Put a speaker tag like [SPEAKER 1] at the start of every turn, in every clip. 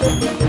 [SPEAKER 1] Wow.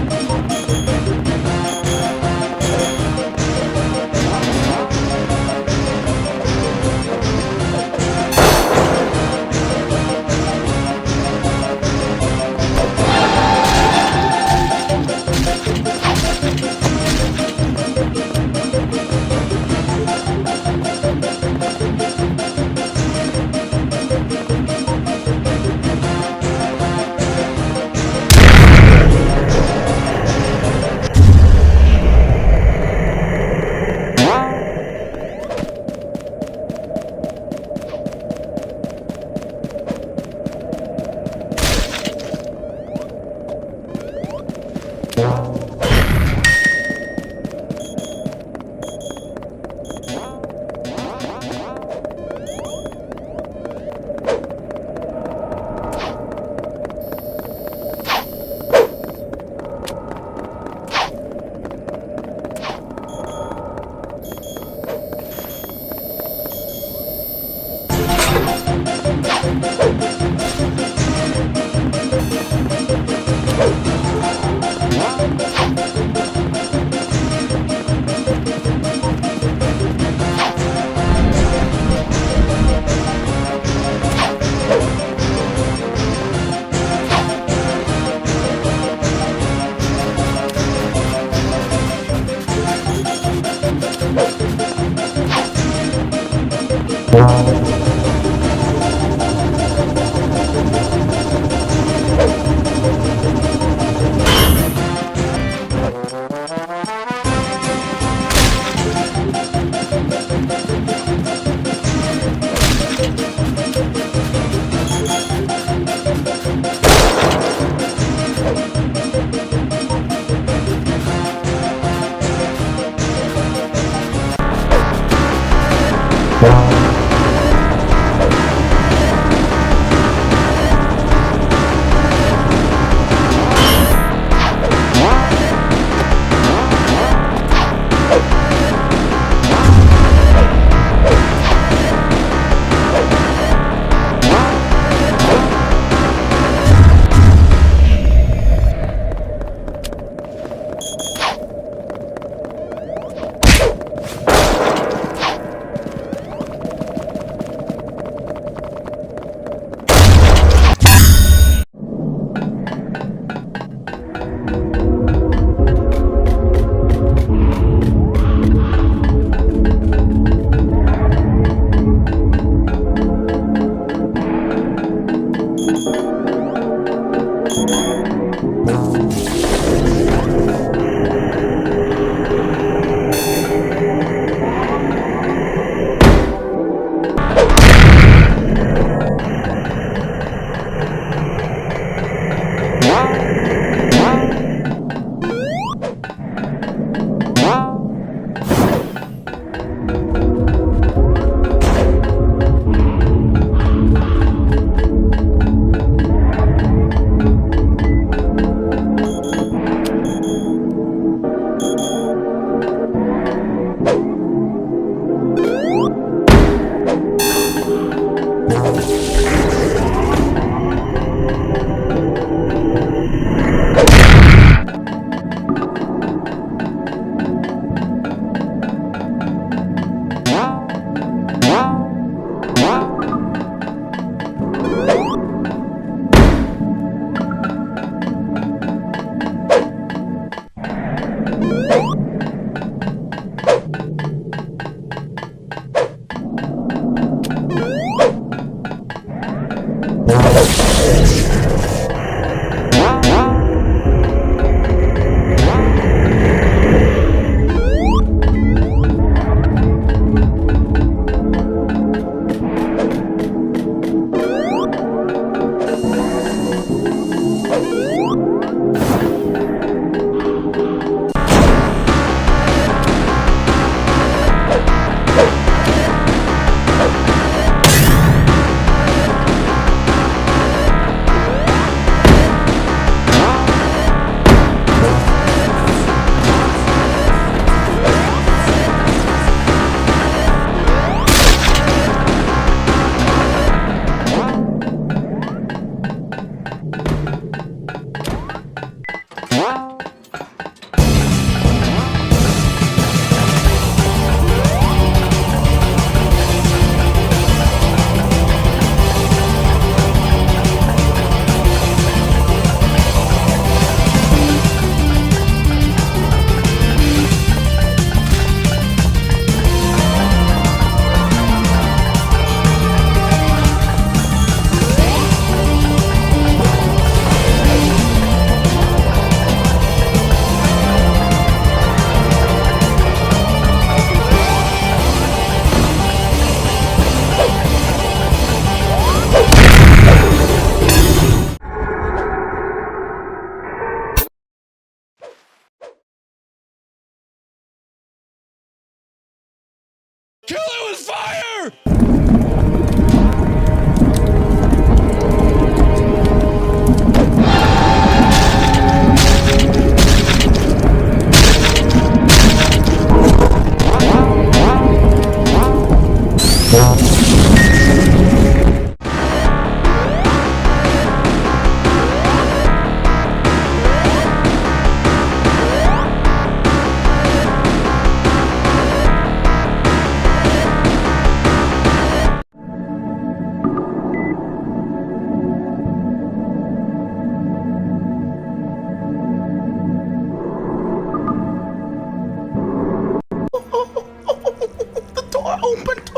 [SPEAKER 1] Kill it with fire! The door opened.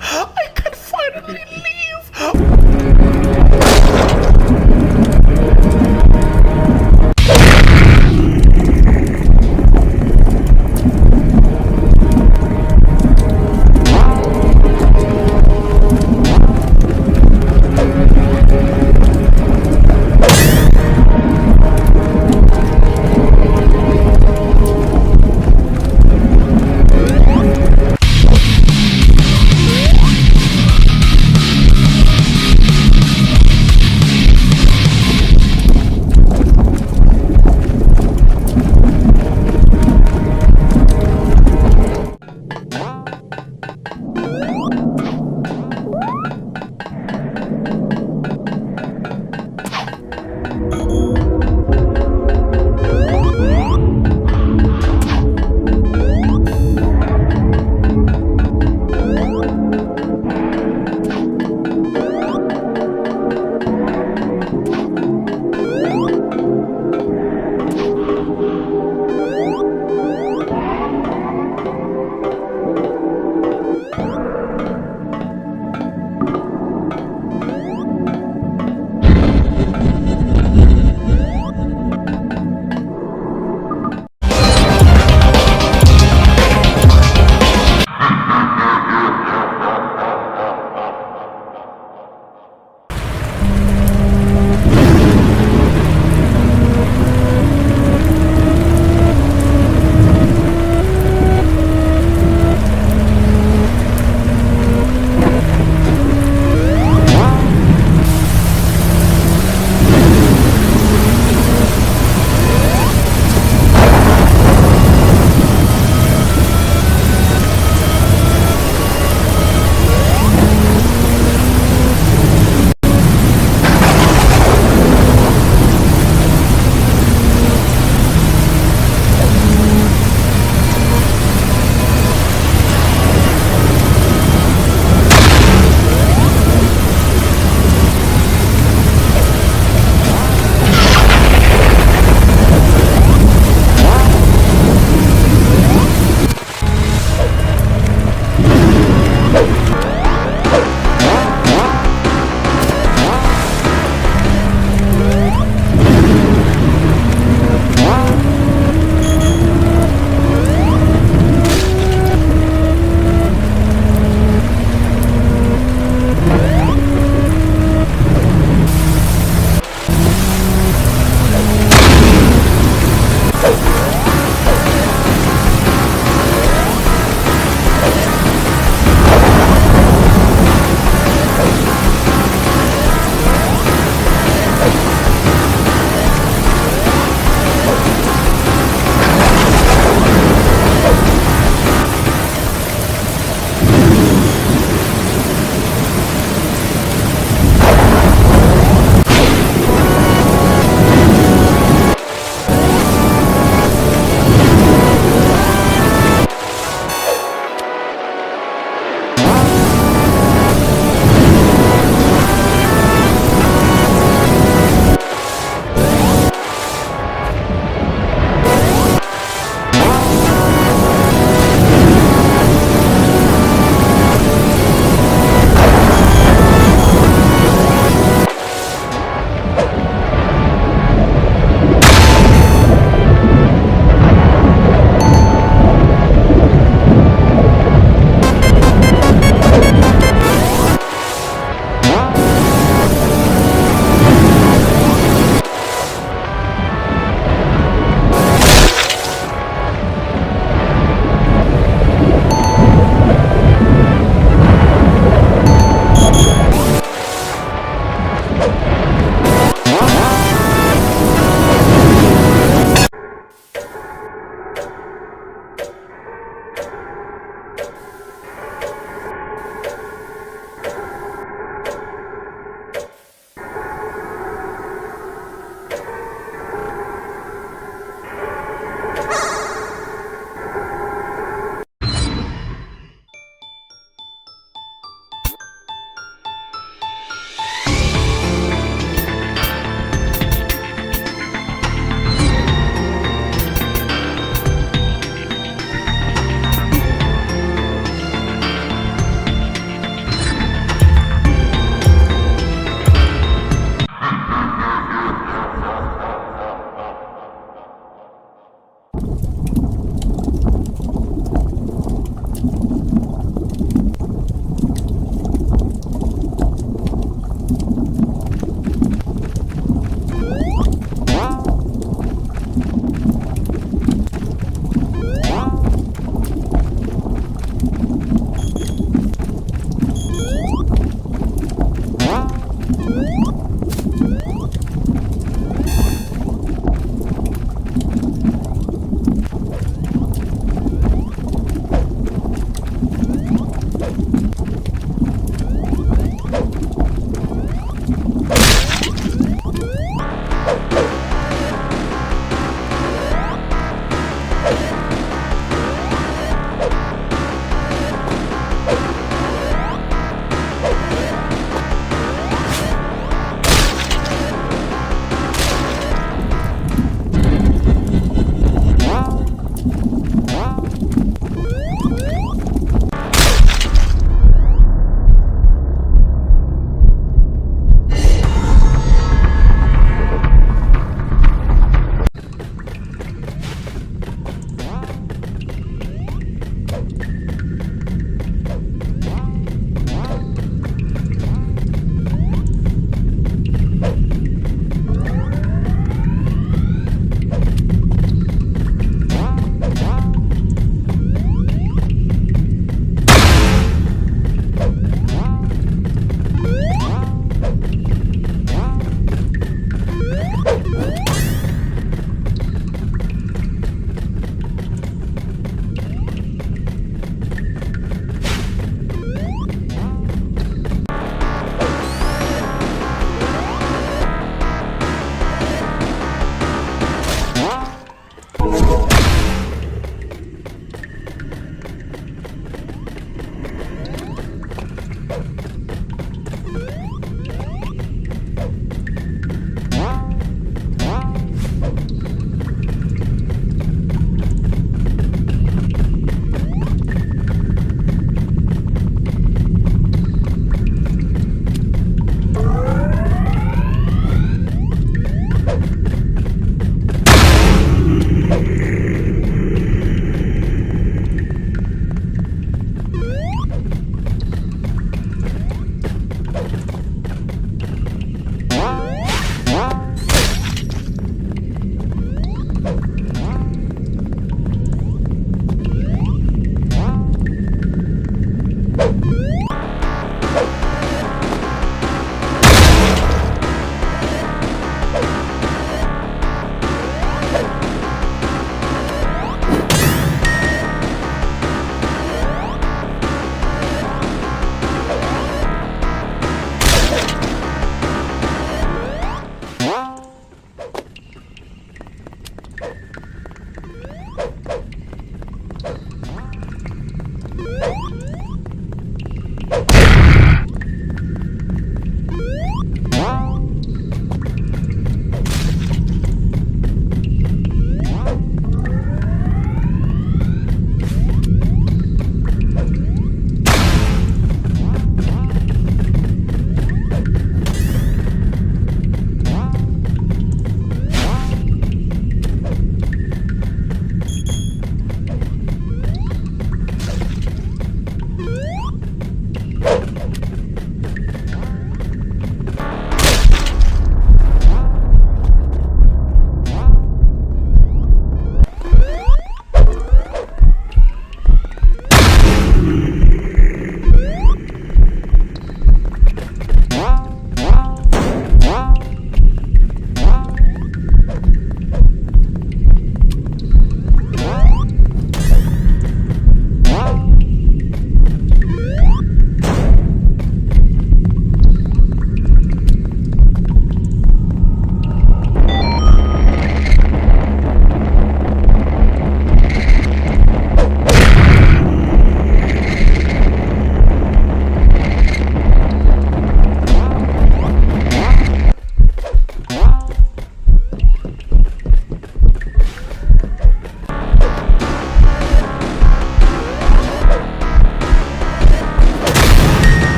[SPEAKER 1] I can finally leave.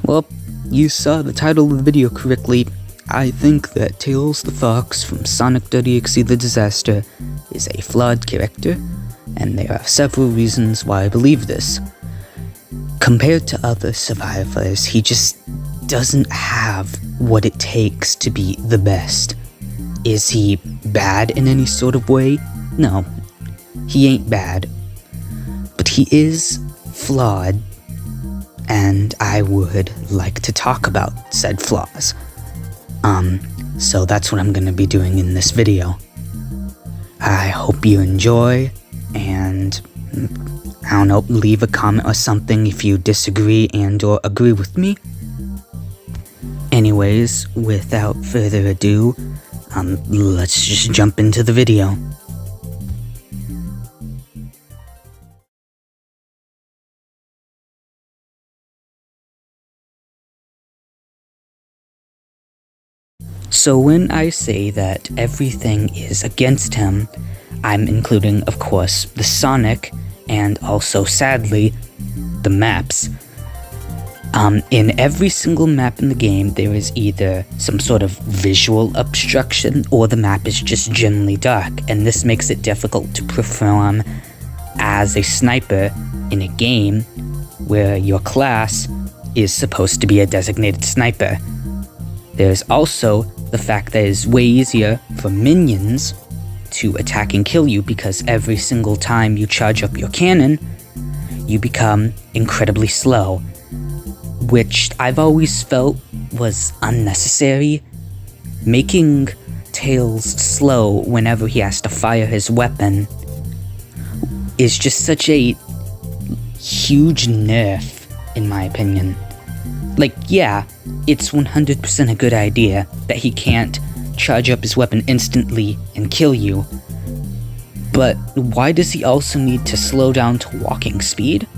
[SPEAKER 2] Well, you saw the title of the video correctly. I think that Tails the Fox from Sonic.exe The Disaster is a flawed character, and there are several reasons why I believe this. Compared to other survivors, he just doesn't have what it takes to be the best. Is he bad in any sort of way? No, he ain't bad. But he is flawed, and I would like to talk about said flaws. So that's what I'm gonna be doing in this video. I hope you enjoy, and I don't know, leave a comment or something if you disagree and or agree with me. Anyways, without further ado, let's just jump into the video. So when I say that everything is against him, I'm including, of course, the Sonic, and also, sadly, the maps. In every single map in the game, there is either some sort of visual obstruction, or the map is just generally dark, and this makes it difficult to perform as a sniper in a game where your class is supposed to be a designated sniper. There's also the fact that it's way easier for minions to attack and kill you, because every single time you charge up your cannon, you become incredibly slow, which I've always felt was unnecessary. Making Tails slow whenever he has to fire his weapon is just such a huge nerf, in my opinion. Like, yeah, it's 100% a good idea that he can't charge up his weapon instantly and kill you, but why does he also need to slow down to walking speed?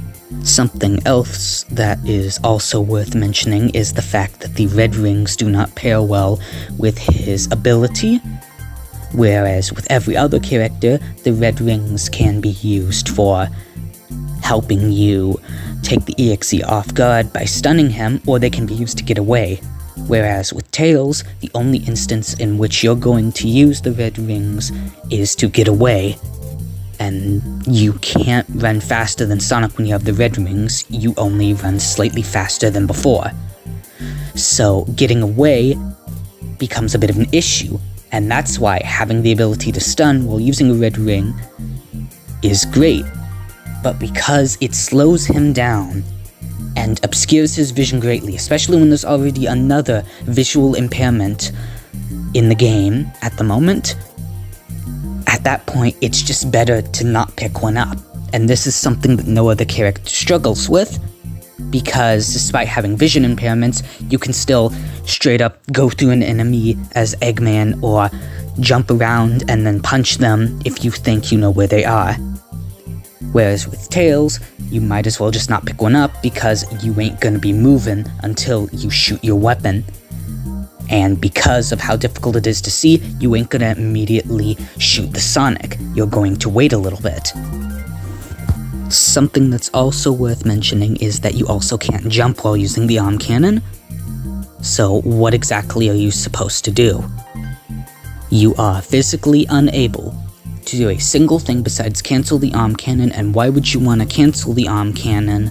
[SPEAKER 2] Something else that is also worth mentioning is the fact that the red rings do not pair well with his ability, whereas with every other character, the red rings can be used for helping you take the EXE off guard by stunning him, or they can be used to get away. Whereas with Tails, the only instance in which you're going to use the red rings is to get away. And you can't run faster than Sonic when you have the red rings, you only run slightly faster than before. So getting away becomes a bit of an issue, and that's why having the ability to stun while using a red ring is great. But because it slows him down and obscures his vision greatly, especially when there's already another visual impairment in the game at the moment, at that point it's just better to not pick one up. And this is something that no other character struggles with, because despite having vision impairments, you can still straight up go through an enemy as Eggman, or jump around and then punch them if you think you know where they are. Whereas with Tails, you might as well just not pick one up, because you ain't gonna be moving until you shoot your weapon. And because of how difficult it is to see, you ain't gonna immediately shoot the Sonic. You're going to wait a little bit. Something that's also worth mentioning is that you also can't jump while using the arm cannon. So what exactly are you supposed to do? You are physically unable to do a single thing besides cancel the arm cannon, and why would you want to cancel the arm cannon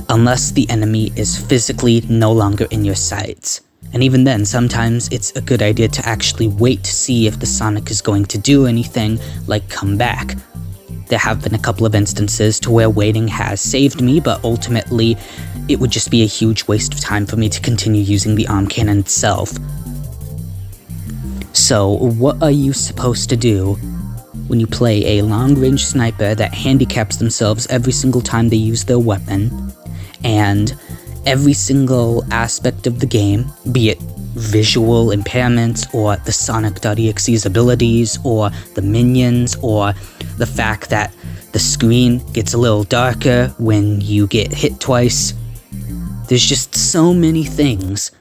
[SPEAKER 2] unless the enemy is physically no longer in your sights? And even then, sometimes it's a good idea to actually wait to see if the Sonic is going to do anything, like come back. There have been a couple of instances to where waiting has saved me, but ultimately it would just be a huge waste of time for me to continue using the arm cannon itself. So, what are you supposed to do when you play a long-range sniper that handicaps themselves every single time they use their weapon, and every single aspect of the game, be it visual impairments, or the Sonic.exe's abilities, or the minions, or the fact that the screen gets a little darker when you get hit twice? There's just so many things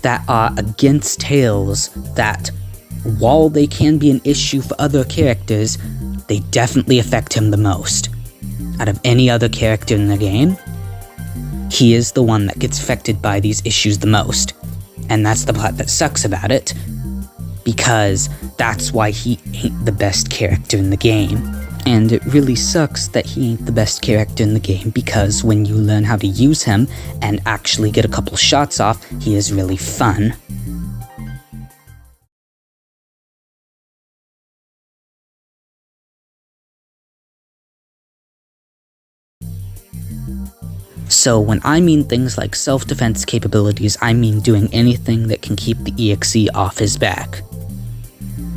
[SPEAKER 2] that are against Tails that, while they can be an issue for other characters, they definitely affect him the most. Out of any other character in the game, he is the one that gets affected by these issues the most. And that's the part that sucks about it, because that's why he ain't the best character in the game. And it really sucks that he ain't the best character in the game, because when you learn how to use him and actually get a couple shots off, he is really fun. So when I mean things like self-defense capabilities, I mean doing anything that can keep the EXE off his back.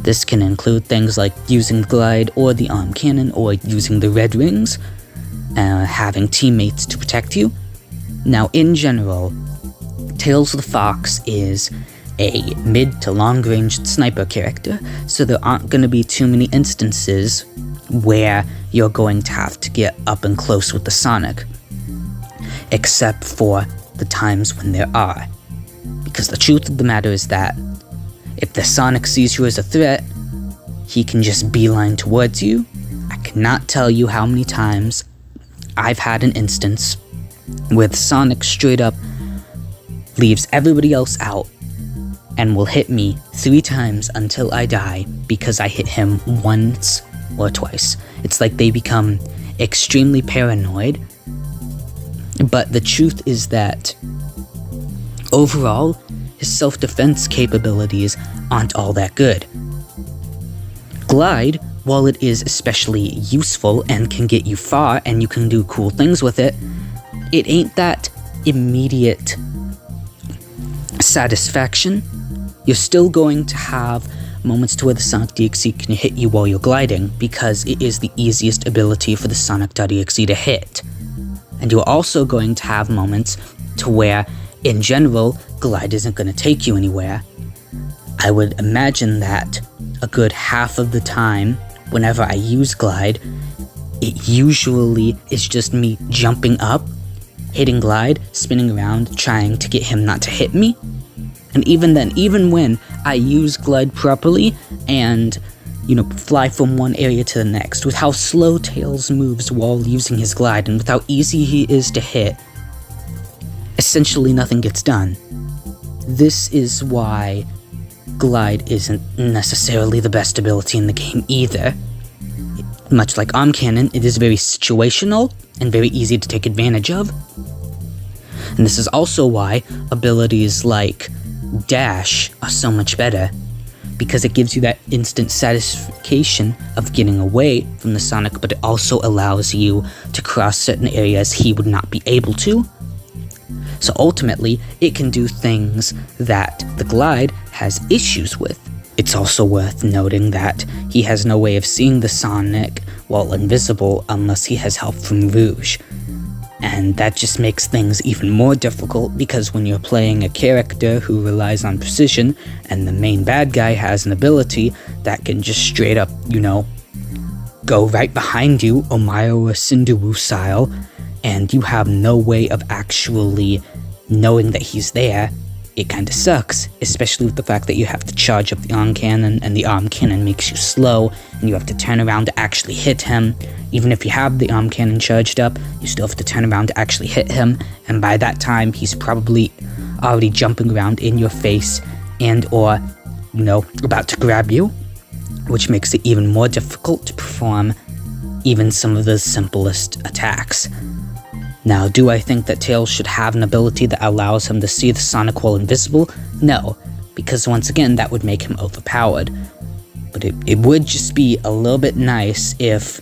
[SPEAKER 2] This can include things like using the glide or the arm cannon, or using the red rings, having teammates to protect you. Now in general, Tails the Fox is a mid to long ranged sniper character, so there aren't going to be too many instances where you're going to have to get up and close with the Sonic. Except for the times when there are. Because the truth of the matter is that if the Sonic sees you as a threat, he can just beeline towards you. I cannot tell you how many times I've had an instance where the Sonic straight up leaves everybody else out and will hit me 3 times until I die because I hit him once or twice. It's like they become extremely paranoid. But the truth is that, overall, his self-defense capabilities aren't all that good. Glide, while it is especially useful and can get you far and you can do cool things with it, it ain't that immediate satisfaction. You're still going to have moments to where the Sonic.exe can hit you while you're gliding, because it is the easiest ability for the Sonic.exe to hit. And you're also going to have moments to where, in general, glide isn't going to take you anywhere. I would imagine that a good half of the time, whenever I use glide, it usually is just me jumping up, hitting glide, spinning around, trying to get him not to hit me. And even then, even when I use glide properly and fly from one area to the next, with how slow Tails moves while using his glide and with how easy he is to hit, essentially nothing gets done. This is why glide isn't necessarily the best ability in the game either. Much like arm cannon, it is very situational and very easy to take advantage of. And this is also why abilities like dash are so much better, because it gives you that instant satisfaction of getting away from the Sonic, but it also allows you to cross certain areas he would not be able to. So ultimately, it can do things that the glide has issues with. It's also worth noting that he has no way of seeing the Sonic while invisible unless he has help from Rouge. And that just makes things even more difficult, because when you're playing a character who relies on precision, and the main bad guy has an ability that can just straight up, go right behind you, Omayo or Cinderoo style, and you have no way of actually knowing that he's there, it kinda sucks, especially with the fact that you have to charge up the arm cannon, and the arm cannon makes you slow, and you have to turn around to actually hit him. Even if you have the arm cannon charged up, you still have to turn around to actually hit him, and by that time, he's probably already jumping around in your face, and or, about to grab you, which makes it even more difficult to perform even some of the simplest attacks. Now, do I think that Tails should have an ability that allows him to see the Sonic while invisible? No, because once again, that would make him overpowered. But it would just be a little bit nice if,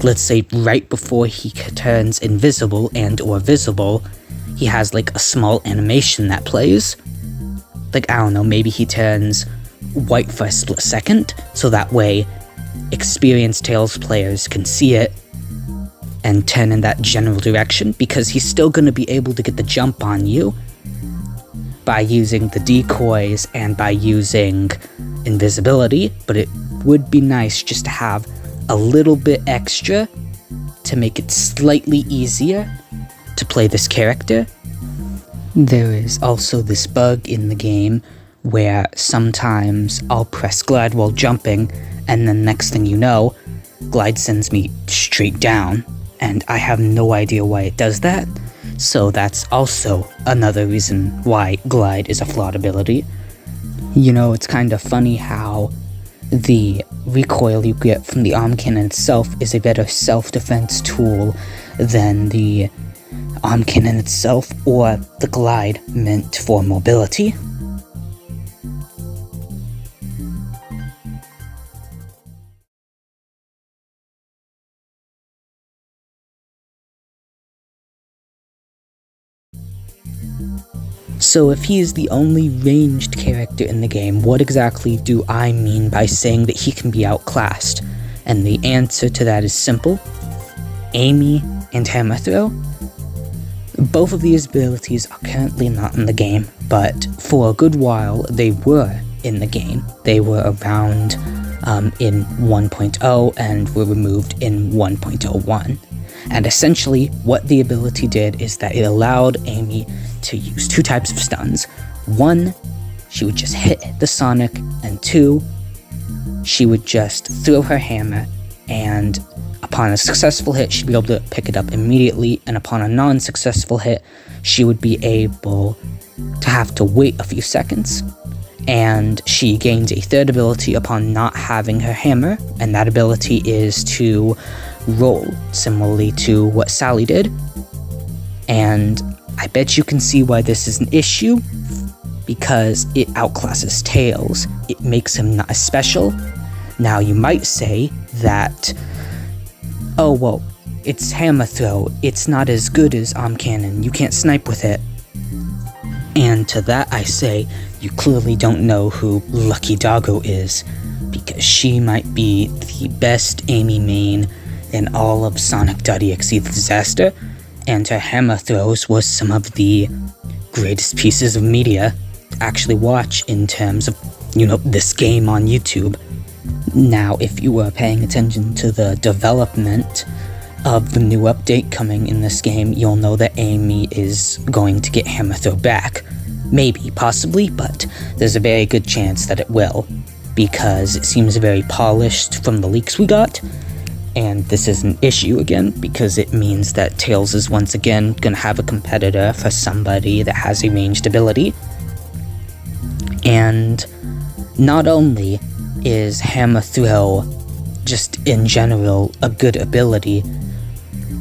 [SPEAKER 2] let's say right before he turns invisible and or visible, he has a small animation that plays. I don't know, maybe he turns white for a split second, so that way experienced Tails players can see it and turn in that general direction, because he's still going to be able to get the jump on you by using the decoys and by using invisibility, but it would be nice just to have a little bit extra to make it slightly easier to play this character. There is also this bug in the game where sometimes I'll press glide while jumping, and then next thing you know, glide sends me straight down, and I have no idea why it does that. So that's also another reason why Glide is a flawed ability. You know, it's kind of funny how the recoil you get from the arm cannon itself is a better self-defense tool than the arm cannon itself or the Glide meant for mobility. So if he is the only ranged character in the game, what exactly do I mean by saying that he can be outclassed? And the answer to that is simple. Amy and Hammer Throw. Both of these abilities are currently not in the game, but for a good while they were in the game. They were around in 1.0 and were removed in 1.01. And essentially what the ability did is that it allowed Amy to use two types of stuns. One, she would just hit the Sonic, and two, she would just throw her hammer, and upon a successful hit, she'd be able to pick it up immediately, and upon a non-successful hit, she would be able to have to wait a few seconds. And she gains a third ability upon not having her hammer, and that ability is to roll, similarly to what Sally did. And I bet you can see why this is an issue, because it outclasses Tails. It makes him not as special. Now you might say that, oh well, it's Hammer Throw, it's not as good as Arm Cannon, you can't snipe with it. And to that I say, you clearly don't know who Lucky Doggo is, because she might be the best Amy main in all of Sonic.exe The Disaster, and her hammer throws was some of the greatest pieces of media to actually watch in terms of, you know, this game on YouTube. Now, if you were paying attention to the development of the new update coming in this game, you'll know that Amy is going to get hammer throw back. Maybe, possibly, but there's a very good chance that it will, because it seems very polished from the leaks we got. And this is an issue again, because it means that Tails is once again gonna have a competitor for somebody that has a ranged ability. And not only is Hammer Throw just in general a good ability,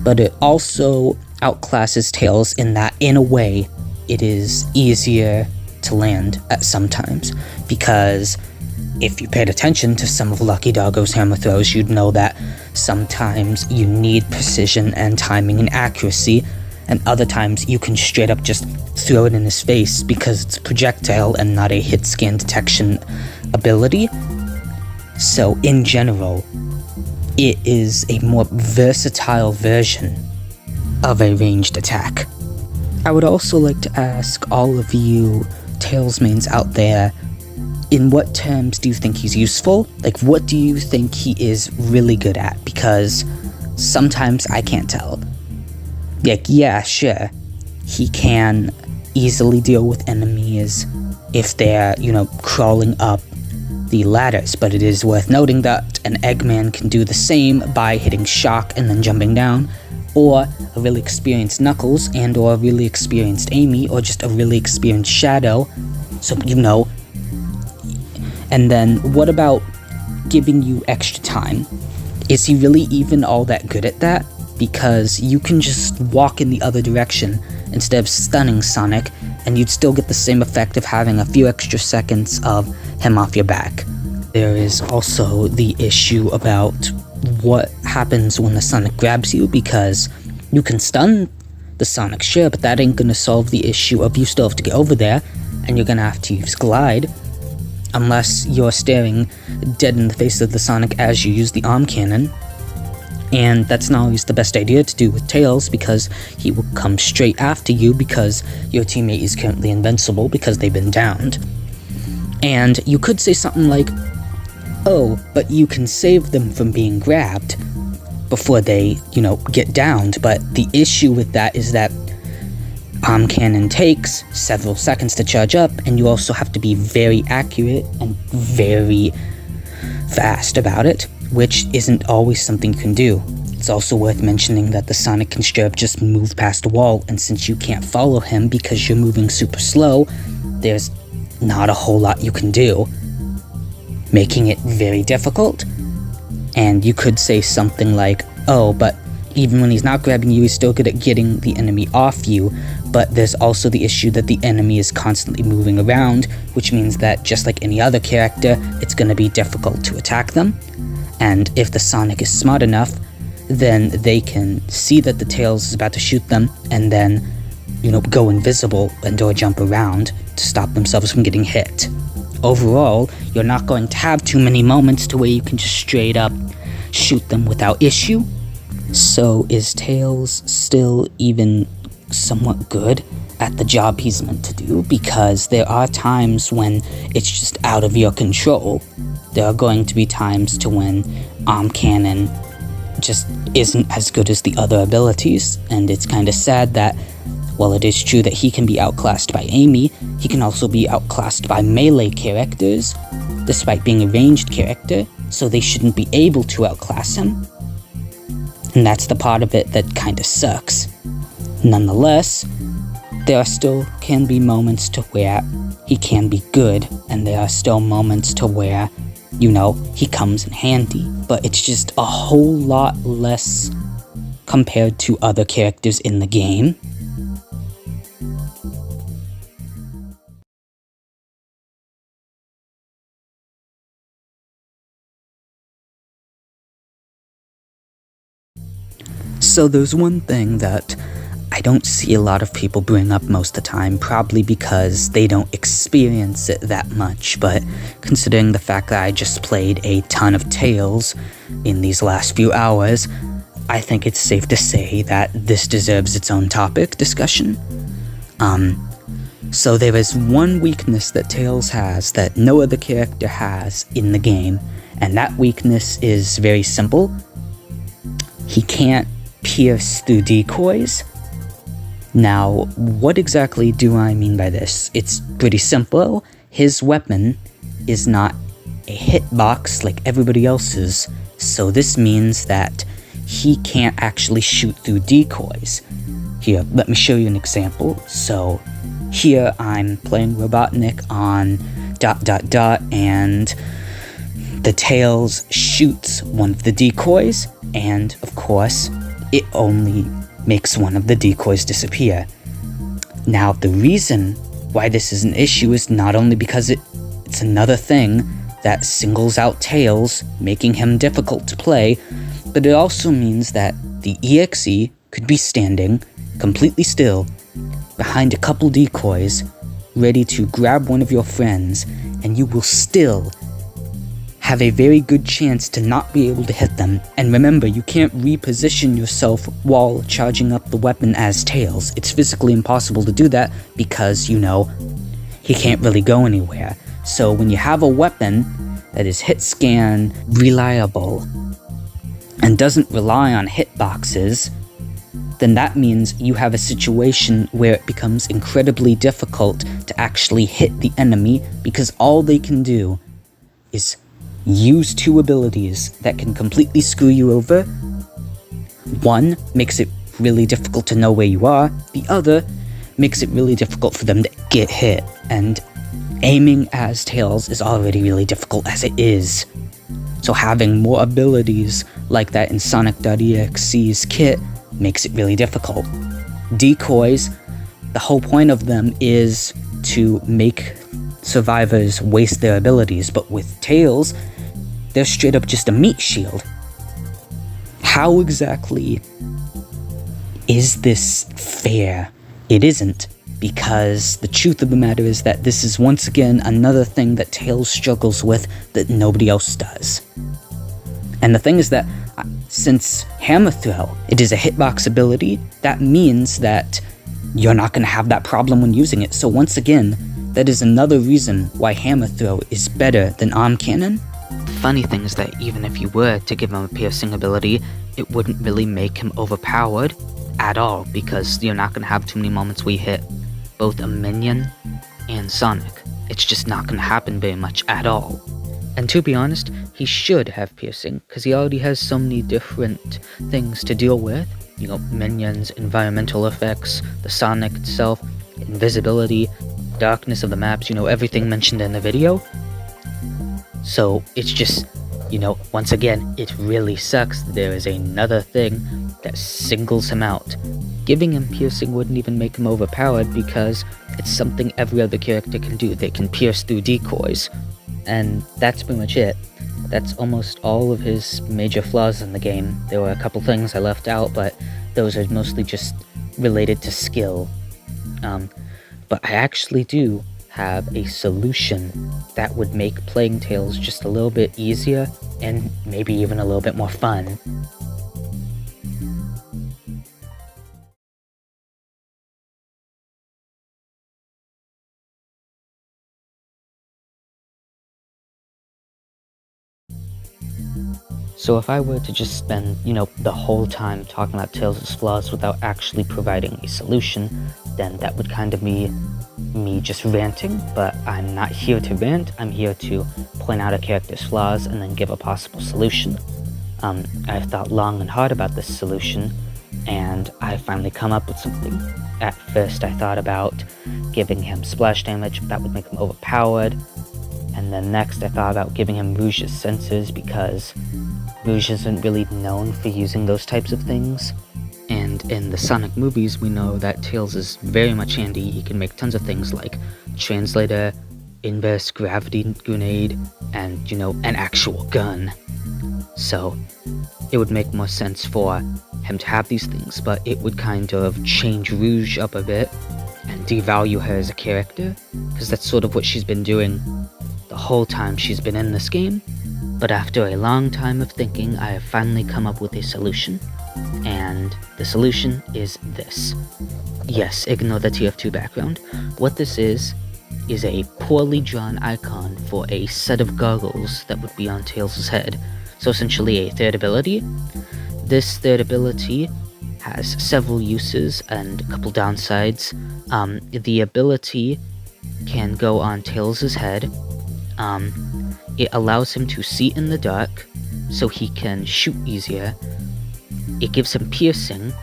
[SPEAKER 2] but it also outclasses Tails in that, in a way, it is easier to land at sometimes, because if you paid attention to some of Lucky Doggo's hammer throws, you'd know that sometimes you need precision and timing and accuracy, and other times you can straight up just throw it in his face because it's a projectile and not a hit scan detection ability. So in general, it is a more versatile version of a ranged attack. I would also like to ask all of you Tails mains out there, in what terms do you think he's useful? Like, what do you think he is really good at? Because sometimes I can't tell. Like, yeah, sure, he can easily deal with enemies if they're, you know, crawling up the ladders, but it is worth noting that an Eggman can do the same by hitting shock and then jumping down, or a really experienced Knuckles and or a really experienced Amy, or just a really experienced Shadow, so you know. And then what about giving you extra time? Is he really even all that good at that? Because you can just walk in the other direction instead of stunning Sonic, and you'd still get the same effect of having a few extra seconds of him off your back. There is also the issue about what happens when the Sonic grabs you, because you can stun the Sonic, sure, but that ain't gonna solve the issue of you still have to get over there, and you're gonna have to use Glide, unless you're staring dead in the face of the Sonic as you use the arm cannon. And that's not always the best idea to do with Tails, because he will come straight after you because your teammate is currently invincible because they've been downed. And you could say something like, oh, but you can save them from being grabbed before they, you know, get downed. But the issue with that is that arm cannon takes several seconds to charge up, and you also have to be very accurate and very fast about it, which isn't always something you can do. It's also worth mentioning that the Sonic can straight up just move past a wall, and since you can't follow him because you're moving super slow, there's not a whole lot you can do, making it very difficult. And you could say something like, oh, but even when he's not grabbing you, he's still good at getting the enemy off you. But there's also the issue that the enemy is constantly moving around, which means that just like any other character, it's going to be difficult to attack them. And if the Sonic is smart enough, then they can see that the Tails is about to shoot them and then, go invisible and or jump around to stop themselves from getting hit. Overall, you're not going to have too many moments to where you can just straight up shoot them without issue. So is Tails still even somewhat good at the job he's meant to do? Because there are times when it's just out of your control. There are going to be times to when Arm Cannon just isn't as good as the other abilities, and it's kind of sad that while it is true that he can be outclassed by Amy, he can also be outclassed by melee characters, despite being a ranged character, so they shouldn't be able to outclass him. And that's the part of it that kinda sucks. Nonetheless, there still can be moments to where he can be good, and there are still moments to where, he comes in handy, but it's just a whole lot less compared to other characters in the game. So there's one thing that I don't see a lot of people bring up most of the time, probably because they don't experience it that much, but considering the fact that I just played a ton of Tails in these last few hours, I think it's safe to say that this deserves its own topic discussion. So there is one weakness that Tails has that no other character has in the game, and that weakness is very simple. He can't pierce through decoys. Now, what exactly do I mean by this? It's pretty simple. His weapon is not a hitbox like everybody else's, so this means that he can't actually shoot through decoys. Here, let me show you an example. So, here I'm playing Robotnik on ... and the Tails shoots one of the decoys, and of course, it only makes one of the decoys disappear. Now, the reason why this is an issue is not only because it's another thing that singles out Tails, making him difficult to play, but it also means that the EXE could be standing completely still behind a couple decoys, ready to grab one of your friends, and you will still have a very good chance to not be able to hit them. And remember, you can't reposition yourself while charging up the weapon as Tails. It's physically impossible to do that because, he can't really go anywhere. So when you have a weapon that is hit scan reliable and doesn't rely on hitboxes, then that means you have a situation where it becomes incredibly difficult to actually hit the enemy because all they can do is use two abilities that can completely screw you over. One makes it really difficult to know where you are, the other makes it really difficult for them to get hit, and aiming as Tails is already really difficult as it is. So having more abilities like that in Sonic.exe's kit makes it really difficult. Decoys, the whole point of them is to make survivors waste their abilities, but with Tails, they're straight up just a meat shield. How exactly is this fair? It isn't, because the truth of the matter is that this is once again another thing that Tails struggles with that nobody else does. And the thing is that since Hammer Throw, it is a hitbox ability, that means that you're not going to have that problem when using it. So once again, that is another reason why Hammer Throw is better than Arm Cannon. The funny thing is that even if you were to give him a piercing ability, it wouldn't really make him overpowered at all, because you're not going to have too many moments where you hit both a minion and Sonic. It's just not going to happen very much at all. And to be honest, he should have piercing, because he already has so many different things to deal with. You know, minions, environmental effects, the Sonic itself, invisibility, darkness of the maps, you know, everything mentioned in the video. So it's just, you know, once again, it really sucks that there is another thing that singles him out. Giving him piercing wouldn't even make him overpowered because it's something every other character can do. They can pierce through decoys. And that's pretty much it. That's almost all of his major flaws in the game. There were a couple things I left out, but those are mostly just related to skill. But I actually do have a solution that would make playing Tails just a little bit easier and maybe even a little bit more fun. So if I were to just spend, you know, the whole time talking about Tails' flaws without actually providing a solution, then that would kind of be me just ranting, but I'm not here to rant, I'm here to point out a character's flaws and then give a possible solution. I've thought long and hard about this solution, and I finally come up with something. At first I thought about giving him splash damage, that would make him overpowered, and then next I thought about giving him Rouge's senses because Rouge isn't really known for using those types of things. And in the Sonic movies, we know that Tails is very much handy. He can make tons of things like translator, inverse gravity grenade, and, you know, an actual gun. So it would make more sense for him to have these things, but it would kind of change Rouge up a bit and devalue her as a character, because that's sort of what she's been doing the whole time she's been in this game. But after a long time of thinking, I have finally come up with a solution. And the solution is this. Yes, ignore the TF2 background. What this is a poorly drawn icon for a set of goggles that would be on Tails' head. So essentially a third ability. This third ability has several uses and a couple downsides. The ability can go on Tails' head. It allows him to see in the dark, so he can shoot easier. It gives him piercing,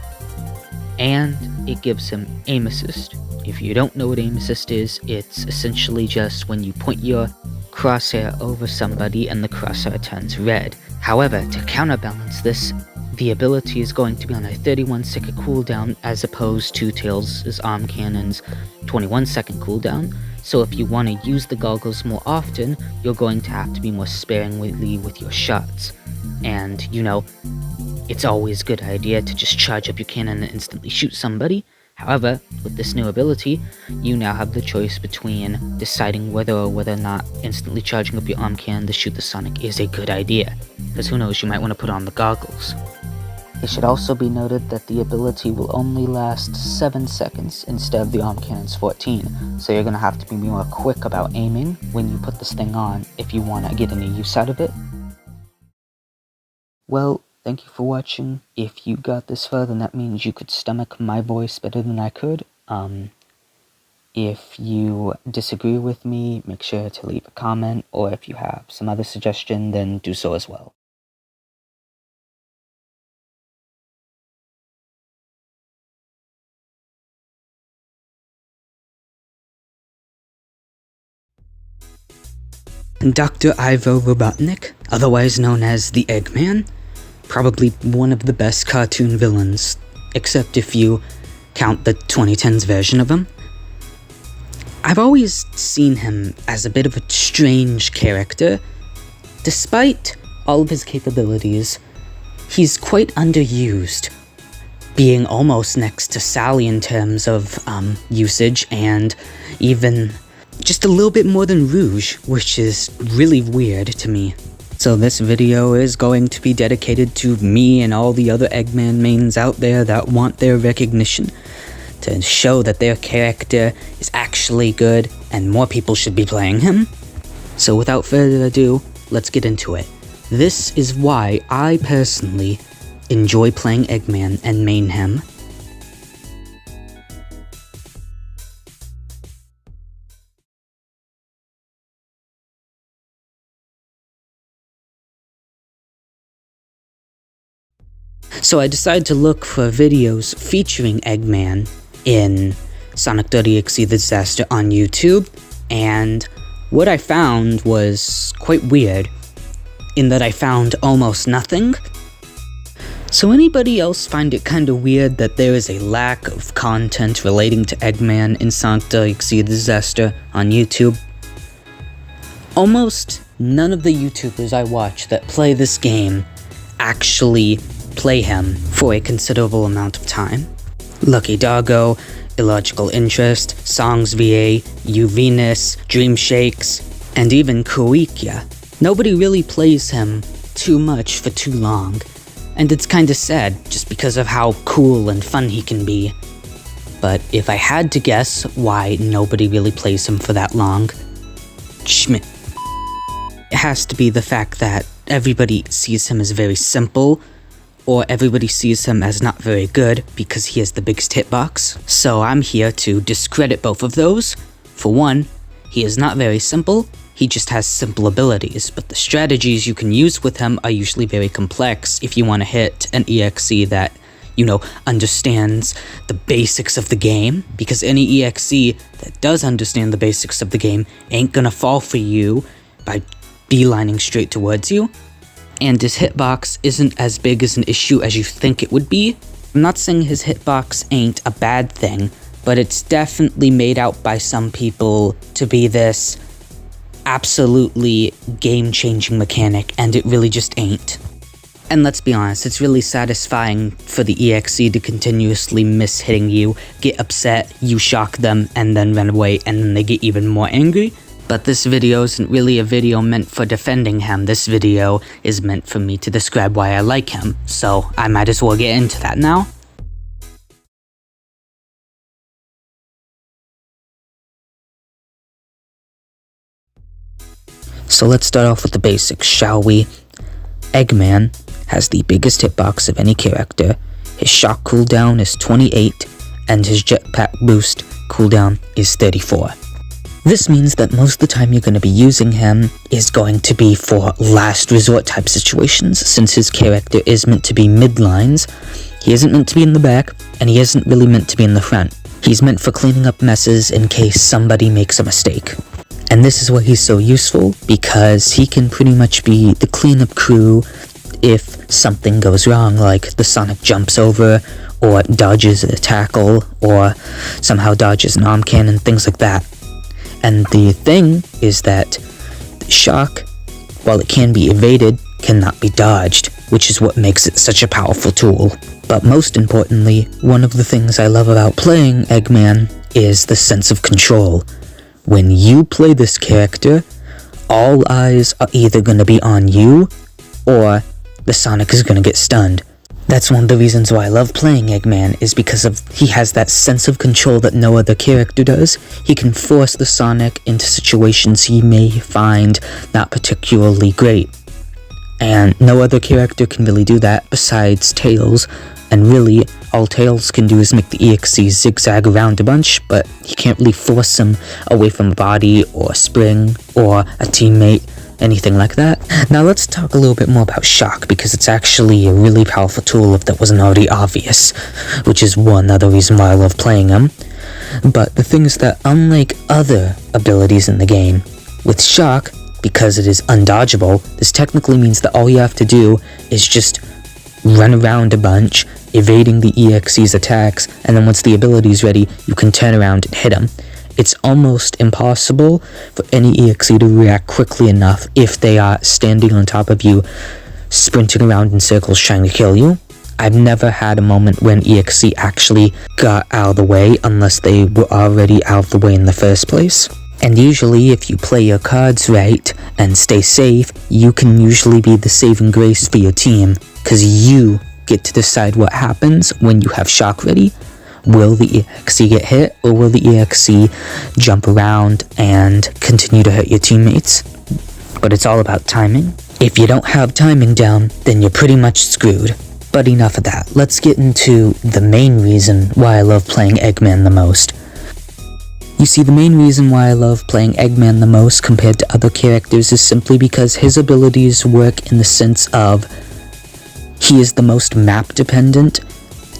[SPEAKER 2] and it gives him aim assist. If you don't know what aim assist is, it's essentially just when you point your crosshair over somebody and the crosshair turns red. However, to counterbalance this, the ability is going to be on a 31-second cooldown as opposed to Tails' arm cannon's 21-second cooldown. So if you want to use the goggles more often, you're going to have to be more sparingly with your shots. And, you know, it's always a good idea to just charge up your cannon and instantly shoot somebody. However, with this new ability, you now have the choice between deciding whether or not instantly charging up your arm cannon to shoot the Sonic is a good idea. Because who knows, you might want to put on the goggles. It should also be noted that the ability will only last 7 seconds instead of the arm cannon's 14, so you're going to have to be more quick about aiming when you put this thing on if you want to get any use out of it. Well, thank you for watching. If you got this far, then that means you could stomach my voice better than I could. If you disagree with me, make sure to leave a comment, or if you have some other suggestion, then do so as well. Dr. Ivo Robotnik, otherwise known as the Eggman, probably one of the best cartoon villains, except if you count the 2010s version of him. I've always seen him as a bit of a strange character. Despite all of his capabilities, he's quite underused, being almost next to Sally in terms of usage, and even just a little bit more than Rouge, which is really weird to me. So this video is going to be dedicated to me and all the other Eggman mains out there that want their recognition, to show that their character is actually good and more people should be playing him. So without further ado, let's get into it. This is why I personally enjoy playing Eggman and main him. So I decided to look for videos featuring Eggman in Sonic.exe The Disaster on YouTube, and what I found was quite weird, in that I found almost nothing. So anybody else find it kinda weird that there is a lack of content relating to Eggman in Sonic.exe The Disaster on YouTube? Almost none of the YouTubers I watch that play this game actually play him for a considerable amount of time. Lucky Doggo, Illogical Interest, Songs VA, Uvenus, Dream Shakes, and even Koikia. Nobody really plays him too much for too long, and it's kinda sad just because of how cool and fun he can be. But if I had to guess why nobody really plays him for that long, it has to be the fact that everybody sees him as very simple, or everybody sees him as not very good because he has the biggest hitbox. So I'm here to discredit both of those. For one, he is not very simple, he just has simple abilities, but the strategies you can use with him are usually very complex if you want to hit an EXE that, understands the basics of the game, because any EXE that does understand the basics of the game ain't gonna fall for you by beelining straight towards you. And his hitbox isn't as big as an issue as you think it would be. I'm not saying his hitbox ain't a bad thing, but it's definitely made out by some people to be this absolutely game-changing mechanic, and it really just ain't. And let's be honest, it's really satisfying for the EXE to continuously miss hitting you, get upset, you shock them, and then run away, and then they get even more angry. But this video isn't really a video meant for defending him. This video is meant for me to describe why I like him, so I might as well get into that now. So let's start off with the basics, shall we? Eggman has the biggest hitbox of any character, his shock cooldown is 28, and his jetpack boost cooldown is 34. This means that most of the time you're going to be using him is going to be for last resort type situations, since his character is meant to be midlines. He isn't meant to be in the back, and he isn't really meant to be in the front. He's meant for cleaning up messes in case somebody makes a mistake. And this is why he's so useful, because he can pretty much be the cleanup crew if something goes wrong, like the Sonic jumps over, or dodges a tackle, or somehow dodges an arm cannon, things like that. And the thing is that the shock, while it can be evaded, cannot be dodged, which is what makes it such a powerful tool. But most importantly, one of the things I love about playing Eggman is the sense of control. When you play this character, all eyes are either going to be on you, or the Sonic is going to get stunned. That's one of the reasons why I love playing Eggman, is because he has that sense of control that no other character does. He can force the Sonic into situations he may find not particularly great. And no other character can really do that besides Tails, and really, all Tails can do is make the EXE zigzag around a bunch, but he can't really force him away from a body, or a spring, or a teammate, anything like that. Now let's talk a little bit more about Shock, because it's actually a really powerful tool if that wasn't already obvious, which is one other reason why I love playing him. But the thing is that unlike other abilities in the game, with Shock, because it is undodgeable, this technically means that all you have to do is just run around a bunch, evading the EXE's attacks, and then once the ability is ready, you can turn around and hit him. It's almost impossible for any EXE to react quickly enough if they are standing on top of you, sprinting around in circles trying to kill you. I've never had a moment when EXE actually got out of the way unless they were already out of the way in the first place. And usually if you play your cards right and stay safe, you can usually be the saving grace for your team, because you get to decide what happens when you have Shock ready. Will the EXE get hit, or will the EXE jump around and continue to hurt your teammates? But it's all about timing. If you don't have timing down, then you're pretty much screwed. But enough of that. Let's get into the main reason why I love playing Eggman the most. You see, the main reason why I love playing Eggman the most compared to other characters is simply because his abilities work in the sense of He is the most map dependent,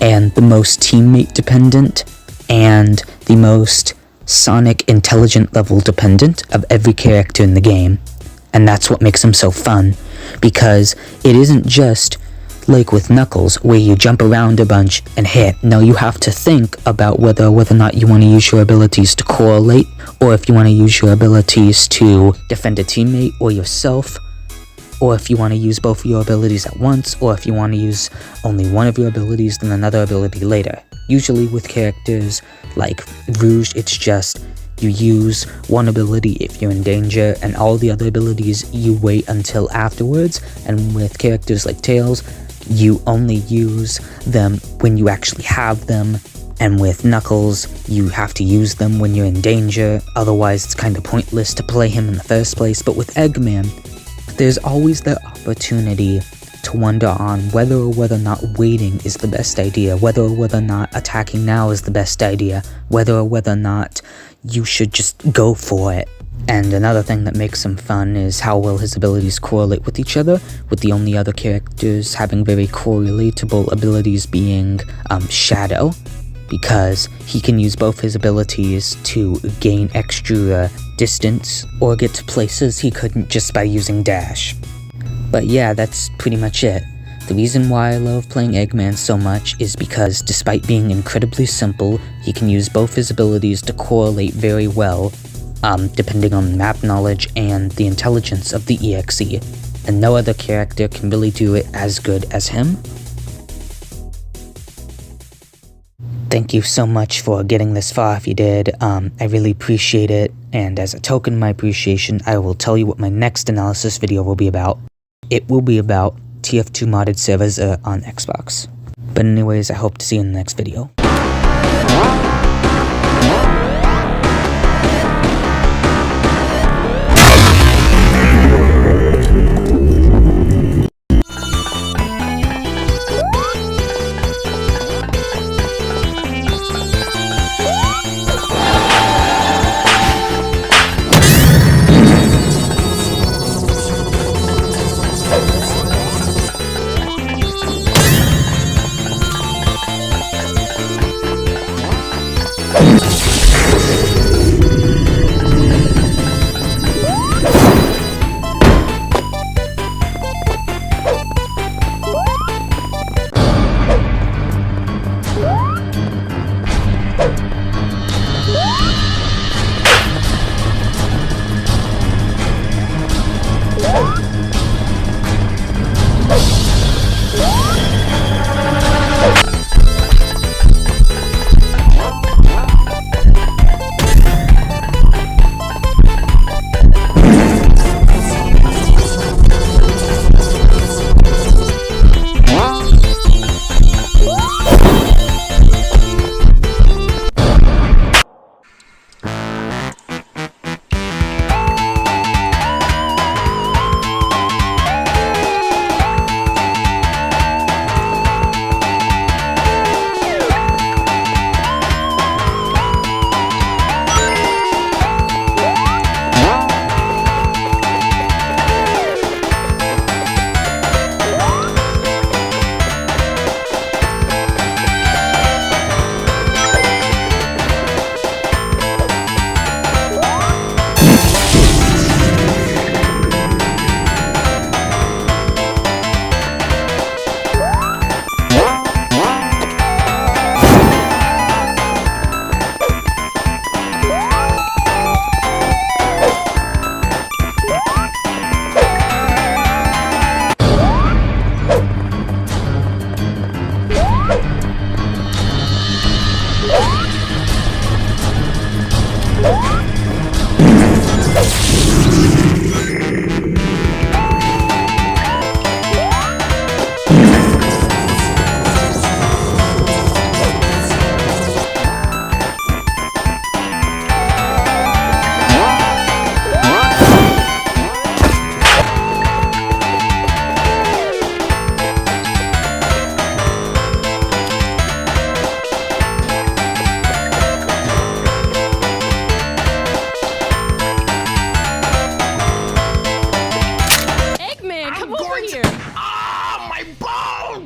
[SPEAKER 2] and the most teammate dependent, and the most Sonic intelligent level dependent of every character in the game. And that's what makes him so fun, because it isn't just like with Knuckles, where you jump around a bunch and hit. No, you have to think about whether or not you want to use your abilities to correlate, or if you want to use your abilities to defend a teammate or yourself, or if you want to use both of your abilities at once, or if you want to use only one of your abilities then another ability later. Usually with characters like Rouge, it's just you use one ability if you're in danger, and all the other abilities you wait until afterwards. And with characters like Tails, you only use them when you actually have them. And with Knuckles, you have to use them when you're in danger, otherwise it's kind of pointless to play him in the first place. But with Eggman, there's always the opportunity to wonder on whether or not waiting is the best idea, whether or not attacking now is the best idea, whether or not you should just go for it. And another thing that makes him fun is how well his abilities correlate with each other, with the only other characters having very correlatable abilities being Shadow, because he can use both his abilities to gain extra distance or get to places he couldn't just by using Dash. But yeah, that's pretty much it. The reason why I love playing Eggman so much is because despite being incredibly simple, he can use both his abilities to correlate very well, depending on map knowledge and the intelligence of the EXE, and no other character can really do it as good as him. Thank you so much for getting this far if you did. I really appreciate it, and as a token of my appreciation, I will tell you what my next analysis video will be about. It will be about TF2 modded servers on Xbox. But anyways, I hope to see you in the next video.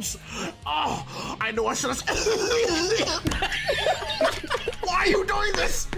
[SPEAKER 1] sounds. Oh, I know I should have. Why are you doing this?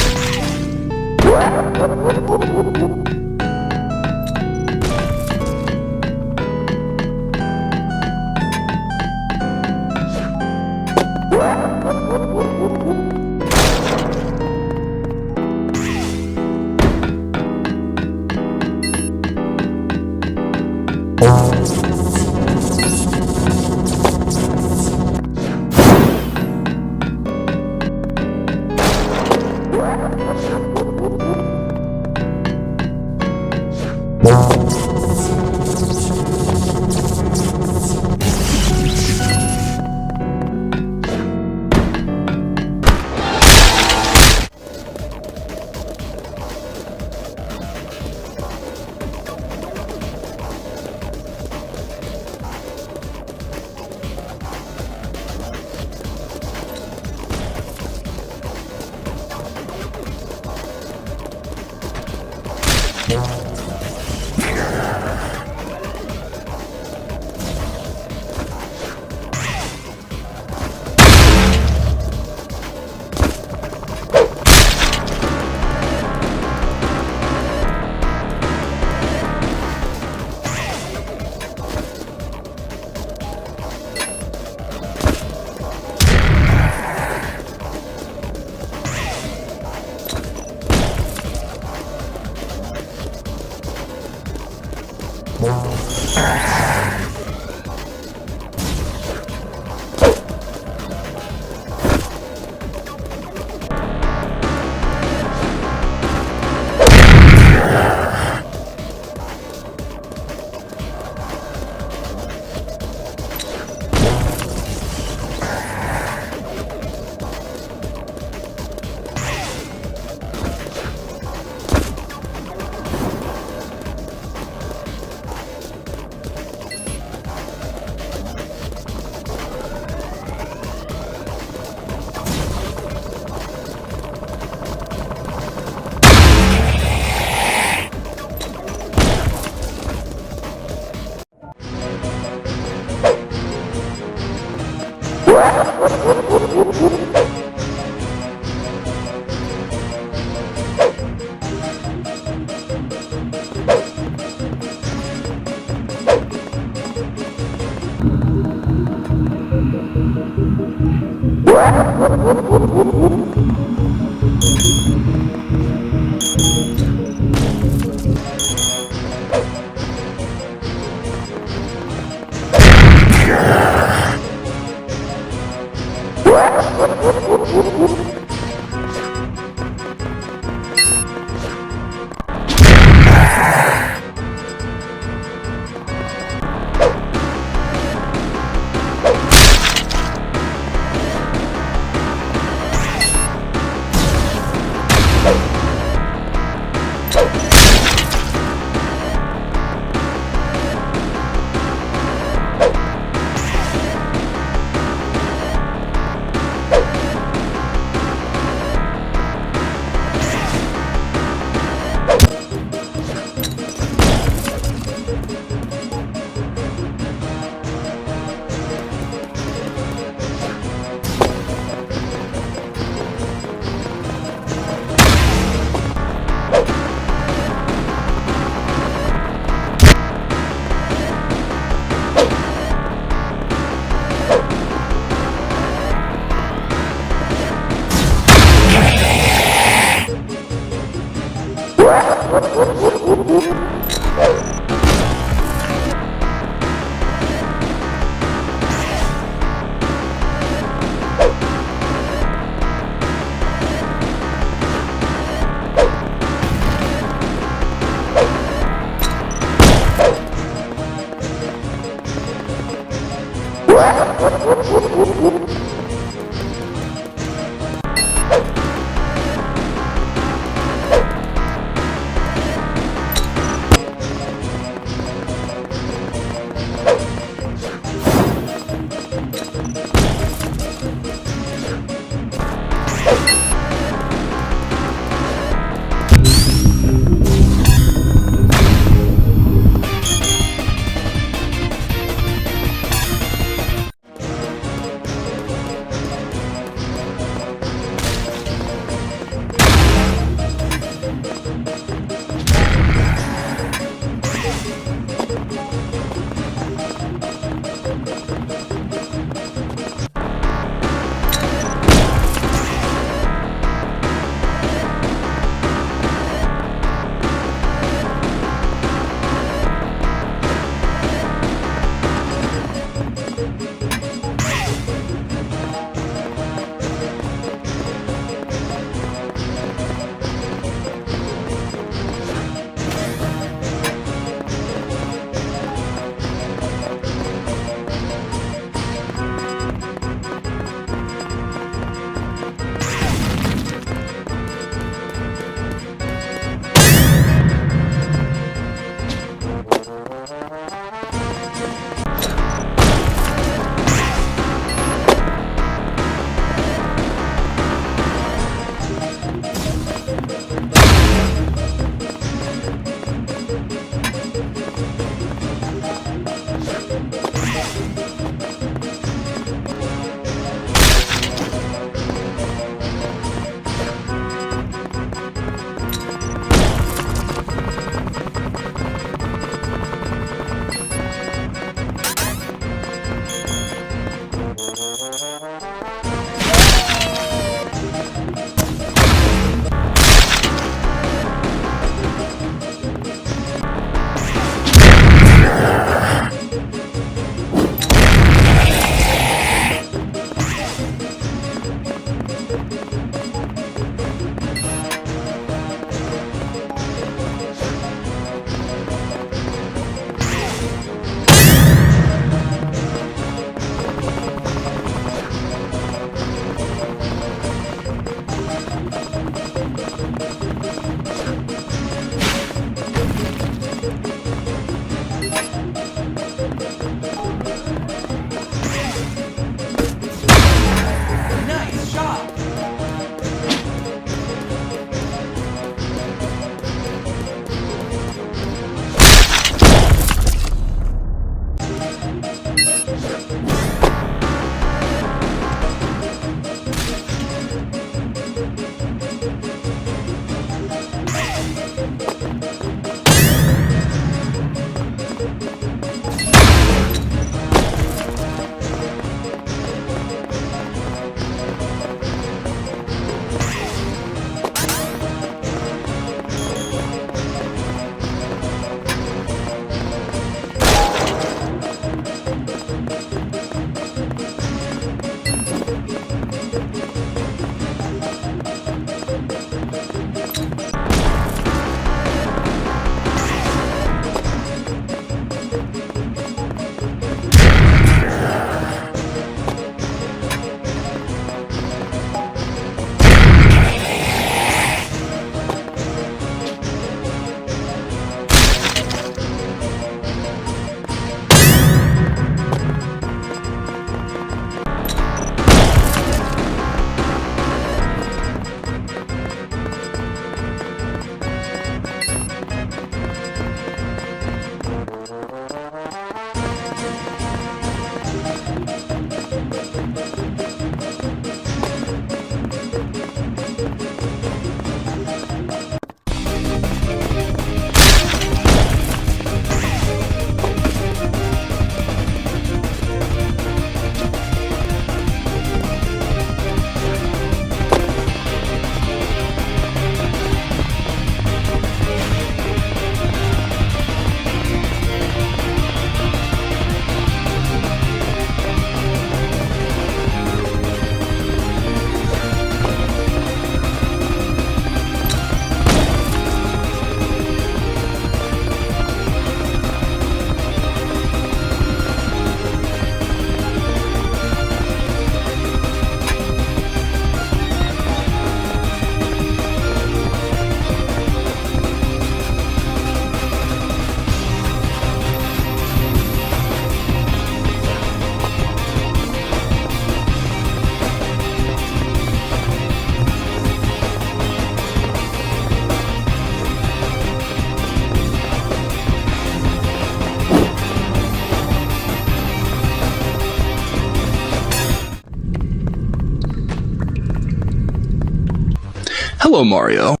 [SPEAKER 3] Hello, Mario.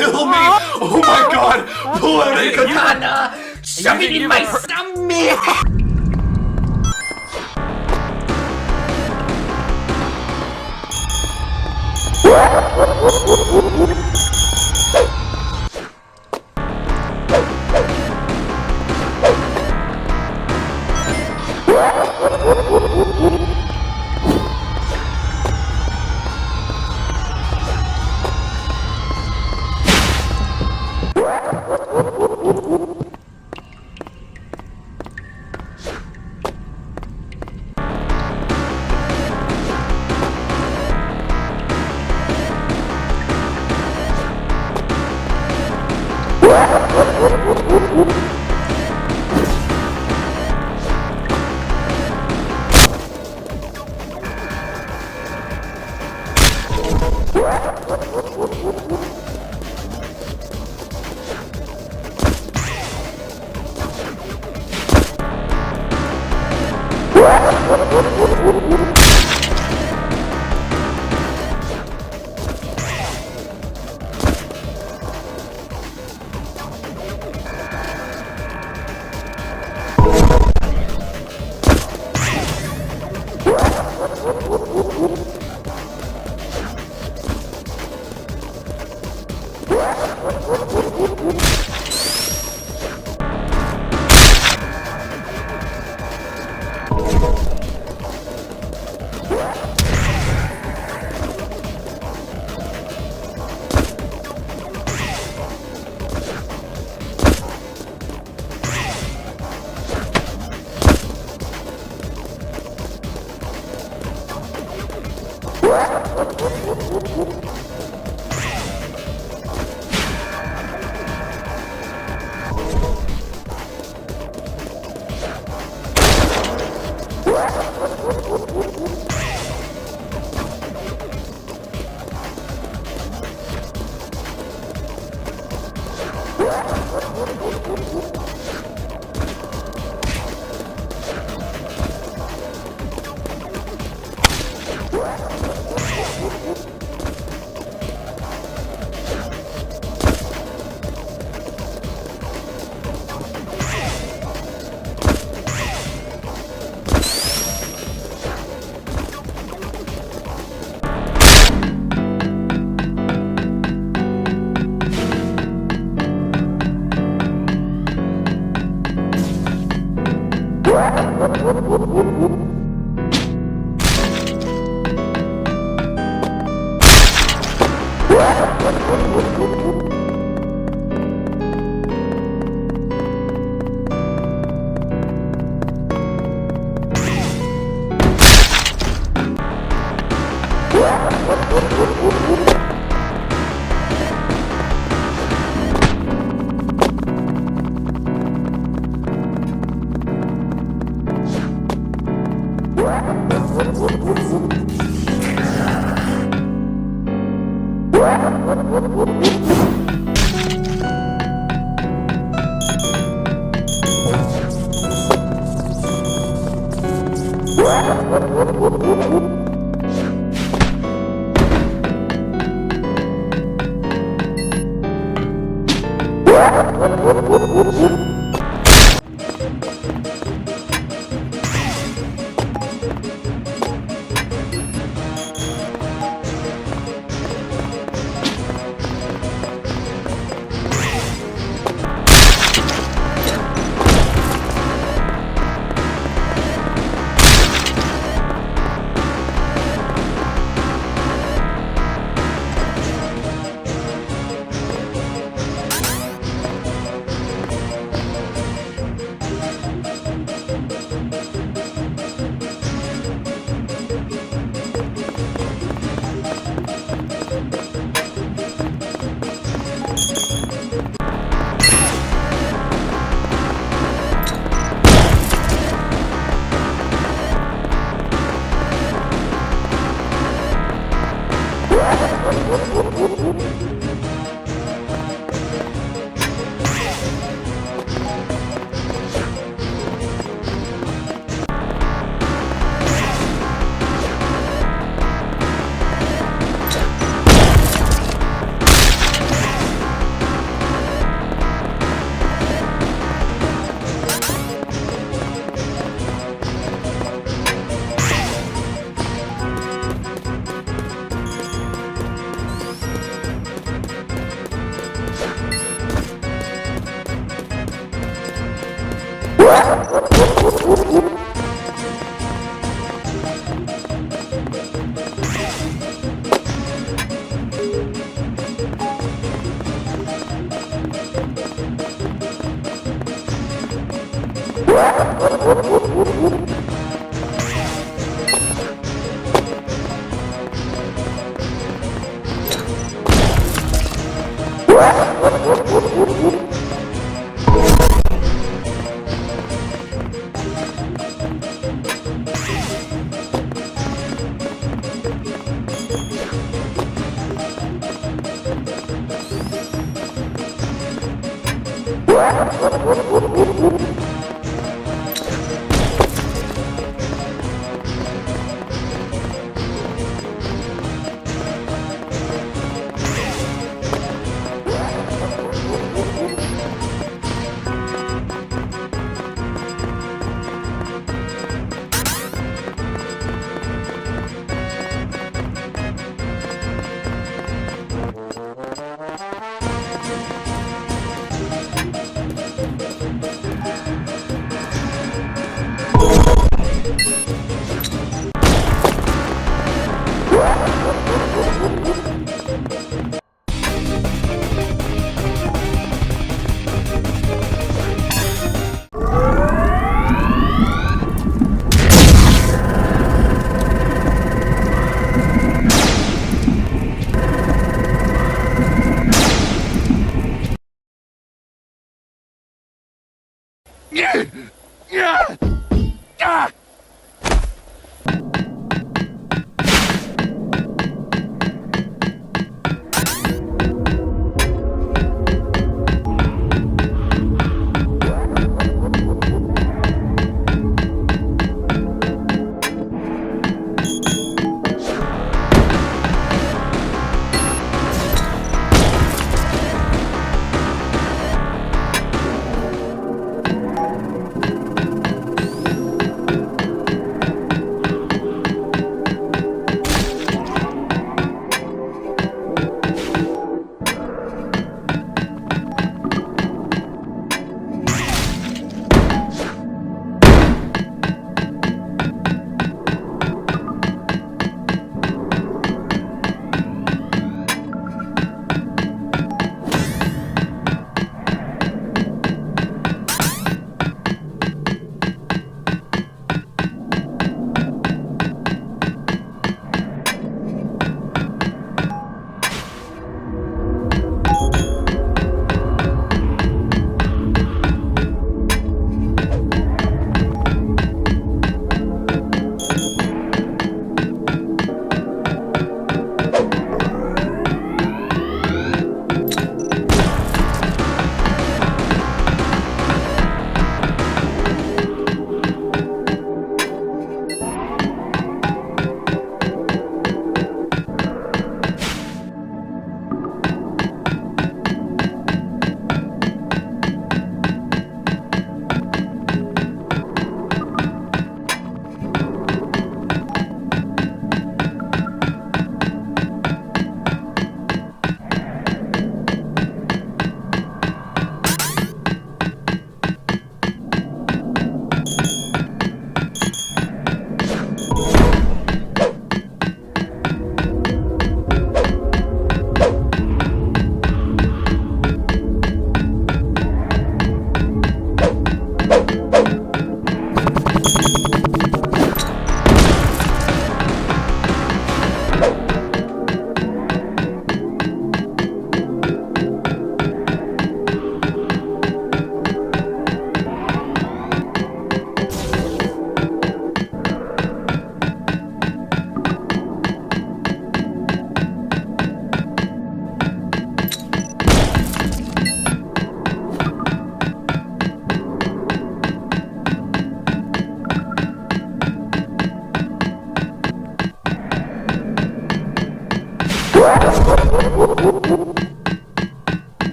[SPEAKER 1] Kill me! Oh my god! Pull out a katana! Shove it in my stomach!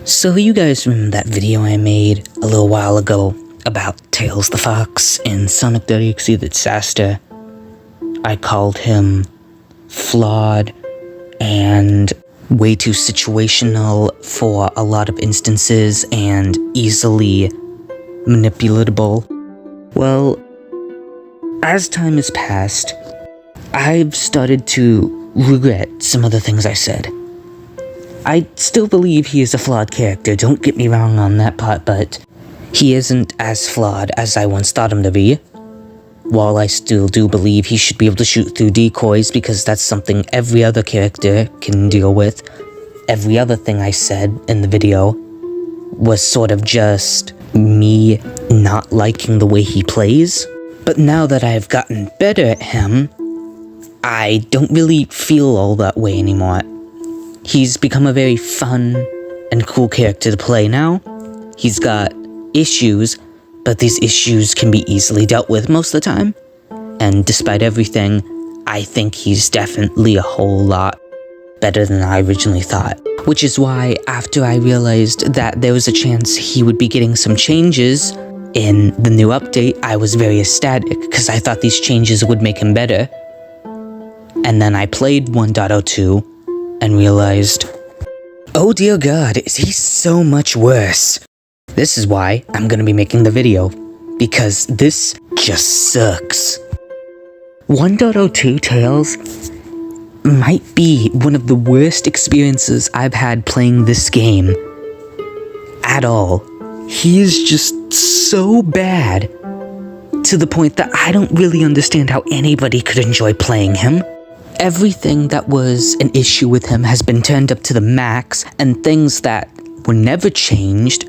[SPEAKER 2] So you guys remember that video I made a little while ago about Tails the Fox in Sonic.exe The Disaster? I called him flawed and way too situational for a lot of instances and easily manipulatable. Well, as time has passed, I've started to regret some of the things I said. I still believe he is a flawed character, don't get me wrong on that part, but he isn't as flawed as I once thought him to be. While I still do believe he should be able to shoot through decoys because that's something every other character can deal with, every other thing I said in the video was sort of just me not liking the way he plays. But now that I've gotten better at him, I don't really feel all that way anymore. He's become a very fun and cool character to play now. He's got issues, but these issues can be easily dealt with most of the time. And despite everything, I think he's definitely a whole lot better than I originally thought. Which is why, after I realized that there was a chance he would be getting some changes in the new update, I was very ecstatic, because I thought these changes would make him better. And then I played 1.02, and realized, oh dear god, is he so much worse? This is why I'm gonna be making the video, because this just sucks. 1.02 Tails might be one of the worst experiences I've had playing this game at all. He is just so bad, to the point that I don't really understand how anybody could enjoy playing him. Everything that was an issue with him has been turned up to the max, and things that were never changed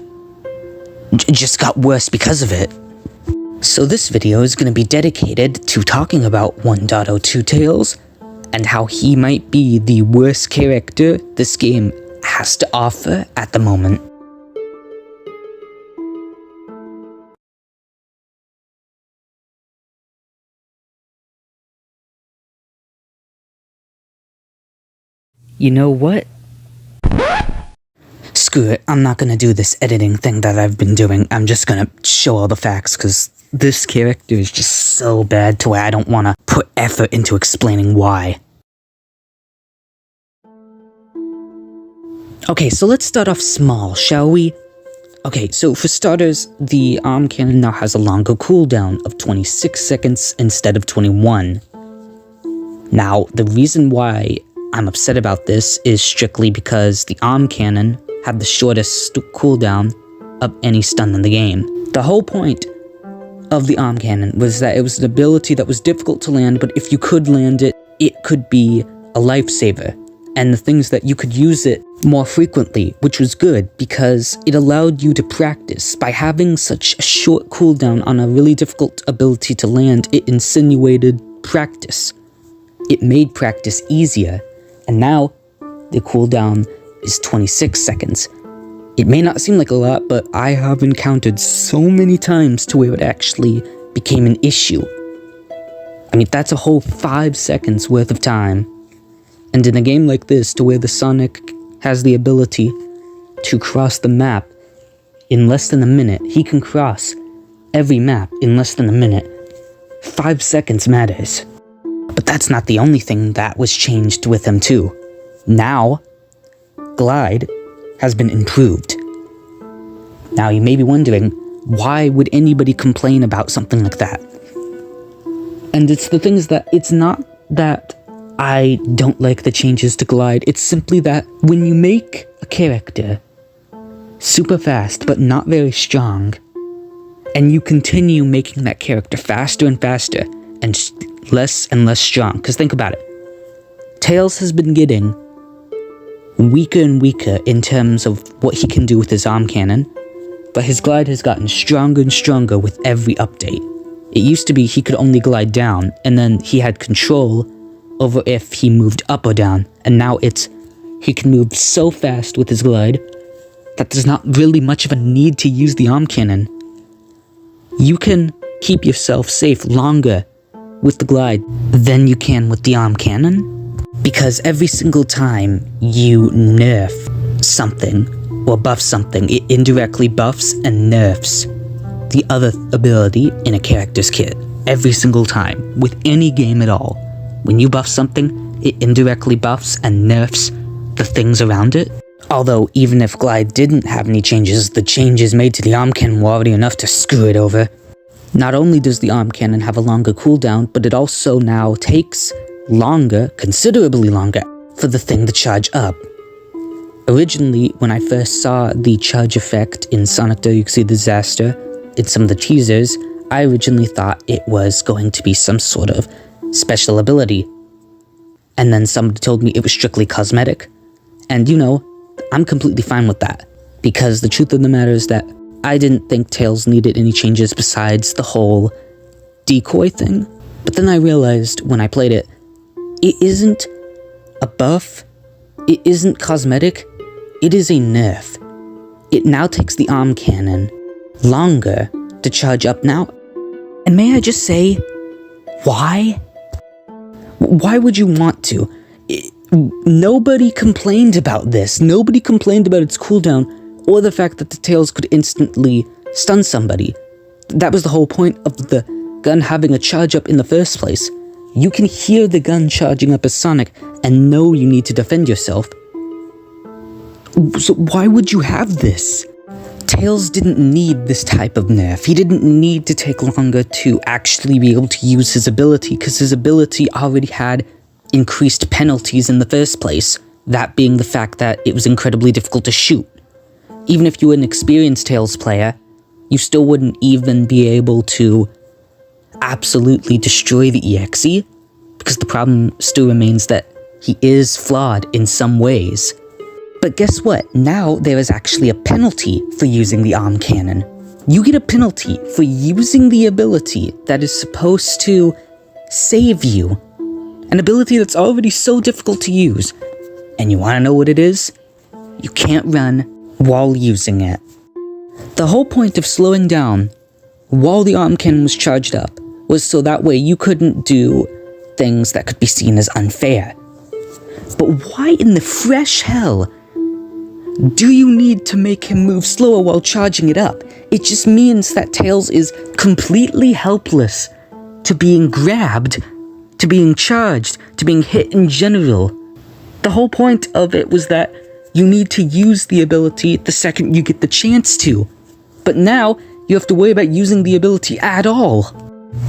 [SPEAKER 2] just got worse because of it. So this video is going to be dedicated to talking about 1.02 Tails, and how he might be the worst character this game has to offer at the moment. You know what? Screw it, I'm not gonna do this editing thing that I've been doing. I'm just gonna show all the facts, because this character is just so bad to where I don't wanna put effort into explaining why. Okay, so let's start off small, shall we? Okay, so for starters, the arm cannon now has a longer cooldown of 26 seconds instead of 21. Now, the reason why I'm upset about this is strictly because the arm cannon had the shortest cooldown of any stun in the game. The whole point of the arm cannon was that it was an ability that was difficult to land, but if you could land it, it could be a lifesaver. And the things that you could use it more frequently, which was good because it allowed you to practice. By having such a short cooldown on a really difficult ability to land, it insinuated practice. It made practice easier. And now, the cooldown is 26 seconds. It may not seem like a lot, but I have encountered so many times to where it actually became an issue. I mean, that's a whole 5 seconds worth of time. And in a game like this, to where the Sonic has the ability to cross the map in less than a minute, he can cross every map in less than a minute. 5 seconds matters. But that's not the only thing that was changed with him too. Now, Glide has been improved. Now you may be wondering, why would anybody complain about something like that? And it's the things that, it's not that I don't like the changes to Glide, it's simply that when you make a character super fast but not very strong, and you continue making that character faster and faster, and less strong, because think about it. Tails has been getting weaker and weaker in terms of what he can do with his arm cannon, but his glide has gotten stronger and stronger with every update. It used to be he could only glide down, and then he had control over if he moved up or down, and now it's he can move so fast with his glide that there's not really much of a need to use the arm cannon. You can keep yourself safe longer with the glide than you can with the arm cannon, because every single time you nerf something or buffs something, it indirectly buffs and nerfs the other ability in a character's kit every single time, with any game at all. When you buff something, it indirectly buffs and nerfs the things around it. Although, even if Glide didn't have any changes, the changes made to the arm cannon were already enough to screw it over. Not only does the arm cannon have a longer cooldown, but it also now takes longer, considerably longer, for the thing to charge up. Originally, when I first saw the charge effect in Sonic.exe The Disaster, in some of the teasers, I originally thought it was going to be some sort of special ability. And then somebody told me it was strictly cosmetic. And you know, I'm completely fine with that. Because the truth of the matter is that I didn't think Tails needed any changes besides the whole decoy thing. But then I realized when I played it, it isn't a buff, it isn't cosmetic, it is a nerf. It now takes the arm cannon longer to charge up now. And may I just say, why? Why would you want to? Nobody complained about this. Nobody complained about its cooldown or the fact that the tails could instantly stun somebody. That was the whole point of the gun having a charge up in the first place. You can hear the gun charging up as Sonic and know you need to defend yourself. So why would you have this? Tails didn't need this type of nerf. He didn't need to take longer to actually be able to use his ability, because his ability already had increased penalties in the first place, that being the fact that it was incredibly difficult to shoot. Even if you were an experienced Tails player, you still wouldn't even be able to absolutely destroy the EXE, because the problem still remains that he is flawed in some ways. But guess what? Now there is actually a penalty for using the arm cannon. You get a penalty for using the ability that is supposed to save you. An ability that's already so difficult to use. And you wanna know what it is? You can't run while using it. The whole point of slowing down while the arm cannon was charged up was so that way you couldn't do things that could be seen as unfair. But why in the fresh hell do you need to make him move slower while charging it up? It just means that Tails is completely helpless to being grabbed, to being charged, to being hit in general. The whole point of it was that you need to use the ability the second you get the chance to. But now, you have to worry about using the ability at all.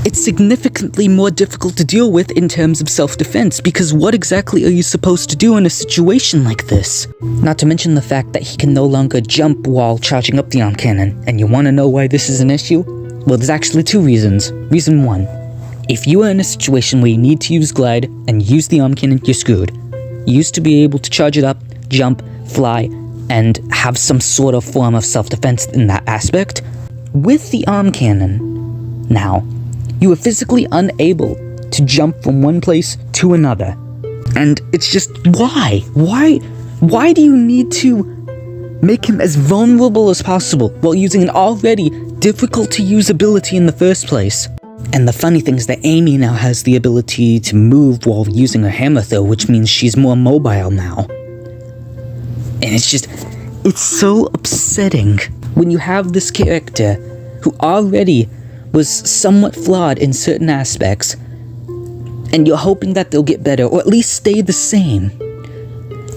[SPEAKER 2] It's significantly more difficult to deal with in terms of self-defense, because what exactly are you supposed to do in a situation like this? Not to mention the fact that he can no longer jump while charging up the arm cannon. And you want to know why this is an issue? Well, there's actually two reasons. Reason one, if you are in a situation where you need to use glide and use the arm cannon, you're screwed. You used to be able to charge it up, jump, fly, and have some sort of form of self-defense in that aspect. With the arm cannon, now, you are physically unable to jump from one place to another. And it's just, why? Why do you need to make him as vulnerable as possible while using an already difficult to use ability in the first place? And the funny thing is that Amy now has the ability to move while using her hammer throw, which means she's more mobile now. And it's so upsetting when you have this character who already was somewhat flawed in certain aspects, and you're hoping that they'll get better, or at least stay the same,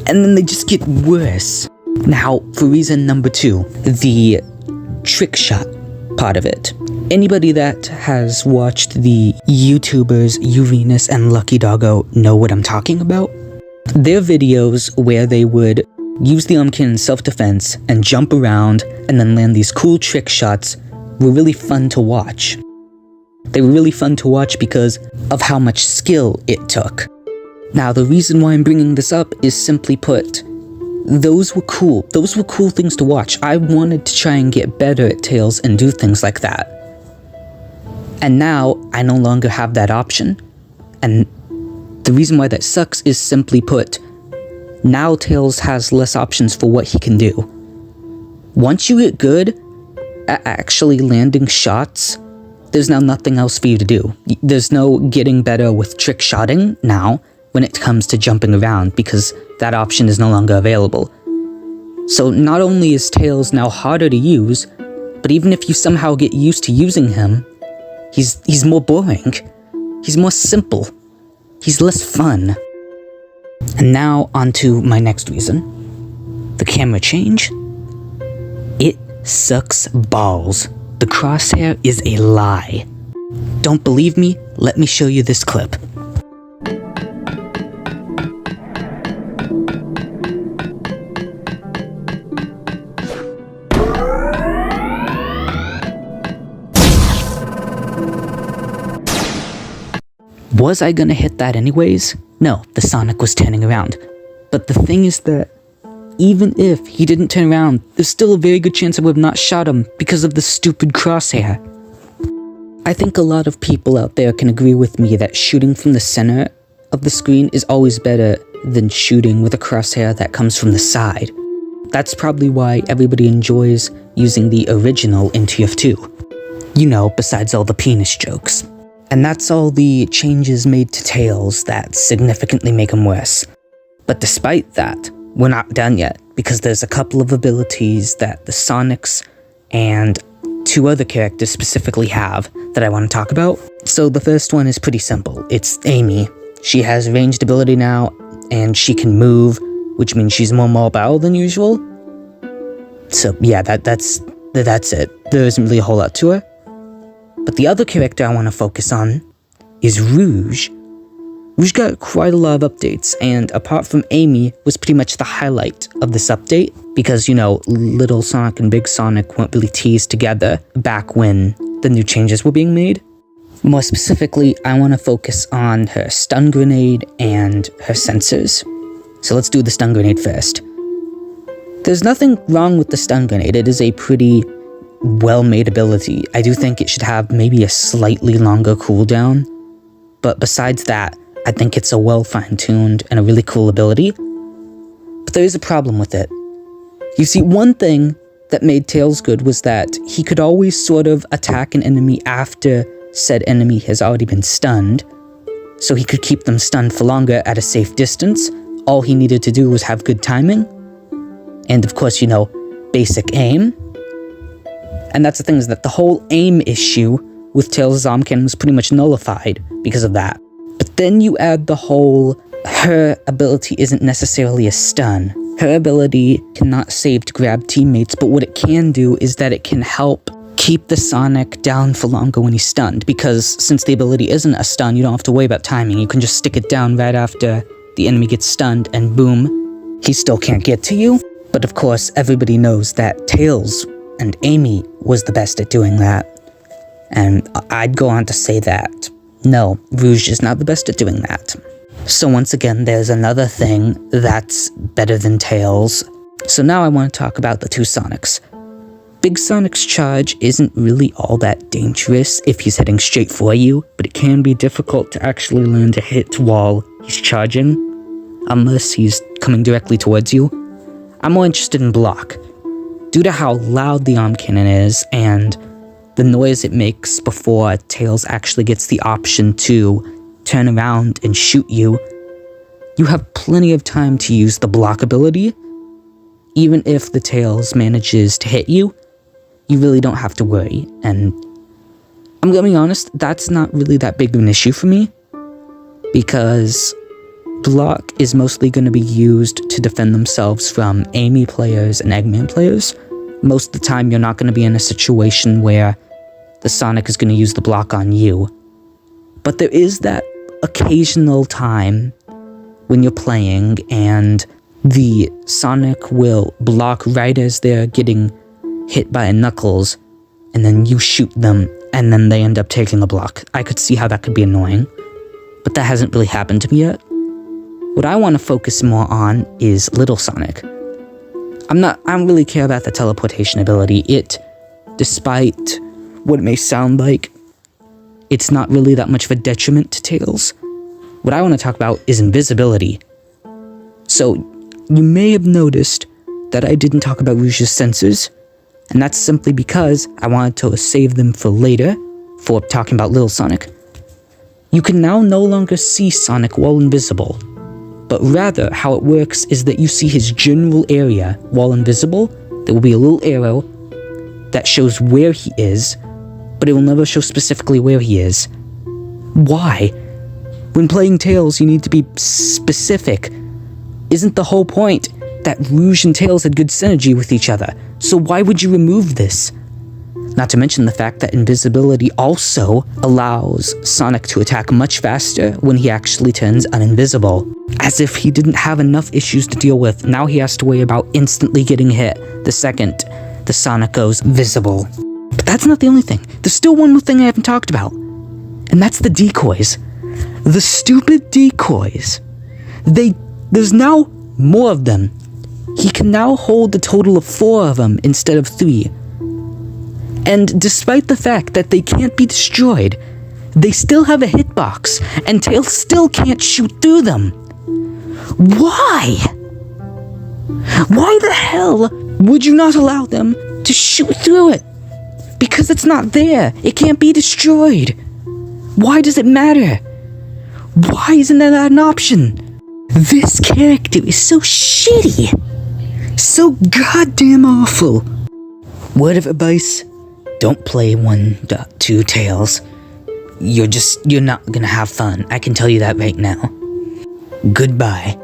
[SPEAKER 2] and then they just get worse. Now, for reason number two, the trick shot part of it. Anybody that has watched the YouTubers Uranus and Lucky Doggo know what I'm talking about. Their videos where they would use the arm cannon in self-defense and jump around and then land these cool trick shots were really fun to watch. They were really fun to watch because of how much skill it took. Now, the reason why I'm bringing this up is simply put, those were cool. Those were cool things to watch. I wanted to try and get better at Tails and do things like that. And now, I no longer have that option. And the reason why that sucks is simply put, now Tails has less options for what he can do. Once you get good at actually landing shots, there's now nothing else for you to do. There's no getting better with trick shotting now when it comes to jumping around, because that option is no longer available. So not only is Tails now harder to use, but even if you somehow get used to using him, he's more boring. He's more simple. He's less fun. And now onto my next reason. The camera change. It sucks balls. The crosshair is a lie. Don't believe me? Let me show you this clip. Was I gonna hit that anyways? No, the Sonic was turning around. But the thing is that even if he didn't turn around, there's still a very good chance I would have not shot him because of the stupid crosshair. I think a lot of people out there can agree with me that shooting from the center of the screen is always better than shooting with a crosshair that comes from the side. That's probably why everybody enjoys using the original in TF2. You know, besides all the penis jokes. And that's all the changes made to Tails that significantly make him worse. But despite that, we're not done yet, because there's a couple of abilities that the Sonics and 2 other characters specifically have that I want to talk about. So the first one is pretty simple. It's Amy. She has ranged ability now, and she can move, which means she's more mobile than usual. So yeah, that's it. There isn't really a whole lot to her. But the other character I want to focus on is Rouge. Rouge got quite a lot of updates, and apart from Amy, was pretty much the highlight of this update, because, you know, Little Sonic and Big Sonic weren't really teased together back when the new changes were being made. More specifically, I want to focus on her stun grenade and her sensors. So let's do the stun grenade first. There's nothing wrong with the stun grenade. It is a pretty well-made ability. I do think it should have maybe a slightly longer cooldown, but besides that, I think it's a well fine-tuned and a really cool ability. But there is a problem with it. You see, one thing that made Tails good was that he could always sort of attack an enemy after said enemy has already been stunned, so he could keep them stunned for longer at a safe distance. All he needed to do was have good timing, and of course, you know, basic aim. And that's the thing, is that the whole aim issue with Tails' arm cannon was pretty much nullified because of that. But then you add the whole, her ability isn't necessarily a stun. Her ability cannot save to grab teammates, but what it can do is that it can help keep the Sonic down for longer when he's stunned, because since the ability isn't a stun, you don't have to worry about timing. You can just stick it down right after the enemy gets stunned, and boom, he still can't get to you. But of course, everybody knows that Tails and Amy was the best at doing that. And I'd go on to say that, no, Rouge is not the best at doing that. So once again, there's another thing that's better than Tails. So now I want to talk about the 2 Sonics. Big Sonic's charge isn't really all that dangerous if he's heading straight for you, but it can be difficult to actually land a hit while he's charging, unless he's coming directly towards you. I'm more interested in block. Due to how loud the arm cannon is, and the noise it makes before Tails actually gets the option to turn around and shoot you, you have plenty of time to use the block ability. Even if the Tails manages to hit you, you really don't have to worry. And I'm gonna be honest, that's not really that big of an issue for me, because block is mostly going to be used to defend themselves from Amy players and Eggman players. Most of the time, you're not going to be in a situation where the Sonic is going to use the block on you. But there is that occasional time when you're playing and the Sonic will block right as they're getting hit by a Knuckles, and then you shoot them, and then they end up taking the block. I could see how that could be annoying, but that hasn't really happened to me yet. What I want to focus more on is Little Sonic. I don't really care about the teleportation ability. Despite what it may sound like, it's not really that much of a detriment to Tails. What I want to talk about is invisibility. So, you may have noticed that I didn't talk about Rouge's sensors, and that's simply because I wanted to save them for later, for talking about Little Sonic. You can now no longer see Sonic while invisible. but rather how it works is that you see his general area. While invisible, there will be a little arrow that shows where he is, but it will never show specifically where he is. Why? When playing Tails, you need to be specific. Isn't the whole point that Rouge and Tails had good synergy with each other? So why would you remove this? Not to mention the fact that invisibility also allows Sonic to attack much faster when he actually turns uninvisible. As if he didn't have enough issues to deal with, now he has to worry about instantly getting hit the second the Sonic goes visible. But that's not the only thing. There's still one more thing I haven't talked about, and that's the decoys. The stupid decoys. There's now more of them. He can now hold a total of 4 of them instead of 3. And despite the fact that they can't be destroyed, they still have a hitbox, and Tails still can't shoot through them. Why? Why the hell would you not allow them to shoot through it? Because it's not there. It can't be destroyed. Why does it matter? Why isn't that an option? This character is so shitty. So goddamn awful. Word of advice, don't play 1.2 Tails. You're not gonna have fun. I can tell you that right now. Goodbye.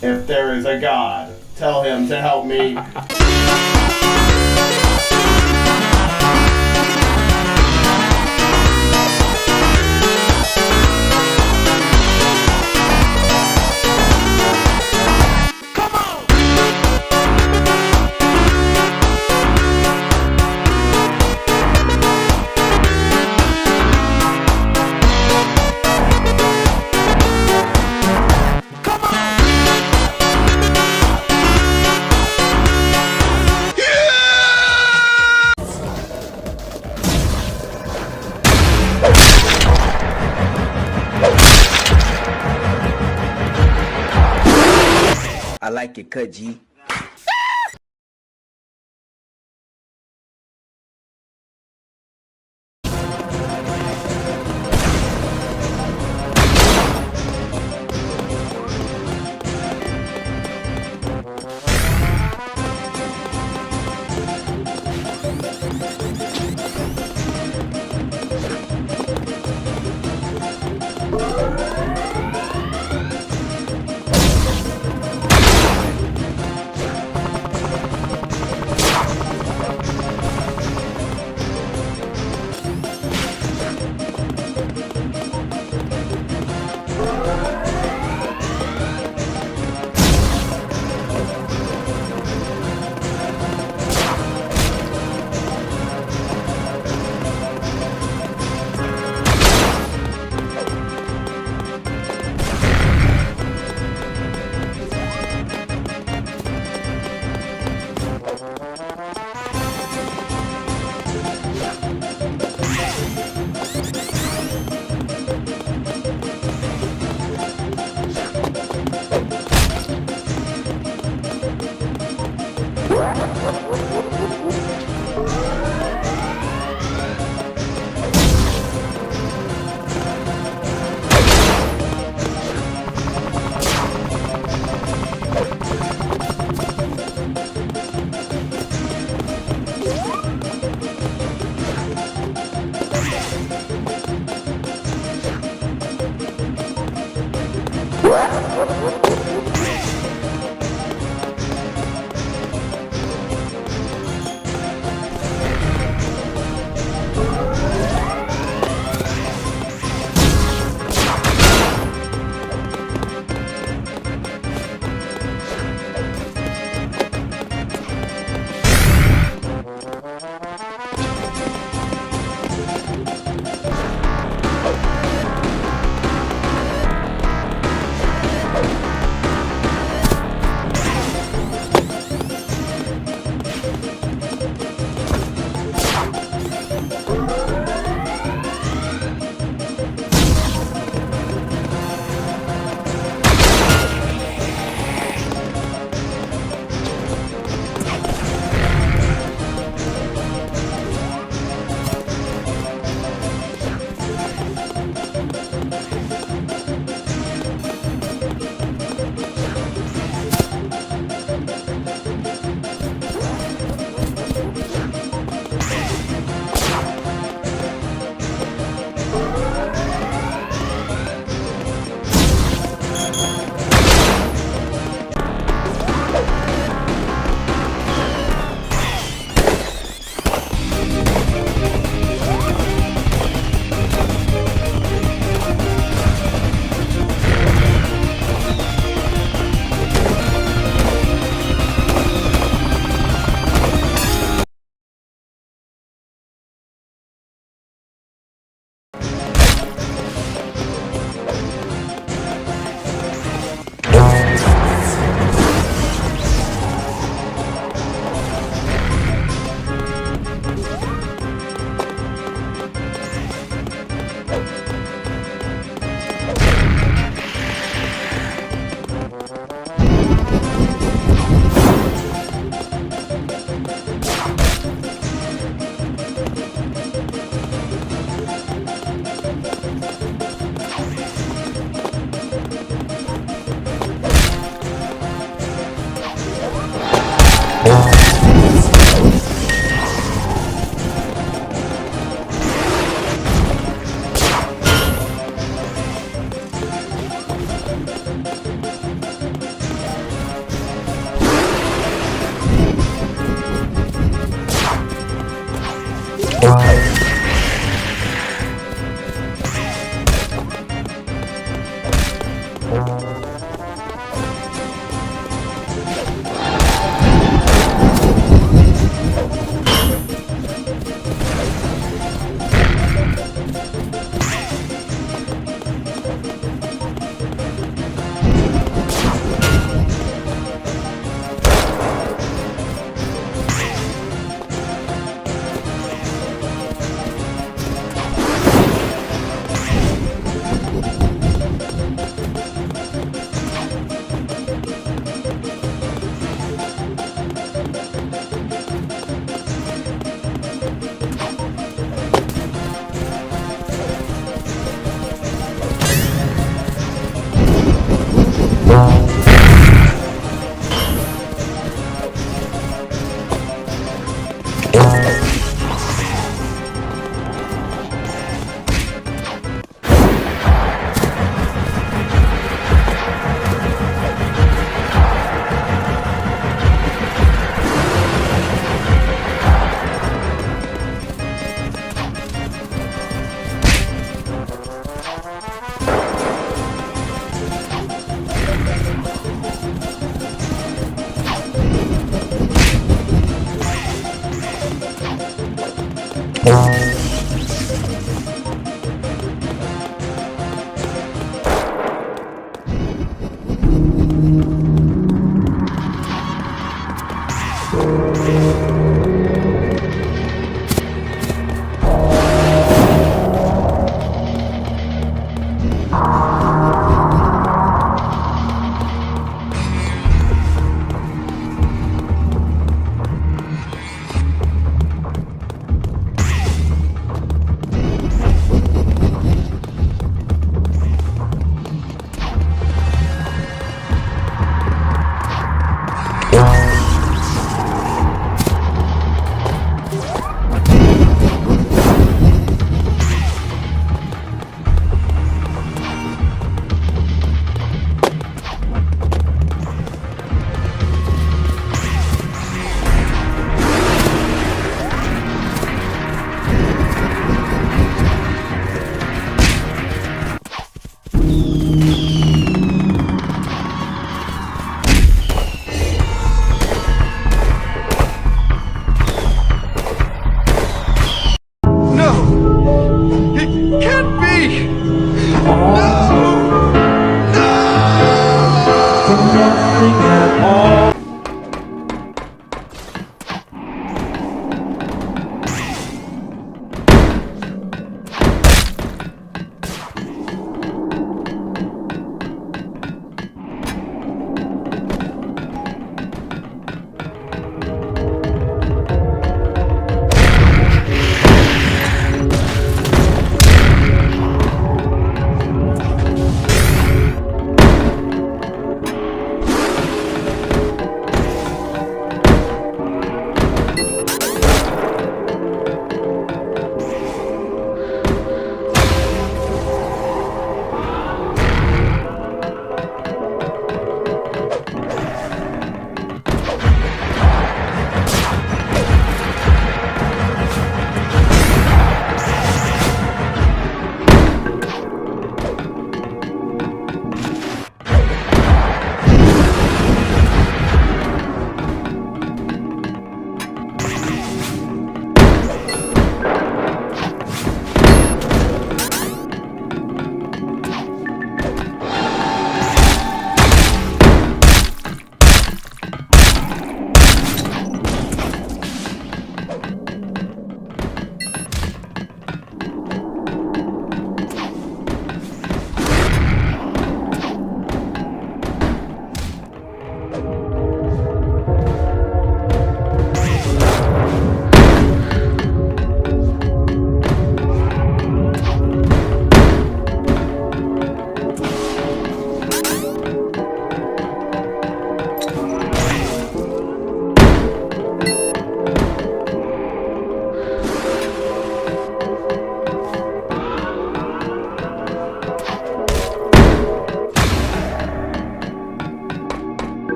[SPEAKER 1] If there is a God, tell him to help me.
[SPEAKER 3] I like it cut, G.
[SPEAKER 4] Música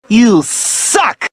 [SPEAKER 4] You suck!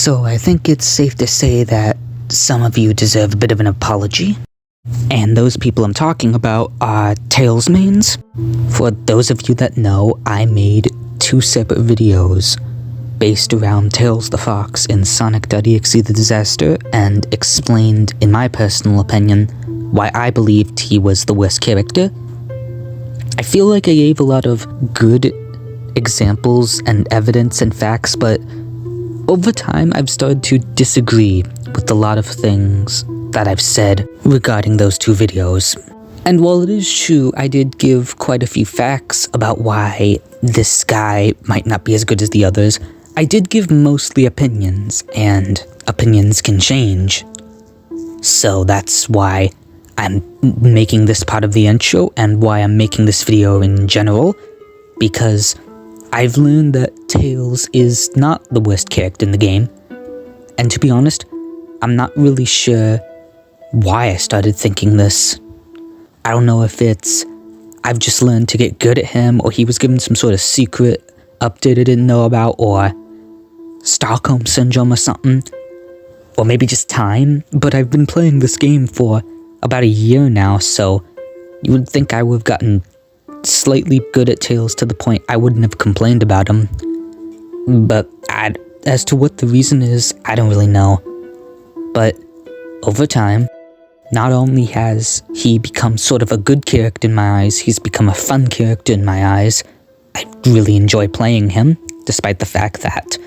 [SPEAKER 2] So I think it's safe to say that some of you deserve a bit of an apology. And those people I'm talking about are Tails mains. For those of you that know, I made 2 separate videos based around Tails the Fox in Sonic.exe The Disaster, and explained, in my personal opinion, why I believed he was the worst character. I feel like I gave a lot of good examples and evidence and facts, but over time I've started to disagree with a lot of things that I've said regarding those 2 videos. And while it is true I did give quite a few facts about why this guy might not be as good as the others, I did give mostly opinions, and opinions can change. So that's why I'm making this part of the intro, and why I'm making this video in general, because I've learned that Tails is not the worst character in the game. And to be honest, I'm not really sure why I started thinking this. I don't know if it's I've just learned to get good at him, or he was given some sort of secret update I didn't know about, or Stockholm Syndrome or something, or maybe just time, but I've been playing this game for about a year now, so you would think I would have gotten slightly good at Tails to the point I wouldn't have complained about him. But as to what the reason is, I don't really know. But over time, not only has he become sort of a good character in my eyes, he's become a fun character in my eyes. I really enjoy playing him, despite the fact that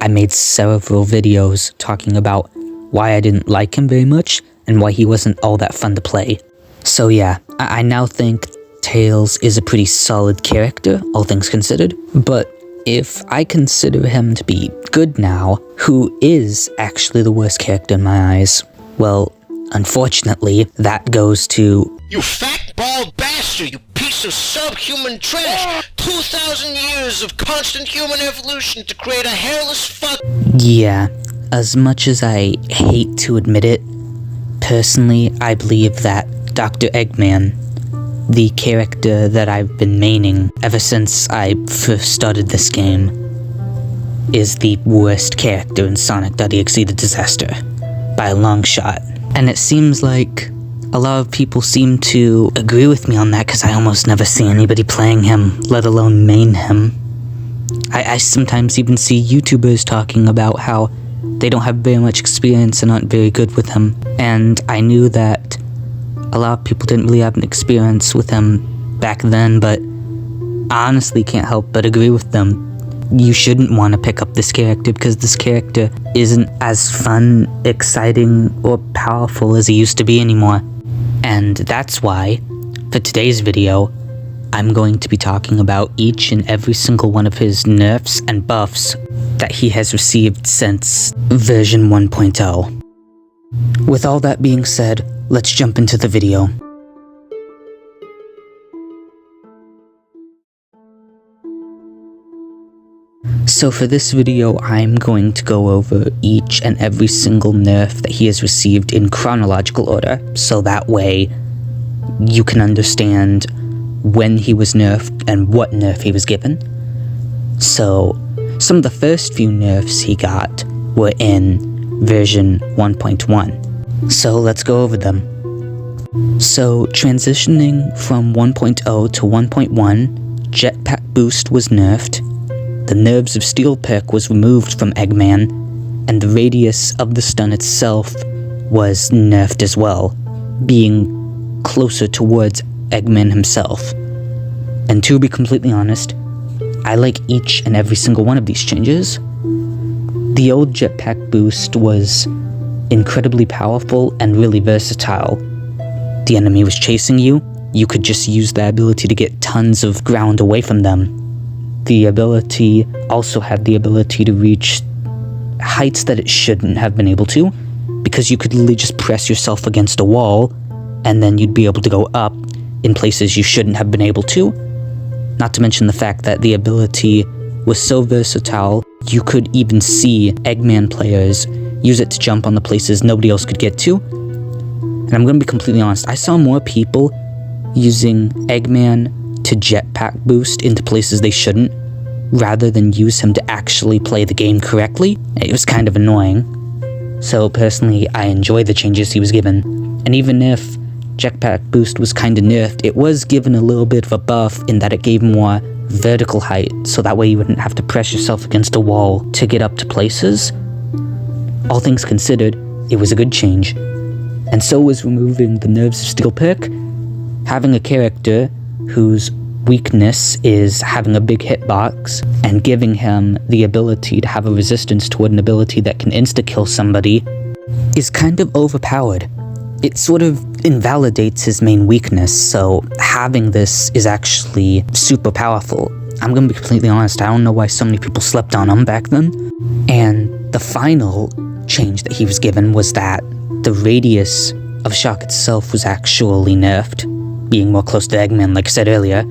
[SPEAKER 2] I made several videos talking about why I didn't like him very much, and why he wasn't all that fun to play. So yeah, I now think Tails is a pretty solid character, all things considered. But if I consider him to be good now, who is actually the worst character in my eyes? Well, unfortunately, that goes to...
[SPEAKER 5] You fat bald bastard, you piece of subhuman trash! 2,000 years of constant human evolution to create a hairless fuck.
[SPEAKER 2] Yeah, as much as I hate to admit it, personally, I believe that Dr. Eggman, the character that I've been maining ever since I first started this game, is the worst character in Sonic.exe The Disaster, by a long shot. And it seems like a lot of people seem to agree with me on that, because I almost never see anybody playing him, let alone main him. I sometimes even see YouTubers talking about how they don't have very much experience and aren't very good with him. And I knew that a lot of people didn't really have an experience with him back then, but I honestly can't help but agree with them. You shouldn't want to pick up this character, because this character isn't as fun, exciting, or powerful as he used to be anymore. And that's why, for today's video, I'm going to be talking about each and every single one of his nerfs and buffs that he has received since version 1.0. With all that being said, let's jump into the video. So for this video, I'm going to go over each and every single nerf that he has received in chronological order, so that way you can understand when he was nerfed and what nerf he was given. So some of the first few nerfs he got were in version 1.1. So let's go over them. So transitioning from 1.0 to 1.1, Jetpack Boost was nerfed. The Nerves of Steel perk was removed from Eggman, and the radius of the stun itself was nerfed as well, being closer towards Eggman himself. And to be completely honest, I like each and every single one of these changes. The old Jetpack Boost was incredibly powerful and really versatile. The enemy was chasing you, you could just use that ability to get tons of ground away from them. The ability also had the ability to reach heights that it shouldn't have been able to, because you could literally just press yourself against a wall, and then you'd be able to go up in places you shouldn't have been able to. Not to mention the fact that the ability was so versatile, you could even see Eggman players use it to jump on the places nobody else could get to. And I'm going to be completely honest, I saw more people using Eggman to jetpack boost into places they shouldn't rather than use him to actually play the game correctly. It was kind of annoying. So personally, I enjoy the changes he was given. And even if Jetpack Boost was kind of nerfed, it was given a little bit of a buff in that it gave more vertical height, so that way you wouldn't have to press yourself against a wall to get up to places. All things considered, it was a good change. And so was removing the Nerves of Steel perk. Having a character whose weakness is having a big hitbox and giving him the ability to have a resistance toward an ability that can insta-kill somebody is kind of overpowered. It sort of invalidates his main weakness, so having this is actually super powerful. I'm gonna be completely honest, I don't know why so many people slept on him back then. And the final change that he was given was that the radius of shock itself was actually nerfed, being more close to Eggman like I said earlier.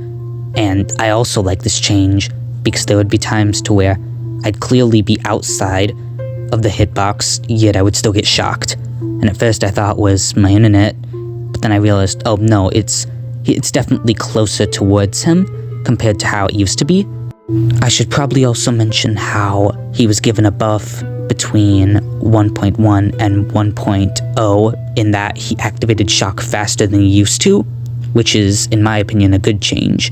[SPEAKER 2] And I also like this change because there would be times to where I'd clearly be outside of the hitbox, yet I would still get shocked. And at first I thought it was my internet, but then I realized, oh no, it's definitely closer towards him compared to how it used to be. I should probably also mention how he was given a buff between 1.1 and 1.0 in that he activated shock faster than he used to, which is, in my opinion, a good change.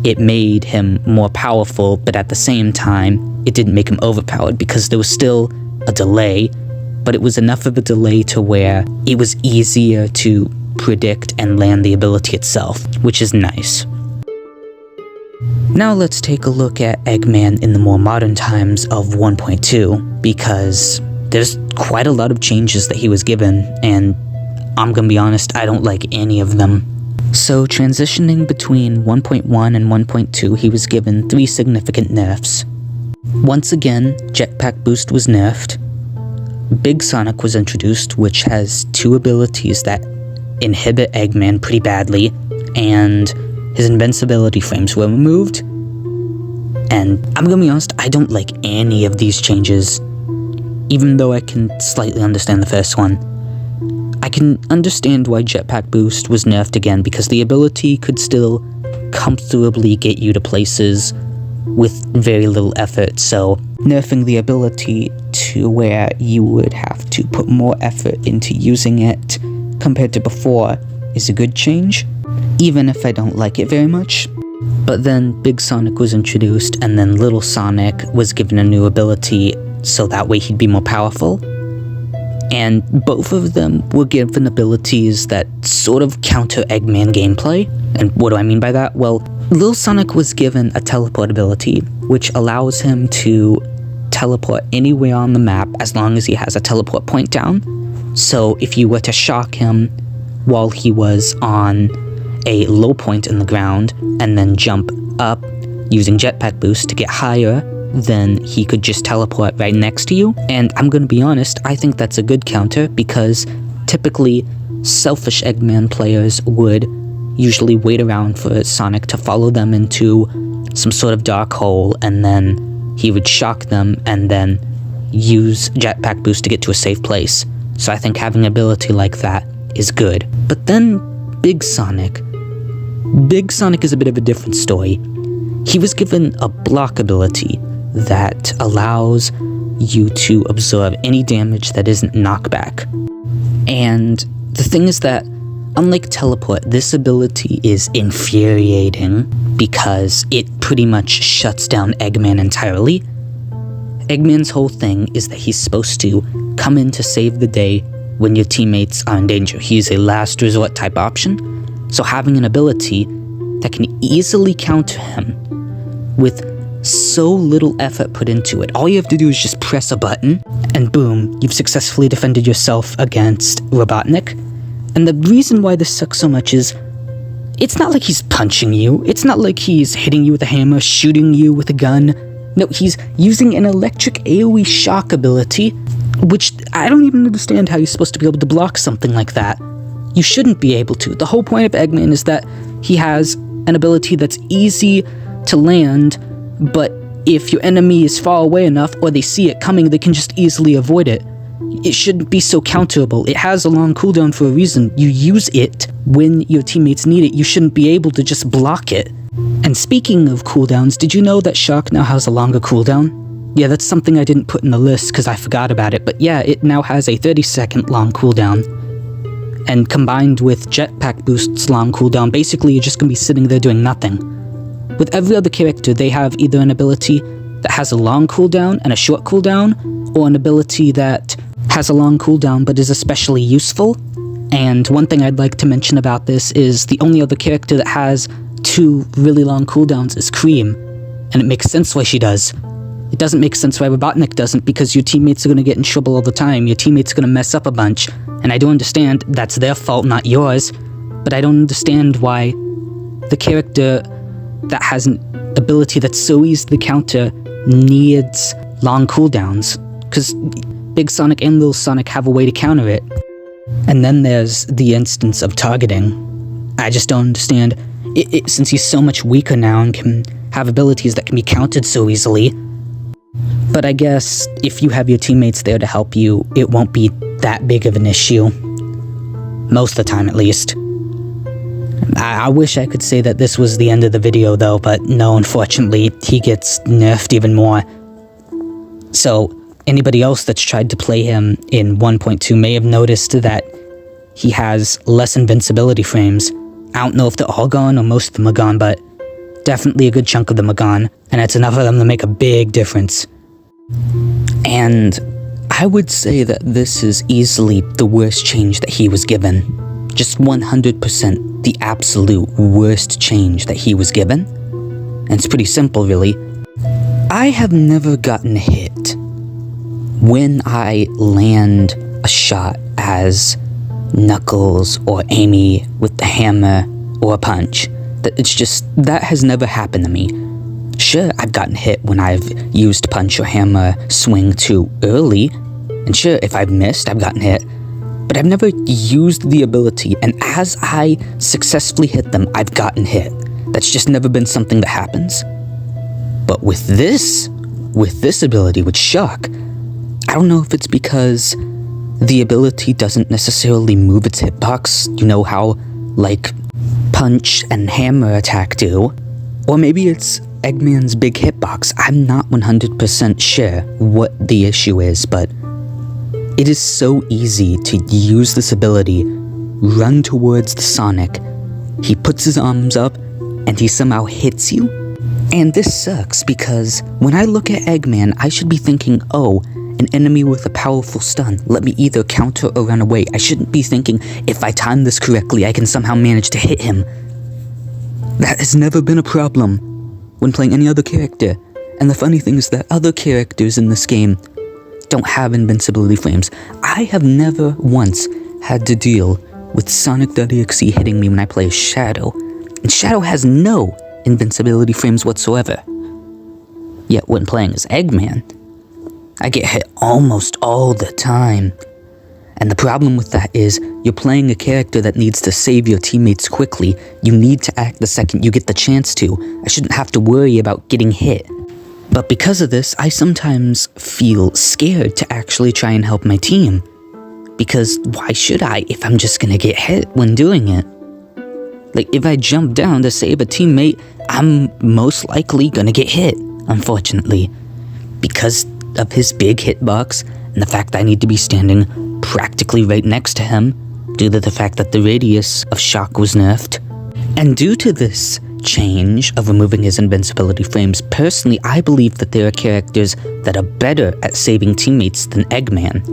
[SPEAKER 2] It made him more powerful, but at the same time, it didn't make him overpowered because there was still a delay, but it was enough of a delay to where it was easier to predict and land the ability itself, which is nice. Now let's take a look at Eggman in the more modern times of 1.2, because there's quite a lot of changes that he was given, and I'm gonna be honest, I don't like any of them. So transitioning between 1.1 and 1.2, he was given 3 significant nerfs. Once again, Jetpack Boost was nerfed. Big Sonic was introduced, which has 2 abilities that inhibit Eggman pretty badly, and his invincibility frames were removed. And I'm gonna be honest, I don't like any of these changes, even though I can slightly understand the first one. I can understand why Jetpack Boost was nerfed again, because the ability could still comfortably get you to places with very little effort, so nerfing the ability to where you would have to put more effort into using it compared to before is a good change, even if I don't like it very much. But then Big Sonic was introduced, and then Little Sonic was given a new ability so that way he'd be more powerful. And both of them were given abilities that sort of counter Eggman gameplay. And what do I mean by that? Well, Lil Sonic was given a teleport ability, which allows him to teleport anywhere on the map as long as he has a teleport point down. So if you were to shock him while he was on a low point in the ground and then jump up using Jetpack Boost to get higher, then he could just teleport right next to you. And I'm gonna be honest, I think that's a good counter, because typically selfish Eggman players would usually wait around for Sonic to follow them into some sort of dark hole, and then he would shock them and then use Jetpack Boost to get to a safe place. So I think having an ability like that is good. But then Big Sonic is a bit of a different story. He was given a block ability that allows you to absorb any damage that isn't knockback. And the thing is that, unlike Teleport, this ability is infuriating because it pretty much shuts down Eggman entirely. Eggman's whole thing is that he's supposed to come in to save the day when your teammates are in danger. He's a last resort type option, so having an ability that can easily counter him with so little effort put into it. All you have to do is just press a button, and boom, you've successfully defended yourself against Robotnik. And the reason why this sucks so much is, it's not like he's punching you, it's not like he's hitting you with a hammer, shooting you with a gun. No, he's using an electric AoE shock ability, which I don't even understand how you're supposed to be able to block something like that. You shouldn't be able to. The whole point of Eggman is that he has an ability that's easy to land, but if your enemy is far away enough or they see it coming, they can just easily avoid it. It shouldn't be so counterable. It has a long cooldown for a reason. You use it when your teammates need it. You shouldn't be able to just block it. And speaking of cooldowns, did you know that Shock now has a longer cooldown? Yeah, that's something I didn't put in the list because I forgot about it, but yeah, it now has a 30-second long cooldown. And combined with Jetpack Boost's long cooldown, basically you're just gonna be sitting there doing nothing. With every other character, they have either an ability that has a long cooldown and a short cooldown, or an ability that has a long cooldown but is especially useful. And one thing I'd like to mention about this is the only other character that has 2 really long cooldowns is Cream, and it makes sense why she does. It doesn't make sense why Robotnik doesn't, because your teammates are gonna get in trouble all the time, your teammates are gonna mess up a bunch, and I do understand that's their fault, not yours, but I don't understand why the character that has an ability that's so easy to counter needs long cooldowns, because Big Sonic and Little Sonic have a way to counter it. And then there's the instance of targeting. I just don't understand, since he's so much weaker now and can have abilities that can be countered so easily. But I guess if you have your teammates there to help you, it won't be that big of an issue. Most of the time, at least. I wish I could say that this was the end of the video, though, but no, unfortunately, he gets nerfed even more. So, anybody else that's tried to play him in 1.2 may have noticed that he has less invincibility frames. I don't know if they're all gone or most of them are gone, but definitely a good chunk of them are gone, and it's enough of them to make a big difference. And I would say that this is easily the worst change that he was given. Just 100% the absolute worst change that he was given. And it's pretty simple, really. I have never gotten hit when I land a shot as Knuckles or Amy with the hammer or a punch. That has never happened to me. Sure, I've gotten hit when I've used punch or hammer swing too early, and sure, if I've missed, I've gotten hit, but I've never used the ability, and as I successfully hit them, I've gotten hit. That's just never been something that happens. But with this ability, with Shock, I don't know if it's because the ability doesn't necessarily move its hitbox, you know how, like, punch and hammer attack do, or maybe it's Eggman's big hitbox. I'm not 100% sure what the issue is, but it is so easy to use this ability, run towards the Sonic, he puts his arms up, and he somehow hits you. And this sucks because when I look at Eggman, I should be thinking, oh, an enemy with a powerful stun, let me either counter or run away. I shouldn't be thinking, if I time this correctly, I can somehow manage to hit him. That has never been a problem when playing any other character, and the funny thing is that other characters in this game don't have invincibility frames. I have never once had to deal with Sonic.exe hitting me when I play as Shadow, and Shadow has no invincibility frames whatsoever. Yet when playing as Eggman, I get hit almost all the time. And the problem with that is, you're playing a character that needs to save your teammates quickly. You need to act the second you get the chance to. I shouldn't have to worry about getting hit. But because of this, I sometimes feel scared to actually try and help my team. Because why should I if I'm just gonna get hit when doing it? Like, if I jump down to save a teammate, I'm most likely gonna get hit, unfortunately. Because of his big hitbox, and the fact that I need to be standing practically right next to him, due to the fact that the radius of Shock was nerfed. And due to this change of removing his invincibility frames, personally, I believe that there are characters that are better at saving teammates than Eggman.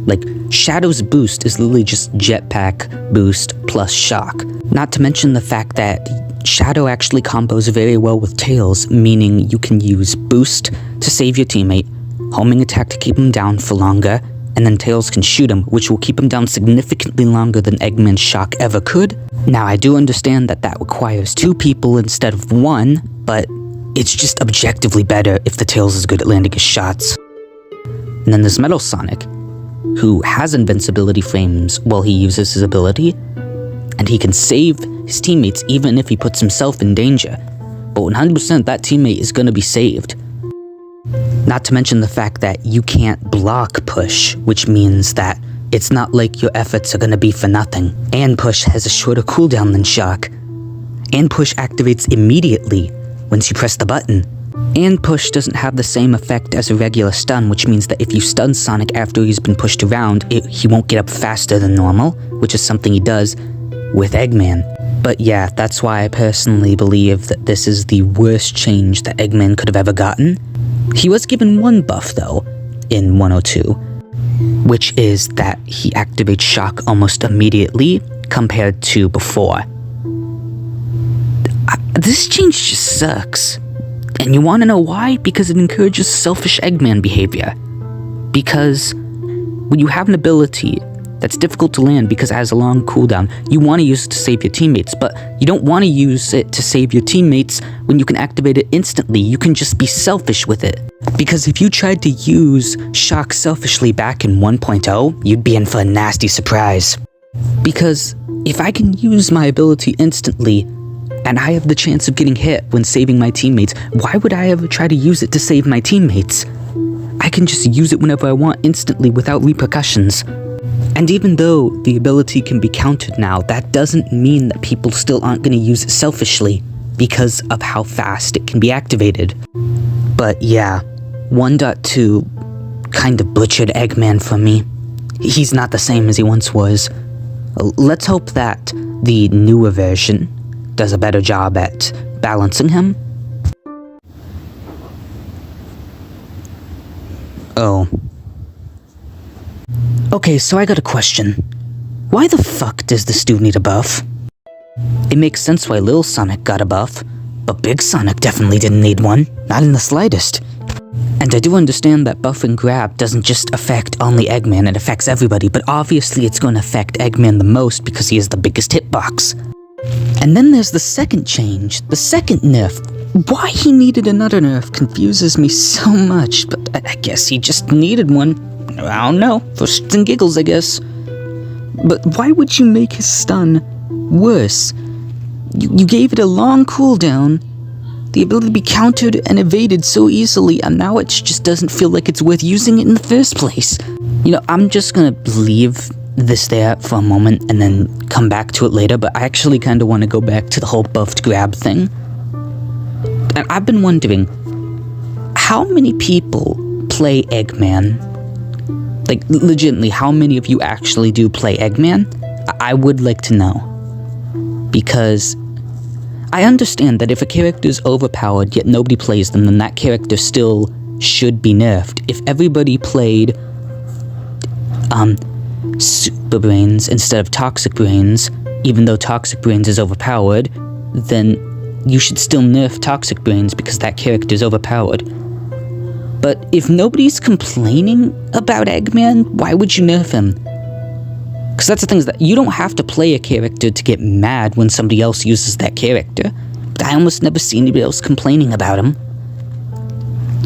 [SPEAKER 2] Like, Shadow's boost is literally just jetpack boost plus Shock. Not to mention the fact that Shadow actually combos very well with Tails, meaning you can use boost to save your teammate, homing attack to keep him down for longer, and then Tails can shoot him, which will keep him down significantly longer than Eggman's Shock ever could. Now, I do understand that that requires 2 people instead of 1, but it's just objectively better if the Tails is good at landing his shots. And then there's Metal Sonic, who has invincibility frames while he uses his ability, and he can save his teammates even if he puts himself in danger, but 100% that teammate is going to be saved. Not to mention the fact that you can't block push, which means that it's not like your efforts are going to be for nothing. And push has a shorter cooldown than Shock. And push activates immediately once you press the button. And push doesn't have the same effect as a regular stun, which means that if you stun Sonic after he's been pushed around, he won't get up faster than normal, which is something he does with Eggman. But yeah, that's why I personally believe that this is the worst change that Eggman could have ever gotten. He was given one buff though, in 102, which is that he activates Shock almost immediately compared to before. This change just sucks. And you wanna know why? Because it encourages selfish Eggman behavior. Because when you have an ability that's difficult to land because it has a long cooldown, you want to use it to save your teammates, but you don't want to use it to save your teammates when you can activate it instantly. You can just be selfish with it. Because if you tried to use Shock selfishly back in 1.0, you'd be in for a nasty surprise. Because if I can use my ability instantly, and I have the chance of getting hit when saving my teammates, why would I ever try to use it to save my teammates? I can just use it whenever I want instantly without repercussions. And even though the ability can be countered now, that doesn't mean that people still aren't going to use it selfishly because of how fast it can be activated. But yeah, 1.2 kind of butchered Eggman for me. He's not the same as he once was. Let's hope that the newer version does a better job at balancing him. Oh. Okay, so I got a question. Why the fuck does this dude need a buff? It makes sense why Lil Sonic got a buff, but Big Sonic definitely didn't need one, not in the slightest. And I do understand that buff and grab doesn't just affect only Eggman, it affects everybody, but obviously it's going to affect Eggman the most because he is the biggest hitbox. And then there's the second change, the second nerf. Why he needed another nerf confuses me so much, but I guess he just needed one. I don't know, for shits and giggles, I guess. But why would you make his stun worse? You gave it a long cooldown, the ability to be countered and evaded so easily, and now it just doesn't feel like it's worth using it in the first place. You know, I'm just gonna leave this there for a moment and then come back to it later, but I actually kind of want to go back to the whole buffed grab thing. And I've been wondering, how many people play Eggman? Like, legitimately, how many of you actually do play Eggman? I would like to know. Because I understand that if a character is overpowered yet nobody plays them, then that character still should be nerfed. If everybody played Super Brains instead of Toxic Brains, even though Toxic Brains is overpowered, then you should still nerf Toxic Brains because that character is overpowered. But if nobody's complaining about Eggman, why would you nerf him? Because that's the thing, is that you don't have to play a character to get mad when somebody else uses that character. But I almost never see anybody else complaining about him.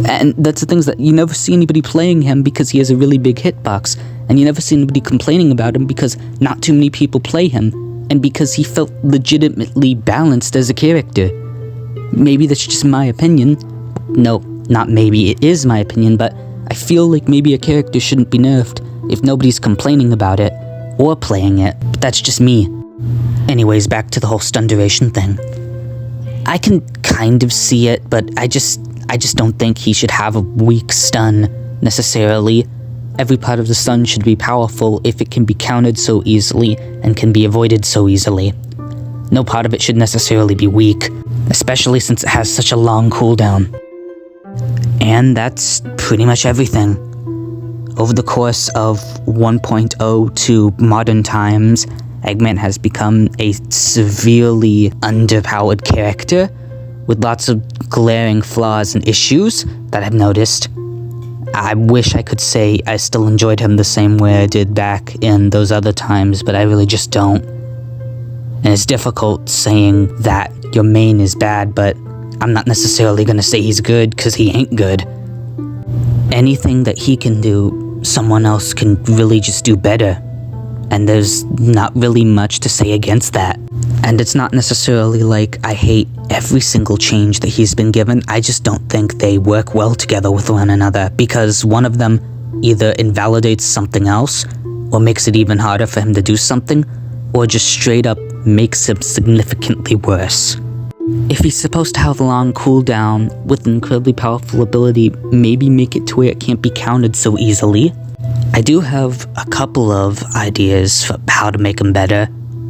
[SPEAKER 2] And that's the thing, is that you never see anybody playing him because he has a really big hitbox. And you never see anybody complaining about him because not too many people play him. And because he felt legitimately balanced as a character. Maybe that's just my opinion. No, not maybe, it is my opinion, but I feel like maybe a character shouldn't be nerfed if nobody's complaining about it or playing it, but that's just me. Anyways, back to the whole stun duration thing. I can kind of see it, but I just don't think he should have a weak stun, necessarily. Every part of the stun should be powerful if it can be countered so easily and can be avoided so easily. No part of it should necessarily be weak, especially since it has such a long cooldown. And that's pretty much everything. Over the course of 1.0 to modern times, Eggman has become a severely underpowered character with lots of glaring flaws and issues that I've noticed. I wish I could say I still enjoyed him the same way I did back in those other times, but I really just don't. And it's difficult saying that your main is bad, but I'm not necessarily gonna say he's good, because he ain't good. Anything that he can do, someone else can really just do better. And there's not really much to say against that. And it's not necessarily like I hate every single change that he's been given, I just don't think they work well together with one another, because one of them either invalidates something else, or makes it even harder for him to do something, or just straight up makes him significantly worse. If he's supposed to have a long cooldown with an incredibly powerful ability, maybe make it to where it can't be countered so easily. I do have a couple of ideas for how to make him better.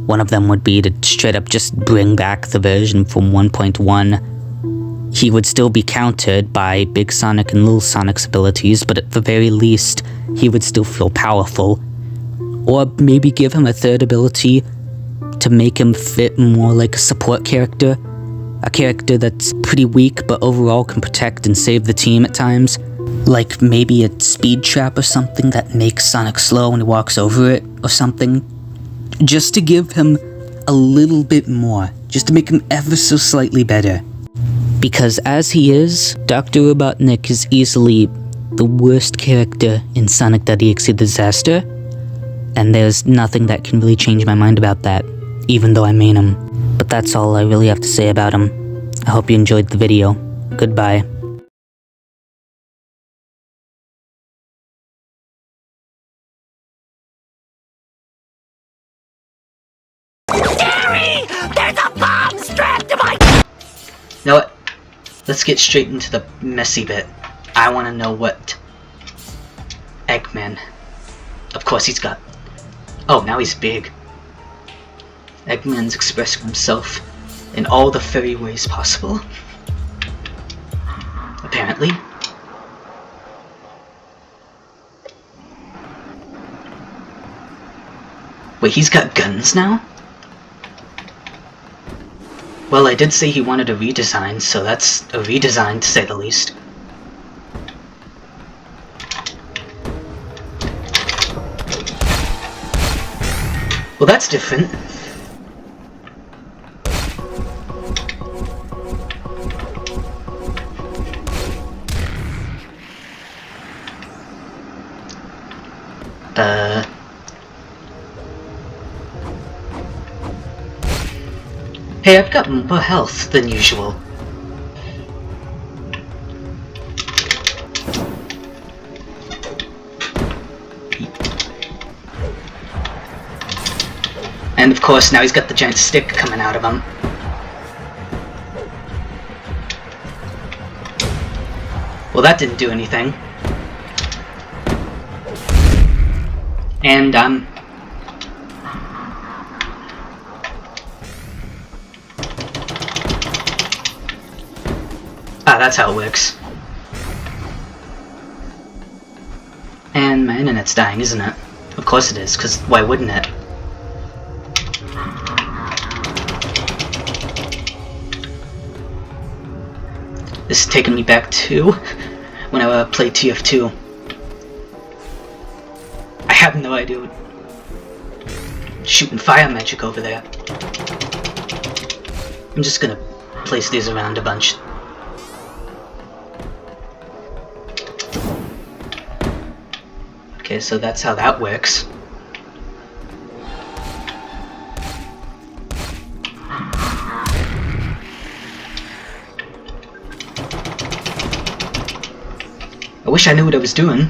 [SPEAKER 2] One of them would be to straight up just bring back the version from 1.1. He would still be countered by Big Sonic and Little Sonic's abilities, but at the very least, he would still feel powerful. Or maybe give him a third ability to make him fit more like a support character. A character that's pretty weak, but overall can protect and save the team at times. Like maybe a speed trap or something that makes Sonic slow when he walks over it, or something. Just to give him a little bit more. Just to make him ever so slightly better. Because as he is, Dr. Robotnik is easily the worst character in Sonic.exe The Disaster. And there's nothing that can really change my mind about that, even though I main him. But that's all I really have to say about him. I hope you enjoyed the video. Goodbye. You know what? Let's get straight into the messy bit. I want to know what Eggman. Of course he's got... Oh, now he's big. Eggman's expressing himself in all the furry ways possible. Apparently. Wait, he's got guns now? Well, I did say he wanted a redesign, so that's a redesign to say the least. Well, that's different. Hey, I've got more health than usual. And of course, now he's got the giant stick coming out of him. Well, that didn't do anything. And, that's how it works. And my internet's dying, isn't it? Of course it is, because why wouldn't it? This is taking me back to when I played TF2. I have no idea what... Shooting fire magic over there. I'm just gonna place these around a bunch. Okay, so that's how that works. I wish I knew what I was doing.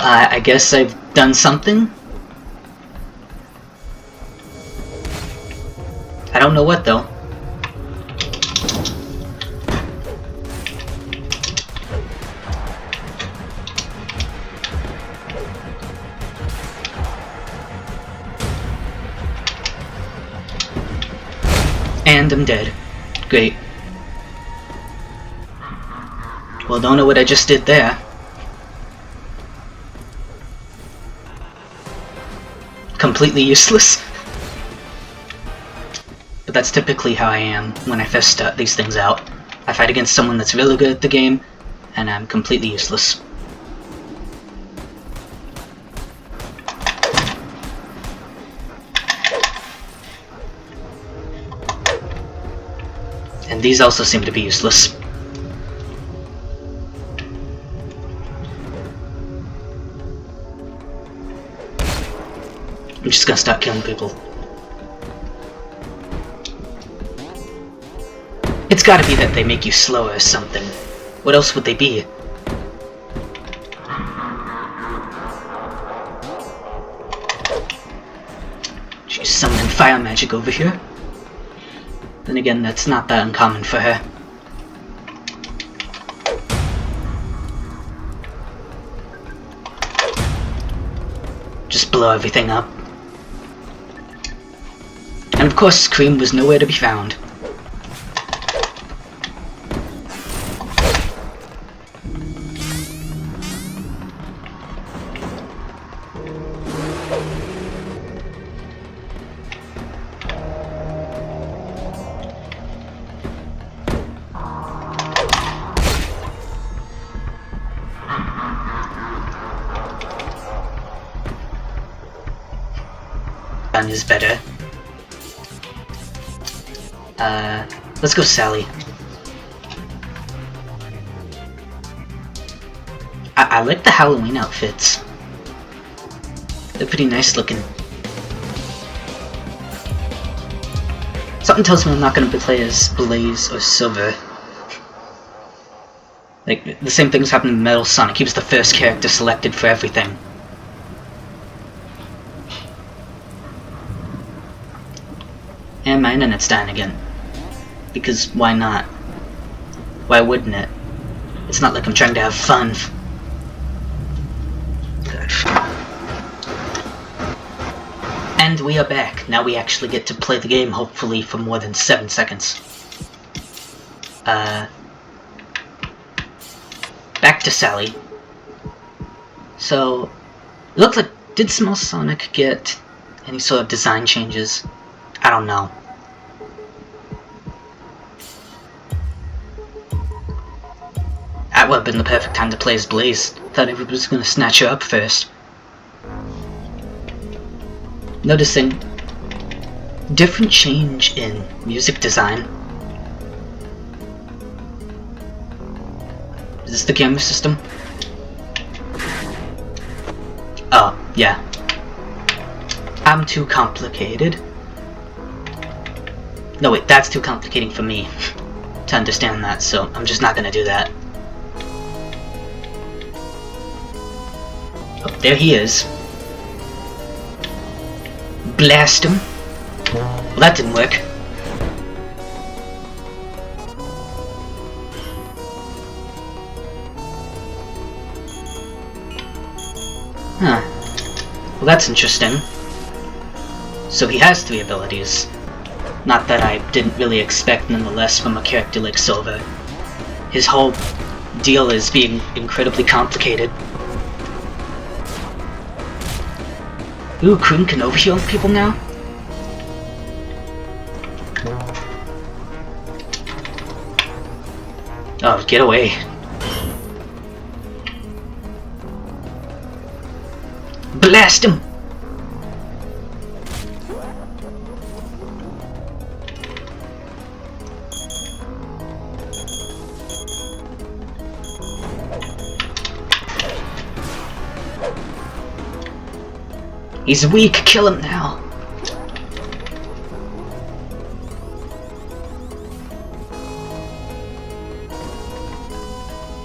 [SPEAKER 2] I guess I've done something? I don't know what, though. And I'm dead. Great. Well, don't know what I just did there. Completely useless. But that's typically how I am when I first start these things out. I fight against someone that's really good at the game, and I'm completely useless. And these also seem to be useless. I'm just gonna start killing people. gotta be that they make you slower or something. What else would they be? She's summoning fire magic over here. Then again, that's not that uncommon for her. Just blow everything up. And of course, Cream was nowhere to be found. Is better. Let's go Sally. I like the Halloween outfits. They're pretty nice looking. Something tells me I'm not gonna play as Blaze or Silver. Like, the same thing's happening in Metal Sonic. He was the first character selected for everything. And my internet's dying again. Because why not? Why wouldn't it? It's not like I'm trying to have fun. And we are back. Now we actually get to play the game, hopefully for more than 7 seconds. Back to Sally. So, it looked like, did Small Sonic get any sort of design changes? I don't know. That would have been the perfect time to play as Blaze. Thought everybody was gonna snatch her up first. Noticing different change in music design. Is this the camera system? Oh, yeah. I'm too complicated. No wait, that's too complicating for me to understand that, so I'm just not gonna do that. Oh, there he is. Blast him. Well, that didn't work. Huh. Well, that's interesting. So he has 3 abilities. Not that I didn't really expect nonetheless from a character like Silver. His whole deal is being incredibly complicated. Ooh, Cream can overheal people now? Oh, get away. Blast him! He's weak, kill him now!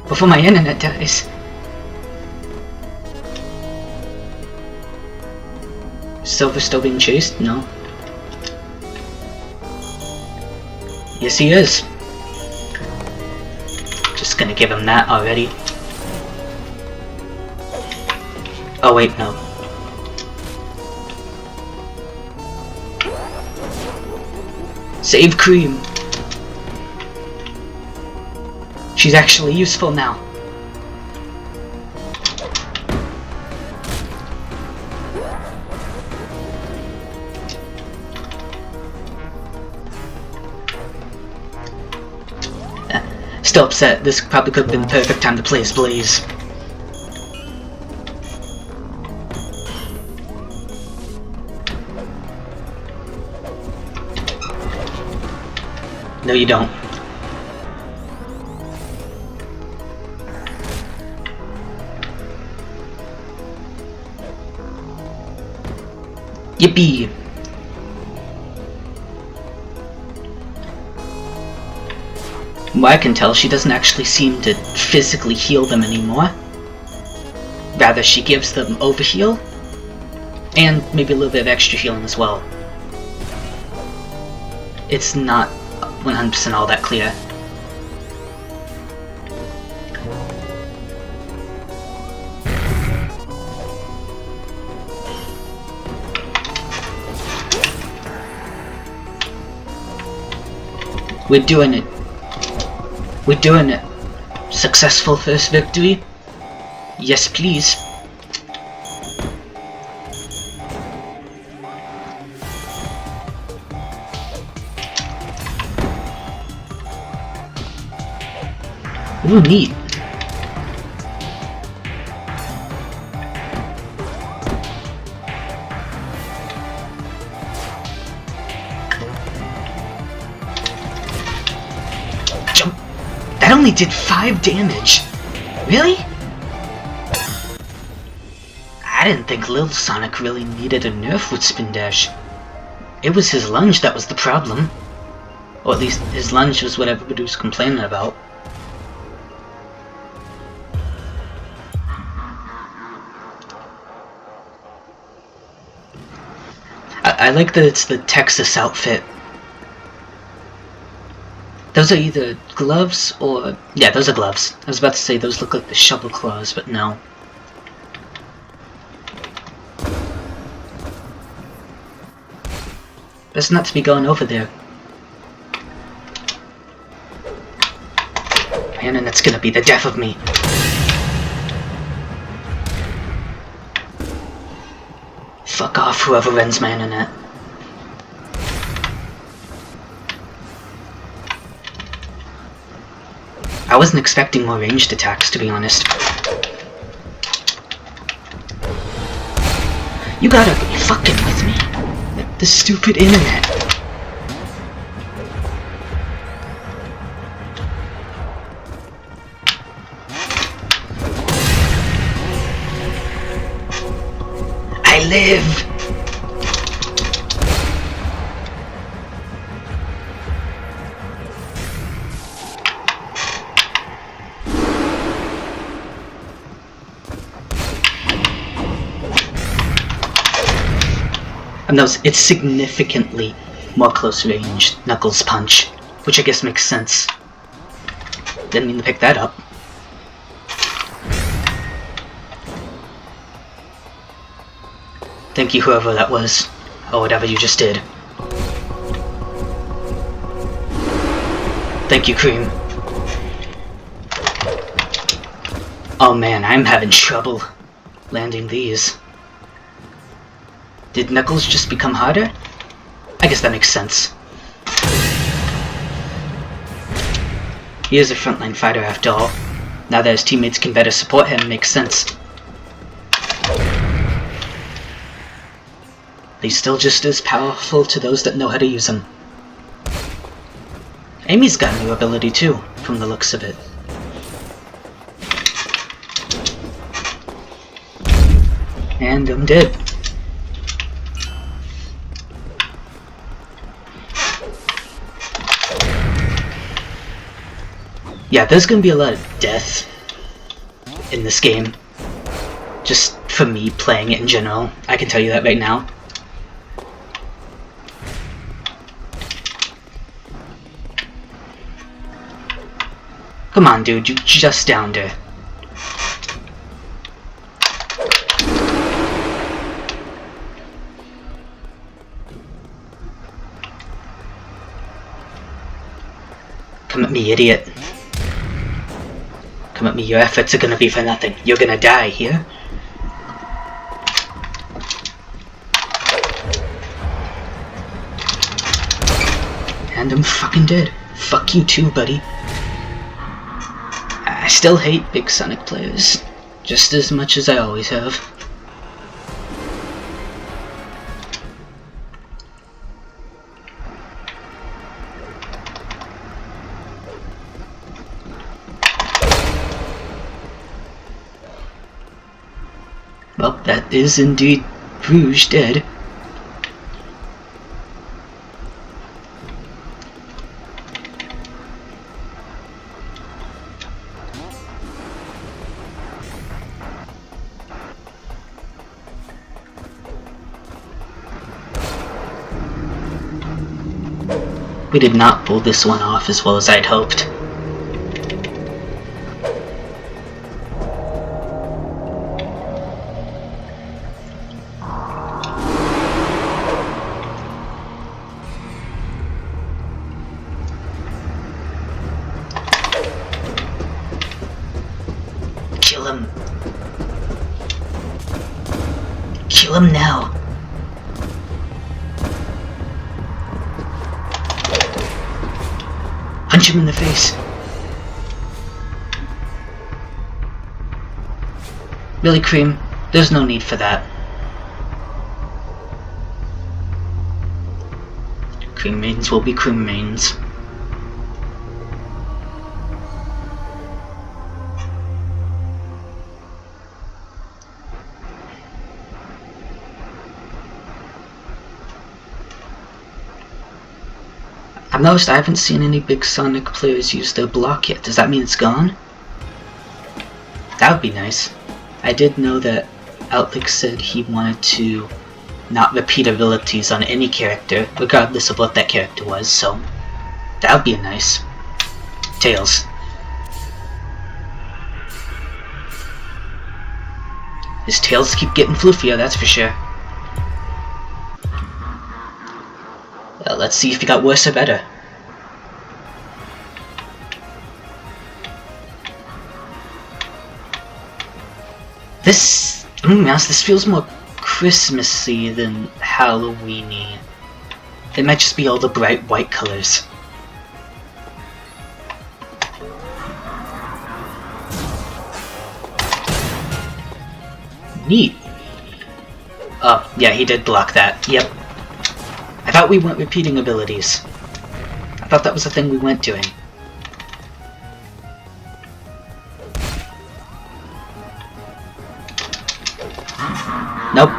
[SPEAKER 2] Before my internet dies. Silver still being chased? No. Yes, he is. Just gonna give him that already. Oh wait, no. Save Cream! She's actually useful now. Still upset. This probably could have been the perfect time to play as Blaze. No, you don't. Yippee! From what I can tell, she doesn't actually seem to physically heal them anymore. Rather, she gives them overheal, and maybe a little bit of extra healing as well. It's not 100% all that clear. We're doing it. We're doing it. Successful first victory? Yes, please. Ooh, neat. Jump. That only did 5 damage. Really? I didn't think Little Sonic really needed a nerf with Spin Dash. It was his lunge that was the problem. Or at least his lunge was what everybody was complaining about. I like that it's the Texas outfit. Those are either gloves or... yeah, those are gloves. I was about to say those look like the shovel claws, but no. Best not to be going over there. Man, and that's gonna be the death of me. Fuck off, whoever runs my internet. I wasn't expecting more ranged attacks, to be honest. You gotta be fucking with me. The stupid internet. I live! And it's significantly more close range Knuckles punch, which I guess makes sense. Didn't mean to pick that up. Thank you, whoever that was, or whatever you just did. Thank you, Cream. Oh man, I'm having trouble landing these. Did Knuckles just become harder? I guess that makes sense. He is a frontline fighter after all. Now that his teammates can better support him, makes sense. He's still just as powerful to those that know how to use him. Amy's got a new ability too, from the looks of it. And I'm dead. Yeah, there's gonna be a lot of death in this game. Just for me playing it in general. I can tell you that right now. Come on, dude, you just downed her. Come at me, idiot. Come at me, your efforts are gonna be for nothing. You're gonna die here. And I'm fucking dead. Fuck you too, buddy. I still hate big Sonic players. Just as much as I always have. Well, that is indeed Rouge dead. We did not pull this one off as well as I'd hoped. Kill him. Kill him now. Punch him in the face. Really, Cream? There's no need for that. Cream maidens will be cream maidens. I've noticed I haven't seen any big Sonic players use their block yet. Does that mean it's gone? That would be nice. I did know that Outlick said he wanted to not repeat abilities on any character, regardless of what that character was, so that would be nice. Tails. His tails keep getting floofier, that's for sure. Well, let's see if he got worse or better. I'm gonna be honest, this feels more Christmassy than Halloweeny. It might just be all the bright white colors. Neat. Oh, yeah, he did block that. Yep. I thought we weren't repeating abilities. I thought that was the thing we weren't doing. Nope.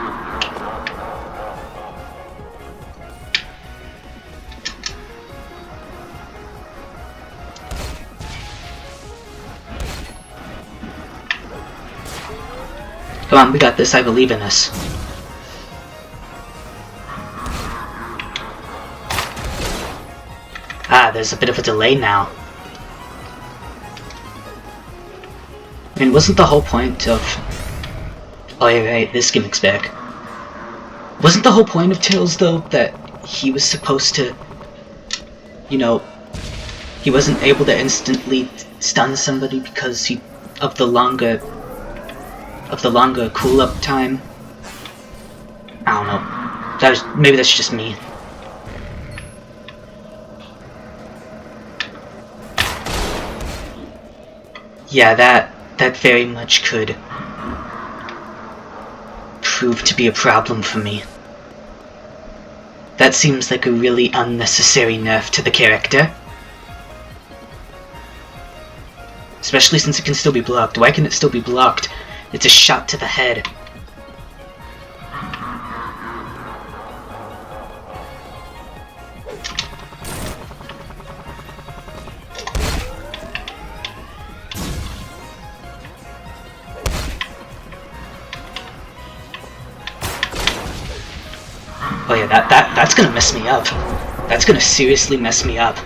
[SPEAKER 2] Come on, we got this. I believe in us. Ah, there's a bit of a delay now. I mean, wasn't the whole point of... Oh, yeah, right, this gimmick's back. Wasn't the whole point of Tails, though, that he was supposed to... You know... He wasn't able to instantly stun somebody because of the longer cool-up time? I don't know. Maybe that's just me. Yeah, that very much could prove to be a problem for me. That seems like a really unnecessary nerf to the character. Especially since it can still be blocked. Why can it still be blocked? It's a shot to the head. Oh yeah, that's gonna mess me up. That's gonna seriously mess me up.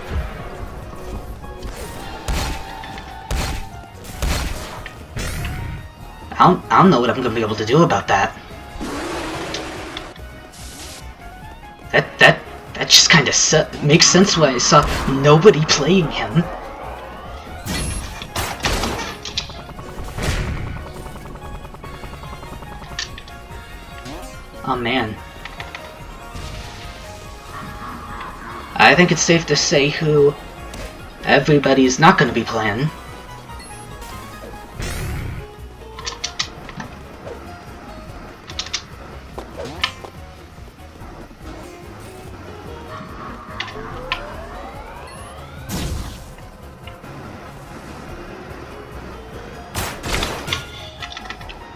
[SPEAKER 2] I don't know what I'm gonna be able to do about that. That just kind of makes sense why I saw nobody playing him. Oh man. I think it's safe to say who everybody's not gonna be playing.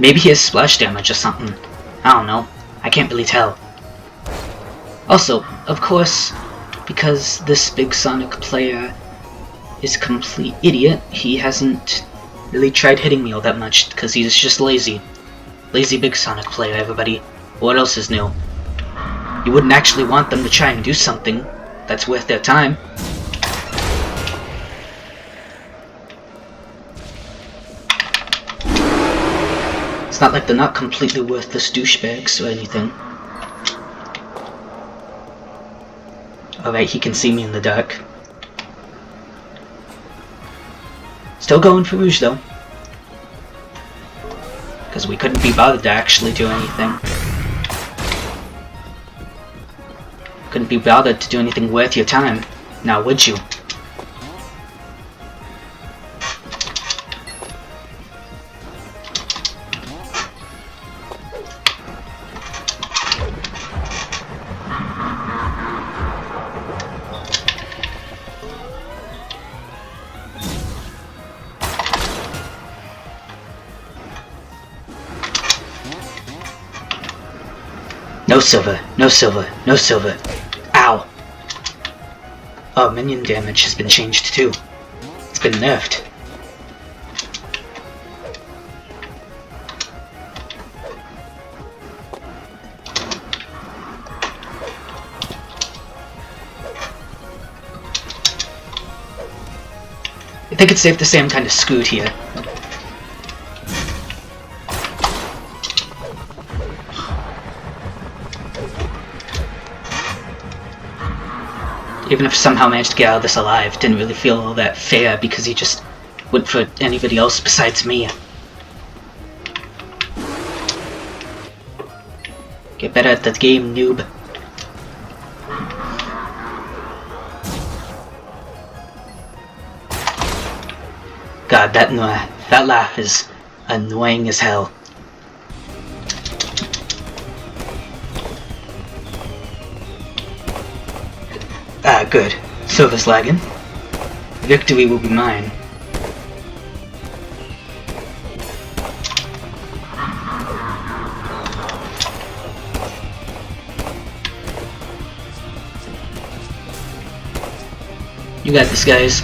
[SPEAKER 2] Maybe he has splash damage or something. I don't know. I can't really tell. Also, of course, because this big Sonic player is a complete idiot, he hasn't really tried hitting me all that much, because he's just lazy. Lazy big Sonic player, everybody. What else is new? You wouldn't actually want them to try and do something. that's worth their time. It's not like they're not completely worthless douchebags or anything. Alright, he can see me in the dark. Still going for Rouge though. Because we couldn't be bothered to actually do anything. Couldn't be bothered to do anything worth your time. Now would you? No silver, no silver, no silver. Ow! Oh, minion damage has been changed too. It's been nerfed. I think it's safe to say I'm kind of screwed here. Even if somehow managed to get out of this alive, didn't really feel all that fair because he just went for anybody else besides me. Get better at the game, noob. God, that laugh is annoying as hell. Ah, good. Silver's lagging. Victory will be mine. You got this, guys.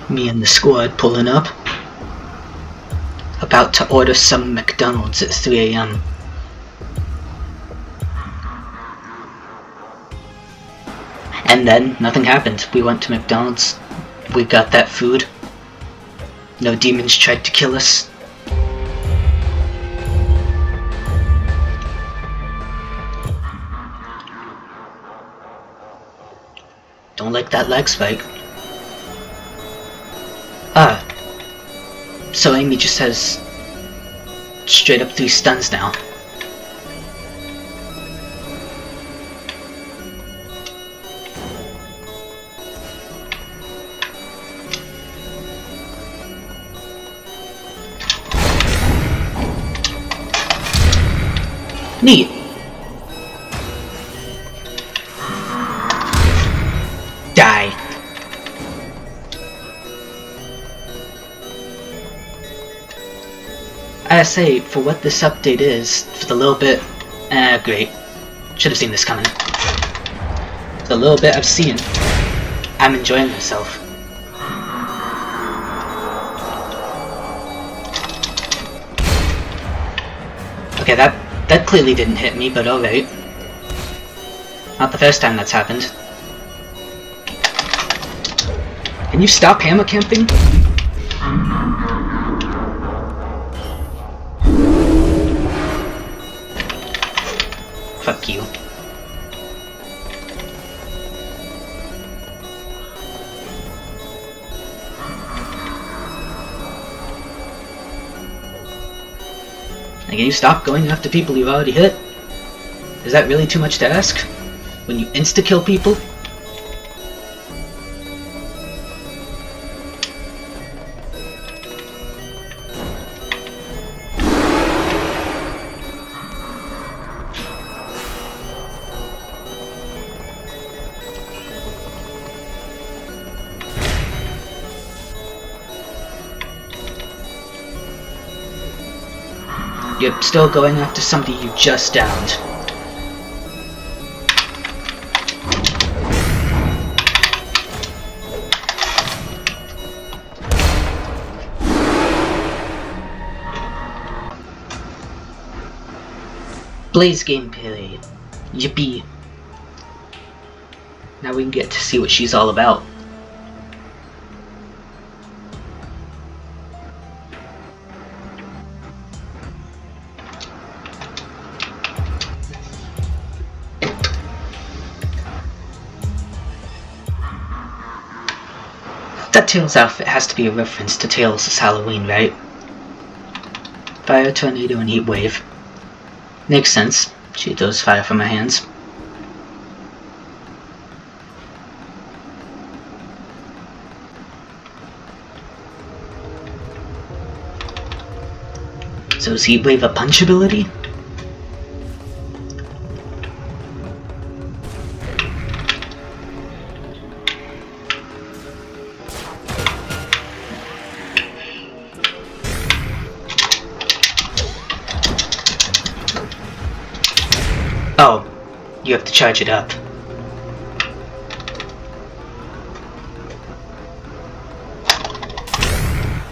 [SPEAKER 2] Me and the squad pulling up. About to order some McDonald's at 3 AM. And then, nothing happened. We went to McDonald's. We got that food. No demons tried to kill us. Don't like that lag spike. Ah. So Amy just has straight up 3 stuns now. Neat. Die. I say, for what this update is, for the little bit, great. Should have seen this coming. The little bit I've seen, I'm enjoying myself. Okay, that clearly didn't hit me, but alright. Not the first time that's happened. Can you stop hammer camping? Fuck you. Can you stop going after people you've already hit? Is that really too much to ask? When you insta-kill people? You're still going after somebody you just downed. Blaze gameplay. Yippee. Now we can get to see what she's all about. That Tails outfit has to be a reference to Tails' Halloween, right? Fire, tornado, and heat wave. Makes sense. She throws fire from her hands. So is heat wave a punch ability? Oh, you have to charge it up.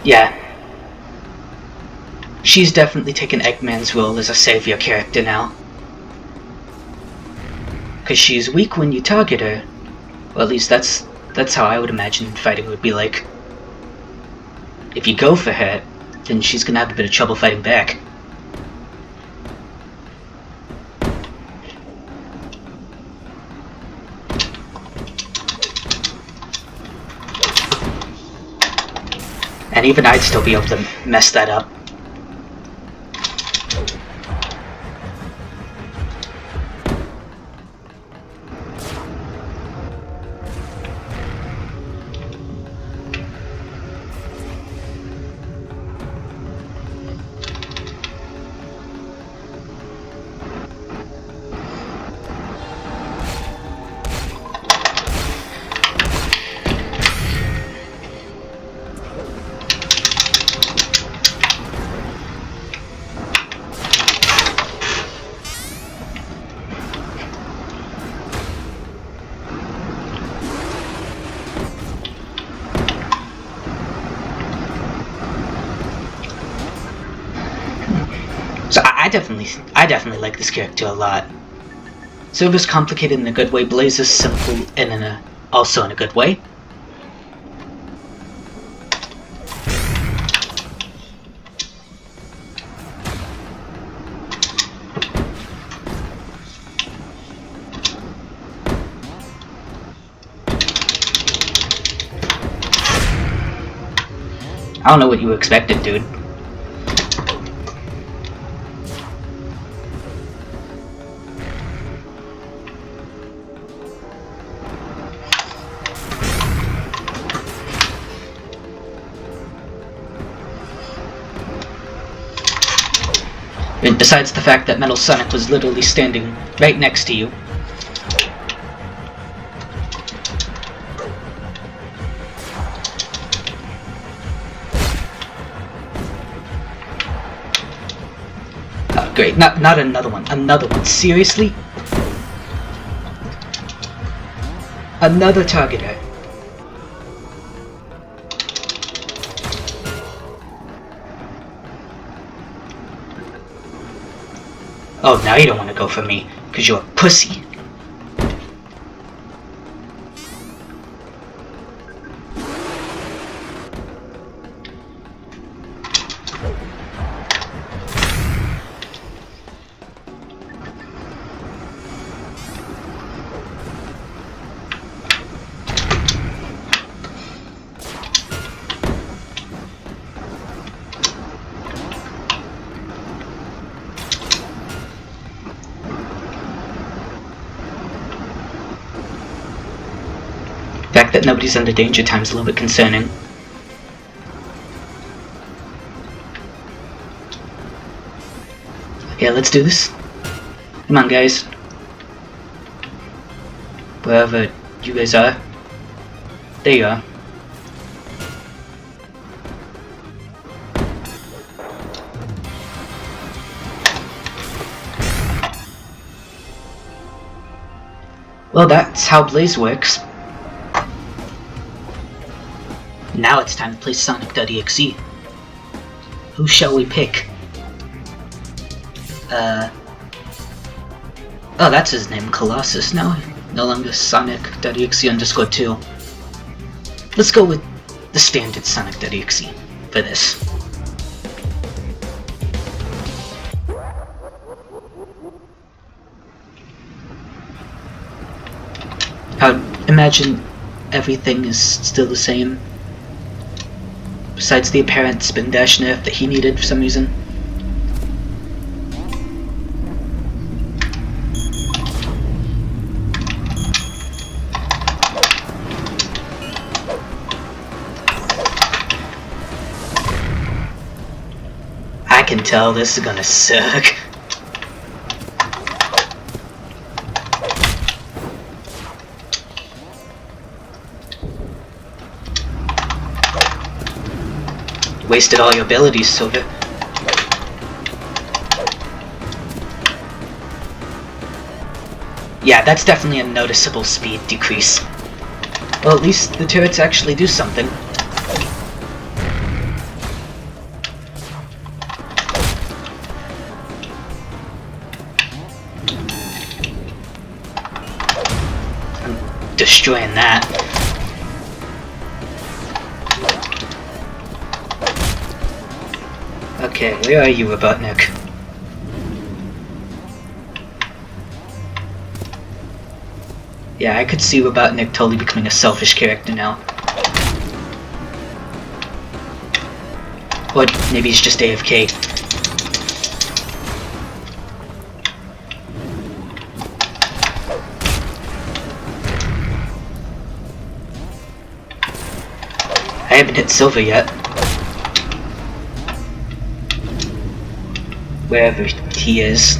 [SPEAKER 2] Yeah. She's definitely taken Eggman's role as a savior character now. Cause she's weak when you target her. Well, at least that's how I would imagine fighting would be like. If you go for her, then she's gonna have a bit of trouble fighting back. And even I'd still be able to mess that up. So I definitely like this character a lot. Silver's complicated in a good way, Blaze is simple and also in a good way. I don't know what you expected, dude. And besides the fact that Metal Sonic was literally standing right next to you. Oh, great, not another one. Another one. Seriously? Another targeter. Oh, now you don't want to go for me, because you're a pussy. The fact that nobody's under danger time's a little bit concerning. Okay, let's do this. Come on, guys. Wherever you guys are. There you are. Well, that's how Blaze works. Now it's time to play Sonic.exe. Who shall we pick? Oh, that's his name, Colossus now. No longer Sonic.exe _2. Let's go with the standard Sonic.exe for this. I would imagine everything is still the same, besides the apparent spin dash nerf that he needed for some reason. I can tell this is gonna suck. Wasted all your abilities, Silver. Yeah, that's definitely a noticeable speed decrease. Well, at least the turrets actually do something. I'm destroying that. Okay, where are you, Robotnik? Yeah, I could see Robotnik totally becoming a selfish character now. Or maybe he's just AFK. I haven't hit Silver yet. Wherever he is.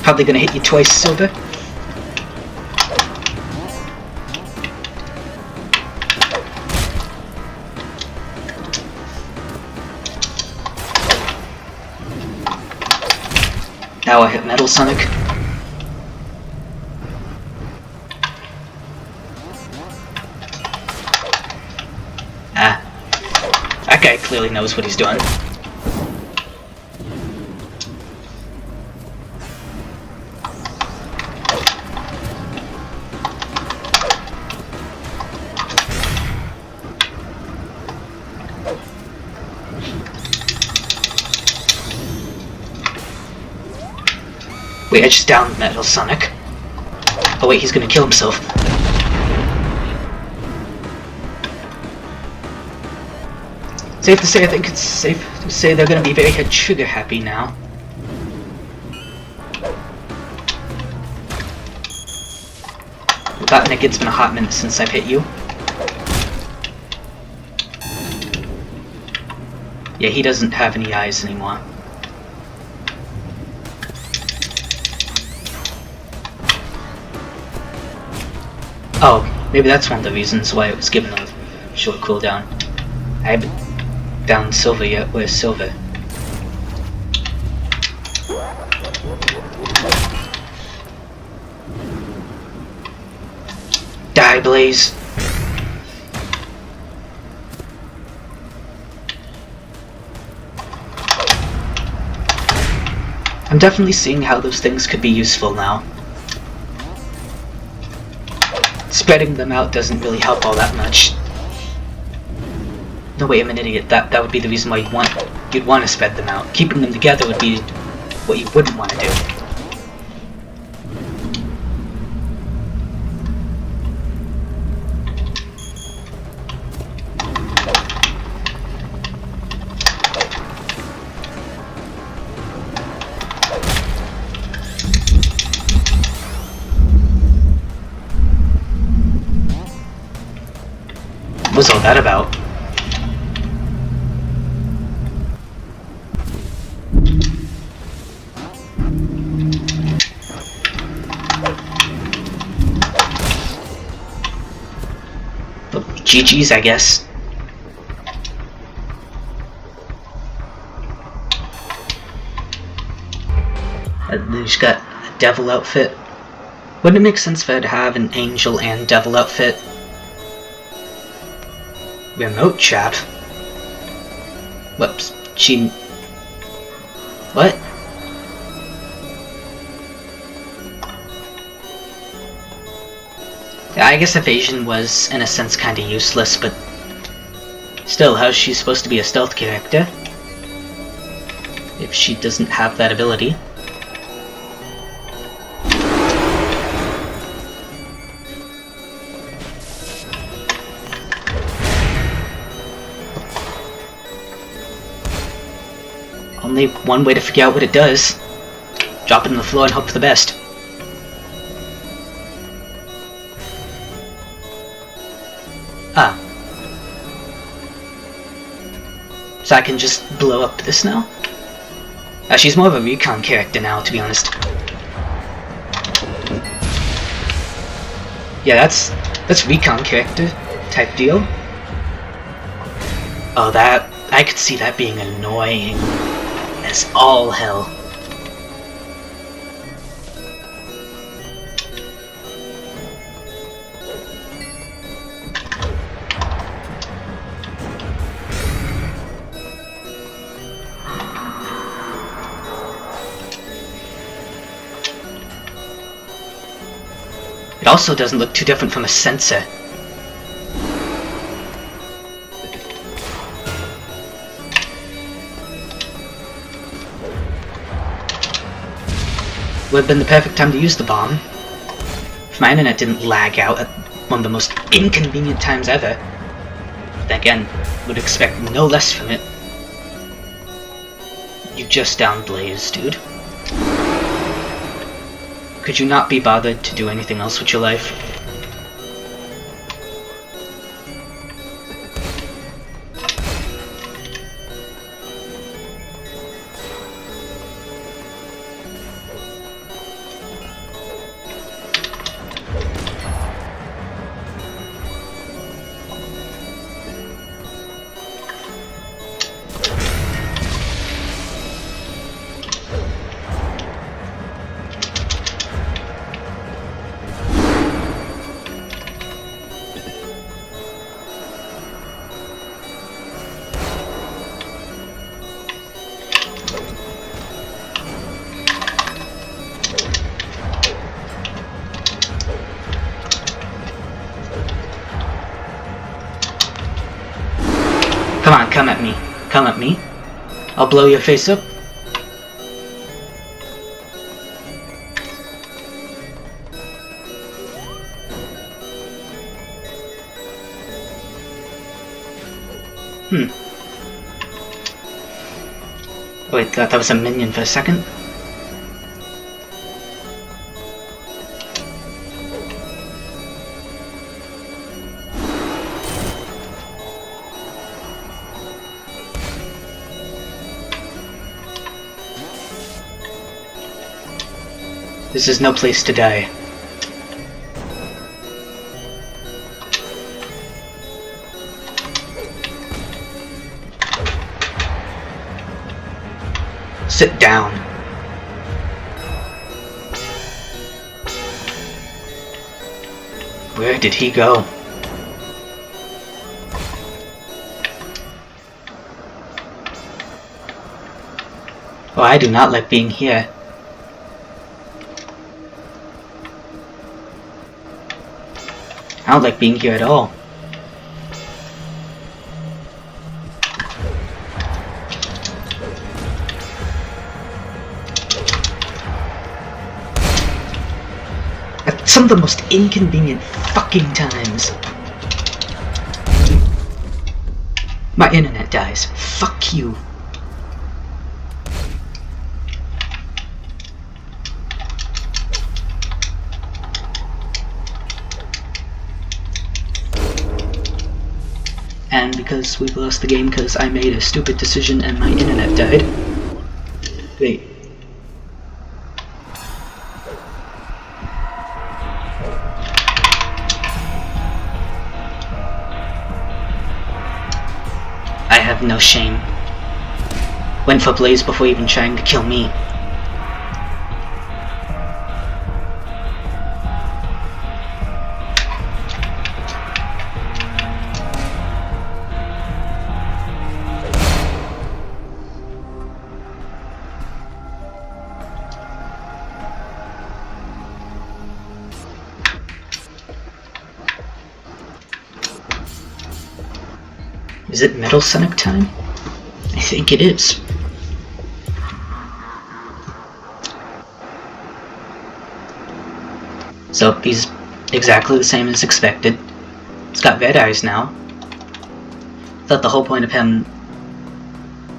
[SPEAKER 2] Probably gonna hit you twice, Silver. Now I hit Metal Sonic. Ah. That guy clearly knows what he's doing. Wait, I just downed Metal Sonic. Oh wait, he's gonna kill himself. Safe to say, I think it's safe to say they're gonna be very trigger happy now. Robotnik, it's been a hot minute since I've hit you. Yeah, he doesn't have any eyes anymore. Oh, maybe that's one of the reasons why it was given a short cooldown. I haven't downed Silver yet. Where's Silver? Die, Blaze! I'm definitely seeing how those things could be useful now. Spreading them out doesn't really help all that much. No, wait, I'm an idiot. That would be the reason why you'd want to spread them out. Keeping them together would be what you wouldn't want to do. What's all that about? But GG's, I guess. She's got a devil outfit. Wouldn't it make sense for her to have an angel and devil outfit? Remote chat? Whoops. She What? Yeah, I guess evasion was, in a sense, kinda useless, but still, how's she supposed to be a stealth character if she doesn't have that ability? Only one way to figure out what it does. Drop it on the floor and hope for the best. Ah. So I can just blow up this now? She's more of a recon character now, to be honest. Yeah, that's recon character type deal. Oh, that... I could see that being annoying as all hell. It also doesn't look too different from a sensor. Would have been the perfect time to use the bomb. If my internet didn't lag out at one of the most inconvenient times ever. Then again, would expect no less from it. You just downed Blaze, dude. Could you not be bothered to do anything else with your life? Come on, come at me. Come at me. I'll blow your face up. Wait, that was a minion for a second. This is no place to die. Sit down. Where did he go? Oh, I do not like being here. I don't like being here at all. At some of the most inconvenient fucking times. My internet dies. Fuck you. And because we've lost the game because I made a stupid decision and my internet died. Wait. I have no shame. Went for Blaze before even trying to kill me. Is it Metal Sonic time? I think it is. So he's exactly the same as expected. He's got red eyes now. Thought the whole point of him...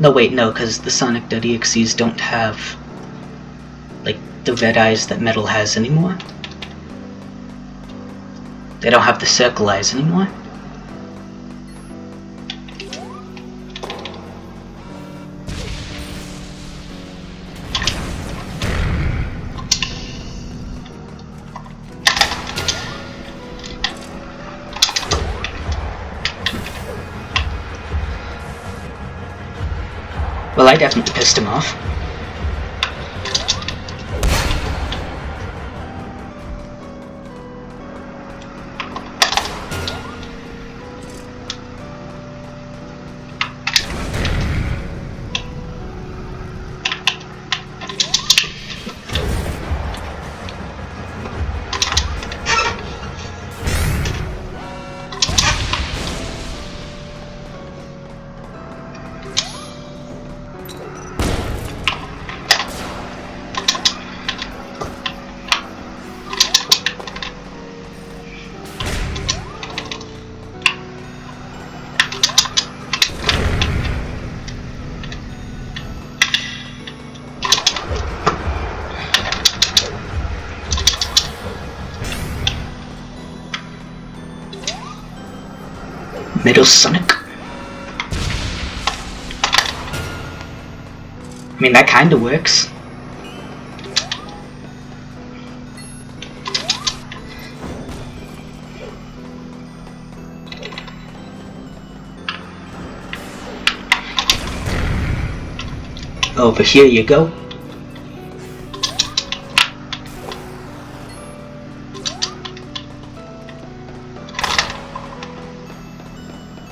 [SPEAKER 2] No, wait, no, because the Sonic.exes don't have, like, the red eyes that Metal has anymore. They don't have the circle eyes anymore. Well, I definitely pissed him off. Metal Sonic. I mean, that kinda works. Over here you go.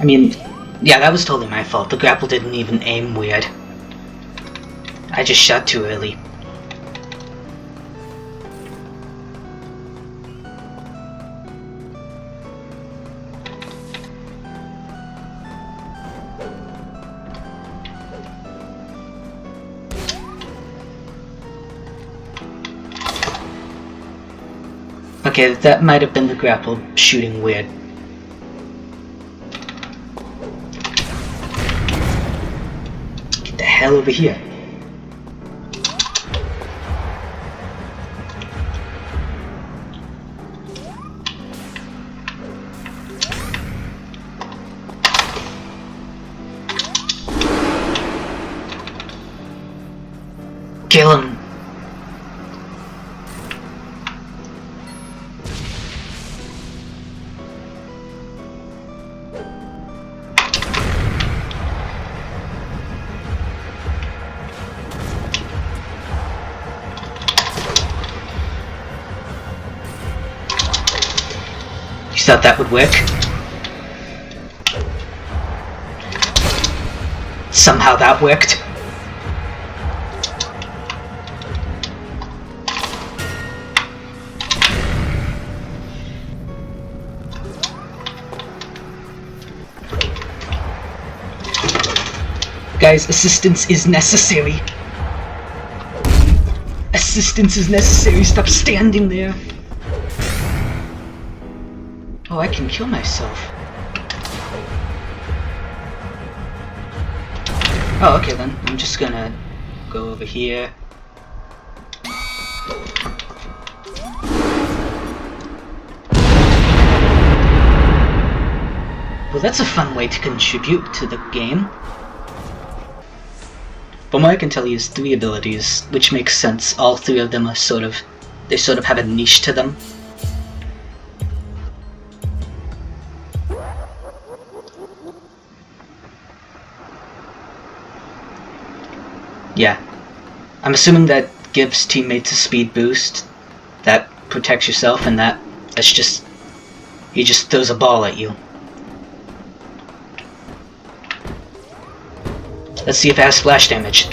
[SPEAKER 2] I mean, yeah, that was totally my fault. The grapple didn't even aim weird. I just shot too early. Okay, that might have been the grapple shooting weird. Get the hell over here. Kill him. You thought that would work? Somehow that worked. Guys, assistance is necessary. Assistance is necessary. Stop standing there. Oh, I can kill myself. Oh, okay then. I'm just gonna go over here. Well, that's a fun way to contribute to the game. From what I can tell you is 3 abilities, which makes sense. All 3 of them are they sort of have a niche to them. Yeah. I'm assuming that gives teammates a speed boost, that protects yourself, and that's just... he just throws a ball at you. Let's see if it has splash damage.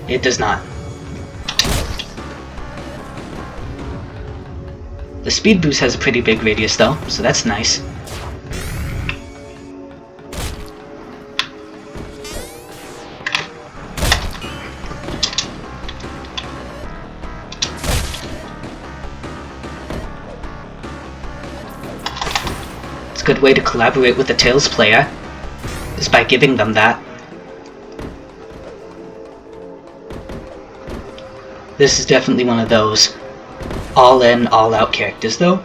[SPEAKER 2] It does not. The speed boost has a pretty big radius though, so that's nice. good way to collaborate with the Tails player, is by giving them that. This is definitely one of those all-in, all-out characters, though.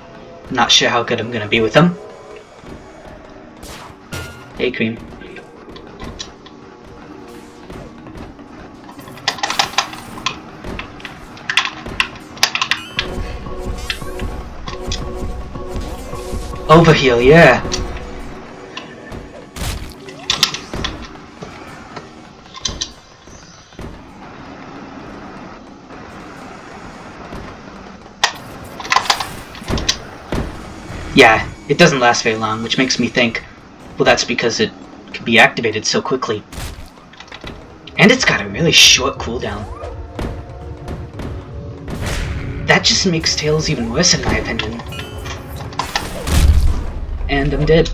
[SPEAKER 2] Not sure how good I'm gonna be with them. Hey, Cream. Overheal, yeah. Yeah, it doesn't last very long, which makes me think, well, that's because it can be activated so quickly. And it's got a really short cooldown. That just makes Tails even worse in my opinion. And I'm dead.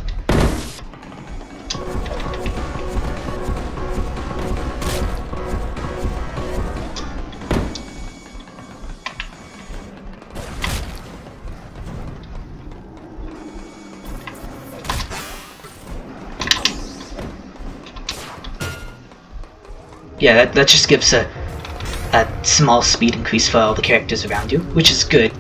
[SPEAKER 2] Yeah, that just gives a small speed increase for all the characters around you, which is good.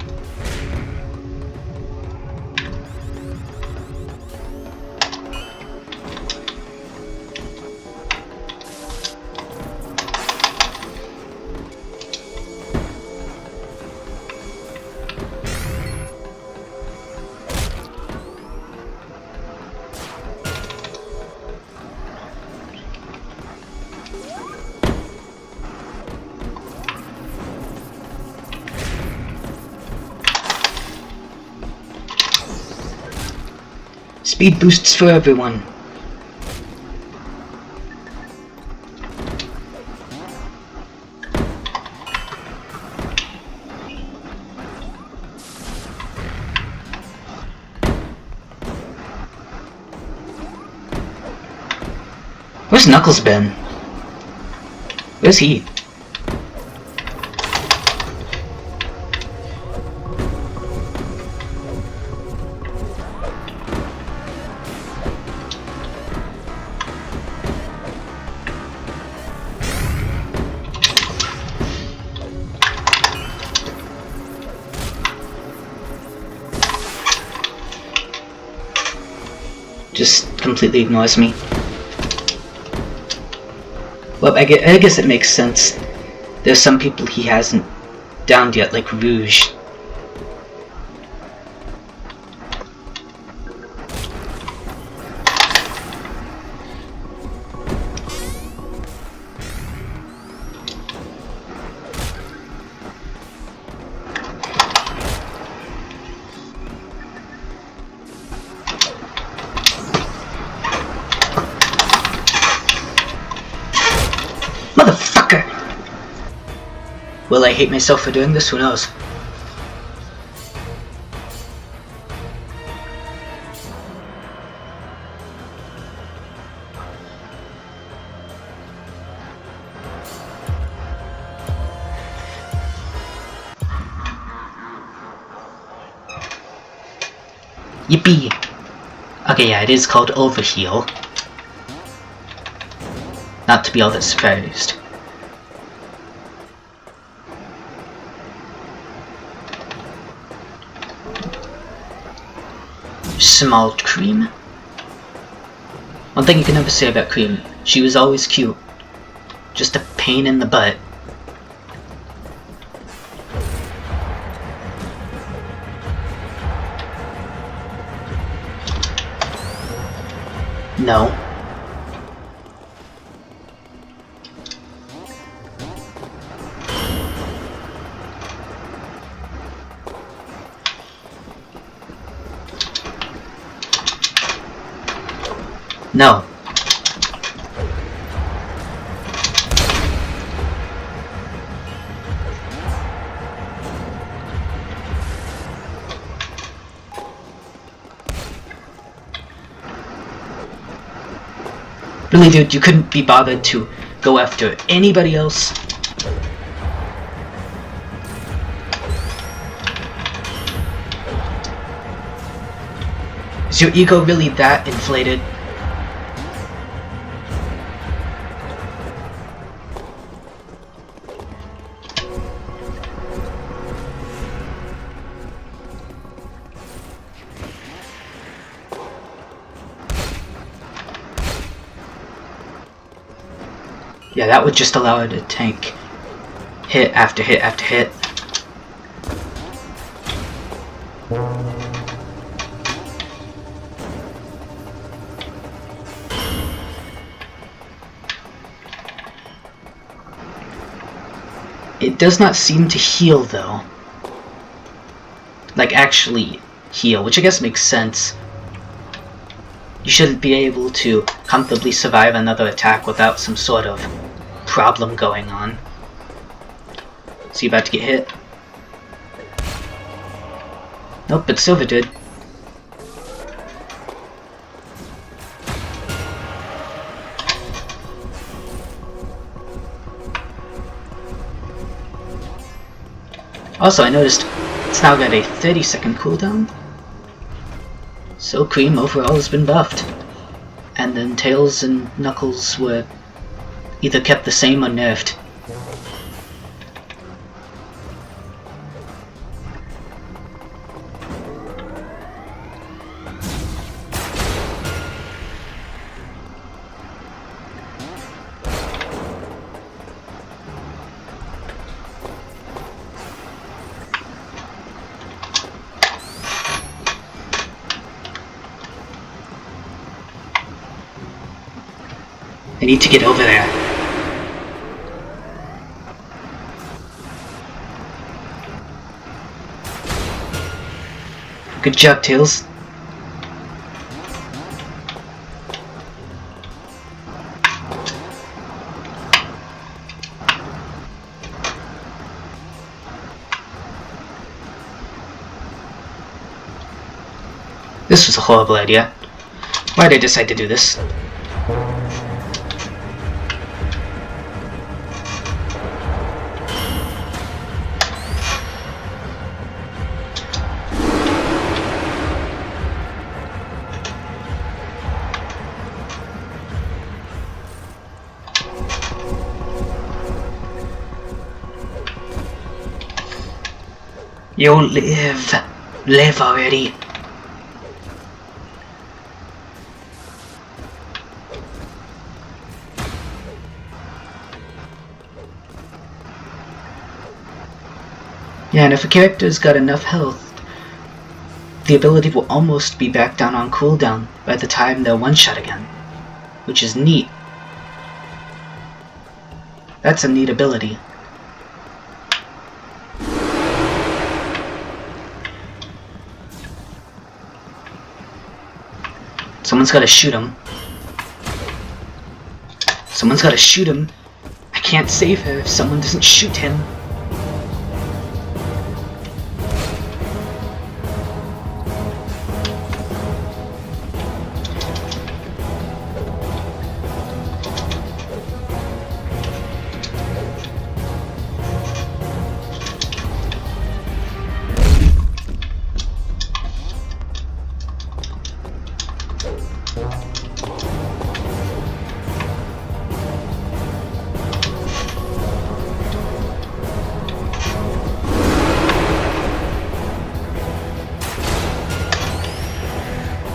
[SPEAKER 2] Speed boosts for everyone. Where's Knuckles been? Where's he? Just completely ignores me. Well, I guess it makes sense. There's some people he hasn't downed yet, like Rouge. Motherfucker! Will I hate myself for doing this? Who knows? Yippee! Okay, yeah, it is called Overheal. Not to be all that surprised. Small Cream. One thing you can never say about Cream, she was always cute. Just a pain in the butt. No. No. Really, dude, you couldn't be bothered to go after anybody else? Is your ego really that inflated? Yeah, that would just allow it to tank hit after hit after hit. It does not seem to heal though. Like actually heal, which I guess makes sense. You shouldn't be able to comfortably survive another attack without some sort of problem going on. So you about to get hit? Nope, but Silver did. Also, I noticed it's now got a 30-second cooldown. So Cream overall has been buffed. And then Tails and Knuckles were either kept the same or nerfed. I need to get over there. Good job, Tails. This was a horrible idea. Why did I decide to do this? You live. Live already. Yeah, and if a character's got enough health, the ability will almost be back down on cooldown by the time they're one-shot again. Which is neat. That's a neat ability. Someone's gotta shoot him. Someone's gotta shoot him. I can't save her if someone doesn't shoot him.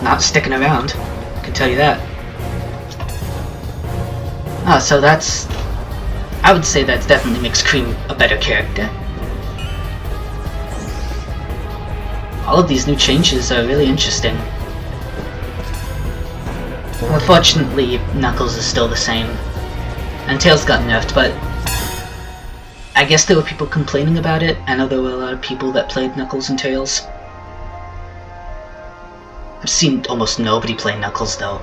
[SPEAKER 2] Not sticking around, I can tell you that. Ah, so that's... I would say that definitely makes Cream a better character. All of these new changes are really interesting. Unfortunately, Knuckles is still the same. And Tails got nerfed, but... I guess there were people complaining about it. I know there were a lot of people that played Knuckles and Tails. I've seen almost nobody play Knuckles, though.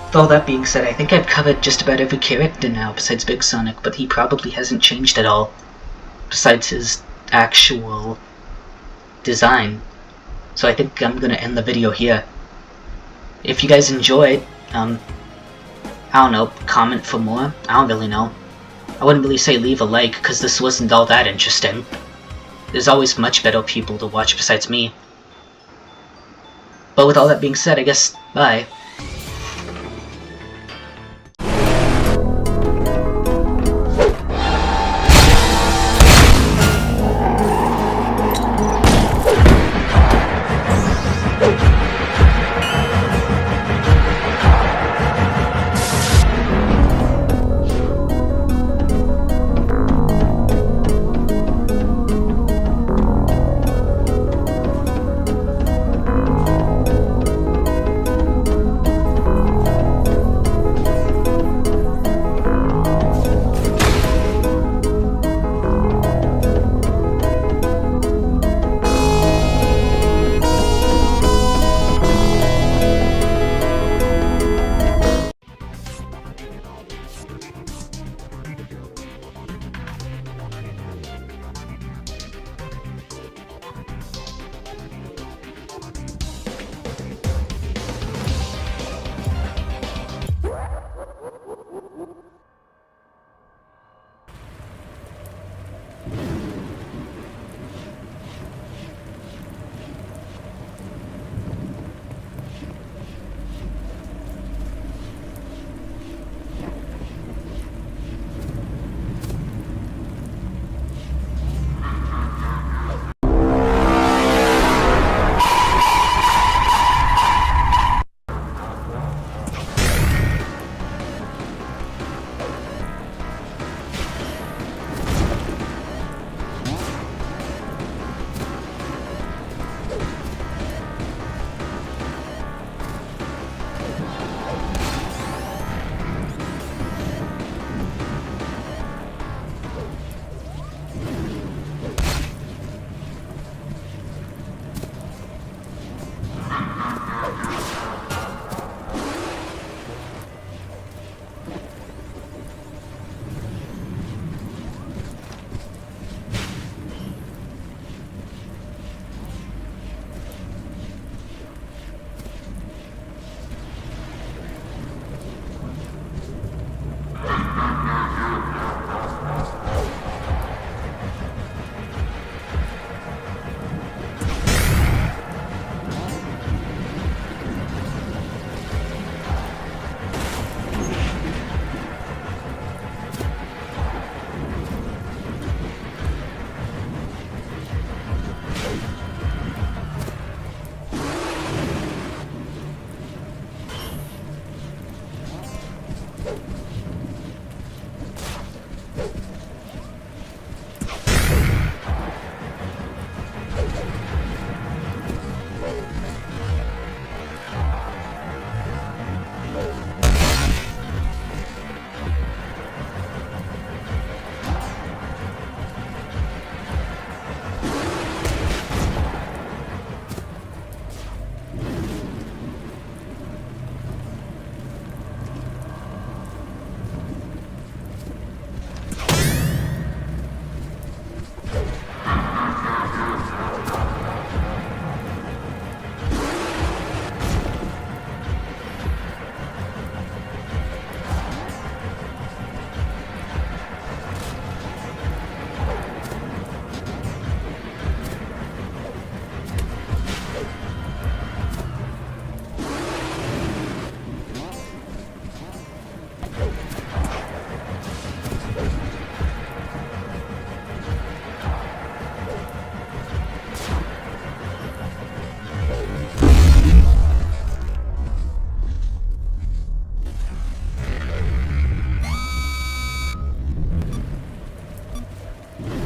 [SPEAKER 2] With all that being said, I think I've covered just about every character now besides Big Sonic, but he probably hasn't changed at all, besides his actual design. So I think I'm gonna end the video here. If you guys enjoyed, I don't know, comment for more? I don't really know. I wouldn't really say leave a like, because this wasn't all that interesting. There's always much better people to watch besides me. But with all that being said, I guess, bye.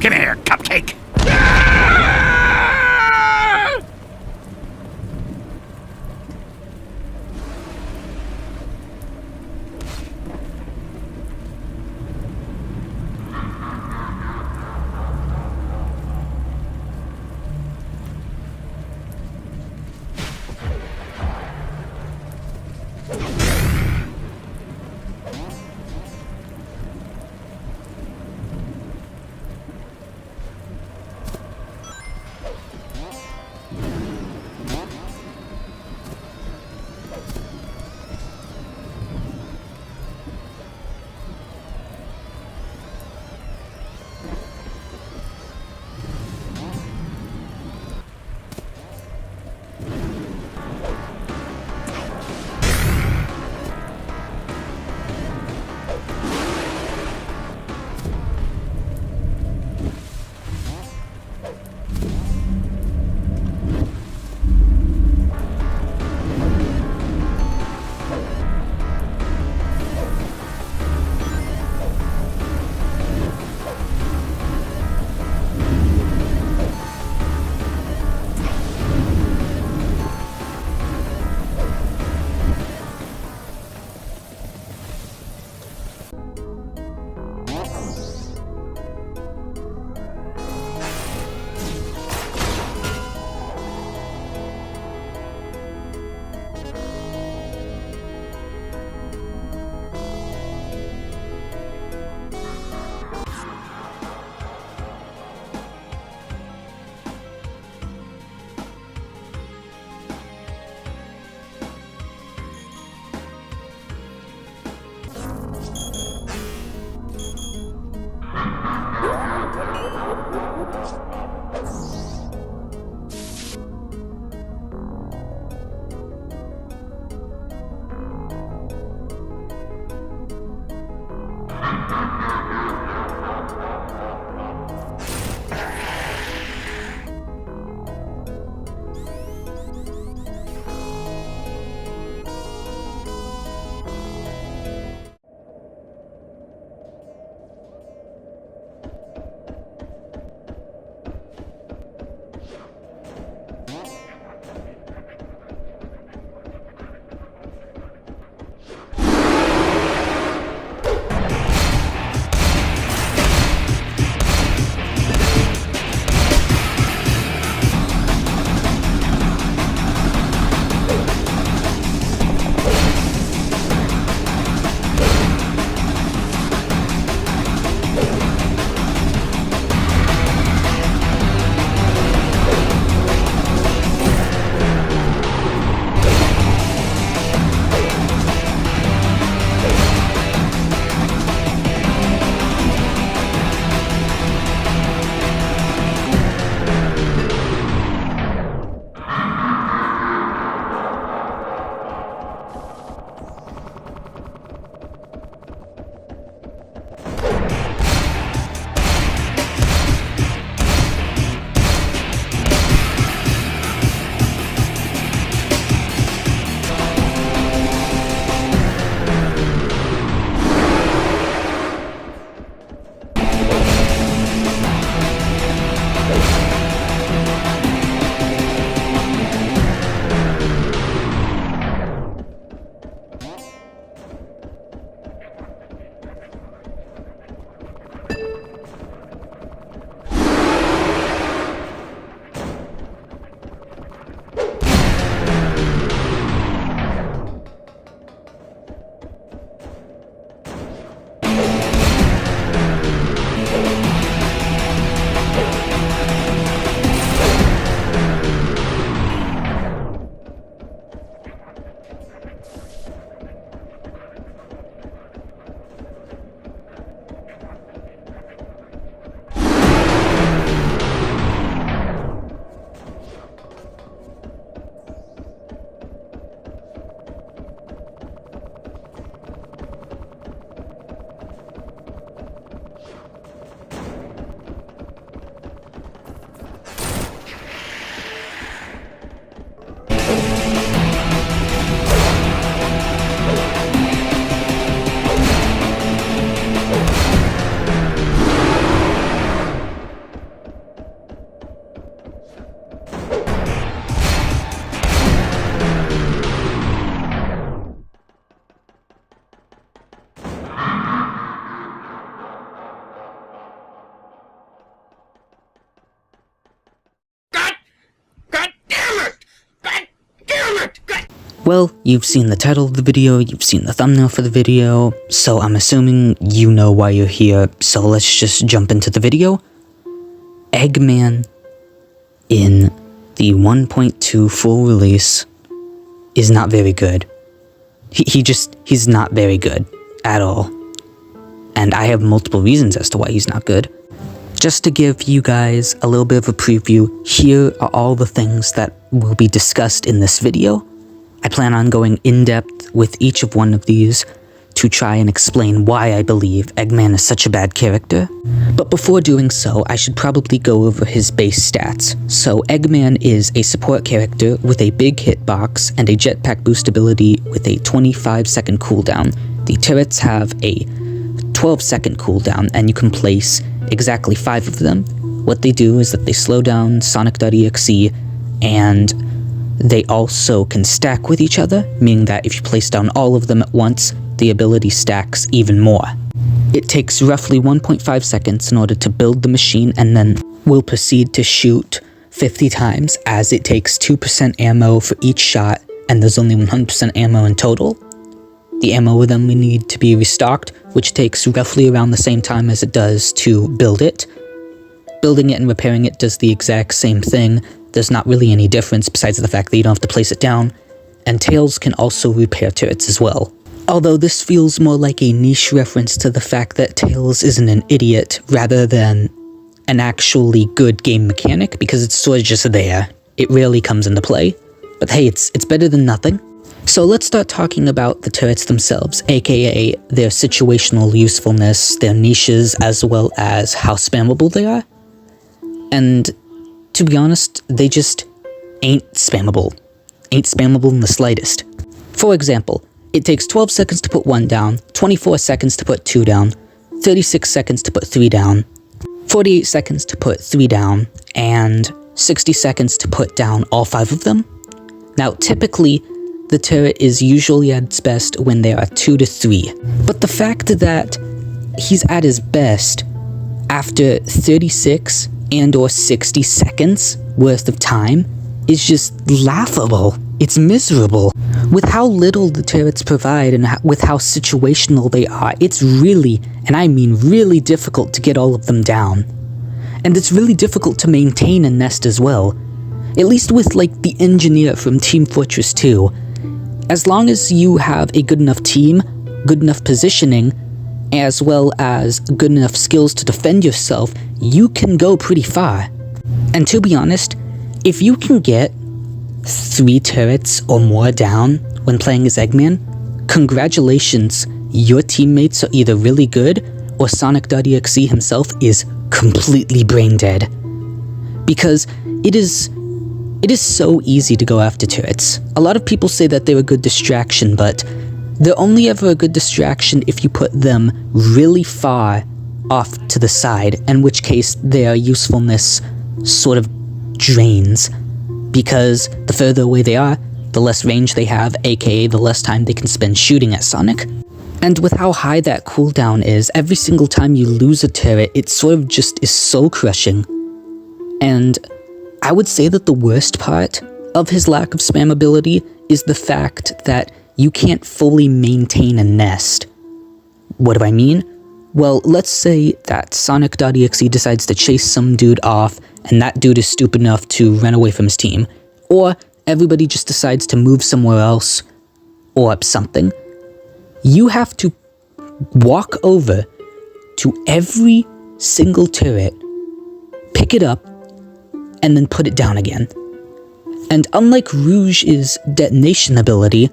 [SPEAKER 4] Come here, cupcake!
[SPEAKER 2] Well, you've seen the title of the video, you've seen the thumbnail for the video, so I'm assuming you know why you're here, so let's just jump into the video. Eggman in the 1.2 full release is not very good. He's not very good at all. And I have multiple reasons as to why he's not good. Just to give you guys a little bit of a preview, here are all the things that will be discussed in this video. I plan on going in-depth with each of one of these to try and explain why I believe Eggman is such a bad character. But before doing so, I should probably go over his base stats. So Eggman is a support character with a big hitbox and a jetpack boost ability with a 25-second cooldown. The turrets have a 12-second cooldown, and you can place exactly 5 of them. What they do is that they slow down Sonic.exe, and they also can stack with each other, meaning that if you place down all of them at once, the ability stacks even more. It takes roughly 1.5 seconds in order to build the machine, and then will proceed to shoot 50 times, as it takes 2% ammo for each shot, and there's only 100% ammo in total. The ammo will then need to be restocked, which takes roughly around the same time as it does to build it. Building it and repairing it does the exact same thing. There's not really any difference besides the fact that you don't have to place it down. And Tails can also repair turrets as well. Although this feels more like a niche reference to the fact that Tails isn't an idiot rather than an actually good game mechanic, because it's sort of just there. It rarely comes into play. But hey, it's better than nothing. So let's start talking about the turrets themselves, aka their situational usefulness, their niches, as well as how spammable they are. And to be honest, they just ain't spammable. Ain't spammable in the slightest. For example, it takes 12 seconds to put 1 down, 24 seconds to put 2 down, 36 seconds to put 3 down, 48 seconds to put 3 down, and 60 seconds to put down all 5 of them. Now, typically, the turret is usually at its best when there are 2 to 3, but the fact that he's at his best after 36 and or 60 seconds worth of time is just laughable. It's miserable. With how little the turrets provide and with how situational they are, it's really, and I mean really, difficult to get all of them down. And it's really difficult to maintain a nest as well. At least with like the engineer from Team Fortress 2. As long as you have a good enough team, good enough positioning, as well as good enough skills to defend yourself, you can go pretty far. And to be honest, if you can get 3 turrets or more down when playing as Eggman, congratulations, your teammates are either really good or Sonic.exe himself is completely brain dead. Because it is so easy to go after turrets. A lot of people say that they're a good distraction, but they're only ever a good distraction if you put them really far off to the side, in which case their usefulness sort of drains. Because the further away they are, the less range they have, aka the less time they can spend shooting at Sonic. And with how high that cooldown is, every single time you lose a turret, it sort of just is soul crushing. And I would say that the worst part of his lack of spammability is the fact that you can't fully maintain a nest. What do I mean? Well, let's say that Sonic.exe decides to chase some dude off, and that dude is stupid enough to run away from his team. Or everybody just decides to move somewhere else, or something. You have to walk over to every single turret, pick it up, and then put it down again. And unlike Rouge's detonation ability,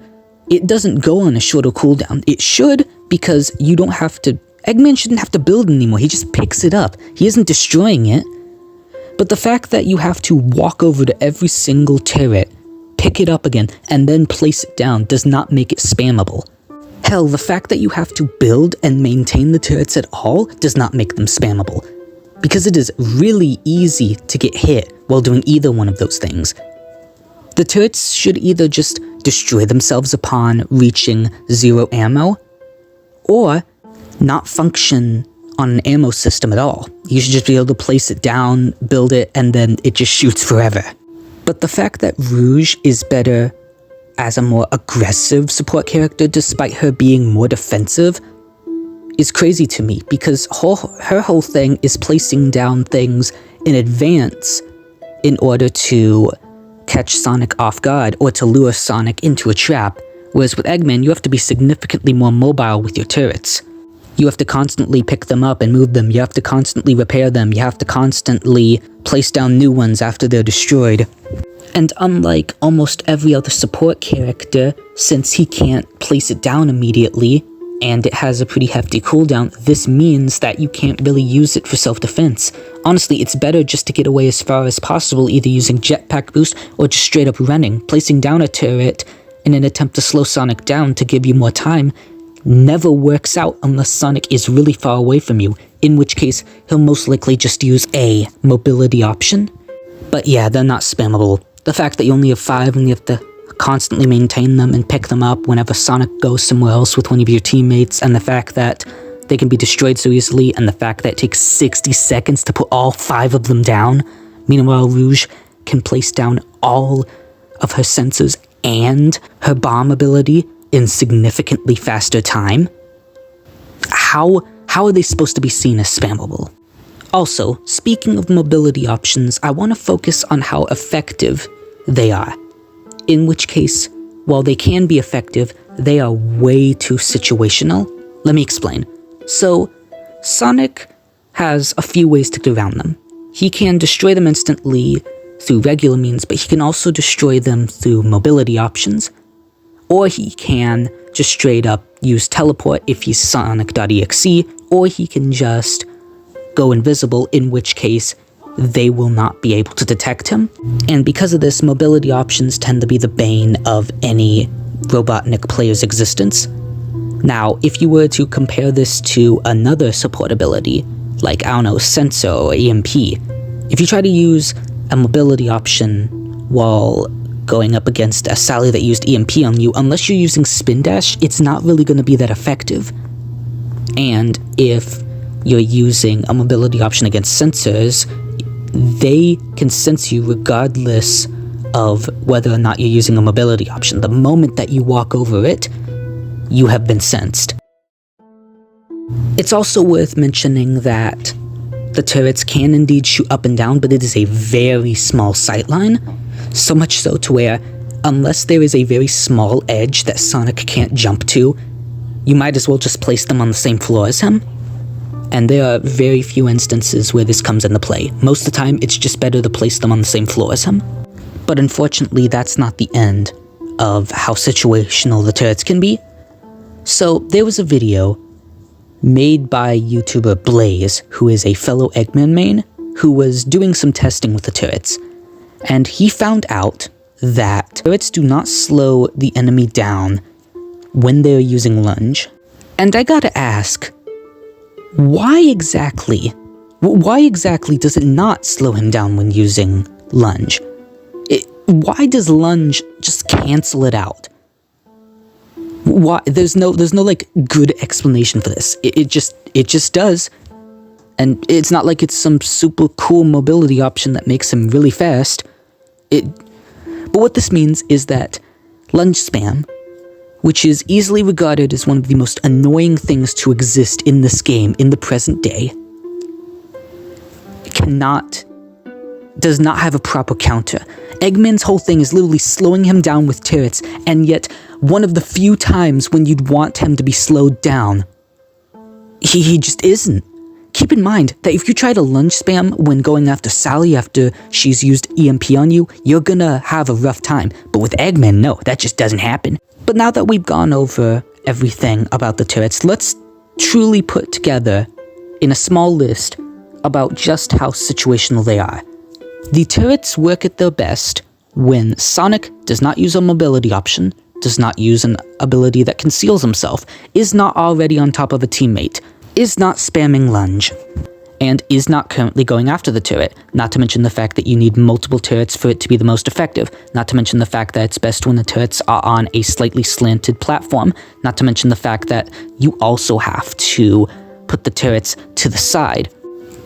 [SPEAKER 2] it doesn't go on a shorter cooldown. It should, because you don't have to... Eggman shouldn't have to build anymore, he just picks it up. He isn't destroying it. But the fact that you have to walk over to every single turret, pick it up again, and then place it down does not make it spammable. Hell, the fact that you have to build and maintain the turrets at all does not make them spammable. Because it is really easy to get hit while doing either one of those things. The turrets should either just destroy themselves upon reaching 0 ammo, or not function on an ammo system at all. You should just be able to place it down, build it, and then it just shoots forever. But the fact that Rouge is better as a more aggressive support character despite her being more defensive is crazy to me, because her whole thing is placing down things in advance in order to catch Sonic off guard or to lure Sonic into a trap, whereas with Eggman you have to be significantly more mobile with your turrets. You have to constantly pick them up and move them, you have to constantly repair them, you have to constantly place down new ones after they're destroyed. And unlike almost every other support character, since he can't place it down immediately, and it has a pretty hefty cooldown, this means that you can't really use it for self-defense. Honestly, it's better just to get away as far as possible, either using jetpack boost or just straight up running. Placing down a turret in an attempt to slow Sonic down to give you more time never works out unless Sonic is really far away from you, in which case he'll most likely just use a mobility option. But yeah, they're not spammable. The fact that you only have 5 and you have to constantly maintain them and pick them up whenever Sonic goes somewhere else with one of your teammates, and the fact that they can be destroyed so easily, and the fact that it takes 60 seconds to put all 5 of them down. Meanwhile, Rouge can place down all of her sensors and her bomb ability in significantly faster time. How are they supposed to be seen as spammable? Also, speaking of mobility options, I want to focus on how effective they are. In which case, while they can be effective, they are way too situational. Let me explain. So, Sonic has a few ways to get around them. He can destroy them instantly through regular means, but he can also destroy them through mobility options. Or he can just straight up use teleport if he's Sonic.exe, or he can just go invisible, in which case they will not be able to detect him. And because of this, mobility options tend to be the bane of any Robotnik player's existence. Now, if you were to compare this to another support ability, like, I don't know, Sensor or EMP, if you try to use a mobility option while going up against a Sally that used EMP on you, unless you're using Spin Dash, it's not really going to be that effective. And if you're using a mobility option against sensors, they can sense you regardless of whether or not you're using a mobility option. The moment that you walk over it, you have been sensed. It's also worth mentioning that the turrets can indeed shoot up and down, but it is a very small sightline. So much so to where, unless there is a very small edge that Sonic can't jump to, you might as well just place them on the same floor as him. And there are very few instances where this comes into play. Most of the time, it's just better to place them on the same floor as him. But unfortunately, that's not the end of how situational the turrets can be. So, there was a video made by YouTuber Blaze, who is a fellow Eggman main, who was doing some testing with the turrets. And he found out that turrets do not slow the enemy down when they're using lunge. And I gotta ask, why exactly does it not slow him down when using lunge? Why does lunge just cancel it out? Why? There's no like good explanation for this. It just does. And it's not like it's some super cool mobility option that makes him really fast. But what this means is that lunge spam, which is easily regarded as one of the most annoying things to exist in this game in the present day, does not have a proper counter. Eggman's whole thing is literally slowing him down with turrets, and yet one of the few times when you'd want him to be slowed down, he just isn't. Keep in mind that if you try to lunge spam when going after Sally after she's used EMP on you, you're gonna have a rough time. But with Eggman, no, that just doesn't happen. But now that we've gone over everything about the turrets, let's truly put together in a small list about just how situational they are. The turrets work at their best when Sonic does not use a mobility option, does not use an ability that conceals himself, is not already on top of a teammate, is not spamming lunge, and is not currently going after the turret, not to mention the fact that you need multiple turrets for it to be the most effective, not to mention the fact that it's best when the turrets are on a slightly slanted platform, not to mention the fact that you also have to put the turrets to the side.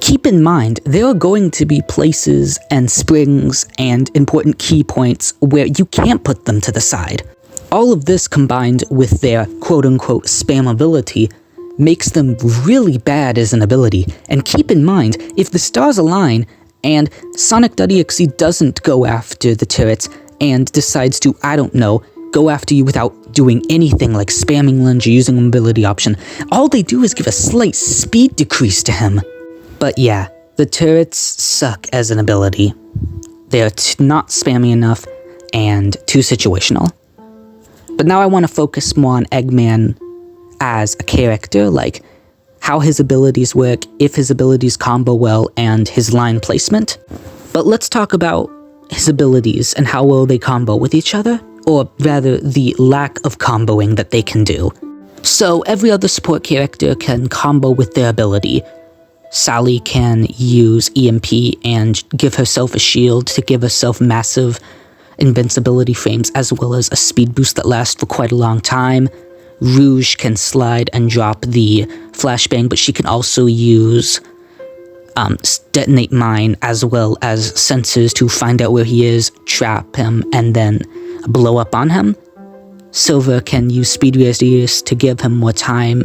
[SPEAKER 2] Keep in mind, there are going to be places and springs and important key points where you can't put them to the side. All of this combined with their quote-unquote spam ability makes them really bad as an ability. And keep in mind, if the stars align and Sonic.exe doesn't go after the turrets and decides to, I don't know, go after you without doing anything like spamming lunge or using a mobility option, all they do is give a slight speed decrease to him. But yeah, the turrets suck as an ability. They're not spammy enough and too situational. But now I want to focus more on Eggman as a character, like how his abilities work, if his abilities combo well, and his line placement. But let's talk about his abilities and how well they combo with each other, or rather, the lack of comboing that they can do. So every other support character can combo with their ability. Sally can use EMP and give herself a shield to give herself massive invincibility frames as well as a speed boost that lasts for quite a long time. Rouge can slide and drop the flashbang, but she can also use detonate mine as well as sensors to find out where he is, trap him, and then blow up on him. Silver can use speed resist to give him more time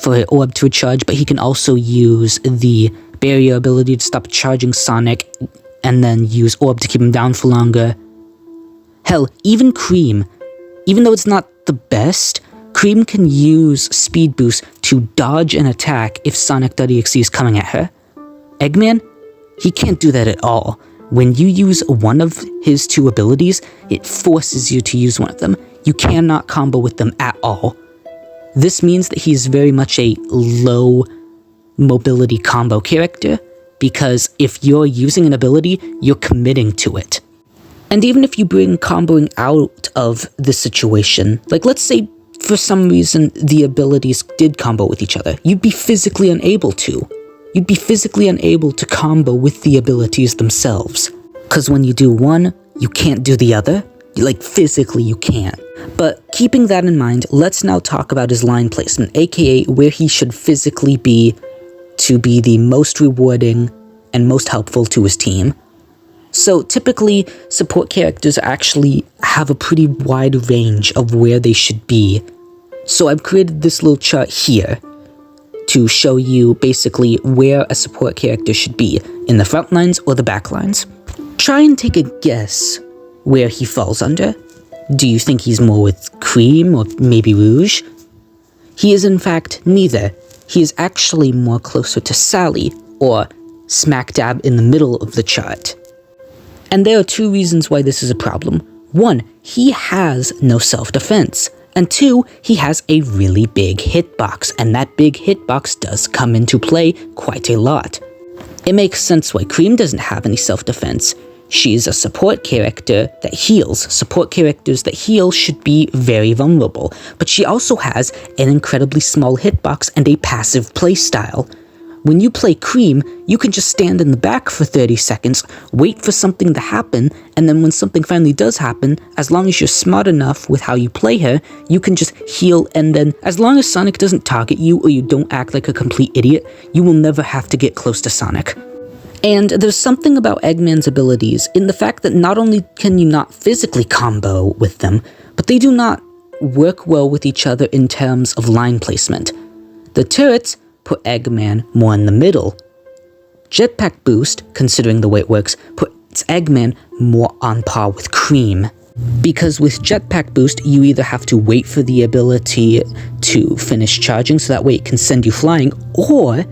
[SPEAKER 2] for her orb to recharge, but he can also use the barrier ability to stop charging Sonic and then use orb to keep him down for longer. Hell, even Cream, even though it's not the best, Cream can use speed boost to dodge an attack if Sonic.exe is coming at her. Eggman, he can't do that at all. When you use one of his two abilities, it forces you to use one of them. You cannot combo with them at all. This means that he's very much a low mobility combo character, because if you're using an ability, you're committing to it. And even if you bring comboing out of the situation, like let's say for some reason the abilities did combo with each other, you'd be physically unable to. You'd be physically unable to combo with the abilities themselves. Because when you do one, you can't do the other. Like, physically you can't. But keeping that in mind, let's now talk about his line placement, aka where he should physically be to be the most rewarding and most helpful to his team. So typically, support characters actually have a pretty wide range of where they should be. So I've created this little chart here to show you basically where a support character should be, in the front lines or the back lines. Try and take a guess where he falls under. Do you think he's more with Cream or maybe Rouge? He is in fact neither. He is actually more closer to Sally, or smack dab in the middle of the chart. And there are two reasons why this is a problem. One, he has no self-defense. And two, he has a really big hitbox, and that big hitbox does come into play quite a lot. It makes sense why Cream doesn't have any self-defense. She's a support character that heals. Support characters that heal should be very vulnerable, but she also has an incredibly small hitbox and a passive playstyle. When you play Cream, you can just stand in the back for 30 seconds, wait for something to happen, and then when something finally does happen, as long as you're smart enough with how you play her, you can just heal, and then as long as Sonic doesn't target you or you don't act like a complete idiot, you will never have to get close to Sonic. And there's something about Eggman's abilities in the fact that not only can you not physically combo with them, but they do not work well with each other in terms of line placement. The turrets put Eggman more in the middle. Jetpack Boost, considering the way it works, puts Eggman more on par with Cream. Because with Jetpack Boost, you either have to wait for the ability to finish charging so that way it can send you flying, or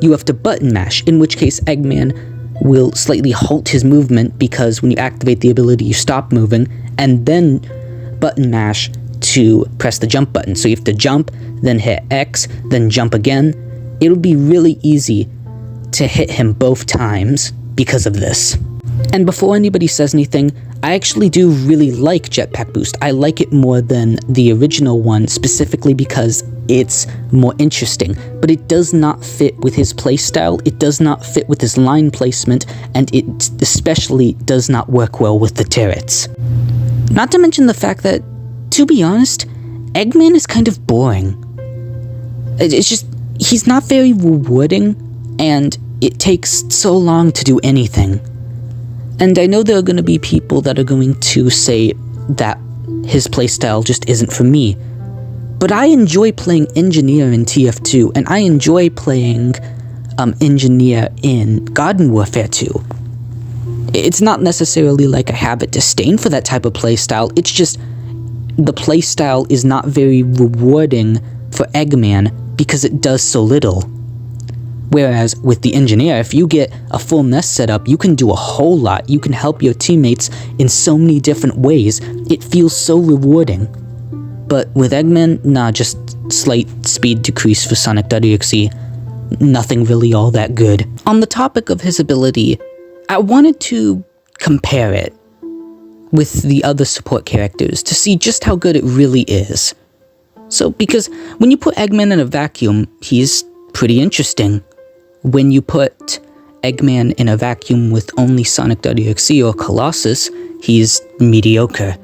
[SPEAKER 2] you have to button mash, in which case Eggman will slightly halt his movement because when you activate the ability you stop moving, and then button mash to press the jump button. So you have to jump, then hit X, then jump again. It'll be really easy to hit him both times because of this. And before anybody says anything, I actually do really like Jetpack Boost. I like it more than the original one, specifically because it's more interesting, but it does not fit with his playstyle, it does not fit with his line placement, and it especially does not work well with the turrets. Not to mention the fact that, to be honest, Eggman is kind of boring. It's just, he's not very rewarding, and it takes so long to do anything. And I know there are going to be people that are going to say that his playstyle just isn't for me. But I enjoy playing Engineer in TF2, and I enjoy playing Engineer in Garden Warfare 2. It's not necessarily like I have a disdain for that type of playstyle, it's just the playstyle is not very rewarding for Eggman because it does so little. Whereas with the Engineer, if you get a full nest set up, you can do a whole lot. You can help your teammates in so many different ways. It feels so rewarding. But with Eggman, nah, just slight speed decrease for Sonic.exe. Nothing really all that good. On the topic of his ability, I wanted to compare it with the other support characters to see just how good it really is. So, because when you put Eggman in a vacuum, he's pretty interesting. When you put Eggman in a vacuum with only Sonic.exe or Colossus, he's mediocre.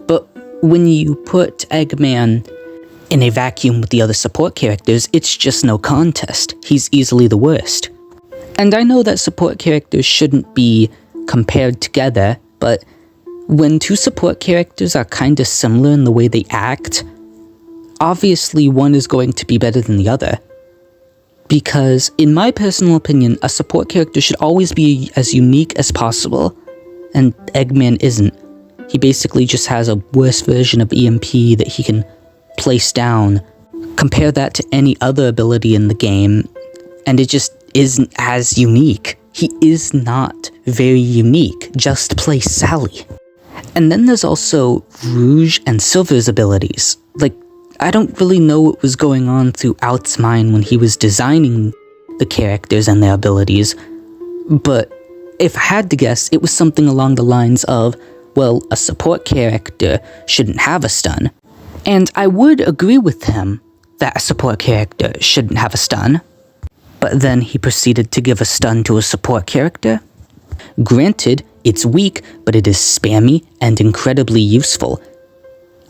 [SPEAKER 2] But when you put Eggman in a vacuum with the other support characters, it's just no contest. He's easily the worst. And I know that support characters shouldn't be compared together, but when two support characters are kinda similar in the way they act, obviously one is going to be better than the other. Because, in my personal opinion, a support character should always be as unique as possible, and Eggman isn't. He basically just has a worse version of EMP that he can place down. Compare that to any other ability in the game, and it just isn't as unique. He is not very unique, just play Sally. And then there's also Rouge and Silver's abilities. Like, I don't really know what was going on through Out's mind when he was designing the characters and their abilities, but if I had to guess, it was something along the lines of, well, a support character shouldn't have a stun. And I would agree with him that a support character shouldn't have a stun. But then he proceeded to give a stun to a support character. Granted, it's weak, but it is spammy and incredibly useful.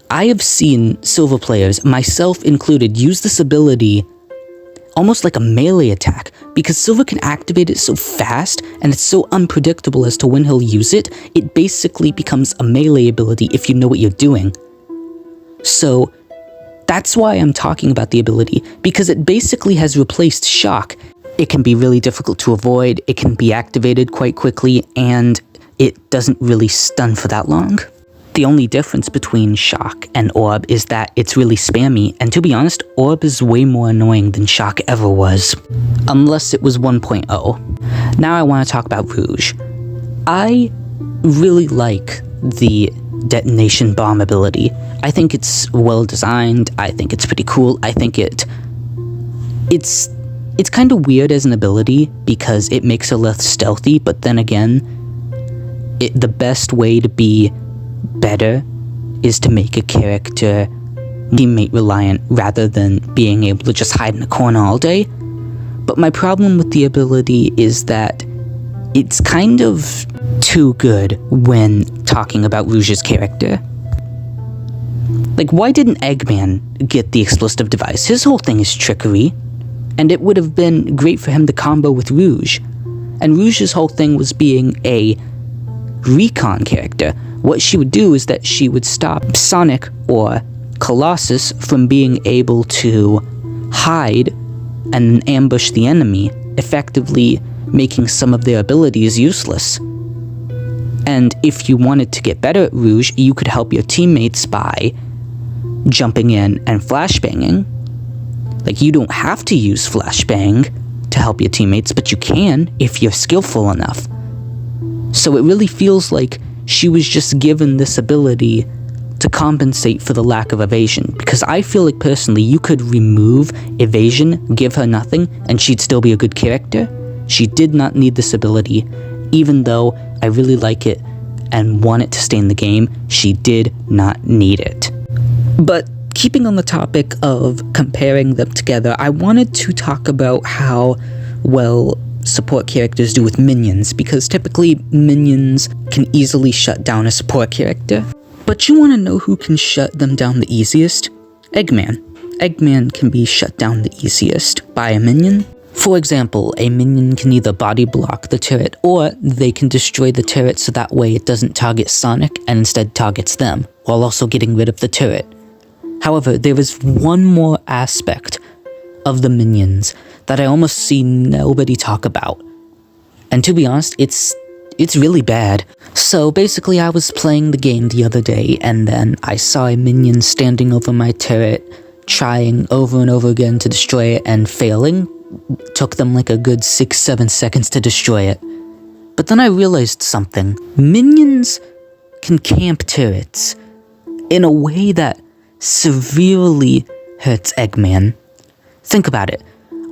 [SPEAKER 2] I have seen Silver players, myself included, use this ability almost like a melee attack, because Silver can activate it so fast, and it's so unpredictable as to when he'll use it, it basically becomes a melee ability if you know what you're doing. So, that's why I'm talking about the ability, because it basically has replaced Shock. It can be really difficult to avoid, it can be activated quite quickly, and it doesn't really stun for that long. The only difference between Shock and Orb is that it's really spammy, and to be honest, Orb is way more annoying than Shock ever was. Unless it was 1.0. Now I want to talk about Rouge. I really like the detonation bomb ability. I think it's well designed, I think it's pretty cool, I think it's kind of weird as an ability because it makes her less stealthy, but then again, the best way to be better is to make a character teammate reliant rather than being able to just hide in a corner all day. But my problem with the ability is that it's kind of too good when talking about Rouge's character. Like, why didn't Eggman get the explosive device? His whole thing is trickery, and it would have been great for him to combo with Rouge. And Rouge's whole thing was being a recon character. What she would do is that she would stop Sonic or Colossus from being able to hide and ambush the enemy, effectively making some of their abilities useless. And if you wanted to get better at Rouge, you could help your teammates by jumping in and flashbanging. Like, you don't have to use flashbang to help your teammates, but you can if you're skillful enough. So it really feels like she was just given this ability to compensate for the lack of evasion, because I feel like personally you could remove evasion, give her nothing, and she'd still be a good character. She did not need this ability, even though I really like it and want it to stay in the game, she did not need it. But keeping on the topic of comparing them together, I wanted to talk about how well support characters do with minions, because typically minions can easily shut down a support character. But you want to know who can shut them down the easiest? Eggman. Eggman can be shut down the easiest by a minion. For example, a minion can either body block the turret, or they can destroy the turret so that way it doesn't target Sonic and instead targets them, while also getting rid of the turret. However, there is one more aspect of the minions that I almost see nobody talk about. And to be honest, it's really bad. So basically I was playing the game the other day, and then I saw a minion standing over my turret, trying over and over again to destroy it and failing. Took them like a good 6-7 seconds to destroy it. But then I realized something. Minions can camp turrets in a way that severely hurts Eggman. Think about it.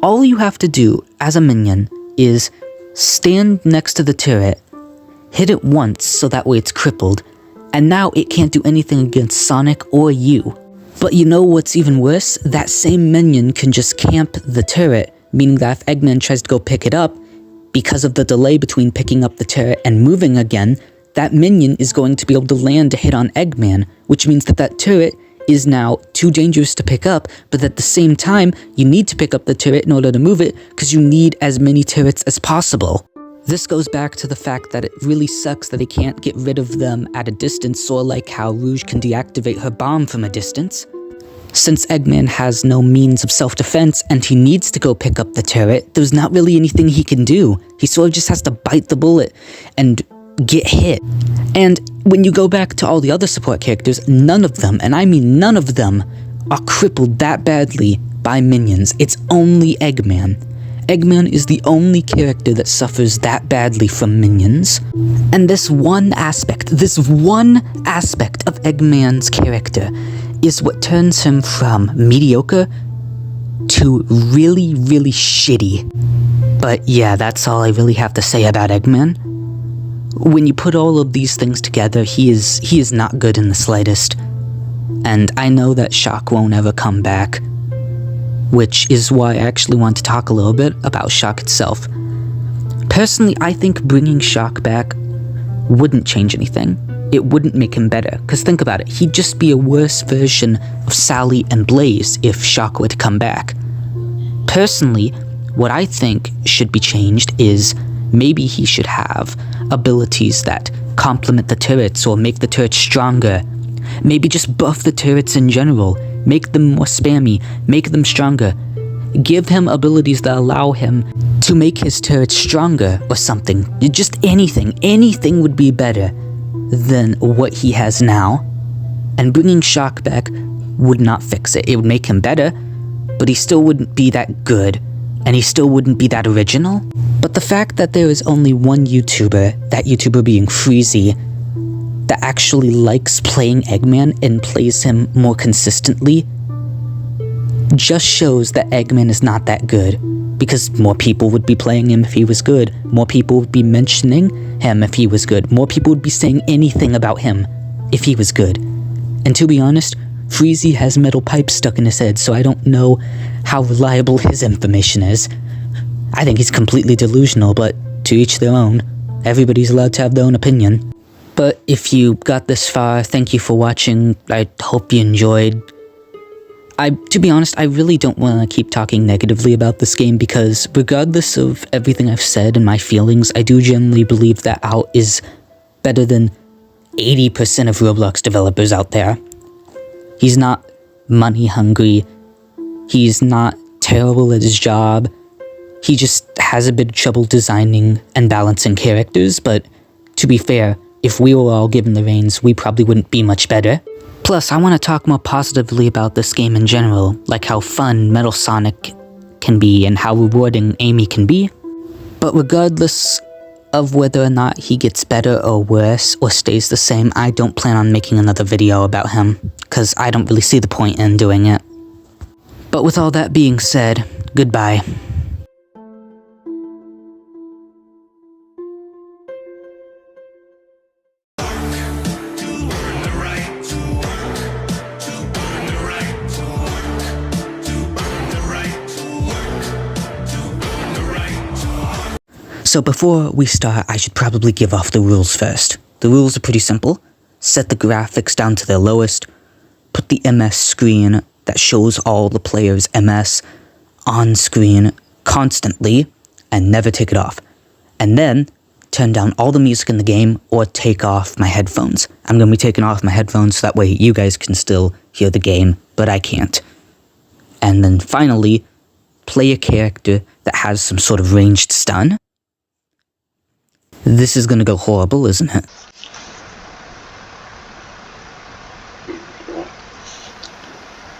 [SPEAKER 2] All you have to do as a minion is stand next to the turret, hit it once so that way it's crippled, and now it can't do anything against Sonic or you. But you know what's even worse? That same minion can just camp the turret, meaning that if Eggman tries to go pick it up, because of the delay between picking up the turret and moving again, that minion is going to be able to land to hit on Eggman, which means that that turret is now too dangerous to pick up, but at the same time, you need to pick up the turret in order to move it, because you need as many turrets as possible. This goes back to the fact that it really sucks that he can't get rid of them at a distance, or like how Rouge can deactivate her bomb from a distance. Since Eggman has no means of self-defense and he needs to go pick up the turret, there's not really anything he can do. He sort of just has to bite the bullet and get hit. And when you go back to all the other support characters, none of them, and I mean none of them, are crippled that badly by minions. It's only Eggman. Eggman is the only character that suffers that badly from minions. And this one aspect of Eggman's character is what turns him from mediocre to really, really shitty. But yeah, that's all I really have to say about Eggman. When you put all of these things together, he is not good in the slightest. And I know that Shock won't ever come back, which is why I actually want to talk a little bit about Shock itself. Personally, I think bringing Shock back wouldn't change anything. It wouldn't make him better, because think about it, he'd just be a worse version of Sally and Blaze if Shock were to come back. Personally, what I think should be changed is maybe he should have abilities that complement the turrets or make the turrets stronger. Maybe just buff the turrets in general, make them more spammy, make them stronger. Give him abilities that allow him to make his turrets stronger or something. Just anything would be better than what he has now. And bringing Shock back would not fix it. It would make him better, but he still wouldn't be that good, and he still wouldn't be that original. But the fact that there is only one YouTuber, that YouTuber being Freezy, that actually likes playing Eggman and plays him more consistently, just shows that Eggman is not that good. Because more people would be playing him if he was good. More people would be mentioning him if he was good. More people would be saying anything about him if he was good. And to be honest, Freezy has metal pipes stuck in his head, so I don't know how reliable his information is. I think he's completely delusional, but to each their own. Everybody's allowed to have their own opinion. But if you got this far, thank you for watching. I hope you enjoyed. To be honest, I really don't want to keep talking negatively about this game, because regardless of everything I've said and my feelings, I do genuinely believe that Out is better than 80% of Roblox developers out there. He's not money hungry. He's not terrible at his job. He just has a bit of trouble designing and balancing characters, but to be fair, if we were all given the reins, we probably wouldn't be much better. Plus, I want to talk more positively about this game in general, like how fun Metal Sonic can be and how rewarding Amy can be. But regardless of whether or not he gets better or worse or stays the same, I don't plan on making another video about him, because I don't really see the point in doing it. But with all that being said, goodbye. So before we start, I should probably give off the rules first. The rules are pretty simple. Set the graphics down to their lowest. Put the MS screen that shows all the players' MS on screen constantly and never take it off. And then turn down all the music in the game or take off my headphones. I'm going to be taking off my headphones so that way you guys can still hear the game, but I can't. And then finally, play a character that has some sort of ranged stun. This is going to go horrible, isn't it?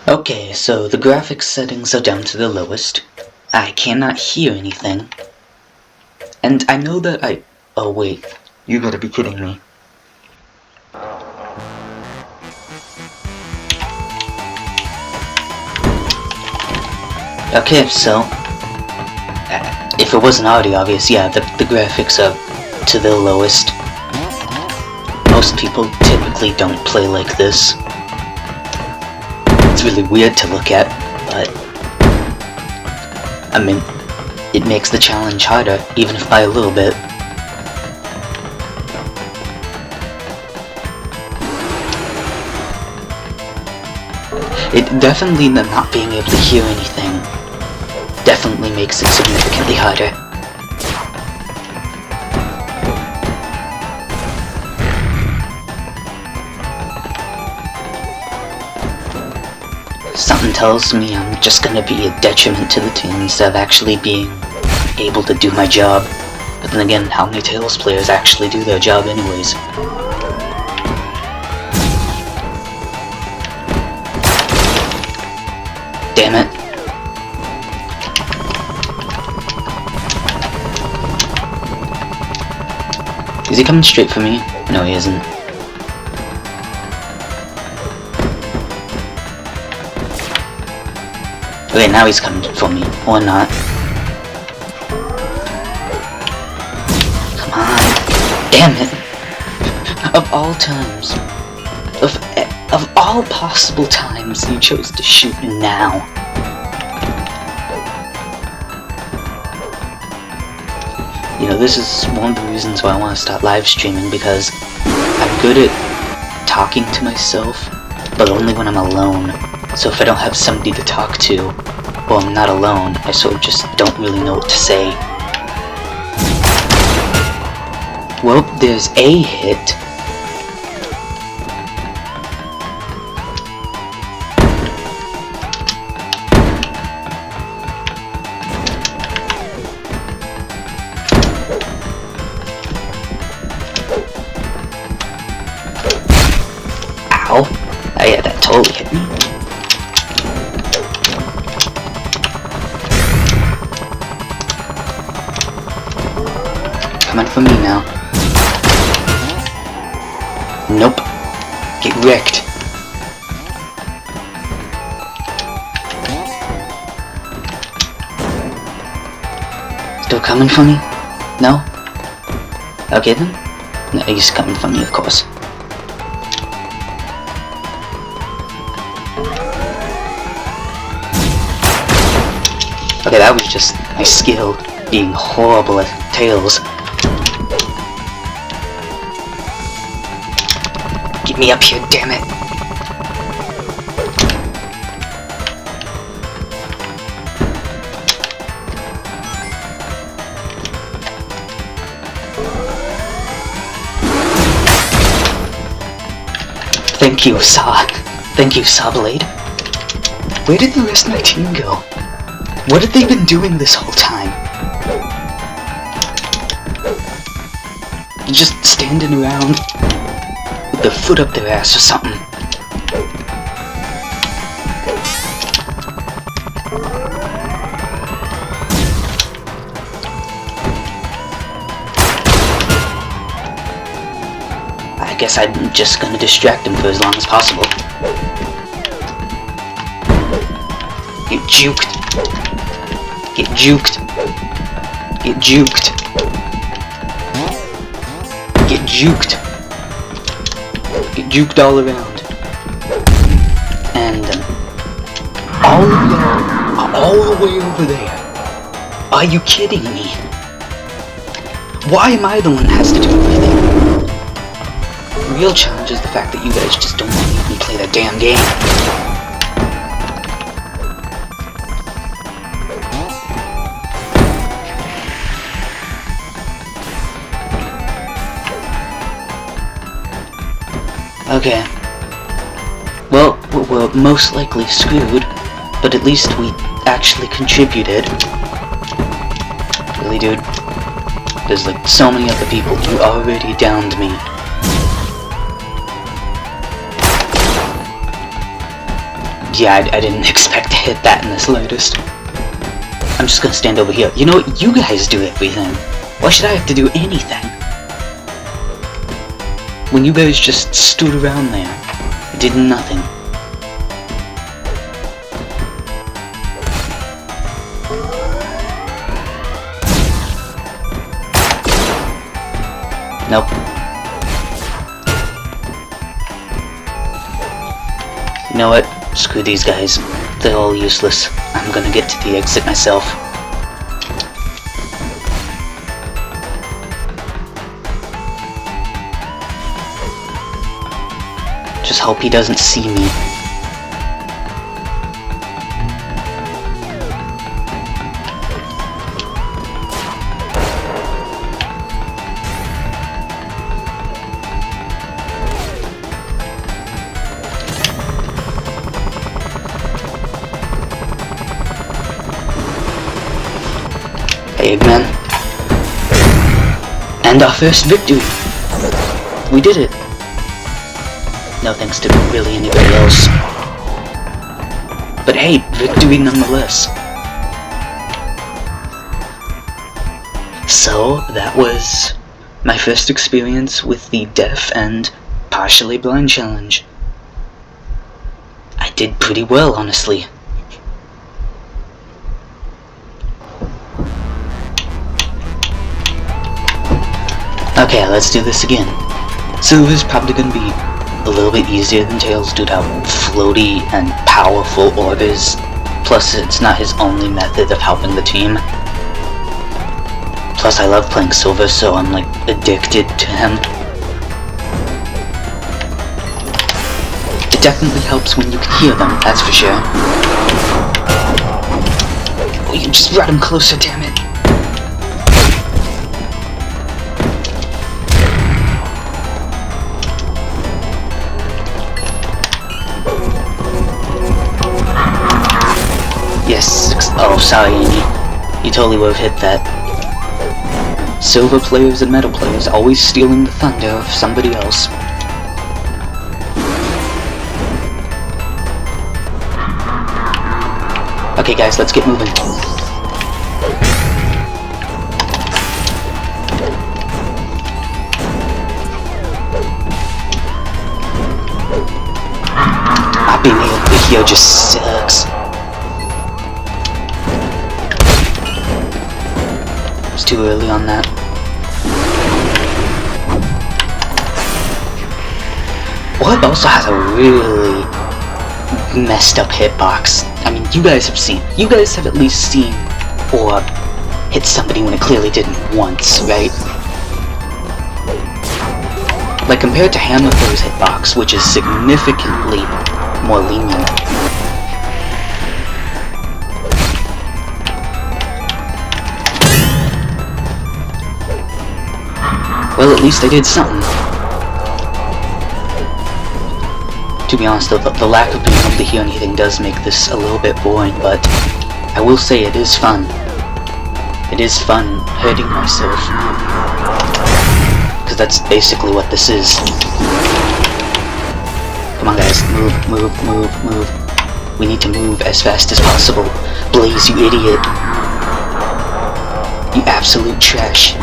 [SPEAKER 2] Okay, so the graphics settings are down to the lowest. I cannot hear anything. And I know that oh wait, you gotta be kidding me. Okay, so if it wasn't already obvious, yeah, the graphics are to the lowest. Most people typically don't play like this. It's really weird to look at, but I mean, it makes the challenge harder, even if by a little bit. It definitely not being able to hear anything definitely makes it significantly harder. Something tells me I'm just gonna be a detriment to the team instead of actually being able to do my job. But then again, how many Tails players actually do their job anyways? Damn it. Is he coming straight for me? No, he isn't. Okay, now he's coming for me. Or not. Come on. Damn it. Of all times. Of all possible times, you chose to shoot now. You know, this is one of the reasons why I want to start live streaming, because I'm good at talking to myself, but only when I'm alone. So if I don't have somebody to talk to, or I'm not alone, I sort of just don't really know what to say. Well, there's a hit. Ow. Oh yeah, that totally hit me. Coming for me now. Nope. Get wrecked. Still coming for me? No? Okay then. No, he's coming for me, of course. Okay, that was just my skill being horrible at Tails. Get me up here, damn it! Thank you, Saw. Thank you, Sawblade. Where did the rest of my team go? What have they been doing this whole time? Just standing around with their foot up their ass or something. I guess I'm just gonna distract him for as long as possible. Get juked. Get juked. Get juked. Get juked. Get juked all around. And all of y'all are all the way over there. Are you kidding me? Why am I the one that has to do everything? The real challenge is the fact that you guys just don't want to let me play that damn game. Okay. Well, we're most likely screwed, but at least we actually contributed. Really, dude? There's like so many other people who already downed me. Yeah, I didn't expect to hit that in the slightest. I'm just gonna stand over here. You know what? You guys do everything. Why should I have to do anything? When you guys just stood around there, did nothing. Nope. You know what? Screw these guys. They're all useless. I'm gonna get to the exit myself. Just hope he doesn't see me. Hey, Eggman. And our first victory! We did it! No thanks to really anybody else. But hey, victory nonetheless. So, that was my first experience with the deaf and partially blind challenge. I did pretty well, honestly. Okay, let's do this again. Silver's probably gonna be a little bit easier than Tails due to how floaty and powerful Orb is. Plus, it's not his only method of helping the team. Plus, I love playing Silver, so I'm like addicted to him. It definitely helps when you can hear them, that's for sure. Oh, you just brought him closer, damn it. Yes, oh sorry Amy, you totally would have hit that. Silver players and metal players always stealing the thunder of somebody else. Okay guys, let's get moving. Not being able to hear just sucks. It's too early on that. Orb also has a really messed up hitbox. I mean, you guys have at least seen Orb hit somebody when it clearly didn't once, right? Like, compared to Hammerthrow's hitbox, which is significantly more lenient. Well, at least I did something. To be honest, the lack of being able to hear anything does make this a little bit boring, but I will say it is fun. It is fun hurting myself. Because that's basically what this is. Come on guys, move. We need to move as fast as possible. Blaze, you idiot. You absolute trash.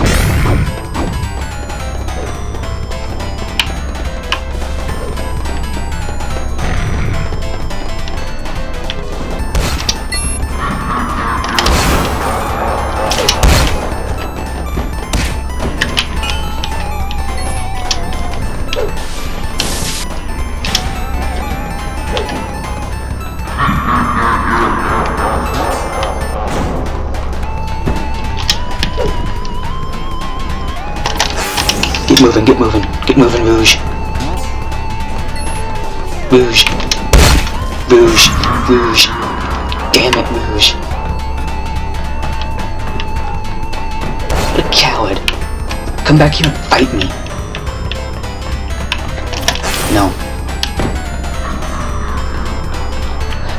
[SPEAKER 2] Get moving, Rouge. Rouge. Damn it, Rouge. What a coward. Come back here and fight me. No,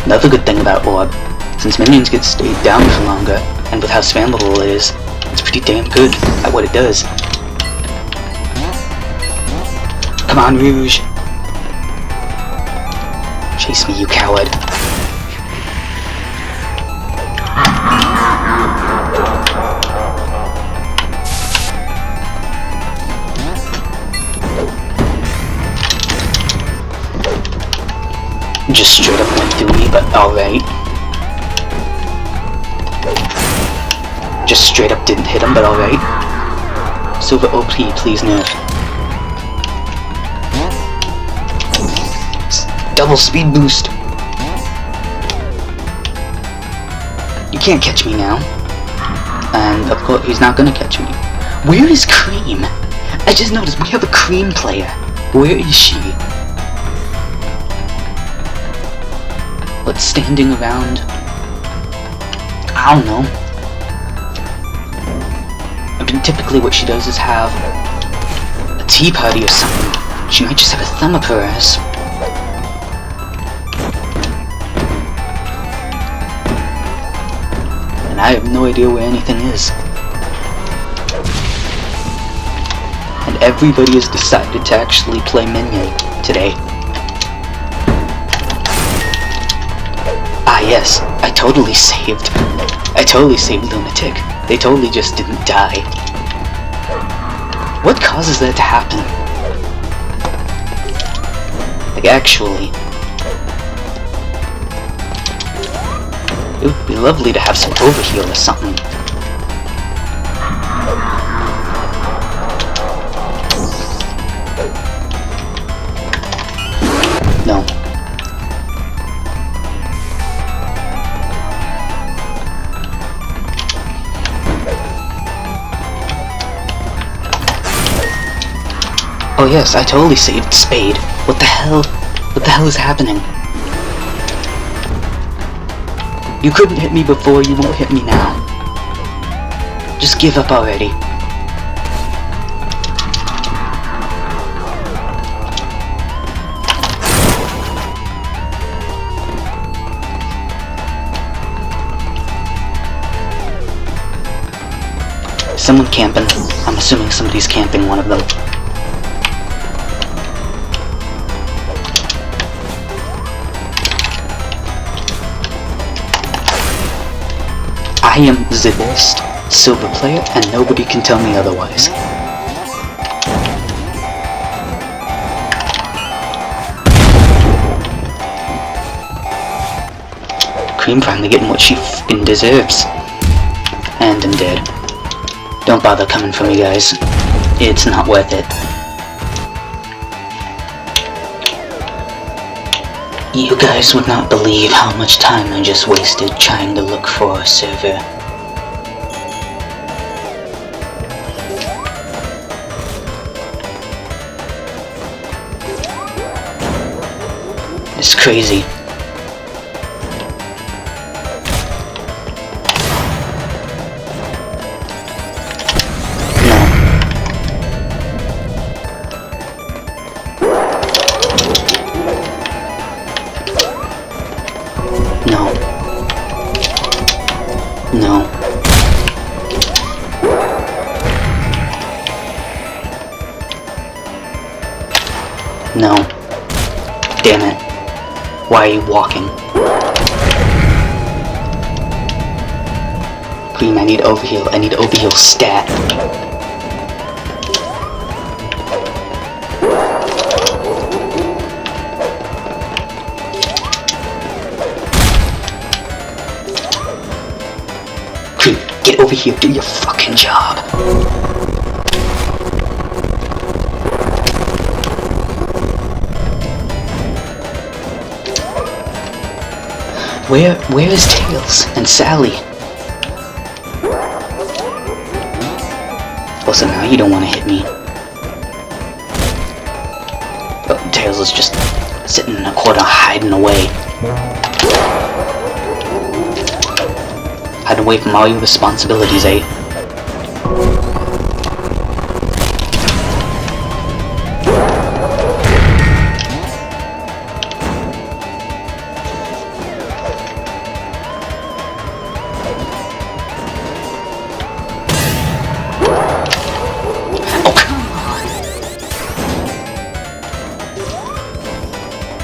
[SPEAKER 2] Another good thing about Orb, since minions get stayed down for longer, and with how spammable it is, it's pretty damn good at what it does. Come on, Rouge! Chase me, you coward. Just straight up went through me, but alright. Just straight up didn't hit him, but alright. Silver OP, please nerf. Double speed boost. You can't catch me now. And of course, he's not gonna catch me. Where is Cream? I just noticed we have a Cream player. Where is she? What's standing around? I don't know. I mean, typically what she does is have a tea party or something. She might just have a thumb up her ass. And I have no idea where anything is. And everybody has decided to actually play Minion today. Ah yes, I totally saved Lunatic. They totally just didn't die. What causes that to happen? Like actually. It would be lovely to have some overheal or something. No. Oh yes, I totally saved Spade. What the hell? What the hell is happening? You couldn't hit me before, you won't hit me now. Just give up already. Someone camping. I'm assuming somebody's camping one of them. I am the best silver player, and nobody can tell me otherwise. Cream finally getting what she f***ing deserves. And I'm dead. Don't bother coming for me, guys. It's not worth it. You guys would not believe how much time I just wasted trying to look for a server. It's crazy. No. No. Damn it. Why are you walking? Cream, I need overheal. I need overheal stat. Cream, get over here. Do your fucking job. Where is Tails and Sally? Well, so now you don't want to hit me. Oh, Tails is just sitting in a corner hiding away. Hiding away from all your responsibilities, eh?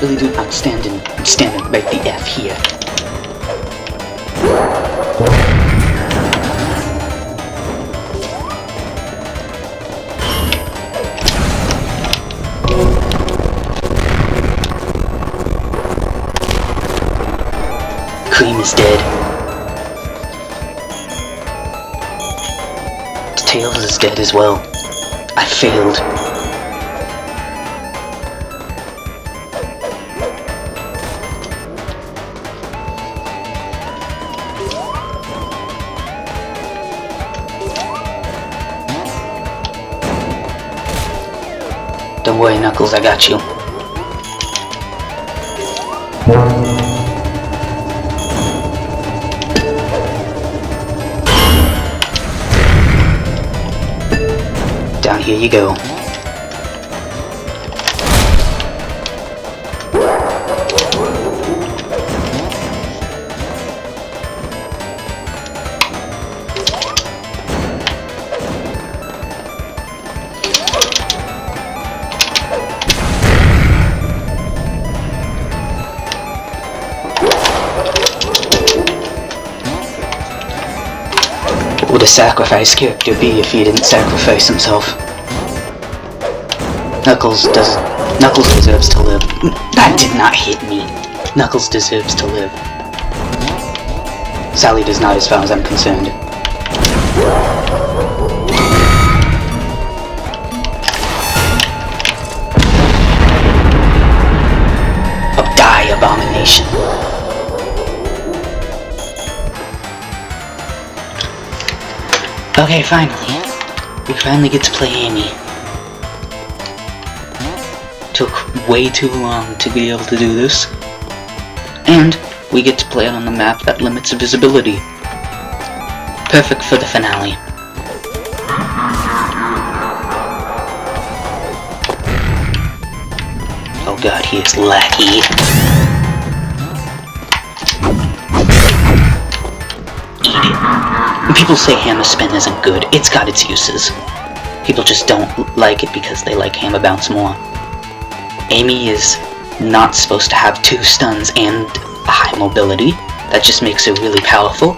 [SPEAKER 2] really do. I'm standing right the F here. Cream is dead. Tails is dead as well. I failed. Don't worry, Knuckles, I got you. Down here you go. What would a sacrifice character be if he didn't sacrifice himself? Knuckles deserves to live. That did not hit me. Knuckles deserves to live. Sally does not, as far as I'm concerned. Oh, die, abomination. Okay, finally. We finally get to play Amy. Took way too long to be able to do this. And we get to play it on the map that limits visibility. Perfect for the finale. Oh god, he is lackey. Eat it. When people say hammer spin isn't good, it's got its uses. People just don't like it because they like hammer bounce more. Amy is not supposed to have 2 stuns and a high mobility. That just makes her really powerful.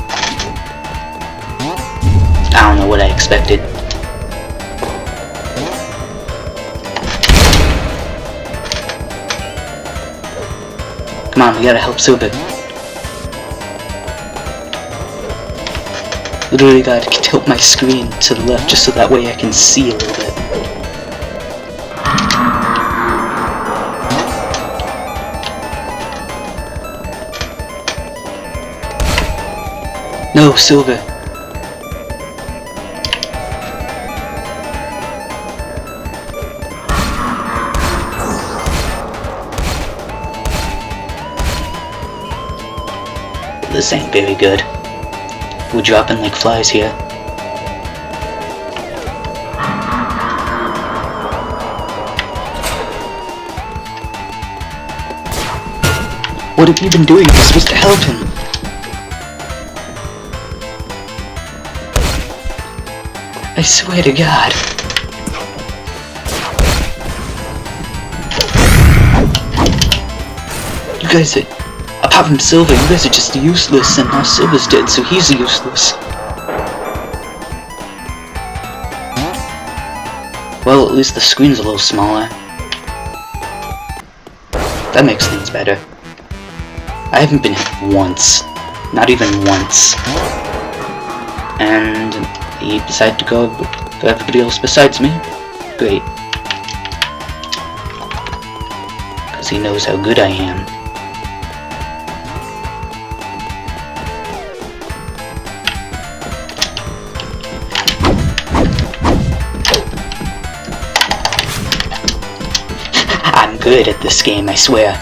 [SPEAKER 2] I don't know what I expected. Come on, we gotta help Silver. Literally gotta tilt my screen to the left just so that way I can see a little bit. No, Silver. This ain't very good. We're dropping like flies here. What have you been doing? You're supposed to help him. I swear to God. You guys are, apart from Silver, you guys are just useless, and now Silver's dead, so he's useless. Well, at least the screen's a little smaller. That makes things better. I haven't been hit once. Not even once. And he decided to go for everybody else besides me. Great. Because he knows how good I am. I'm good at this game, I swear.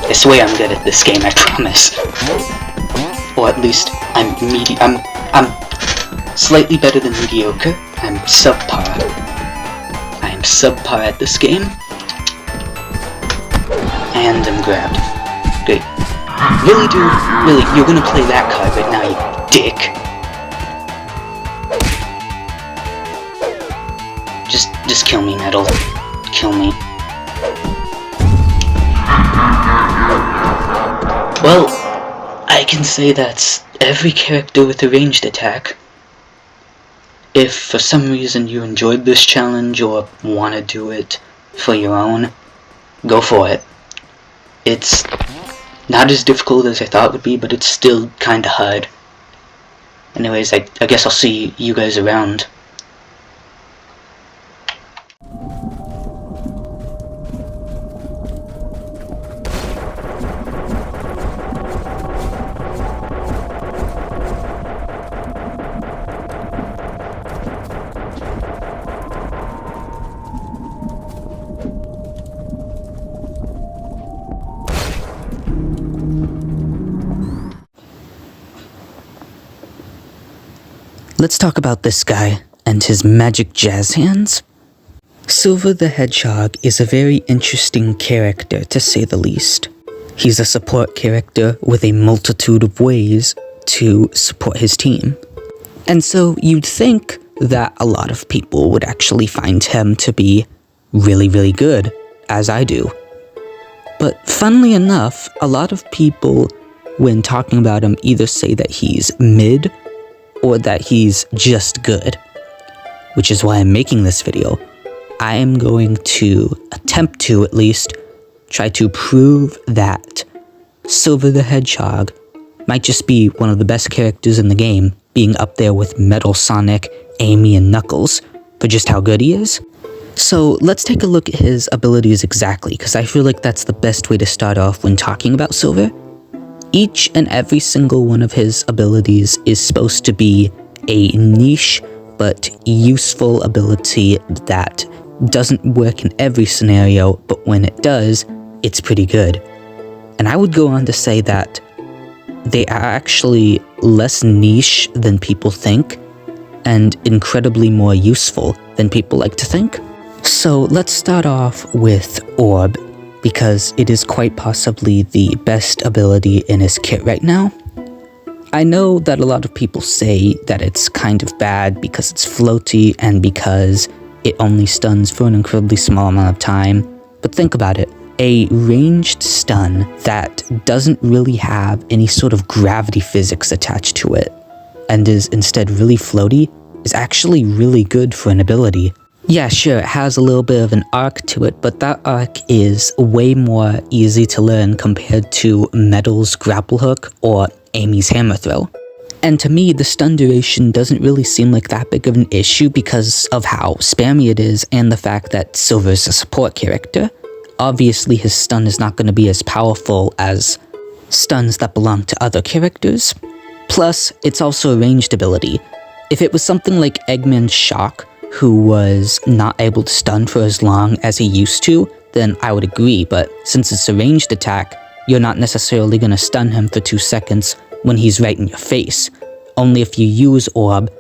[SPEAKER 2] I swear I'm good at this game, I promise. Or at least, I'm slightly better than mediocre. I'm subpar. I am subpar at this game. And I'm grabbed. Great. Really, dude? Really, you're gonna play that card right now, you dick. Just kill me, Metal. Kill me. Well, I can say that's every character with a ranged attack. If for some reason you enjoyed this challenge or want to do it for your own, go for it. It's not as difficult as I thought it would be, but it's still kinda hard. Anyways, I guess I'll see you guys around. Let's talk about this guy and his magic jazz hands. Silver the Hedgehog is a very interesting character, to say the least. He's a support character with a multitude of ways to support his team. And so you'd think that a lot of people would actually find him to be really, really good, as I do. But funnily enough, a lot of people, when talking about him, either say that he's mid or that he's just good, which is why I'm making this video. I am going to attempt to, at least, try to prove that Silver the Hedgehog might just be one of the best characters in the game, being up there with Metal Sonic, Amy, and Knuckles, for just how good he is. So let's take a look at his abilities exactly, because I feel like that's the best way to start off when talking about Silver. Each and every single one of his abilities is supposed to be a niche but useful ability that doesn't work in every scenario, but when it does, it's pretty good. And I would go on to say that they are actually less niche than people think, and incredibly more useful than people like to think. So let's start off with Orb, because it is quite possibly the best ability in his kit right now. I know that a lot of people say that it's kind of bad because it's floaty and because it only stuns for an incredibly small amount of time, but think about it. A ranged stun that doesn't really have any sort of gravity physics attached to it, and is instead really floaty, is actually really good for an ability. Yeah, sure, it has a little bit of an arc to it, but that arc is way more easy to learn compared to Metal's grapple hook or Amy's hammer throw. And to me, the stun duration doesn't really seem like that big of an issue because of how spammy it is and the fact that Silver's a support character. Obviously, his stun is not going to be as powerful as stuns that belong to other characters. Plus, it's also a ranged ability. If it was something like Eggman's Shock, who was not able to stun for as long as he used to, then I would agree, but since it's a ranged attack, you're not necessarily going to stun him for 2 seconds when he's right in your face. Only if you use Orb,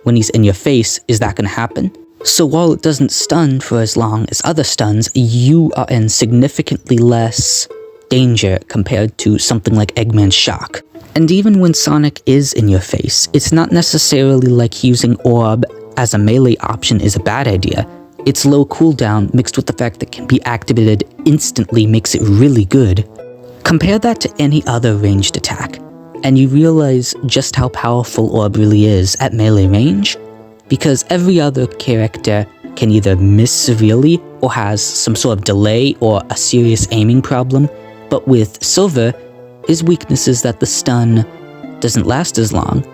[SPEAKER 2] when he's in your face, is that going to happen. So while it doesn't stun for as long as other stuns, you are in significantly less danger compared to something like Eggman's Shock. And even when Sonic is in your face, it's not necessarily like using Orb as a melee option is a bad idea. Its low cooldown mixed with the fact that it can be activated instantly makes it really good. Compare that to any other ranged attack, and you realize just how powerful Orb really is at melee range, because every other character can either miss severely or has some sort of delay or a serious aiming problem, but with Silver, his weakness is that the stun doesn't last as long.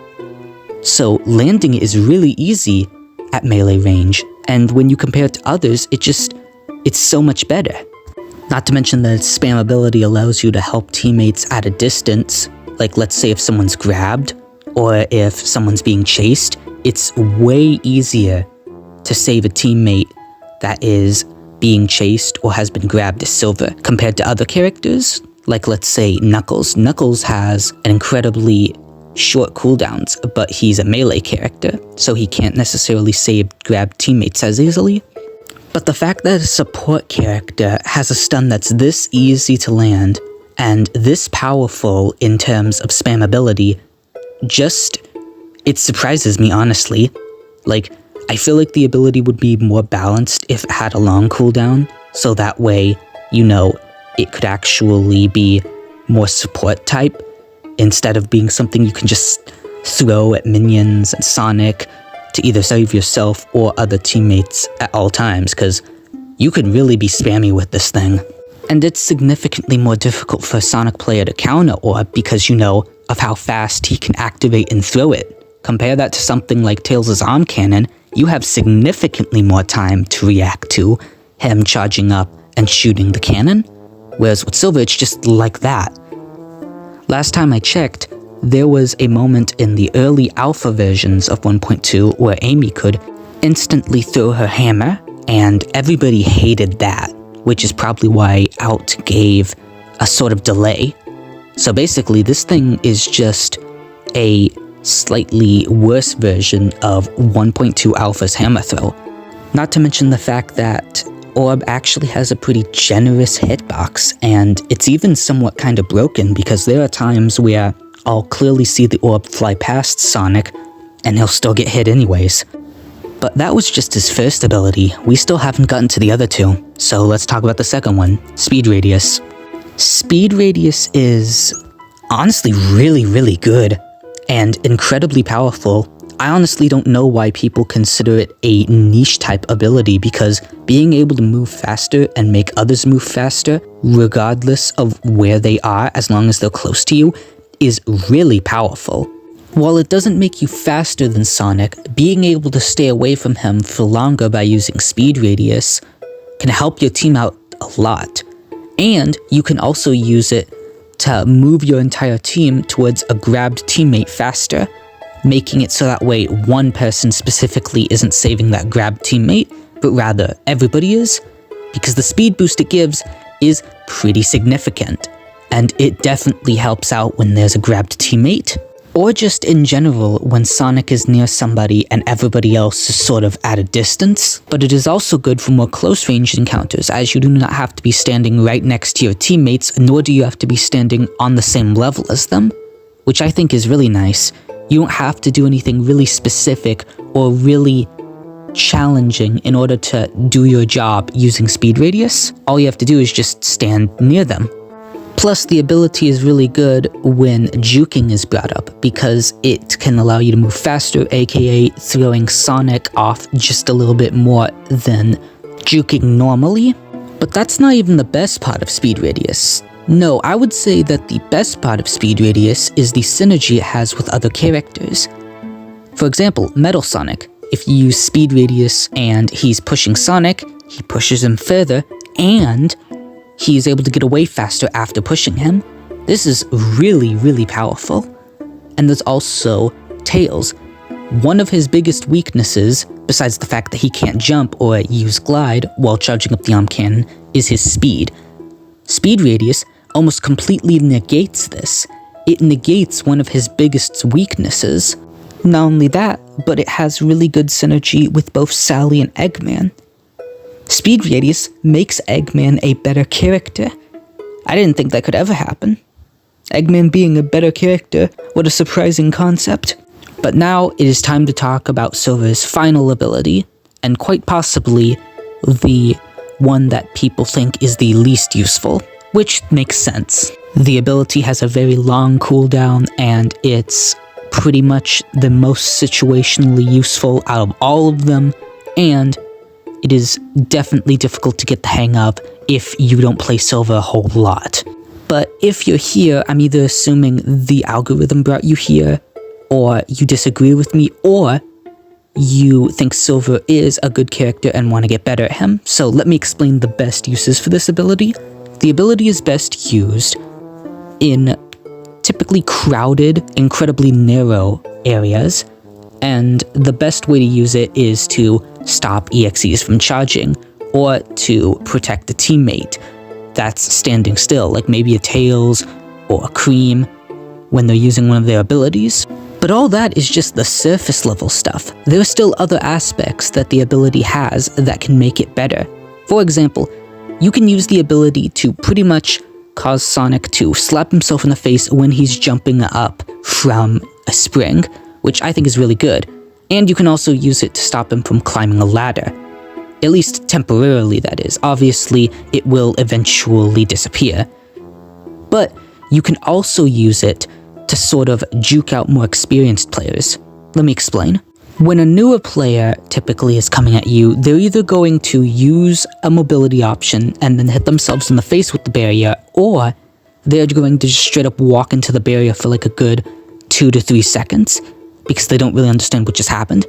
[SPEAKER 2] So landing is really easy at melee range, and when you compare it to others, it's so much better. Not to mention that its spam ability allows you to help teammates at a distance, like let's say if someone's grabbed, or if someone's being chased, it's way easier to save a teammate that is being chased or has been grabbed as Silver, compared to other characters, like let's say Knuckles. Knuckles has an incredibly short cooldowns, but he's a melee character, so he can't necessarily save grabbed teammates as easily. But the fact that a support character has a stun that's this easy to land, and this powerful in terms of spammability, it surprises me, honestly. Like, I feel like the ability would be more balanced if it had a long cooldown, so that way, it could actually be more support type, instead of being something you can just throw at minions and Sonic to either save yourself or other teammates at all times, because you could really be spammy with this thing. And it's significantly more difficult for a Sonic player to counter Orb because, of how fast he can activate and throw it. Compare that to something like Tails' arm cannon, you have significantly more time to react to him charging up and shooting the cannon, whereas with Silver it's just like that. Last time I checked, there was a moment in the early alpha versions of 1.2 where Amy could instantly throw her hammer, and everybody hated that, which is probably why Out gave a sort of delay. So basically, this thing is just a slightly worse version of 1.2 Alpha's hammer throw. Not to mention the fact that Orb actually has a pretty generous hitbox, and it's even somewhat kind of broken because there are times where I'll clearly see the Orb fly past Sonic, and he'll still get hit anyways. But that was just his first ability. We still haven't gotten to the other two, so let's talk about the second one, Speed Radius. Speed Radius is honestly really, really good and incredibly powerful. I honestly don't know why people consider it a niche type ability, because being able to move faster and make others move faster, regardless of where they are, as long as they're close to you, is really powerful. While it doesn't make you faster than Sonic, being able to stay away from him for longer by using Speed Radius can help your team out a lot. And you can also use it to move your entire team towards a grabbed teammate faster, making it so that way one person specifically isn't saving that grabbed teammate, but rather everybody is, because the speed boost it gives is pretty significant, and it definitely helps out when there's a grabbed teammate, or just in general when Sonic is near somebody and everybody else is sort of at a distance. But it is also good for more close-range encounters, as you do not have to be standing right next to your teammates, nor do you have to be standing on the same level as them, which I think is really nice. You don't have to do anything really specific or really challenging in order to do your job using Speed Radius. All you have to do is just stand near them. Plus, the ability is really good when juking is brought up, because it can allow you to move faster, aka throwing Sonic off just a little bit more than juking normally. But that's not even the best part of Speed Radius. No, I would say that the best part of Speed Radius is the synergy it has with other characters. For example, Metal Sonic. If you use Speed Radius and he's pushing Sonic, he pushes him further, and he is able to get away faster after pushing him. This is really, really powerful. And there's also Tails. One of his biggest weaknesses, besides the fact that he can't jump or use glide while charging up the arm cannon, is his speed. Speed Radius almost completely negates this. It negates one of his biggest weaknesses. Not only that, but it has really good synergy with both Sally and Eggman. Speed Radius makes Eggman a better character. I didn't think that could ever happen. Eggman being a better character, what a surprising concept. But now it is time to talk about Silver's final ability, and quite possibly the one that people think is the least useful, which makes sense. The ability has a very long cooldown, and it's pretty much the most situationally useful out of all of them, and it is definitely difficult to get the hang of if you don't play Silver a whole lot. But if you're here, I'm either assuming the algorithm brought you here, or you disagree with me, or you think Silver is a good character and want to get better at him. So let me explain the best uses for this ability. The ability is best used in typically crowded, incredibly narrow areas, and the best way to use it is to stop EXEs from charging, or to protect a teammate that's standing still, like maybe a Tails or a Cream when they're using one of their abilities. But all that is just the surface level stuff. There are still other aspects that the ability has that can make it better. For example, you can use the ability to pretty much cause Sonic to slap himself in the face when he's jumping up from a spring, which I think is really good. And you can also use it to stop him from climbing a ladder. At least temporarily, that is. Obviously, it will eventually disappear. But you can also use it to sort of juke out more experienced players. Let me explain. When a newer player typically is coming at you, they're either going to use a mobility option and then hit themselves in the face with the barrier, or they're going to just straight up walk into the barrier for like a good 2 to 3 seconds, because they don't really understand what just happened.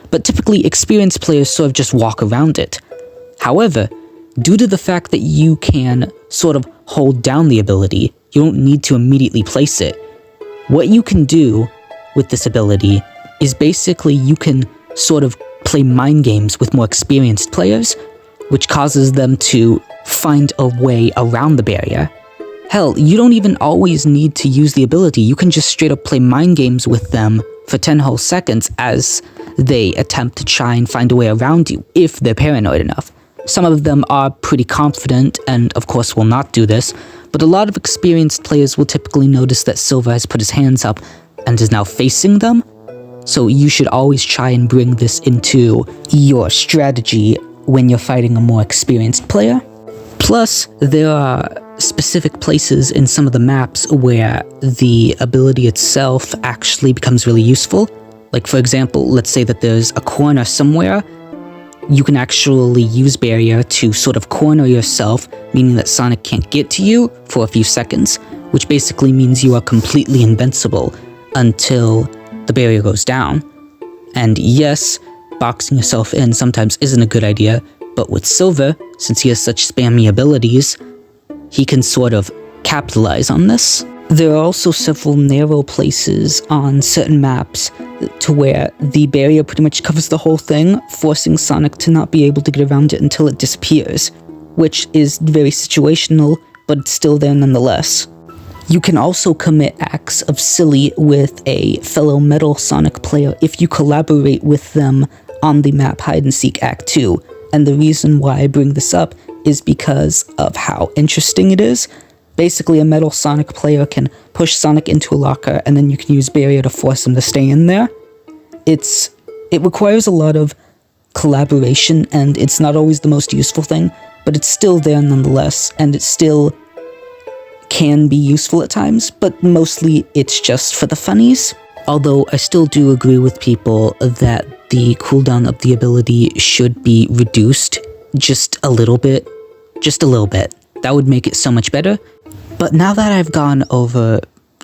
[SPEAKER 2] But typically, experienced players sort of just walk around it. However, due to the fact that you can sort of hold down the ability, you don't need to immediately place it. What you can do with this ability is basically you can sort of play mind games with more experienced players, which causes them to find a way around the barrier. Hell, you don't even always need to use the ability. You can just straight up play mind games with them for 10 whole seconds as they attempt to try and find a way around you, if they're paranoid enough. Some of them are pretty confident and of course will not do this, but a lot of experienced players will typically notice that Silver has put his hands up and is now facing them. So you should always try and bring this into your strategy when you're fighting a more experienced player. Plus, there are specific places in some of the maps where the ability itself actually becomes really useful. Like for example, let's say that there's a corner somewhere. You can actually use barrier to sort of corner yourself, meaning that Sonic can't get to you for a few seconds, which basically means you are completely invincible until the barrier goes down. And yes, boxing yourself in sometimes isn't a good idea, but with Silver, since he has such spammy abilities, he can sort of capitalize on this. There are also several narrow places on certain maps to where the barrier pretty much covers the whole thing, forcing Sonic to not be able to get around it until it disappears, which is very situational, but it's still there nonetheless. You can also commit acts of silly with a fellow Metal Sonic player if you collaborate with them on the map Hide and Seek Act 2, and the reason why I bring this up is because of how interesting it is. Basically, a Metal Sonic player can push Sonic into a locker, and then you can use barrier to force him to stay in there. It requires a lot of collaboration, and it's not always the most useful thing, but it's still there nonetheless, and it still can be useful at times, but mostly it's just for the funnies. Although I still do agree with people that the cooldown of the ability should be reduced just a little bit. Just a little bit. That would make it so much better. But now that I've gone over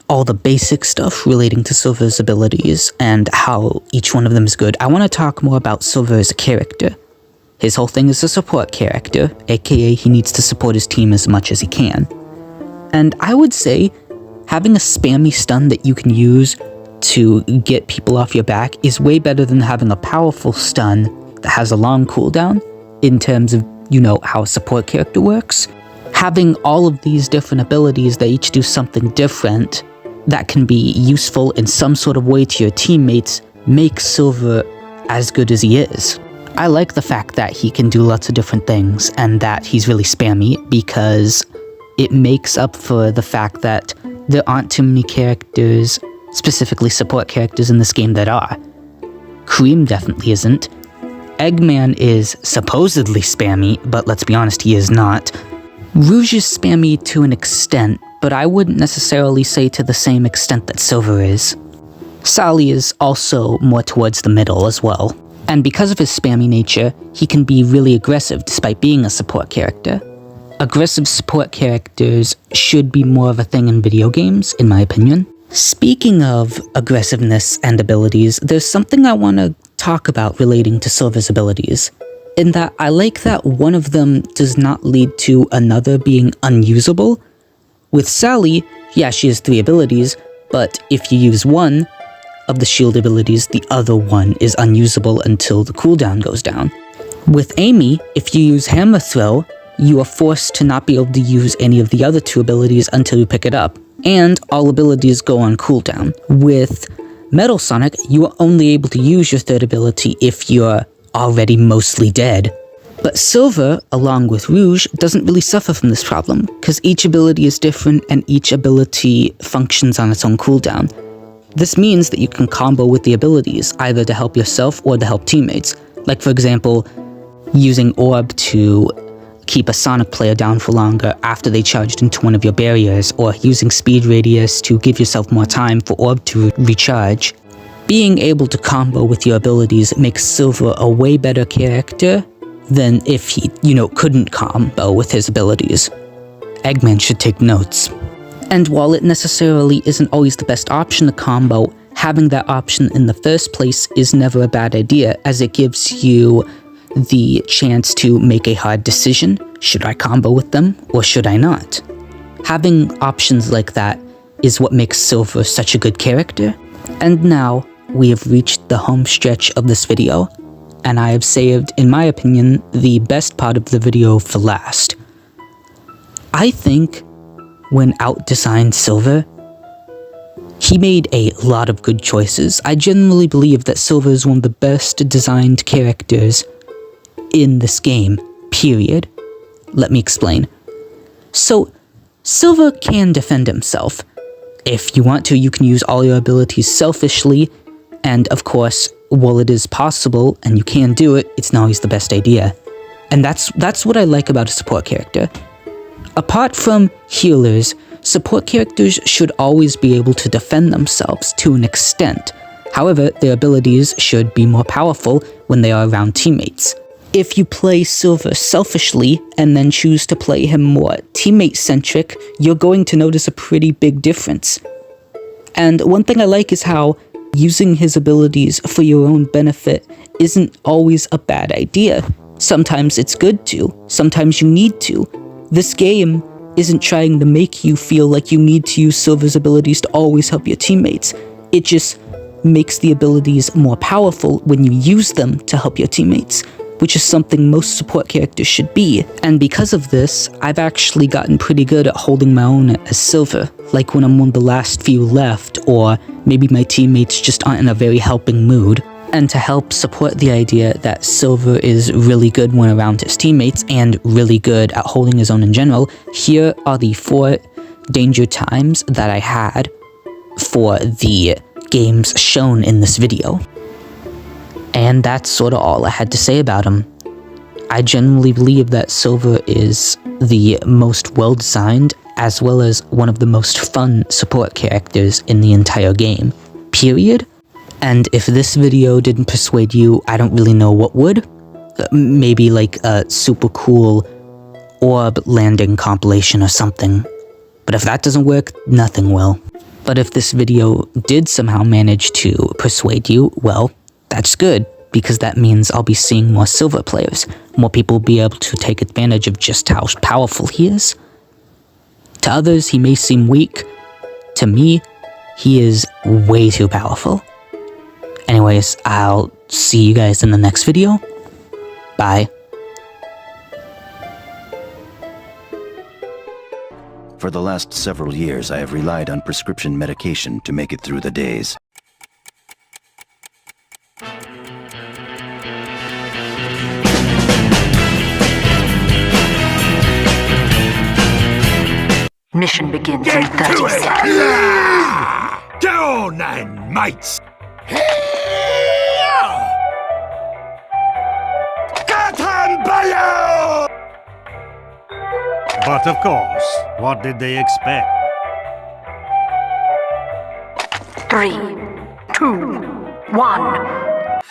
[SPEAKER 2] all the basic stuff relating to Silver's abilities and how each one of them is good, I want to talk more about Silver as a character. His whole thing is a support character, aka he needs to support his team as much as he can. And I would say having a spammy stun that you can use to get people off your back is way better than having a powerful stun that has a long cooldown in terms of, you know, how a support character works. Having all of these different abilities that each do something different that can be useful in some sort of way to your teammates makes Silver as good as he is. I like the fact that he can do lots of different things and that he's really spammy because it makes up for the fact that there aren't too many characters, specifically support characters in this game that are. Cream definitely isn't. Eggman is supposedly spammy, but let's be honest, he is not. Rouge is spammy to an extent, but I wouldn't necessarily say to the same extent that Silver is. Sally is also more towards the middle as well. And because of his spammy nature, he can be really aggressive despite being a support character. Aggressive support characters should be more of a thing in video games, in my opinion. Speaking of aggressiveness and abilities, there's something I want to talk about relating to Silver's abilities. In that I like that one of them does not lead to another being unusable. With Sally, yeah, she has 3 abilities, but if you use one of the shield abilities, the other one is unusable until the cooldown goes down. With Amy, if you use Hammer Throw, you are forced to not be able to use any of the other 2 abilities until you pick it up, and all abilities go on cooldown. With Metal Sonic, you are only able to use your 3rd ability if you're already mostly dead. But Silver, along with Rouge, doesn't really suffer from this problem, because each ability is different and each ability functions on its own cooldown. This means that you can combo with the abilities, either to help yourself or to help teammates. Like for example, using Orb to keep a Sonic player down for longer after they charged into one of your barriers, or using Speed Radius to give yourself more time for Orb to recharge. Being able to combo with your abilities makes Silver a way better character than if he, couldn't combo with his abilities. Eggman should take notes. And while it necessarily isn't always the best option to combo, having that option in the first place is never a bad idea, as it gives you the chance to make a hard decision. Should I combo with them, or should I not? Having options like that is what makes Silver such a good character. And now, we have reached the home stretch of this video, and I have saved, in my opinion, the best part of the video for last. I think when Out designed Silver, he made a lot of good choices. I genuinely believe that Silver is one of the best designed characters in this game, period. Let me explain. So, Silver can defend himself. If you want to, you can use all your abilities selfishly, and of course, while it is possible, and you can do it, it's not always the best idea. And that's what I like about a support character. Apart from healers, support characters should always be able to defend themselves to an extent. However, their abilities should be more powerful when they are around teammates. If you play Silver selfishly, and then choose to play him more teammate-centric, you're going to notice a pretty big difference. And one thing I like is how using his abilities for your own benefit isn't always a bad idea. Sometimes it's good to, sometimes you need to. This game isn't trying to make you feel like you need to use Silver's abilities to always help your teammates. It just makes the abilities more powerful when you use them to help your teammates, which is something most support characters should be. And because of this, I've actually gotten pretty good at holding my own as Silver, like when I'm one of the last few left, or maybe my teammates just aren't in a very helping mood. And to help support the idea that Silver is really good when around his teammates, and really good at holding his own in general, here are the 4 danger times that I had for the games shown in this video. And that's sort of all I had to say about him. I genuinely believe that Silver is the most well-designed, as well as one of the most fun support characters in the entire game, period. And if this video didn't persuade you, I don't really know what would. Maybe like a super cool orb landing compilation or something. But if that doesn't work, nothing will. But if this video did somehow manage to persuade you, well, that's good, because that means I'll be seeing more Silver players. More people will be able to take advantage of just how powerful he is. To others, he may seem weak. To me, he is way too powerful. Anyways, I'll see you guys in the next video. Bye.
[SPEAKER 6] For the last several years, I have relied on prescription medication to make it through the days.
[SPEAKER 7] Mission begins in 30 seconds.
[SPEAKER 4] Go, 9 mates! But of course, what did they expect?
[SPEAKER 7] 3, 2, 1.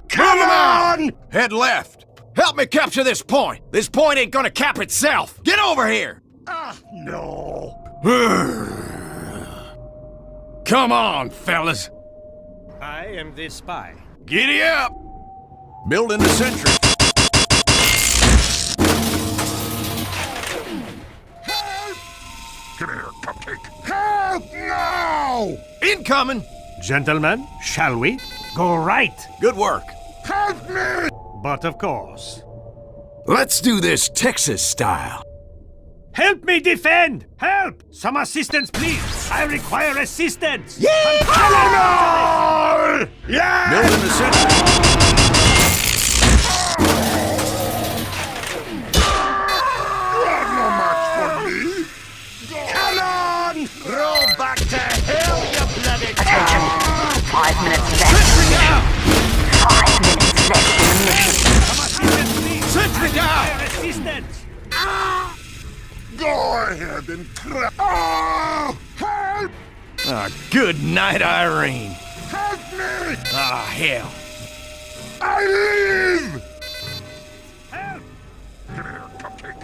[SPEAKER 4] Come on! Head left. Help me capture this point. This point ain't gonna cap itself. Get over here. No. Come on, fellas. I am the spy. Giddy up. Building the sentry. Help! Come here, Cupcake. Help now! Incoming. Gentlemen, shall we? Go right. Good work. Help me! But of course. Let's do this Texas style. Help me defend! Help! Some assistance, please! I require assistance! Yeah! Yeah!
[SPEAKER 8] Building the sentry.
[SPEAKER 4] You are no match for me! Cannon! Roll back to hell, you bloody
[SPEAKER 7] Attention. 5 minutes left in the mission. 5 minutes left in the mission.
[SPEAKER 4] Some assistance, please!
[SPEAKER 8] Sentry down!
[SPEAKER 4] Assistance! Go ahead and cry. Oh! Help!
[SPEAKER 8] Good night, Irene.
[SPEAKER 4] Help me!
[SPEAKER 8] Hell.
[SPEAKER 4] I live! Help! Come here, cupcake.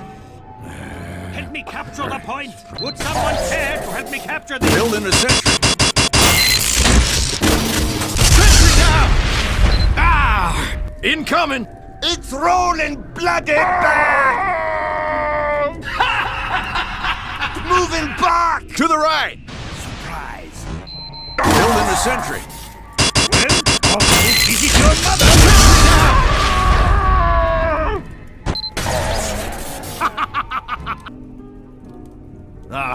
[SPEAKER 4] Help me capture the point! Would someone care to help me capture this?
[SPEAKER 8] Building the sentry. Sentry down! Incoming!
[SPEAKER 4] It's rolling bloody back! Moving back!
[SPEAKER 8] To the right!
[SPEAKER 4] Surprise!
[SPEAKER 8] Building the sentry.
[SPEAKER 4] Well, off you visit your mother!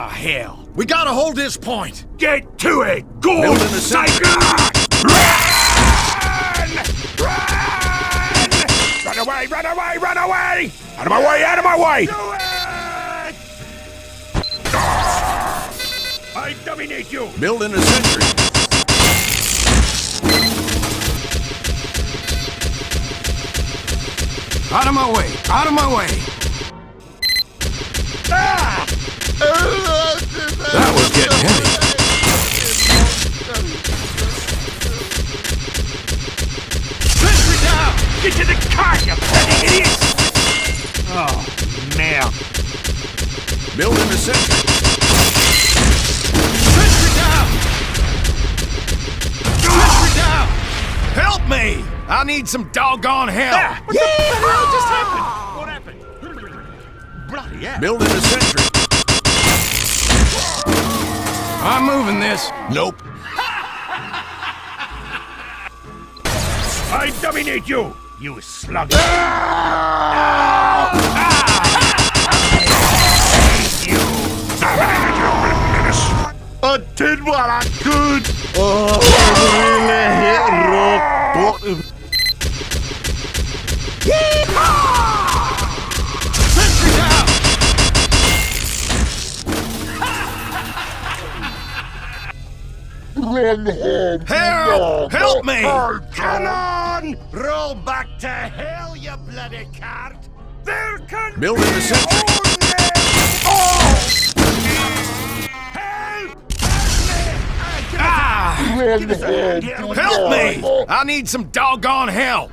[SPEAKER 8] Hell. We gotta hold this point.
[SPEAKER 4] Get to it! Go!
[SPEAKER 8] Building the sentry.
[SPEAKER 4] Run away, run away, run away! Out of my way, out of my way! Do it! I dominate you!
[SPEAKER 8] Building the sentry. Out of my way! Out of my way!
[SPEAKER 4] Ah!
[SPEAKER 8] That was getting heavy. Sentry down!
[SPEAKER 4] Get to the car, you bloody idiot! Oh, man.
[SPEAKER 8] Building the sentry. Sentry down! Sentry down! Help me! I need some doggone help!
[SPEAKER 4] What the hell just happened? What happened? Bloody hell.
[SPEAKER 8] Building the sentry. I'm moving this. Nope.
[SPEAKER 4] I dominate you, you slug. I did what I could. Oh, really hit rock bottom.
[SPEAKER 8] Sentry down!
[SPEAKER 4] Run home.
[SPEAKER 8] Help! Help me!
[SPEAKER 4] Cannon! Roll back to hell, you bloody cart! There can
[SPEAKER 8] Building the sentry.
[SPEAKER 4] Oh! Help! Help me!
[SPEAKER 8] Help me! I need some doggone help.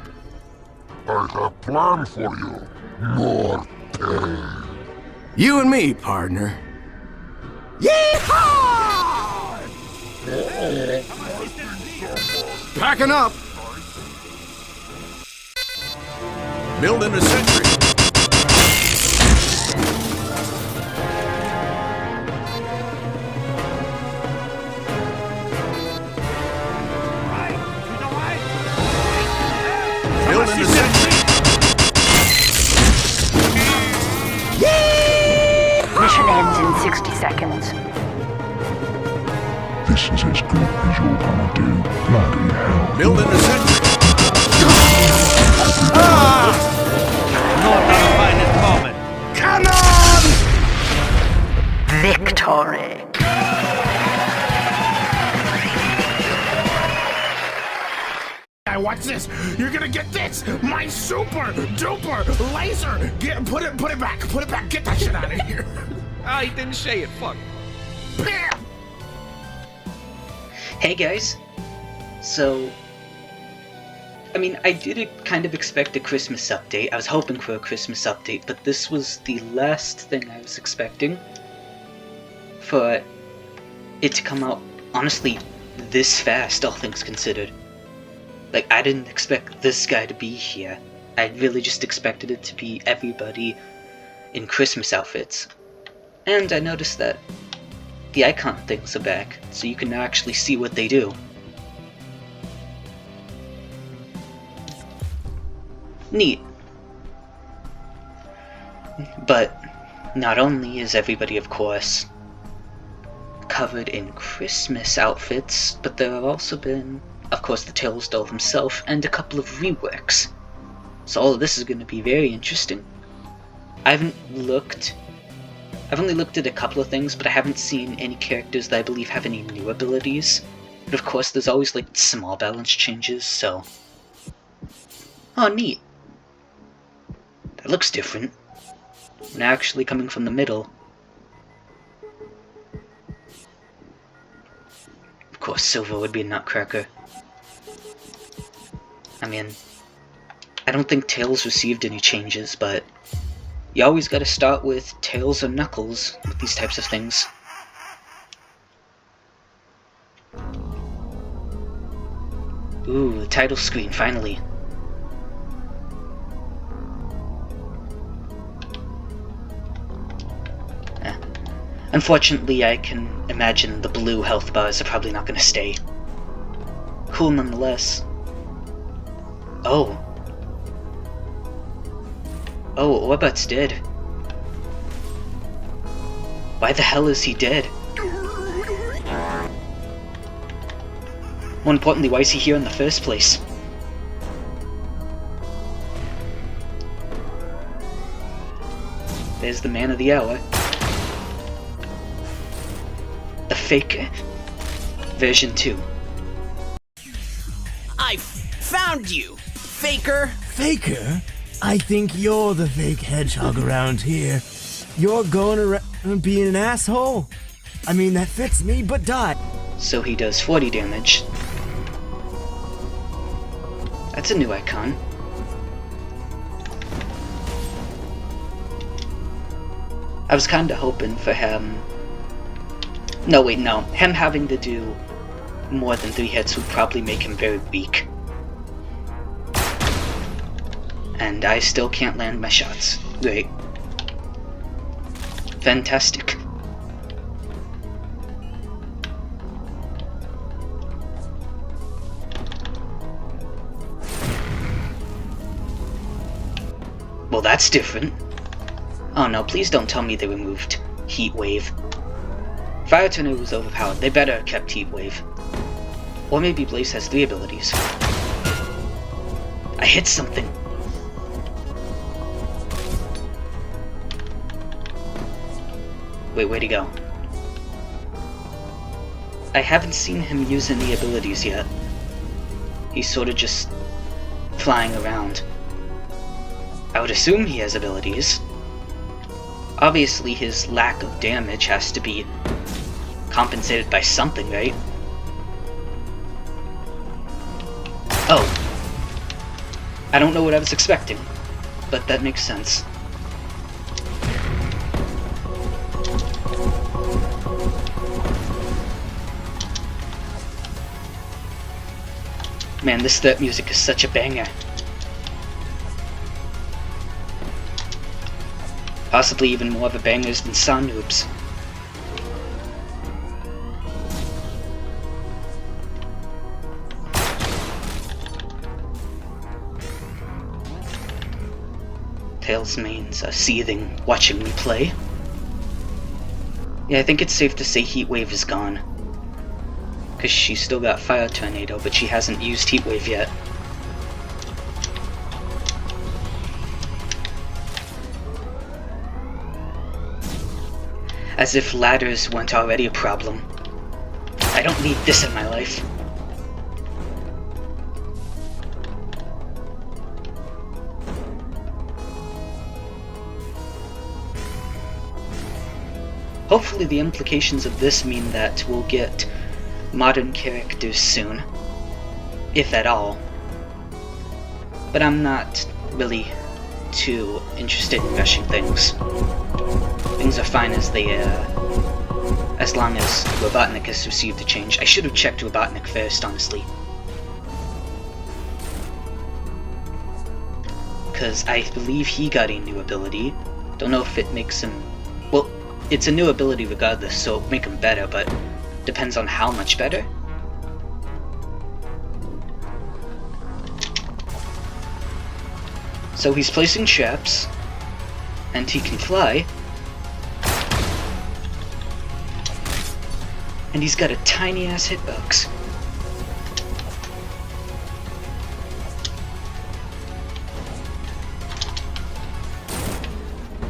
[SPEAKER 4] I have a plan for you. More pain.
[SPEAKER 8] You and me, partner. Packing up. Building a sentry. Building a sentry.
[SPEAKER 7] Mission ends in 60 seconds.
[SPEAKER 9] This is as good as you're gonna do. Bloody hell.
[SPEAKER 8] Building a sentry.
[SPEAKER 4] Not our finest moment. Cannon!
[SPEAKER 7] Victory.
[SPEAKER 4] Watch this! You're gonna get this! My super duper laser! Put it back! Put it back! Get that shit out of here!
[SPEAKER 8] He didn't say it. Fuck.
[SPEAKER 4] Bam!
[SPEAKER 2] Hey guys. So, I mean, I did kind of expect a Christmas update. I was hoping for a Christmas update, but this was the last thing I was expecting for it to come out, honestly, this fast, all things considered. Like, I didn't expect this guy to be here. I really just expected it to be everybody in Christmas outfits. And I noticed that the icon things are back, so you can now actually see what they do. Neat. But Not only is everybody, of course, covered in Christmas outfits, but there have also been, of course, the Tails doll himself and a couple of reworks. So all of this is going to be very interesting. I've only looked at a couple of things, but I haven't seen any characters that I believe have any new abilities. But of course, there's always like small balance changes, so... Oh, neat. That looks different. When actually coming from the middle. Of course, Silver would be a nutcracker. I mean, I don't think Tails received any changes, but you always gotta start with Tails or Knuckles with these types of things. Ooh, the title screen, finally. Unfortunately, I can imagine the blue health bars are probably not gonna stay. Cool nonetheless. Oh. Oh, Orbot's dead. Why the hell is he dead? More importantly, why is he here in the first place? There's the man of the hour. The fake version 2.
[SPEAKER 10] I found you, faker!
[SPEAKER 11] Faker? I think you're the fake hedgehog around here. You're going around being an asshole? I mean, that fits me, but die.
[SPEAKER 2] So he does 40 damage. That's a new icon. I was kinda hoping for him... No, wait, no. Him having to do more than 3 hits would probably make him very weak. And I still can't land my shots. Great. Fantastic. Well, that's different. Oh no, please don't tell me they removed Heat Wave. Fire Tornado was overpowered. They better have kept Heat Wave. Or maybe Blaze has 3 abilities. I hit something. Wait, where'd he go? I haven't seen him use any abilities yet. He's sort of just flying around. I would assume he has abilities. Obviously his lack of damage has to be compensated by something, right? Oh. I don't know what I was expecting, but that makes sense. Man, this third music is such a banger. Possibly even more of a bangers than Son Noobs. Tails' mains are seething, watching me play. Yeah, I think it's safe to say Heat Wave is gone. Because she's still got Fire Tornado, but she hasn't used Heat Wave yet. As if ladders weren't already a problem. I don't need this in my life. Hopefully the implications of this mean that we'll get modern characters soon. If at all. But I'm not really too interested in rushing things. Things are fine as they, as long as Robotnik has received a change. I should have checked Robotnik first, honestly. Because I believe he got a new ability. Don't know if it makes him... Well, it's a new ability regardless, so it'll make him better, but depends on how much better. So he's placing traps, and he can fly. And he's got a tiny ass hitbox.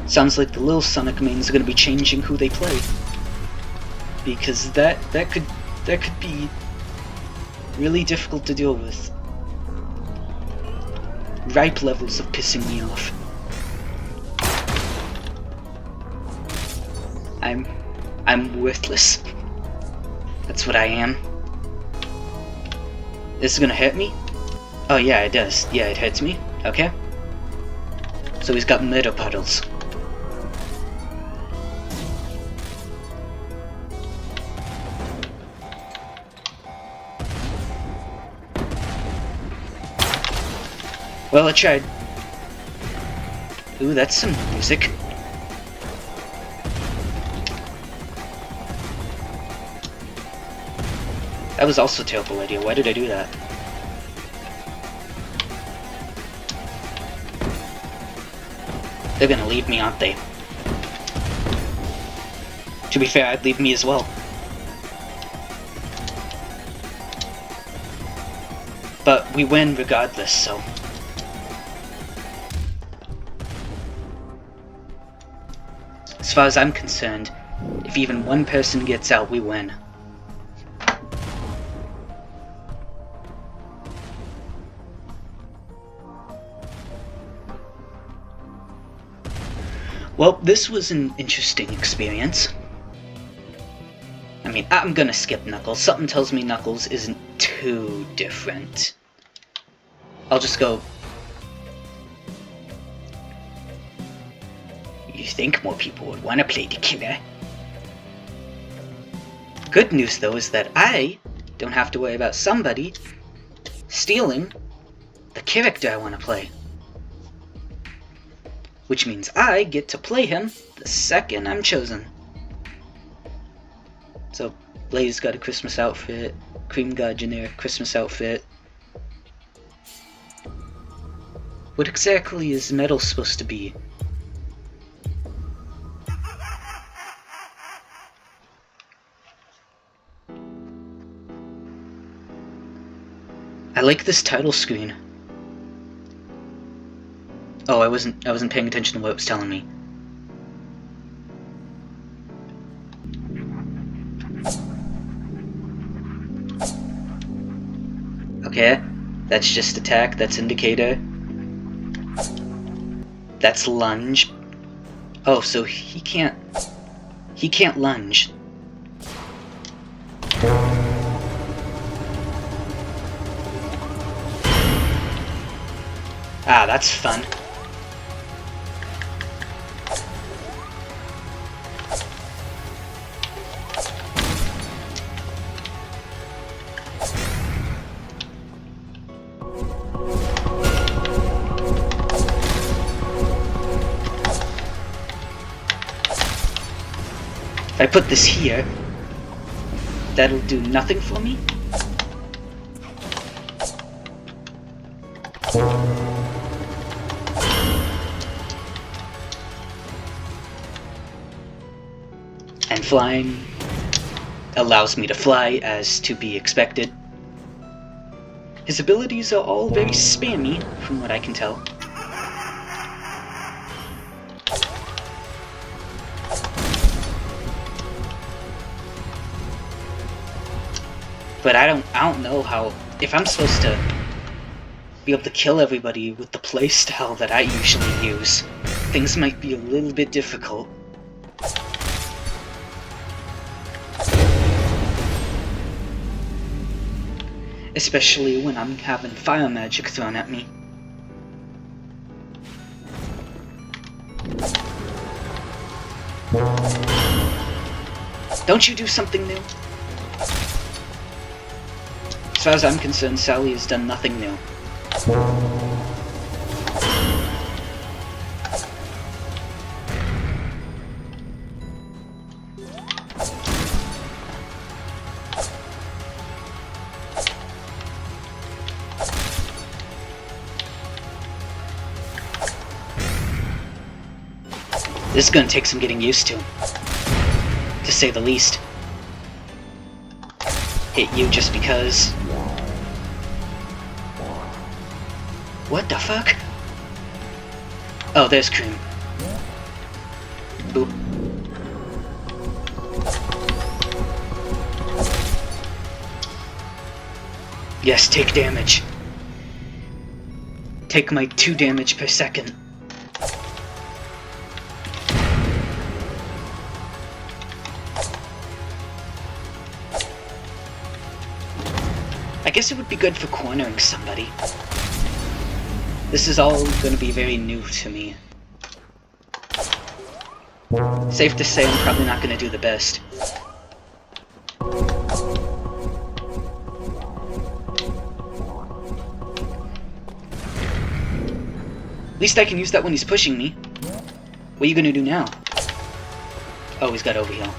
[SPEAKER 2] Sounds like the little Sonic mains are gonna be changing who they play. Because that could be really difficult to deal with. Ripe levels of pissing me off. I'm worthless. That's what I am. This is gonna hurt me? Oh yeah, it does. Yeah, it hurts me. Okay. So he's got murder puddles. Well, I tried. Ooh, that's some music. That was also a terrible idea. Why did I do that? They're gonna leave me, aren't they? To be fair, I'd leave me as well. But we win regardless, so... As far as I'm concerned, if even one person gets out, we win. Well, this was an interesting experience. I mean, I'm gonna skip Knuckles. Something tells me Knuckles isn't too different. I'll just go... You think more people would want to play the killer? Good news, though, is that I don't have to worry about somebody stealing the character I want to play. Which means I get to play him the second I'm chosen. So, Blaze got a Christmas outfit, Cream got a generic Christmas outfit. What exactly is Metal supposed to be? I like this title screen. Oh, I wasn't paying attention to what it was telling me. Okay, that's just attack, that's indicator. That's lunge. Oh, so he can't lunge. Ah, that's fun. If I put this here, that'll do nothing for me? And flying allows me to fly, as to be expected. His abilities are all very spammy, from what I can tell. But I don't know how, if I'm supposed to be able to kill everybody with the playstyle that I usually use, things might be a little bit difficult. Especially when I'm having fire magic thrown at me. Don't you do something new? As far as I'm concerned, Sally has done nothing new. This is gonna take some getting used to say the least. hit you just because. What the fuck? Oh, there's Cream. Boop. Yes, take damage. Take my 2 damage per second. I guess it would be good for cornering somebody. This is all going to be very new to me. Safe to say I'm probably not going to do the best. At least I can use that when he's pushing me. What are you going to do now? Oh, he's got overheal.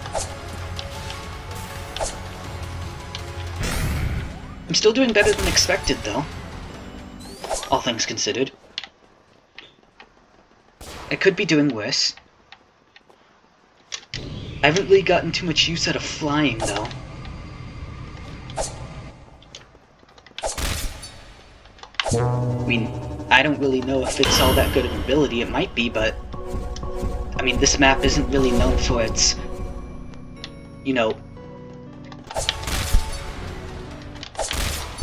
[SPEAKER 2] I'm still doing better than expected, though. All things considered. I could be doing worse. I haven't really gotten too much use out of flying, though. I mean, I don't really know if it's all that good of an ability. It might be, but... I mean, this map isn't really known for its... You know...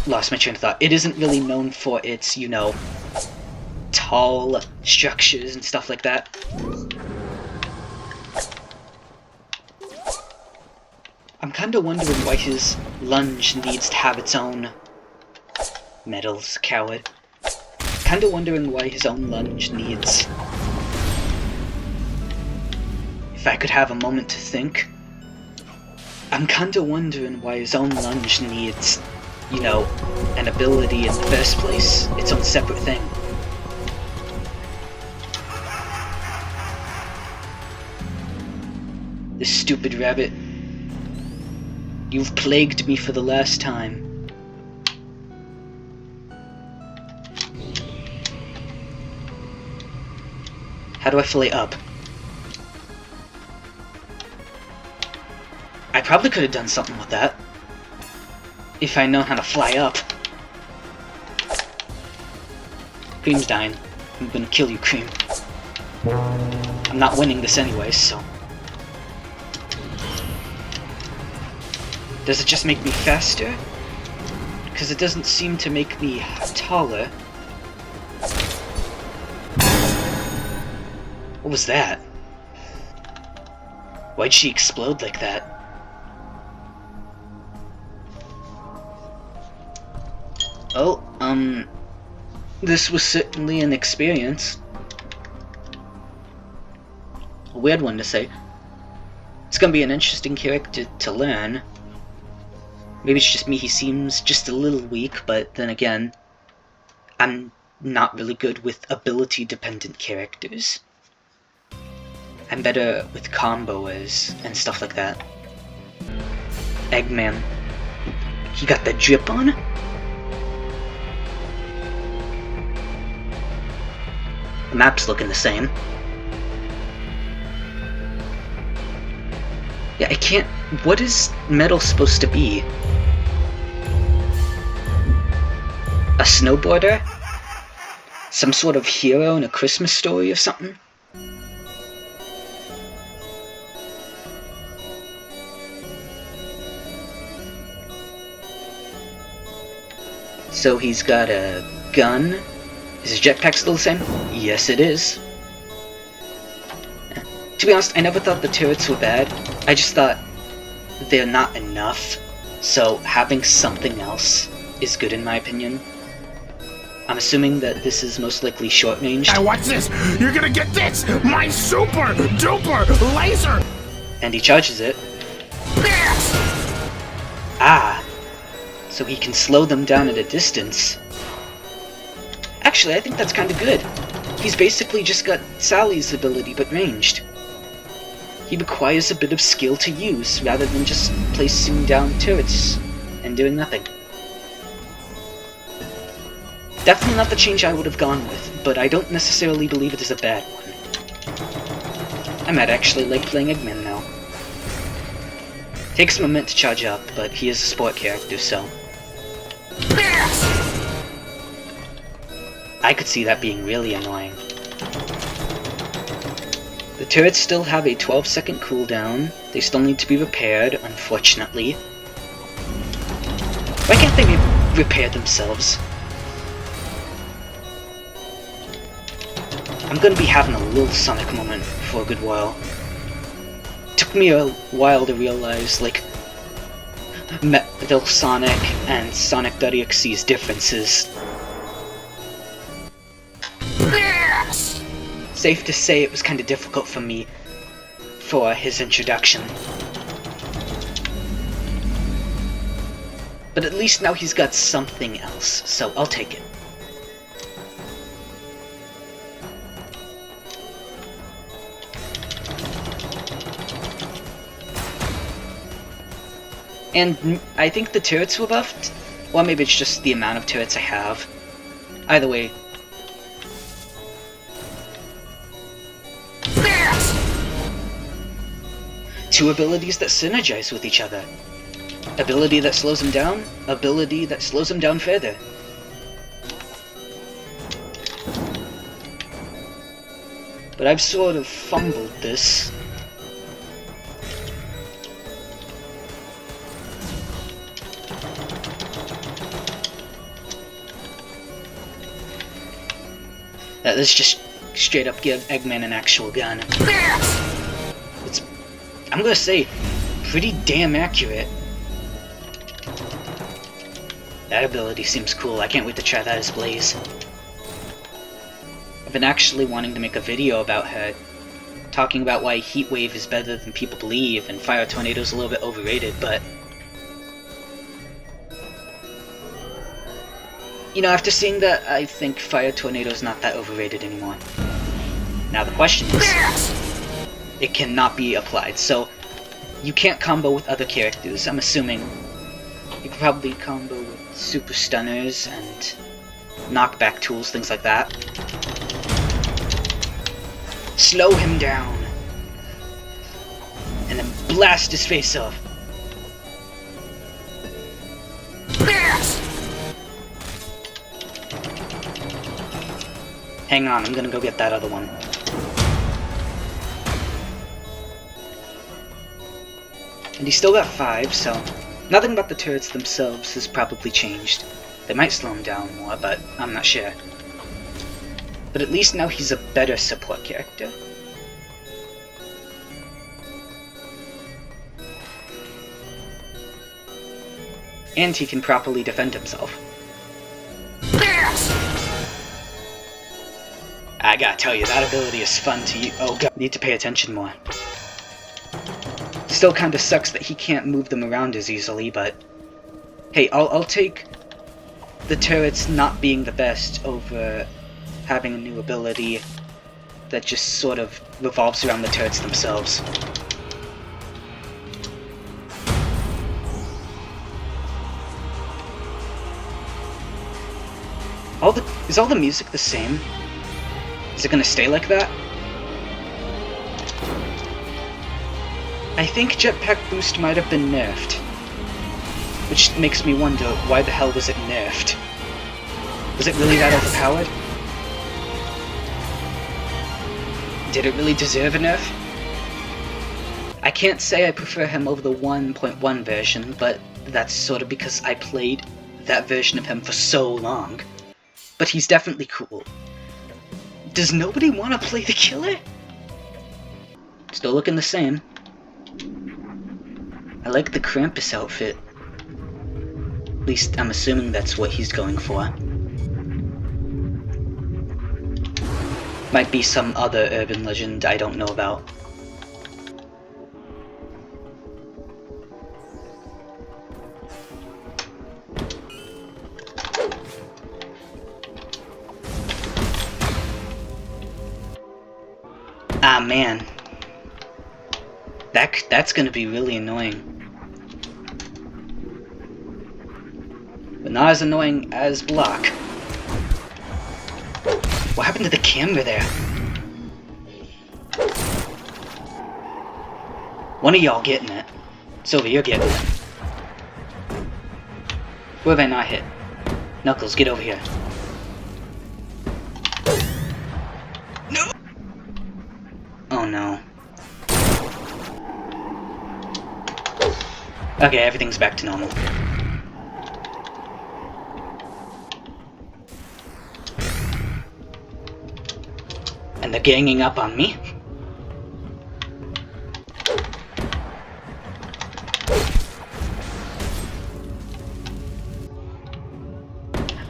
[SPEAKER 2] Lost my train of thought. It isn't really known for its, you know... tall structures and stuff like that. I'm kinda wondering why his lunge needs to have its own... Medals, coward. Kinda wondering why his own lunge needs... If I could have a moment to think... I'm kinda wondering why his own lunge needs, you know, an ability in the first place. Its own separate thing. This stupid rabbit. You've plagued me for the last time. How do I fly up? I probably could have done something with that. If I know how to fly up. Cream's dying. I'm gonna kill you, Cream. I'm not winning this anyway, so... Does it just make me faster? Because it doesn't seem to make me taller. What was that? Why'd she explode like that? Oh, this was certainly an experience. A weird one to say. It's gonna be an interesting character to learn. Maybe it's just me, he seems just a little weak, but then again, I'm not really good with ability-dependent characters. I'm better with comboers and stuff like that. Eggman. He got the drip on? The map's looking the same. Yeah, I can't... What is metal supposed to be? A snowboarder? Some sort of hero in a Christmas story or something? So he's got a gun. Is his jetpack still the same? Yes, it is. To be honest, I never thought the turrets were bad. I just thought they're not enough. So having something else is good in my opinion. I'm assuming that this is most likely short-ranged.
[SPEAKER 8] Now watch this! You're gonna get this! My super duper laser!
[SPEAKER 2] And he charges it.
[SPEAKER 8] Yes!
[SPEAKER 2] Ah! So he can slow them down at a distance. Actually, I think that's kinda good. He's basically just got Sally's ability, but ranged. He requires a bit of skill to use, rather than just placing down turrets and doing nothing. Definitely not the change I would have gone with, but I don't necessarily believe it is a bad one. I might actually like playing Eggman now. Takes him a minute to charge up, but he is a sport character, so... I could see that being really annoying. The turrets still have a 12-second cooldown. They still need to be repaired, unfortunately. Why can't they repair themselves? I'm gonna be having a little Sonic moment for a good while. Took me a while to realize, like, Metal Sonic and Sonic.exe's differences. Safe to say it was kind of difficult for me for his introduction. But at least now he's got something else, so I'll take it. And I think the turrets were buffed, or maybe it's just the amount of turrets I have. Either way. Two abilities that synergize with each other. Ability that slows him down, ability that slows him down further. But I've sort of fumbled this. Let's just straight up give Eggman an actual gun. It's, I'm gonna say, pretty damn accurate. That ability seems cool. I can't wait to try that as Blaze. I've been actually wanting to make a video about her, talking about why Heat Wave is better than people believe, and Fire Tornado's a little bit overrated, but... You know, after seeing that, I think Fire Tornado's not that overrated anymore. Now the question is, it cannot be applied, so you can't combo with other characters. I'm assuming you can probably combo with Super Stunners and knockback tools, things like that. Slow him down, and then blast his face off. Hang on, I'm gonna go get that other one. And he's still got 5, so nothing about the turrets themselves has probably changed. They might slow him down more, but I'm not sure. But at least now he's a better support character. And he can properly defend himself. I gotta tell you, that ability is fun to use. Oh god, need to pay attention more. Still kinda sucks that he can't move them around as easily, but... Hey, I'll take the turrets not being the best over having a new ability that just sort of revolves around the turrets themselves. Is all the music the same? Is it gonna stay like that? I think Jetpack Boost might have been nerfed. Which makes me wonder, why the hell was it nerfed? Was it really that overpowered? Did it really deserve a nerf? I can't say I prefer him over the 1.1 version, but that's sort of because I played that version of him for so long. But he's definitely cool. Does nobody want to play the killer? Still looking the same. I like the Krampus outfit. At least I'm assuming that's what he's going for. Might be some other urban legend I don't know about. Ah man, that's gonna be really annoying. But not as annoying as Block. What happened to the camera there? One of y'all getting it. Sylvie, you're getting it. Who have I not hit? Knuckles, get over here. No! Oh no. Okay, everything's back to normal. And they're ganging up on me.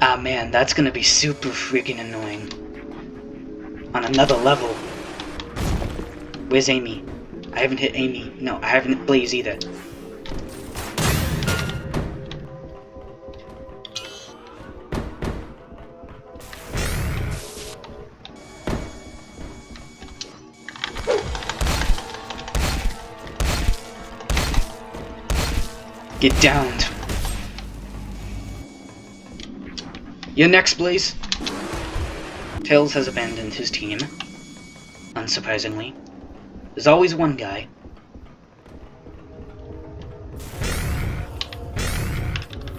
[SPEAKER 2] Ah man, that's gonna be super freaking annoying. On another level. Where's Amy? I haven't hit Amy. No, I haven't hit Blaze either. Get downed. You're next, Blaze. Tails has abandoned his team. Unsurprisingly. There's always one guy.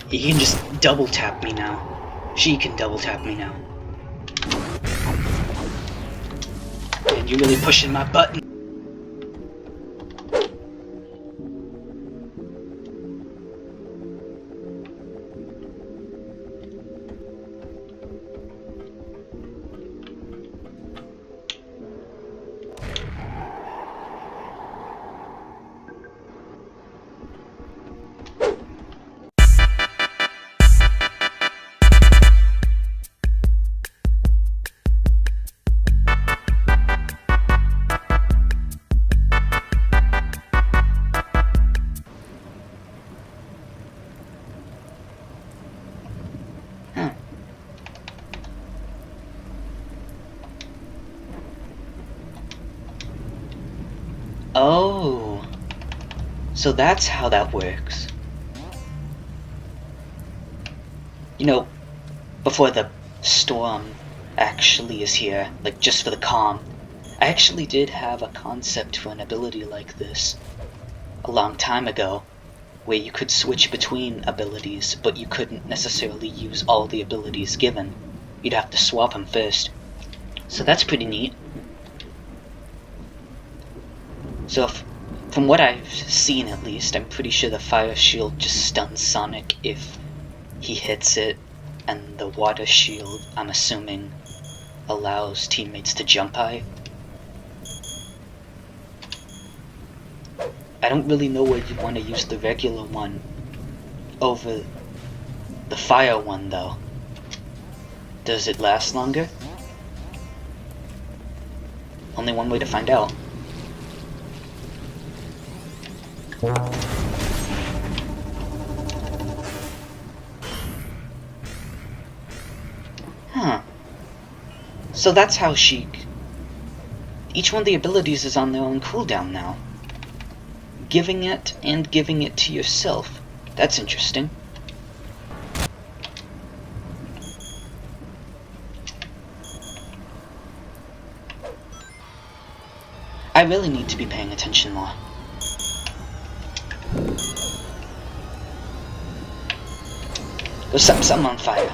[SPEAKER 2] He can just double tap me now. She can double tap me now. And you're really pushing my button. Oh, so that's how that works. You know, before the storm actually is here, like just for the calm, I actually did have a concept for an ability like this a long time ago, where you could switch between abilities, but you couldn't necessarily use all the abilities given. You'd have to swap them first. So that's pretty neat. So, from what I've seen at least, I'm pretty sure the fire shield just stuns Sonic if he hits it, and the water shield, I'm assuming, allows teammates to jump high. I don't really know where you'd want to use the regular one over the fire one, though. Does it last longer? Only one way to find out. Huh. So that's how each one of the abilities is on their own cooldown now. Giving it and giving it to yourself. That's interesting. I really need to be paying attention more. There's something on fire.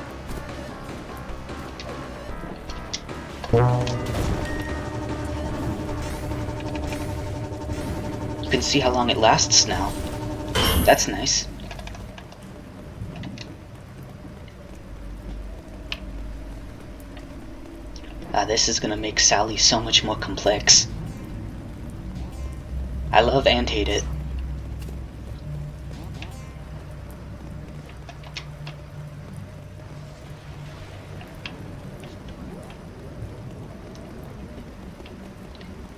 [SPEAKER 2] You can see how long it lasts now. That's nice. This is gonna make Sally so much more complex. I love and hate it.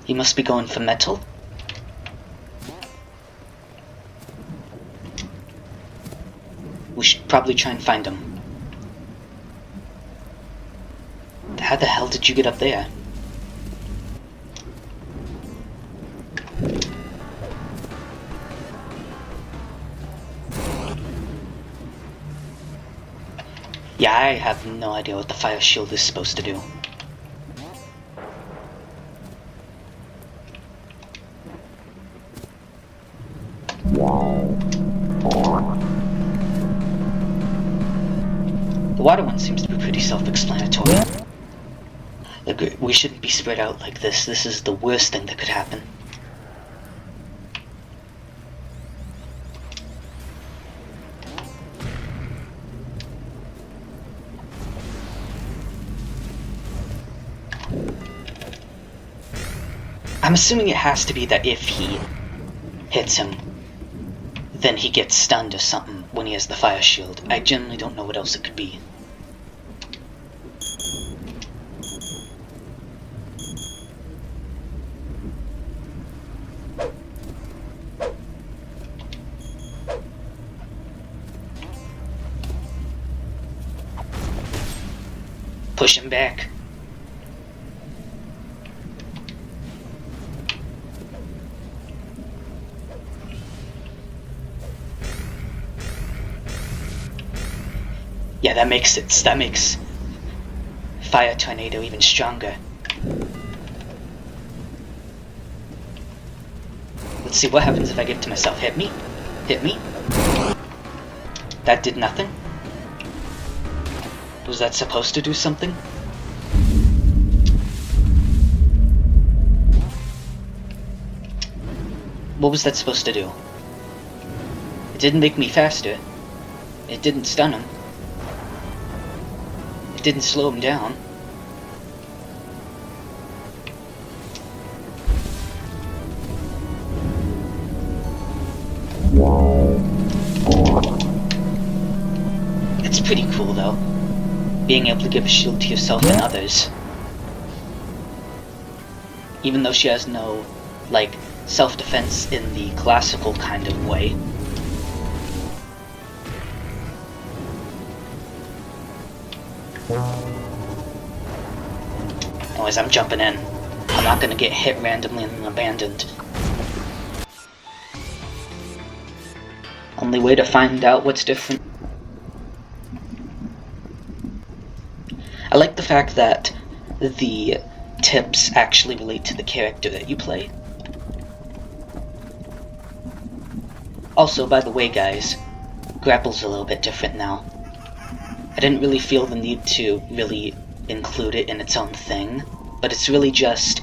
[SPEAKER 2] He must be going for metal. We should probably try and find him. How the hell did you get up there? Yeah, I have no idea what the fire shield is supposed to do.
[SPEAKER 9] Wow.
[SPEAKER 2] water one seems to be pretty self-explanatory. Look, we shouldn't be spread out like this. This is the worst thing that could happen. I'm assuming it has to be that if he hits him, then he gets stunned or something when he has the fire shield. I generally don't know what else it could be. Push him back. Yeah, that makes Fire Tornado even stronger. Let's see what happens if I give it to myself. Hit me. Hit me. That did nothing. Was that supposed to do something? What was that supposed to do? It didn't make me faster. It didn't stun him. It didn't slow him down. It's pretty cool though, being able to give a shield to yourself and others. Even though she has no, like, self-defense in the classical kind of way. Anyways, I'm jumping in. I'm not gonna get hit randomly and abandoned. Only way to find out what's different. I like the fact that the tips actually relate to the character that you play. Also, by the way guys, grapple's a little bit different now. I didn't really feel the need to really include it in its own thing, but it's really just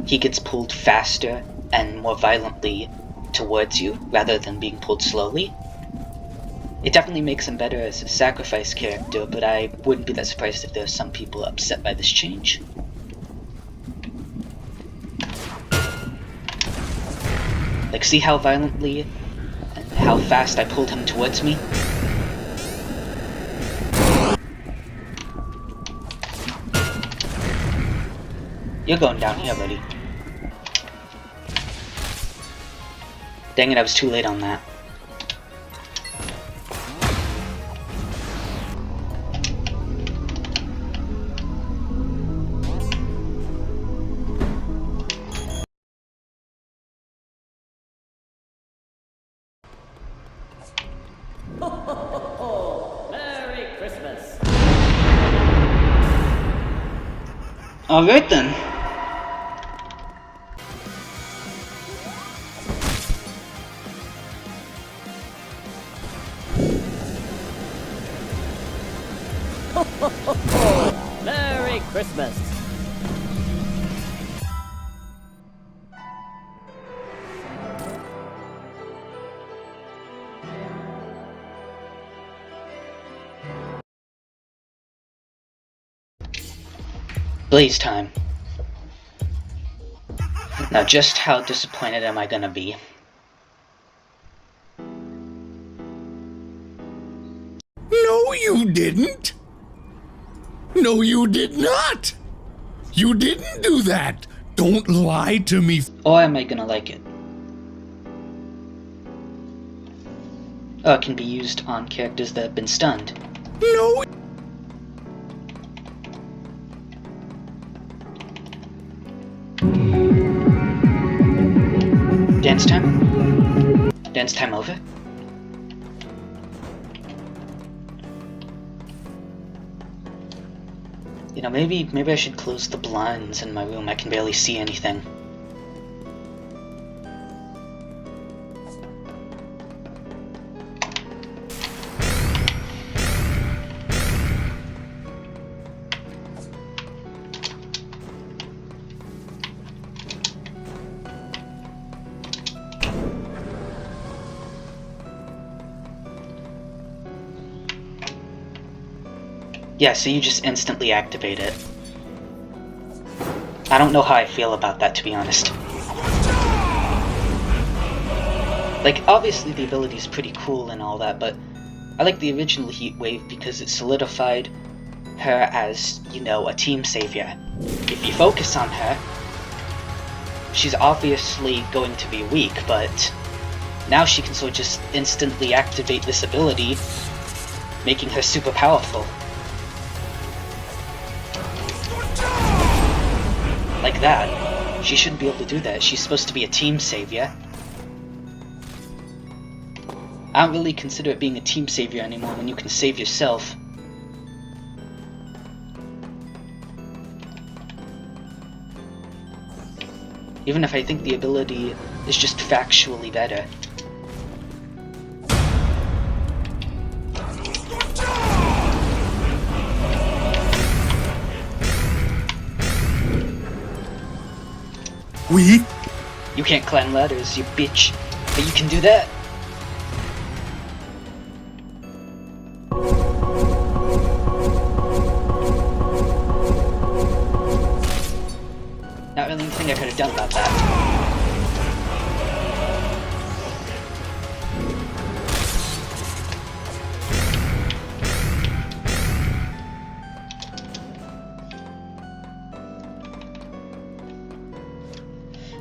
[SPEAKER 2] he gets pulled faster and more violently towards you rather than being pulled slowly. It definitely makes him better as a sacrifice character, but I wouldn't be that surprised if there's some people upset by this change. Like, see how violently and how fast I pulled him towards me? You're going down here, buddy. Dang it, I was too late on that.
[SPEAKER 12] Merry Christmas!
[SPEAKER 2] Alright then.
[SPEAKER 12] Merry Christmas!
[SPEAKER 2] Blaze time. Now just how disappointed am I gonna be?
[SPEAKER 8] No, you didn't. No, you did not. You didn't do that. Don't lie to me.
[SPEAKER 2] Or am I gonna like it? Oh, it can be used on characters that have been stunned.
[SPEAKER 8] No.
[SPEAKER 2] Dance time? Dance time over? You know, maybe I should close the blinds in my room. I can barely see anything. Yeah, so you just instantly activate it. I don't know how I feel about that, to be honest. Like, obviously the ability is pretty cool and all that, but I like the original Heat Wave because it solidified her as, you know, a team savior. If you focus on her, she's obviously going to be weak, but now she can sort of just instantly activate this ability, making her super powerful. Like that. She shouldn't be able to do that. She's supposed to be a team savior. I don't really consider it being a team savior anymore when you can save yourself. Even if I think the ability is just factually better. You can't climb ladders, you bitch. But you can do that. Not really anything I could have done about that.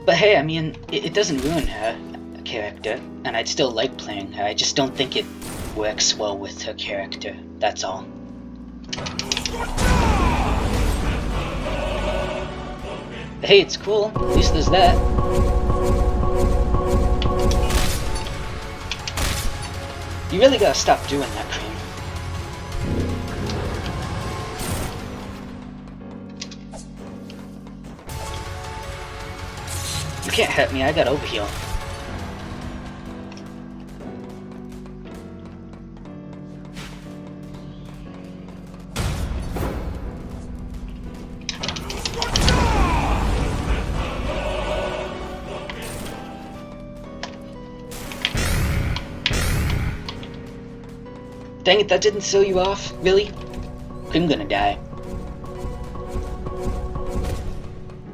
[SPEAKER 2] But hey, I mean, it doesn't ruin her character, and I'd still like playing her. I just don't think it works well with her character, that's all. But hey, it's cool. At least there's that. You really gotta stop doing that, Cream. You can't hurt me, I got overheal. Dang it, that didn't throw you off? Really? Cream gonna die.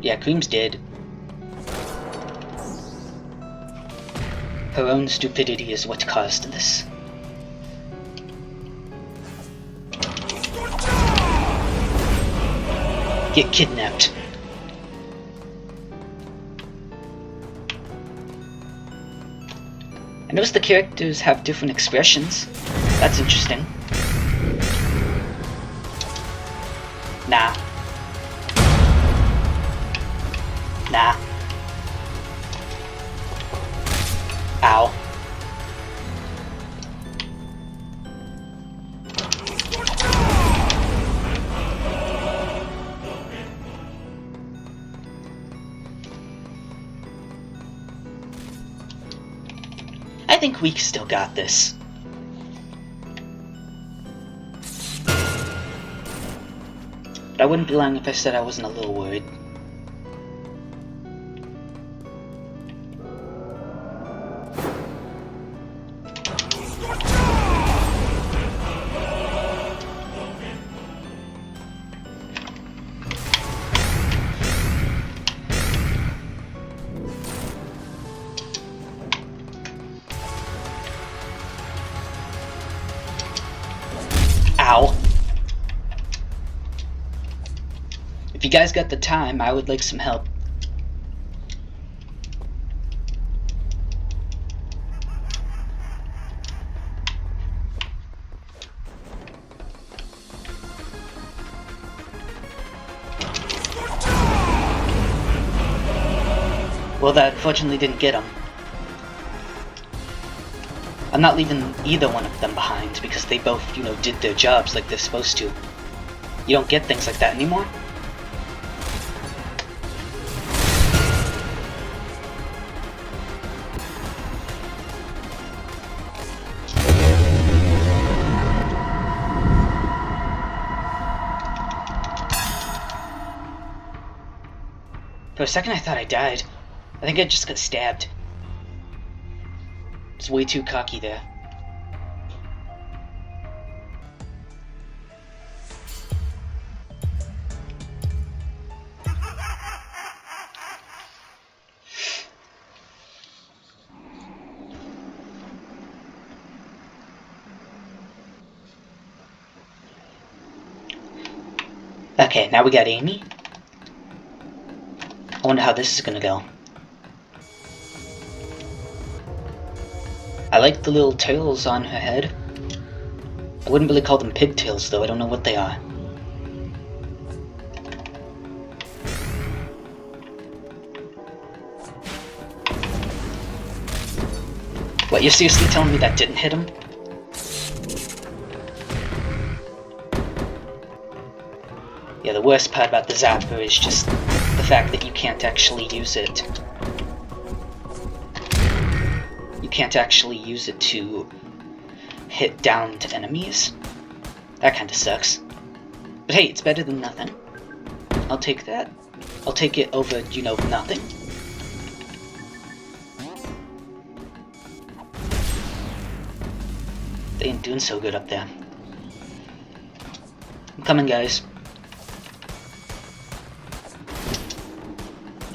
[SPEAKER 2] Yeah, Cream's dead. Her own stupidity is what caused this. Get kidnapped. I noticed the characters have different expressions. That's interesting. Nah. Nah. Ow. I think we still got this. But I wouldn't be lying if I said I wasn't a little worried. Ow. If you guys got the time, I would like some help. Well, that unfortunately didn't get him. I'm not leaving either one of them behind because they both, you know, did their jobs like they're supposed to. You don't get things like that anymore. For a second I thought I died. I think I just got stabbed. It's way too cocky there. Okay, now we got Amy. I wonder how this is gonna go. I like the little tails on her head. I wouldn't really call them pigtails though, I don't know what they are. What, you're seriously telling me that didn't hit him? Yeah, the worst part about the zapper is just the fact that you can't actually use it. You can't actually use it to hit down to enemies. That kinda sucks. But hey, it's better than nothing. I'll take that. I'll take it over, you know, nothing. They ain't doing so good up there. I'm coming, guys.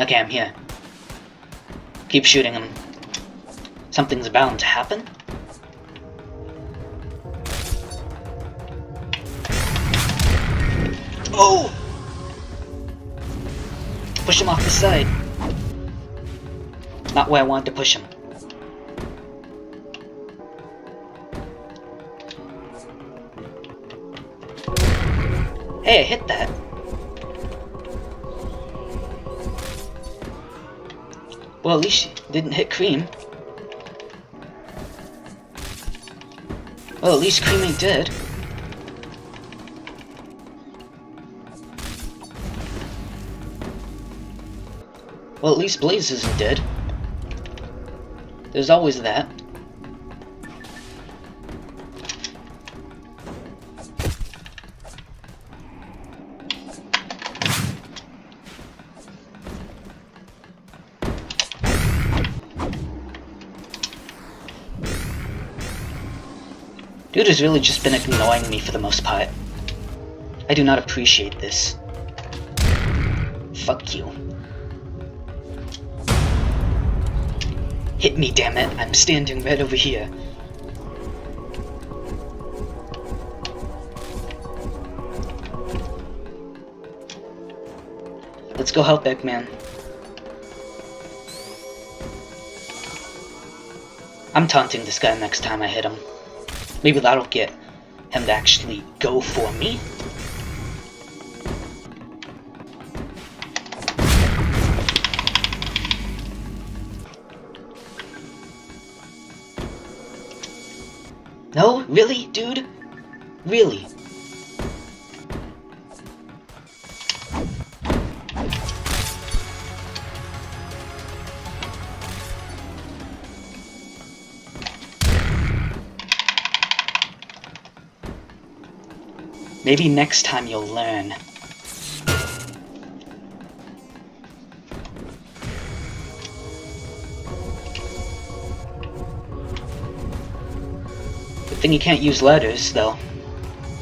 [SPEAKER 2] Okay, I'm here. Keep shooting him. Something's bound to happen. Oh! Push him off the side. Not where I wanted to push him. Hey, I hit that. Well, at least she didn't hit Cream. Well, at least Cream ain't dead. Well, at least Blaze isn't dead. There's always that. Dude has really just been ignoring me for the most part. I do not appreciate this. Fuck you. Hit me, damn it. I'm standing right over here. Let's go help Eggman. I'm taunting this guy next time I hit him. Maybe that'll get him to actually go for me. No? Really, dude? Really? Maybe next time you'll learn. Good thing you can't use ladders, though.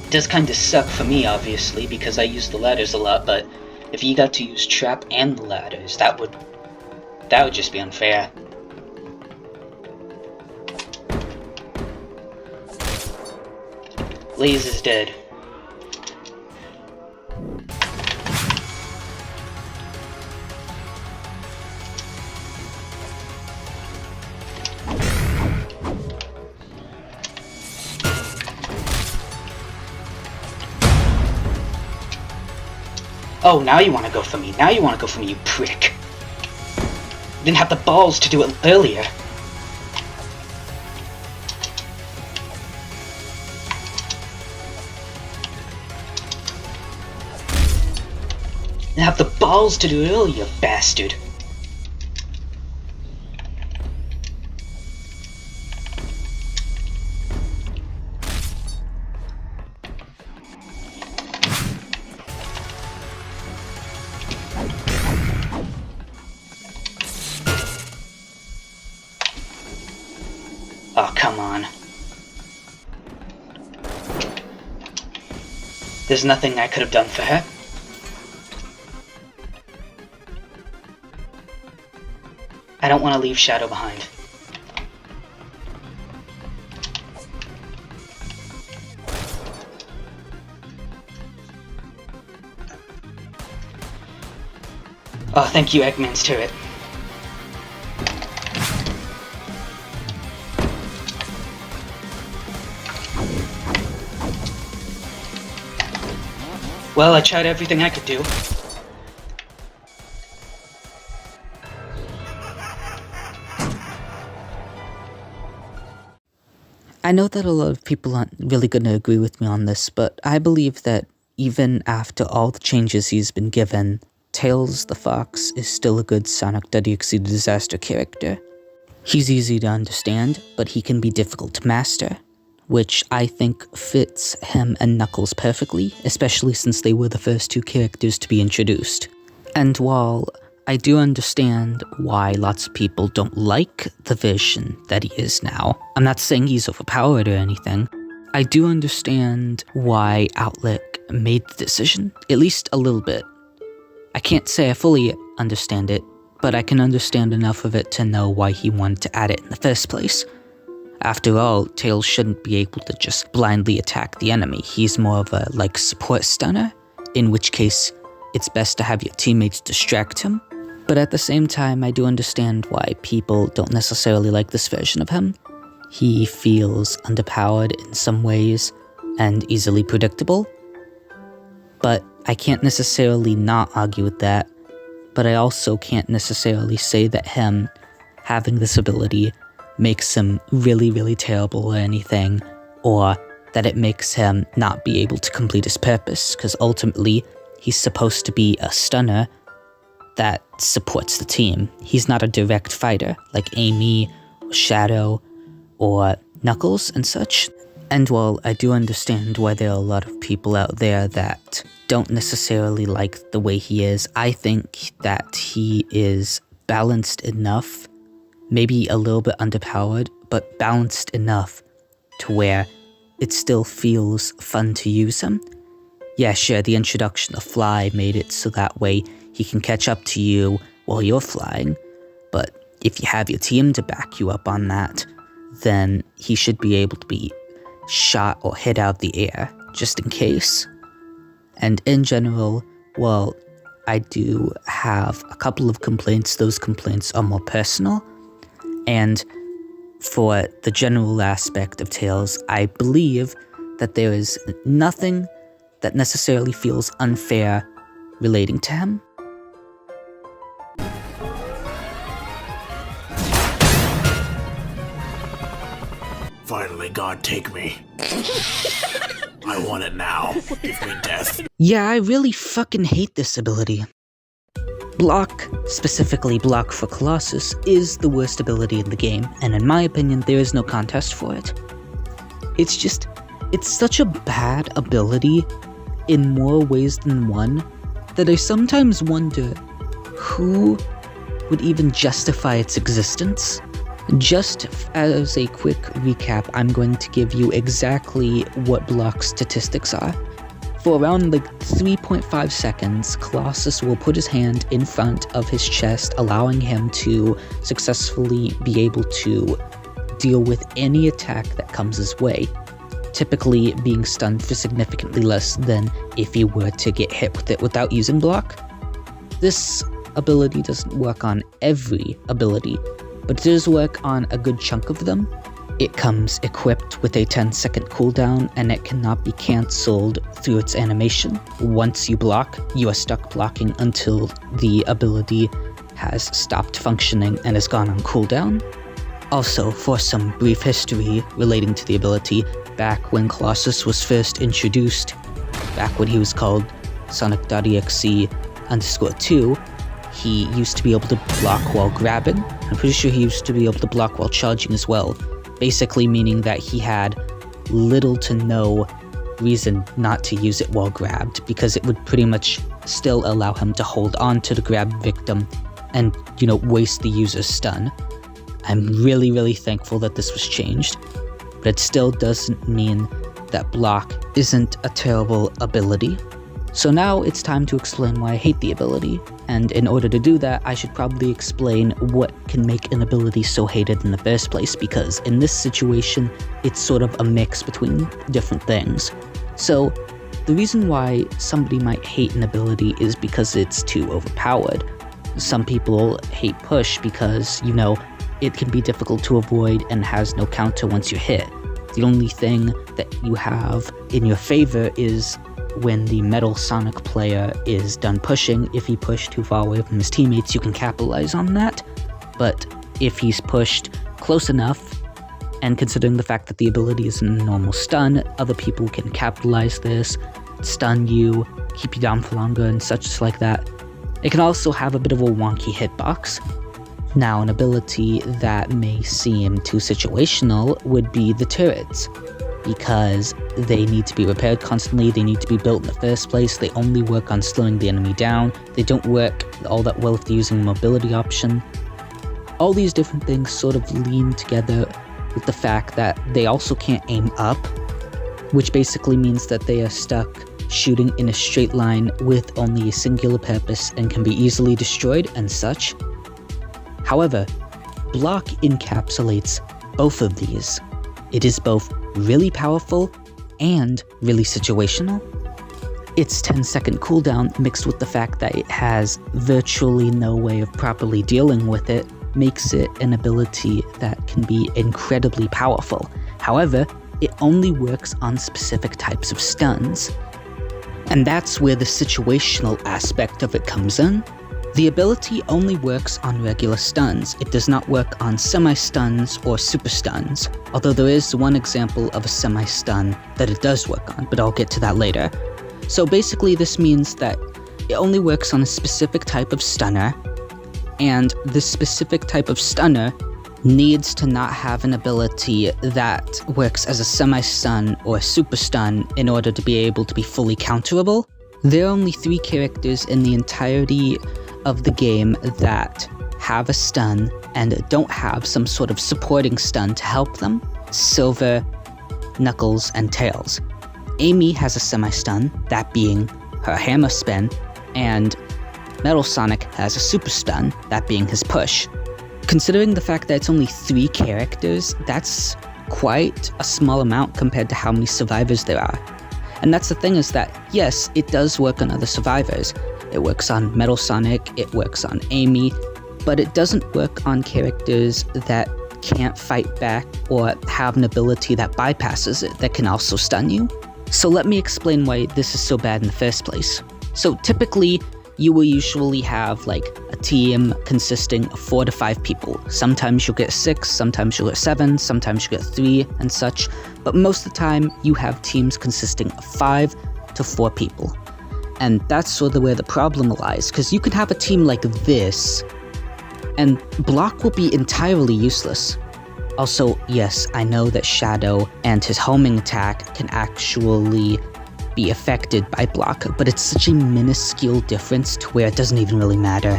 [SPEAKER 2] It does kinda suck for me, obviously, because I use the ladders a lot, but if you got to use trap and the ladders, that would just be unfair. Blaze is dead. Oh, now you want to go for me. Now you want to go for me, you prick. You didn't have the balls to do it earlier. You didn't have the balls to do it earlier, you bastard. Oh, come on. There's nothing I could have done for her. I don't want to leave Shadow behind. Oh, thank you, Eggman's turret. Well, I tried everything I could do. I know that a lot of people aren't really going to agree with me on this, but I believe that even after all the changes he's been given, Tails the Fox is still a good Sonic.exe The Disaster character. He's easy to understand, but he can be difficult to master, which I think fits him and Knuckles perfectly, especially since they were the first two characters to be introduced. And while I do understand why lots of people don't like the version that he is now, I'm not saying he's overpowered or anything, I do understand why Outlet made the decision, at least a little bit. I can't say I fully understand it, but I can understand enough of it to know why he wanted to add it in the first place. After all, Tails shouldn't be able to just blindly attack the enemy. He's more of a, support stunner, in which case, it's best to have your teammates distract him. But at the same time, I do understand why people don't necessarily like this version of him. He feels underpowered in some ways, and easily predictable. But I can't necessarily not argue with that, but I also can't necessarily say that him having this ability makes him really, really terrible or anything, or that it makes him not be able to complete his purpose, because ultimately, he's supposed to be a stunner that supports the team. He's not a direct fighter, like Amy, or Shadow, or Knuckles and such. And while I do understand why there are a lot of people out there that don't necessarily like the way he is, I think that he is balanced enough, maybe a little bit underpowered, but balanced enough to where it still feels fun to use him. Yeah, sure, the introduction of Fly made it so that way he can catch up to you while you're flying, but if you have your team to back you up on that, then he should be able to be shot or hit out of the air, just in case. And in general, well, I do have a couple of complaints. Those complaints are more personal. And for the general aspect of Tails, I believe that there is nothing that necessarily feels unfair relating to him.
[SPEAKER 4] Finally, God, take me. I want it now. Give me death.
[SPEAKER 2] Yeah, I really fucking hate this ability. Block, specifically Block for Colossus, is the worst ability in the game, and in my opinion, there is no contest for it. It's such a bad ability in more ways than one that I sometimes wonder who would even justify its existence. Just as a quick recap, I'm going to give you exactly what Block's statistics are. For around 3.5 seconds, Colossus will put his hand in front of his chest, allowing him to successfully be able to deal with any attack that comes his way, typically being stunned for significantly less than if he were to get hit with it without using Block. This ability doesn't work on every ability, but it does work on a good chunk of them. It comes equipped with a 10-second cooldown, and it cannot be cancelled through its animation. Once you block, you are stuck blocking until the ability has stopped functioning and has gone on cooldown. Also, for some brief history relating to the ability, back when Colossus was first introduced, back when he was called Sonic.exe _2, he used to be able to block while grabbing. I'm pretty sure he used to be able to block while charging as well. Basically meaning that he had little to no reason not to use it while grabbed, because it would pretty much still allow him to hold on to the grab victim and, waste the user's stun. I'm really, really thankful that this was changed, but it still doesn't mean that Block isn't a terrible ability. So now it's time to explain why I hate the ability, and in order to do that, I should probably explain what can make an ability so hated in the first place, because in this situation, it's sort of a mix between different things. So, the reason why somebody might hate an ability is because it's too overpowered, some people hate push because, you know, it can be difficult to avoid and has no counter once you're hit. The only thing that you have in your favor is when the Metal Sonic player is done pushing. If he pushed too far away from his teammates, you can capitalize on that. But if he's pushed close enough, and considering the fact that the ability is a normal stun, other people can capitalize this, stun you, keep you down for longer, and such like that. It can also have a bit of a wonky hitbox. Now, an ability that may seem too situational would be the turrets, because they need to be repaired constantly, they need to be built in the first place, they only work on slowing the enemy down, they don't work all that well if they're using a mobility option. All these different things sort of lean together with the fact that they also can't aim up, which basically means that they are stuck shooting in a straight line with only a singular purpose and can be easily destroyed and such. However, block encapsulates both of these. It is both really powerful and really situational. Its 10-second cooldown mixed with the fact that it has virtually no way of properly dealing with it makes it an ability that can be incredibly powerful. However, it only works on specific types of stuns. And that's where the situational aspect of it comes in. The ability only works on regular stuns. It does not work on semi-stuns or super stuns, although there is one example of a semi-stun that it does work on, but I'll get to that later. So basically this means that it only works on a specific type of stunner, and this specific type of stunner needs to not have an ability that works as a semi-stun or a super stun in order to be able to be fully counterable. There are only 3 characters in the entirety of the game that have a stun and don't have some sort of supporting stun to help them: Silver, Knuckles, and Tails. Amy has a semi-stun, that being her hammer spin, and Metal Sonic has a super stun, that being his push. Considering the fact that it's only 3 characters, that's quite a small amount compared to how many survivors there are. And that's the thing, is that yes, it does work on other survivors. It works on Metal Sonic, it works on Amy, but it doesn't work on characters that can't fight back or have an ability that bypasses it that can also stun you. So let me explain why this is so bad in the first place. So typically, you will usually have like a team consisting of 4 to 5 people. Sometimes you'll get 6, sometimes you'll get 7, sometimes you'll get 3 and such, but most of the time you have teams consisting of 5 to 4 people. And that's sort of where the problem lies, because you can have a team like this, and block will be entirely useless. Also, yes, I know that Shadow and his homing attack can actually be affected by block, but it's such a minuscule difference to where it doesn't even really matter.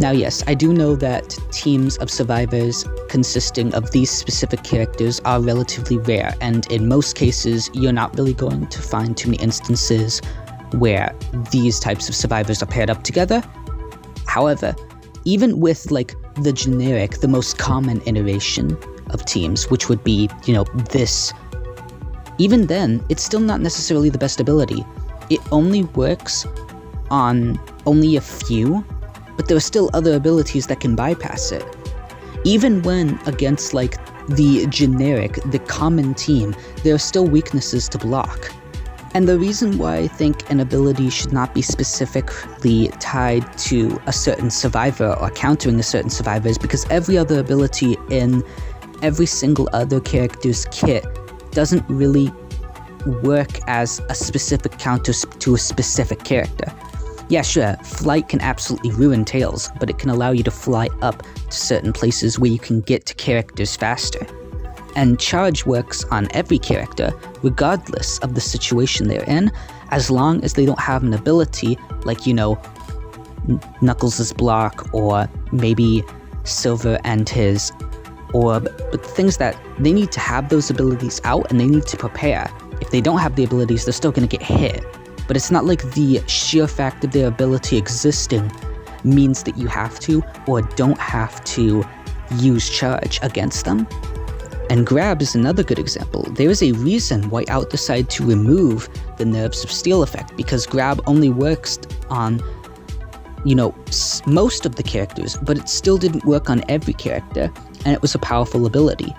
[SPEAKER 2] Now yes, I do know that teams of survivors consisting of these specific characters are relatively rare, and in most cases, you're not really going to find too many instances where these types of survivors are paired up together. However, even with like the generic, the most common iteration of teams, which would be, you know, this, even then, it's still not necessarily the best ability. It only works on only a few, but there are still other abilities that can bypass it. Even when against like the generic, the common team, there are still weaknesses to block. And the reason why I think an ability should not be specifically tied to a certain survivor or countering a certain survivor is because every other ability in every single other character's kit doesn't really work as a specific counter to a specific character. Yeah, sure, flight can absolutely ruin Tails, but it can allow you to fly up to certain places where you can get to characters faster. And charge works on every character, regardless of the situation they're in, as long as they don't have an ability like, you know, Knuckles' block, or maybe Silver and his orb, but the thing is that they need to have those abilities out and they need to prepare. If they don't have the abilities, they're still going to get hit. But it's not like the sheer fact of their ability existing means that you have to or don't have to use charge against them. And grab is another good example. There is a reason why Out decided to remove the Nerves of Steel effect, because grab only works on most of the characters, but it still didn't work on every character, and it was a powerful ability.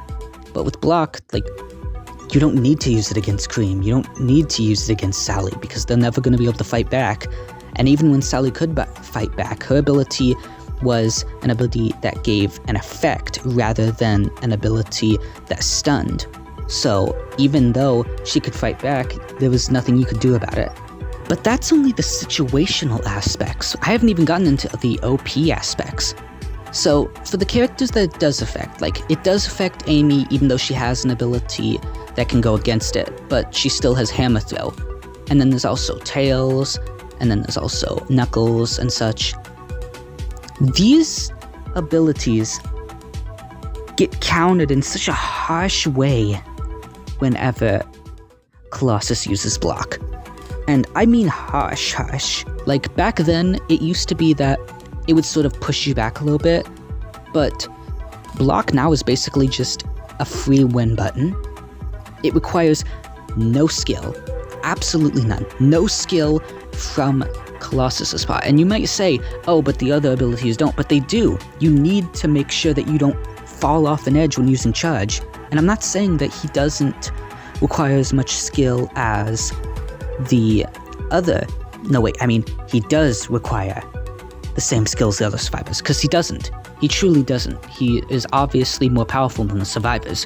[SPEAKER 2] But with Block, you don't need to use it against Cream, you don't need to use it against Sally, because they're never going to be able to fight back. And even when Sally could fight back, her ability was an ability that gave an effect rather than an ability that stunned. So even though she could fight back, there was nothing you could do about it. But that's only the situational aspects. I haven't even gotten into the OP aspects. So for the characters that it does affect, it does affect Amy even though she has an ability that can go against it, but she still has Hammer Throw. And then there's also Tails, and then there's also Knuckles and such. These abilities get countered in such a harsh way whenever Colossus uses Block. And I mean harsh. Back then, it used to be that it would sort of push you back a little bit, but Block now is basically just a free win button. It requires no skill, absolutely none, no skill from Colossus's part. And you might say, oh, but the other abilities don't, but they do. You need to make sure that you don't fall off an edge when using Charge. And I'm not saying that he doesn't require as much skill as the other. No, wait, I mean, he does require the same skills as the other survivors, because he doesn't. He truly doesn't. He is obviously more powerful than the survivors.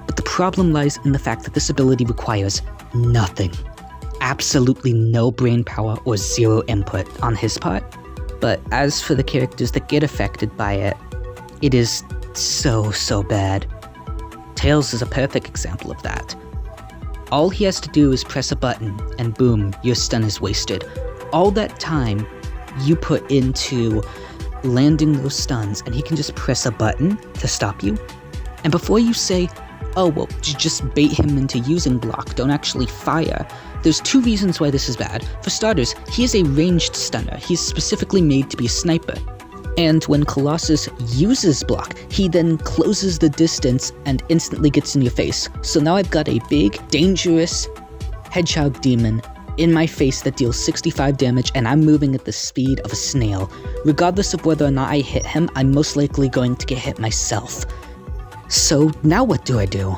[SPEAKER 2] But the problem lies in the fact that this ability requires nothing. Absolutely no brain power or zero input on his part. But as for the characters that get affected by it, it is so bad. Tails is a perfect example of that. All he has to do is press a button, and boom, your stun is wasted. All that time you put into landing those stuns, and he can just press a button to stop you. And before you say, oh, well, just bait him into using Block, don't actually fire, there's two reasons why this is bad. For starters, he is a ranged stunner. He's specifically made to be a sniper. And when Colossus uses Block, he then closes the distance and instantly gets in your face. So now I've got a big, dangerous hedgehog demon in my face that deals 65 damage, and I'm moving at the speed of a snail. Regardless of whether or not I hit him, I'm most likely going to get hit myself. So now what do I do?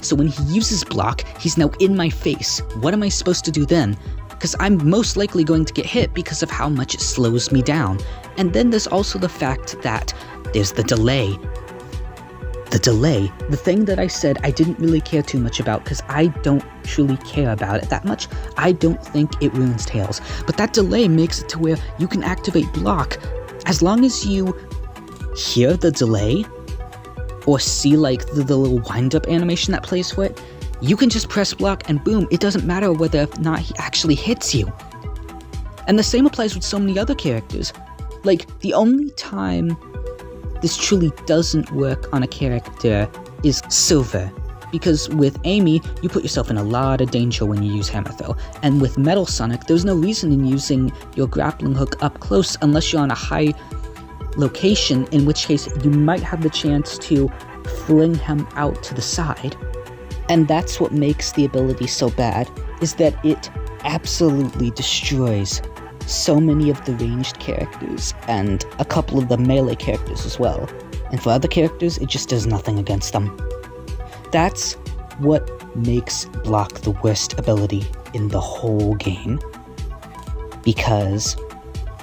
[SPEAKER 2] So when he uses Block, he's now in my face. What am I supposed to do then? Because I'm most likely going to get hit because of how much it slows me down. And then there's also the fact that there's the delay. The delay, the thing that I said I didn't really care too much about because I don't truly care about it that much. I don't think it ruins Tails. But that delay makes it to where you can activate Block as long as you hear the delay or see the little wind-up animation that plays for it. You can just press Block and boom, it doesn't matter whether or not he actually hits you. And the same applies with so many other characters. The only time this truly doesn't work on a character is Silver. Because with Amy, you put yourself in a lot of danger when you use Hammer Throw. And with Metal Sonic, there's no reason in using your grappling hook up close unless you're on a high location, in which case you might have the chance to fling him out to the side. And that's what makes the ability so bad, is that it absolutely destroys so many of the ranged characters, and a couple of the melee characters as well. And for other characters, it just does nothing against them. That's what makes Block the worst ability in the whole game. Because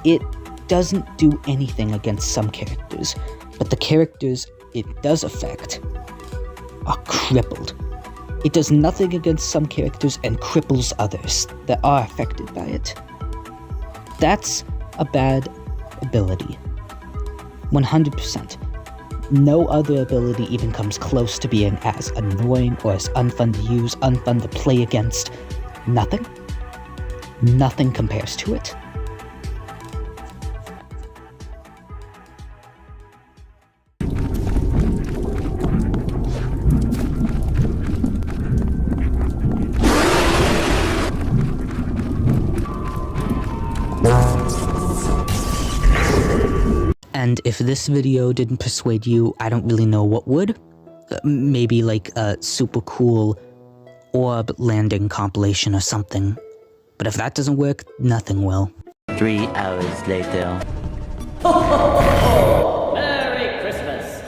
[SPEAKER 2] it doesn't do anything against some characters, but the characters it does affect are crippled. It does nothing against some characters and cripples others that are affected by it. That's a bad ability. 100%. No other ability even comes close to being as annoying or as unfun to use, unfun to play against. Nothing. Nothing compares to it. And if this video didn't persuade you, I don't really know what would. Maybe a super cool orb landing compilation or something. But if that doesn't work, nothing will.
[SPEAKER 3] 3 hours later.
[SPEAKER 12] Merry Christmas.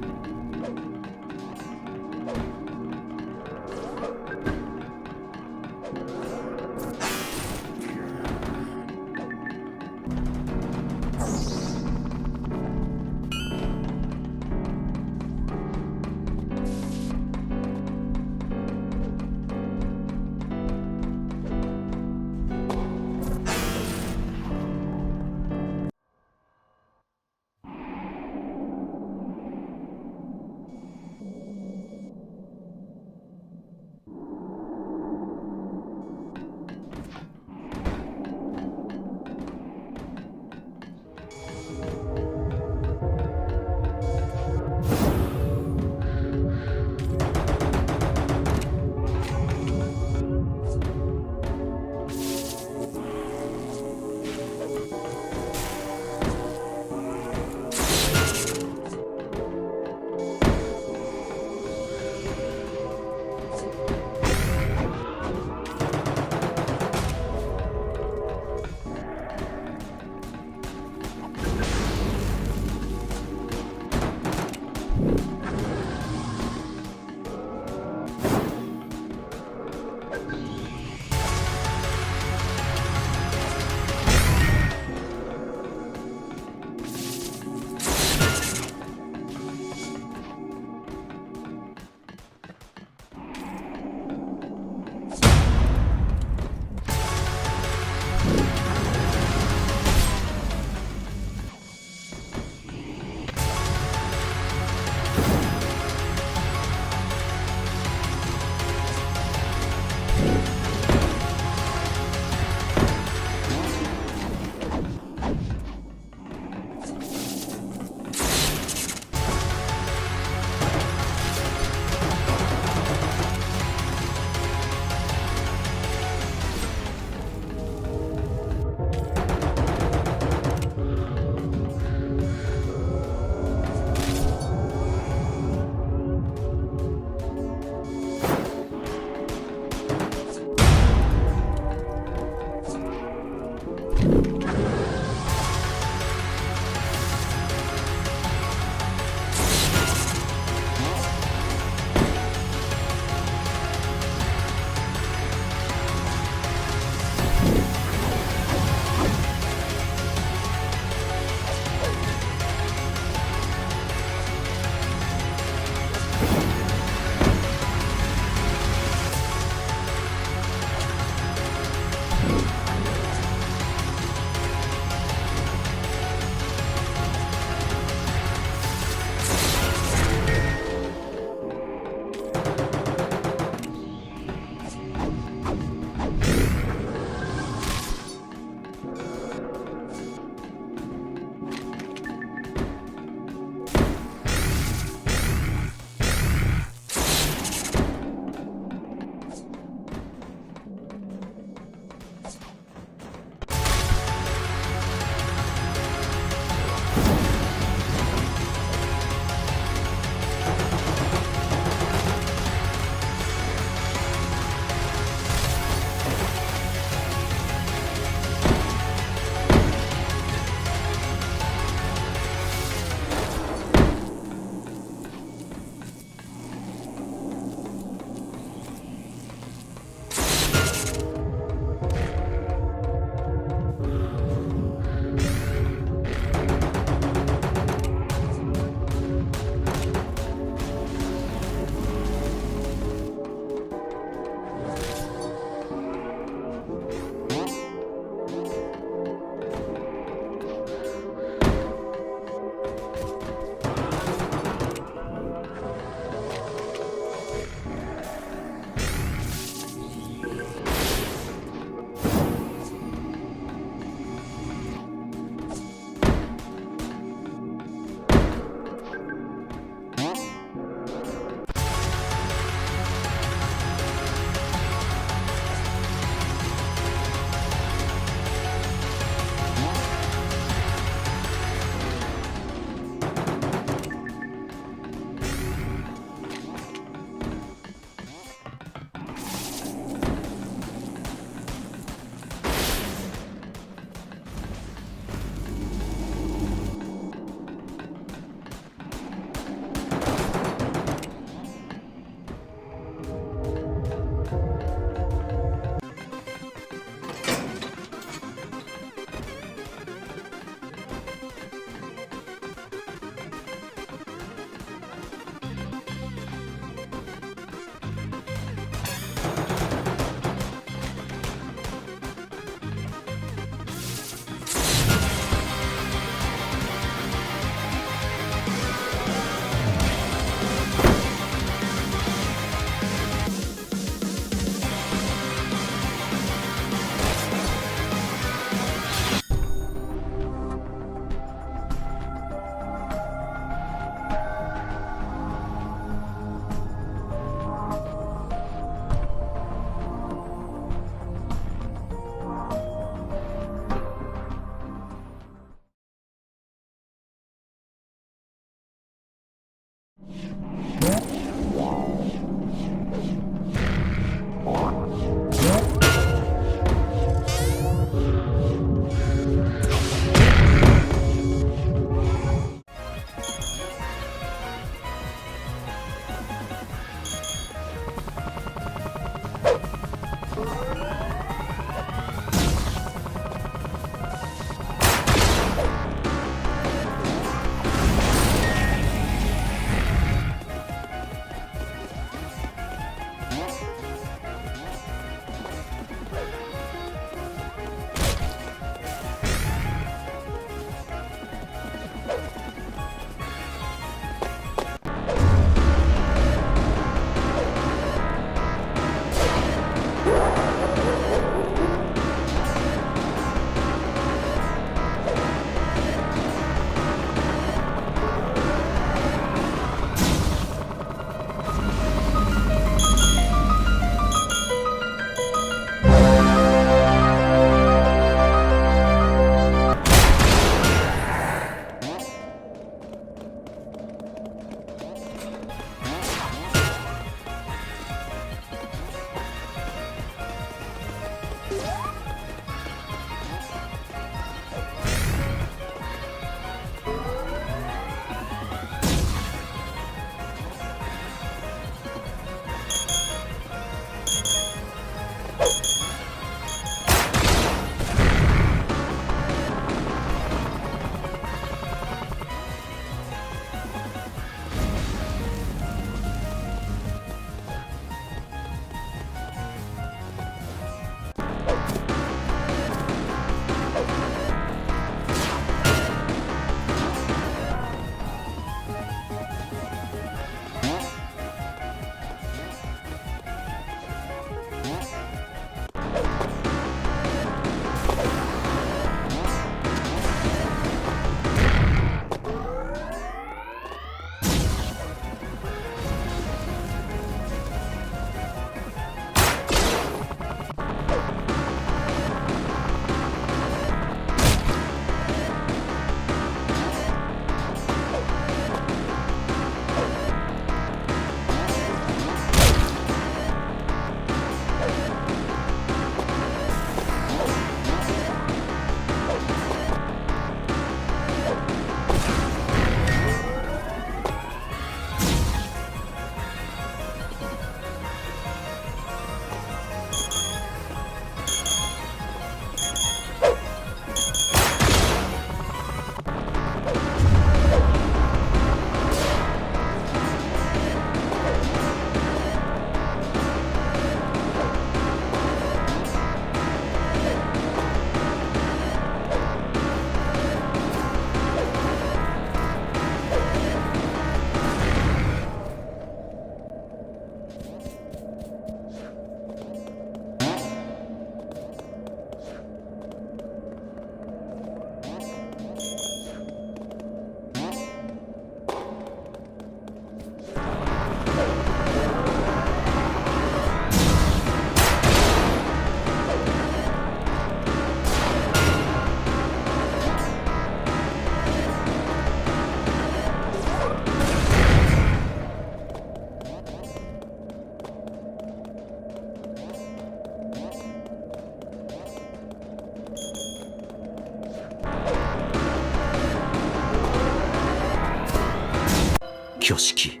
[SPEAKER 13] 挙式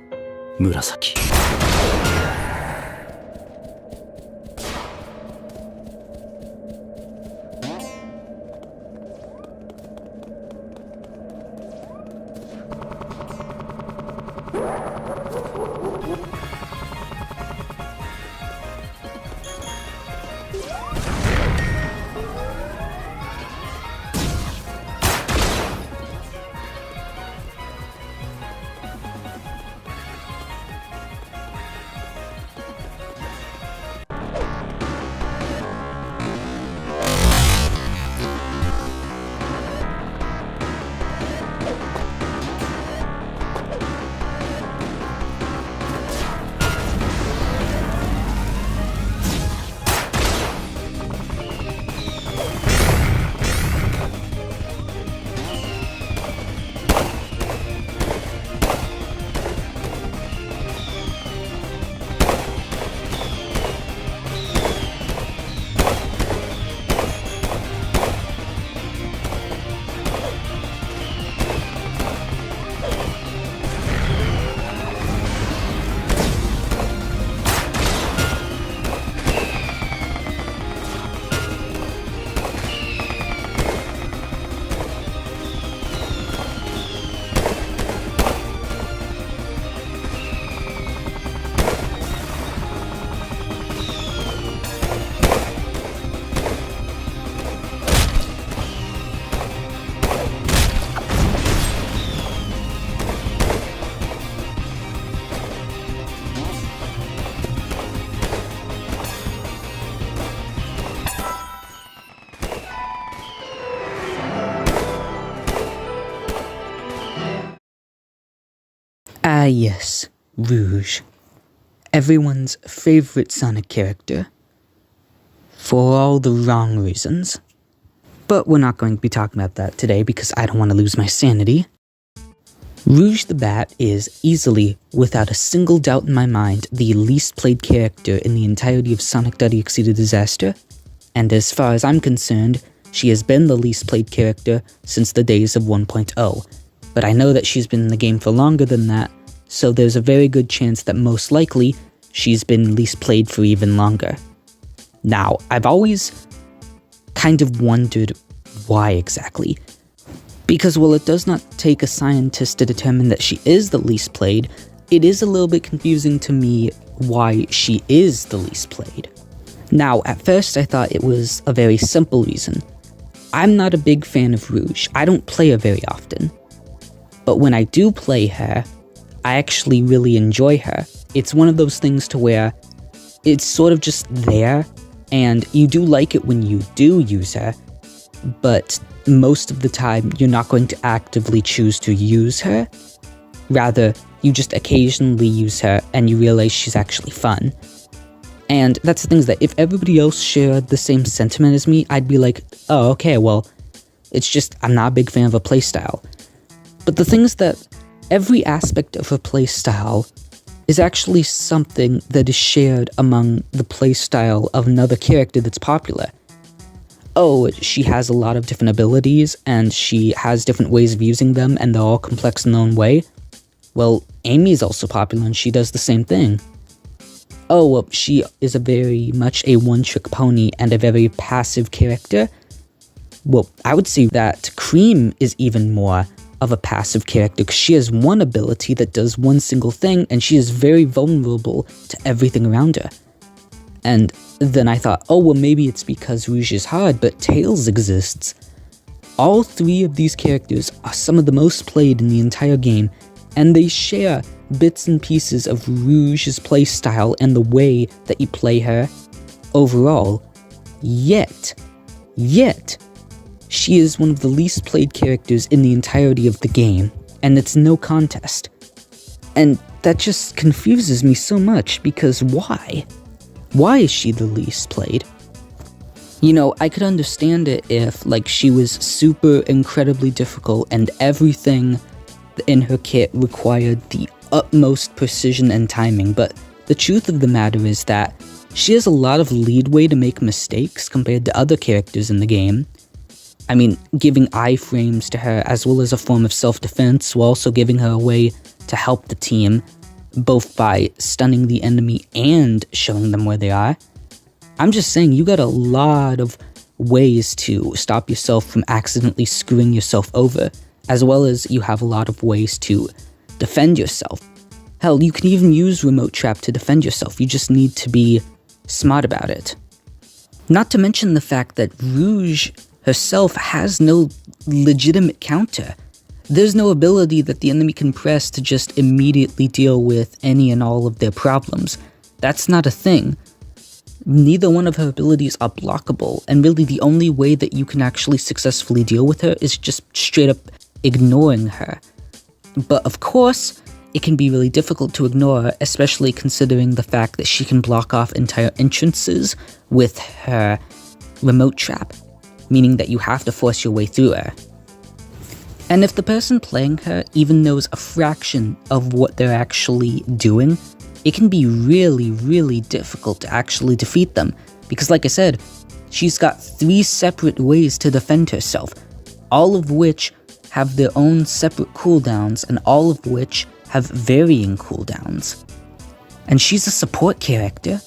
[SPEAKER 13] 紫。
[SPEAKER 2] Ah yes, Rouge. Everyone's favorite Sonic character. For all the wrong reasons. But we're not going to be talking about that today because I don't want to lose my sanity. Rouge the Bat is easily, without a single doubt in my mind, the least played character in the entirety of Sonic.exe The Disaster. And as far as I'm concerned, she has been the least played character since the days of 1.0. But I know that she's been in the game for longer than that, so there's a very good chance that most likely, she's been least played for even longer. Now, I've always kind of wondered why exactly. Because while it does not take a scientist to determine that she is the least played, it is a little bit confusing to me why she is the least played. Now, at first I thought it was a very simple reason. I'm not a big fan of Rouge. I don't play her very often. But when I do play her, I actually really enjoy her. It's one of those things to where it's sort of just there, and you do like it when you do use her, but most of the time you're not going to actively choose to use her. Rather, you just occasionally use her and you realize she's actually fun. And that's the thing, is that if everybody else shared the same sentiment as me, I'd be like, oh, okay, well, it's just I'm not a big fan of her playstyle. But the thing is that every aspect of her playstyle is actually something that is shared among the playstyle of another character that's popular. Oh, she has a lot of different abilities, and she has different ways of using them, and they're all complex in their own way. Well, Amy's also popular, and she does the same thing. Oh, well, she is a very much a one-trick pony and a very passive character. Well, I would say that Cream is even more of a passive character, because she has one ability that does one single thing, and she is very vulnerable to everything around her. And then I thought, oh, well, maybe it's because Rouge is hard, but Tails exists. All three of these characters are some of the most played in the entire game, and they share bits and pieces of Rouge's playstyle and the way that you play her overall. Yet, she is one of the least played characters in the entirety of the game, and it's no contest. And that just confuses me so much, because why? Why is she the least played? You know, I could understand it if, like, she was super incredibly difficult and everything in her kit required the utmost precision and timing, but the truth of the matter is that she has a lot of leadway to make mistakes compared to other characters in the game. I mean, giving iframes to her as well as a form of self-defense while also giving her a way to help the team, both by stunning the enemy and showing them where they are. I'm just saying, you got a lot of ways to stop yourself from accidentally screwing yourself over, as well as you have a lot of ways to defend yourself. Hell, you can even use Remote Trap to defend yourself, you just need to be smart about it. Not to mention the fact that Rouge herself has no legitimate counter. There's no ability that the enemy can press to just immediately deal with any and all of their problems. That's not a thing. Neither one of her abilities are blockable, and really the only way that you can actually successfully deal with her is just straight up ignoring her. But of course, it can be really difficult to ignore, especially considering the fact that she can block off entire entrances with her Remote Trap, meaning that you have to force your way through her. And if the person playing her even knows a fraction of what they're actually doing, it can be really, really difficult to actually defeat them, because like I said, she's got 3 separate ways to defend herself, all of which have their own separate cooldowns, and all of which have varying cooldowns. And she's a support character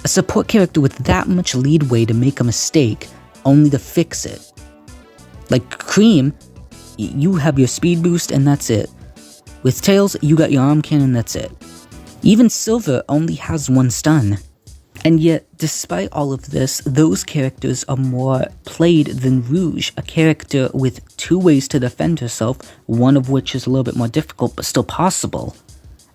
[SPEAKER 2] with that much leadway to make a mistake, only to fix it. Like Cream, you have your speed boost and that's it. With Tails, you got your arm cannon, that's it. Even Silver only has 1 stun. And yet, despite all of this, those characters are more played than Rouge, a character with 2 ways to defend herself, one of which is a little bit more difficult but still possible.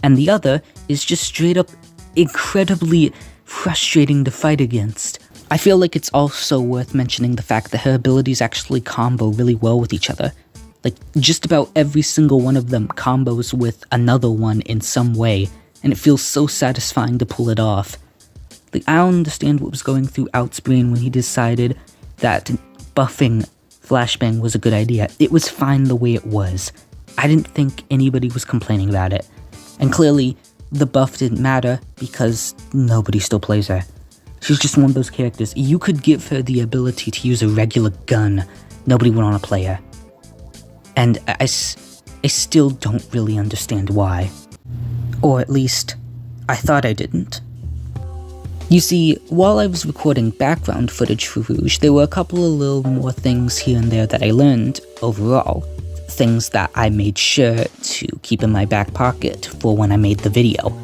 [SPEAKER 2] And the other is just straight up incredibly frustrating to fight against. I feel like it's also worth mentioning the fact that her abilities actually combo really well with each other. Like, just about every single one of them combos with another one in some way, and it feels so satisfying to pull it off. Like, I don't understand what was going through Out's brain when he decided that buffing Flashbang was a good idea. It was fine the way it was. I didn't think anybody was complaining about it. And clearly, the buff didn't matter because nobody still plays her. She's just one of those characters. You could give her the ability to use a regular gun. Nobody would want to play her. And I still don't really understand why. Or at least, I thought I didn't. You see, while I was recording background footage for Rouge, there were a couple of little more things here and there that I learned overall. Things that I made sure to keep in my back pocket for when I made the video.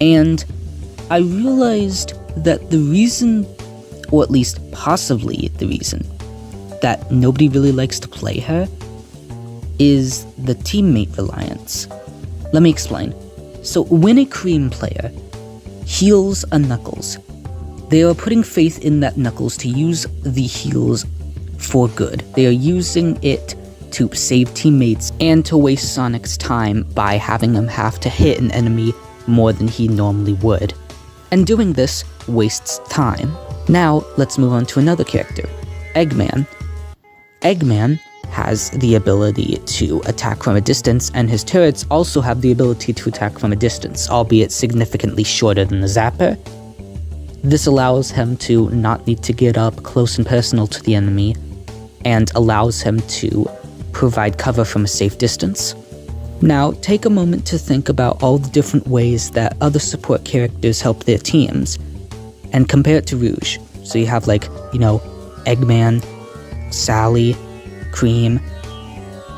[SPEAKER 2] And I realized that the reason, or at least possibly the reason, that nobody really likes to play her is the teammate reliance. Let me explain. So when a Cream player heals a Knuckles, they are putting faith in that Knuckles to use the heals for good. They are using it to save teammates and to waste Sonic's time by having him have to hit an enemy more than he normally would. And doing this wastes time. Now, let's move on to another character, Eggman. Eggman has the ability to attack from a distance, and his turrets also have the ability to attack from a distance, albeit significantly shorter than the Zapper. This allows him to not need to get up close and personal to the enemy, and allows him to provide cover from a safe distance. Now, take a moment to think about all the different ways that other support characters help their teams, and compare it to Rouge. So you have Eggman, Sally, Cream,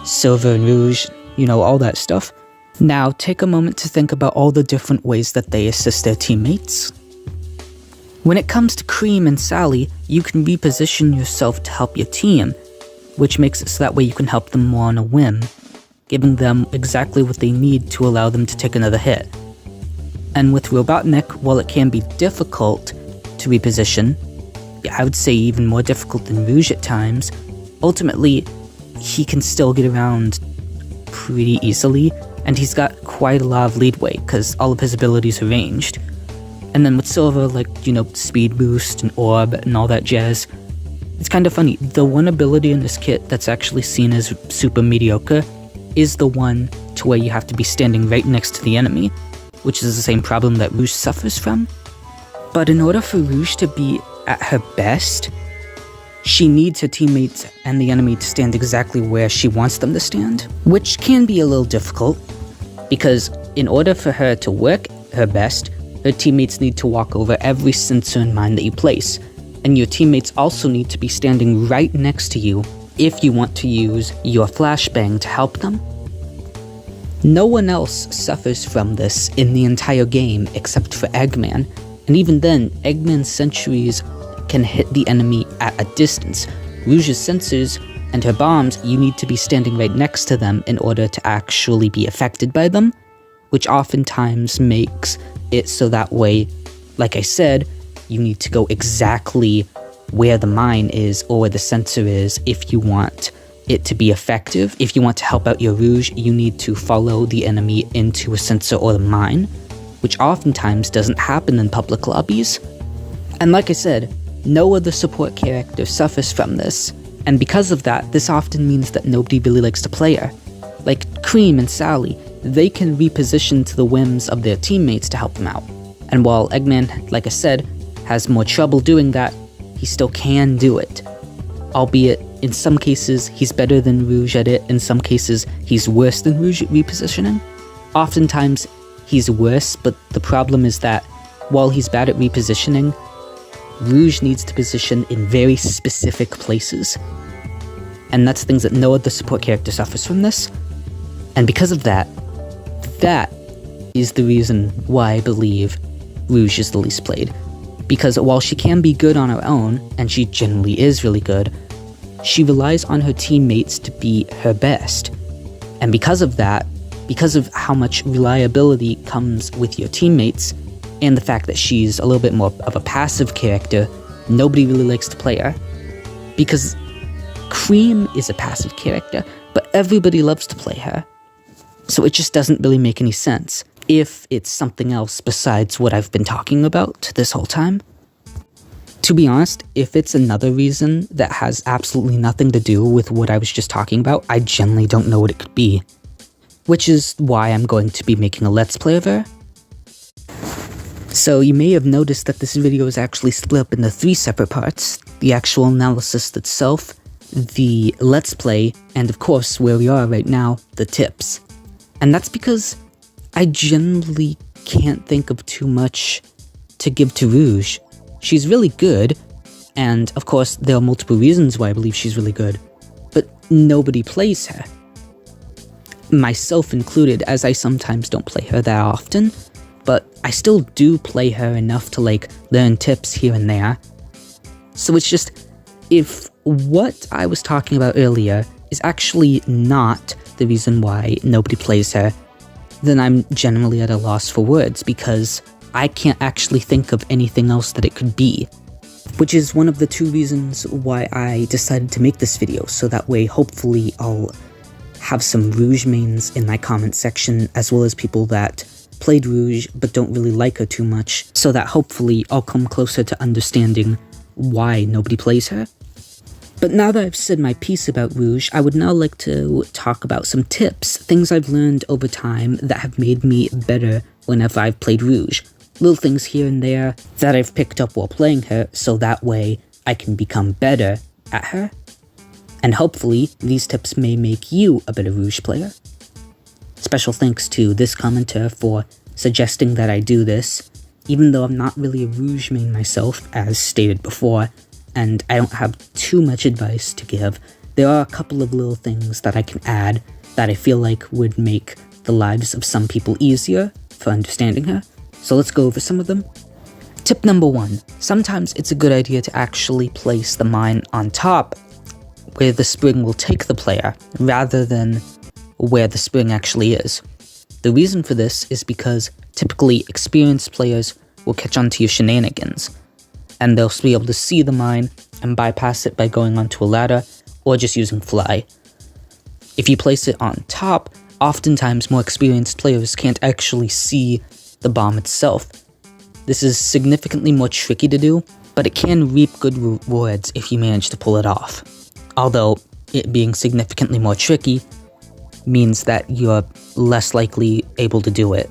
[SPEAKER 2] Silver and Rouge, all that stuff. Now, take a moment to think about all the different ways that they assist their teammates. When it comes to Cream and Sally, you can reposition yourself to help your team, which makes it so that way you can help them more on a whim, giving them exactly what they need to allow them to take another hit. And with Robotnik, while it can be difficult to reposition, I would say even more difficult than Rouge at times, ultimately, he can still get around pretty easily, and he's got quite a lot of leadway, because all of his abilities are ranged. And then with Silver, Speed Boost and Orb and all that jazz, it's kind of funny, the one ability in this kit that's actually seen as super mediocre is the one to where you have to be standing right next to the enemy, which is the same problem that Rouge suffers from. But in order for Rouge to be at her best, She needs her teammates and the enemy to stand exactly where she wants them to stand, which can be a little difficult, because in order for her to work her best, her teammates need to walk over every sensor and mine that you place, and your teammates also need to be standing right next to you if you want to use your flashbang to help them. No one else suffers from this in the entire game except for Eggman, and even then, Eggman's sentries can hit the enemy at a distance. Rouge's sensors and her bombs, you need to be standing right next to them in order to actually be affected by them, which oftentimes makes it so that way, like I said, you need to go exactly where the mine is or where the sensor is if you want it to be effective. If you want to help out your Rouge, you need to follow the enemy into a sensor or the mine, which oftentimes doesn't happen in public lobbies. And like I said, no other support character suffers from this, and because of that, this often means that nobody really likes to play her. Like Cream and Sally, they can reposition to the whims of their teammates to help them out. And while Eggman, like I said, has more trouble doing that, he still can do it. Albeit, in some cases, he's better than Rouge at it, in some cases, he's worse than Rouge at repositioning. Oftentimes, he's worse, but the problem is that while he's bad at repositioning, Rouge needs to position in very specific places. And that's things that no other support character suffers from this. And because of that, that is the reason why I believe Rouge is the least played. Because while she can be good on her own, and she generally is really good, she relies on her teammates to be her best. And because of that, because of how much reliability comes with your teammates, and the fact that she's a little bit more of a passive character, nobody really likes to play her. Because Cream is a passive character, but everybody loves to play her. So it just doesn't really make any sense if it's something else besides what I've been talking about this whole time. To be honest, if it's another reason that has absolutely nothing to do with what I was just talking about, I generally don't know what it could be. Which is why I'm going to be making a Let's Play of her. So you may have noticed that this video is actually split up into 3 separate parts: the actual analysis itself, the Let's Play, and of course, where we are right now, the tips. And that's because I generally can't think of too much to give to Rouge. She's really good, and of course, there are multiple reasons why I believe she's really good, but nobody plays her. Myself included, as I sometimes don't play her that often, but I still do play her enough to learn tips here and there. So it's just, if what I was talking about earlier is actually not the reason why nobody plays her, then I'm generally at a loss for words, because I can't actually think of anything else that it could be. Which is one of the 2 reasons why I decided to make this video, so that way hopefully I'll have some Rouge mains in my comment section, as well as people that played Rouge but don't really like her too much, so that hopefully I'll come closer to understanding why nobody plays her. But now that I've said my piece about Rouge, I would now like to talk about some tips, things I've learned over time that have made me better whenever I've played Rouge. Little things here and there that I've picked up while playing her, so that way I can become better at her. And hopefully, these tips may make you a better Rouge player. Special thanks to this commenter for suggesting that I do this, even though I'm not really a Rouge main myself, as stated before, and I don't have too much advice to give. There are a couple of little things that I can add that I feel like would make the lives of some people easier for understanding her. So let's go over some of them. Tip number 1. Sometimes it's a good idea to actually place the mine on top, where the spring will take the player, rather than where the spring actually is. The reason for this is because typically experienced players will catch on to your shenanigans, and they'll be able to see the mine and bypass it by going onto a ladder or just using fly. If you place it on top, oftentimes more experienced players can't actually see the bomb itself. This is significantly more tricky to do, but it can reap good rewards if you manage to pull it off. Although, it being significantly more tricky means that you're less likely able to do it.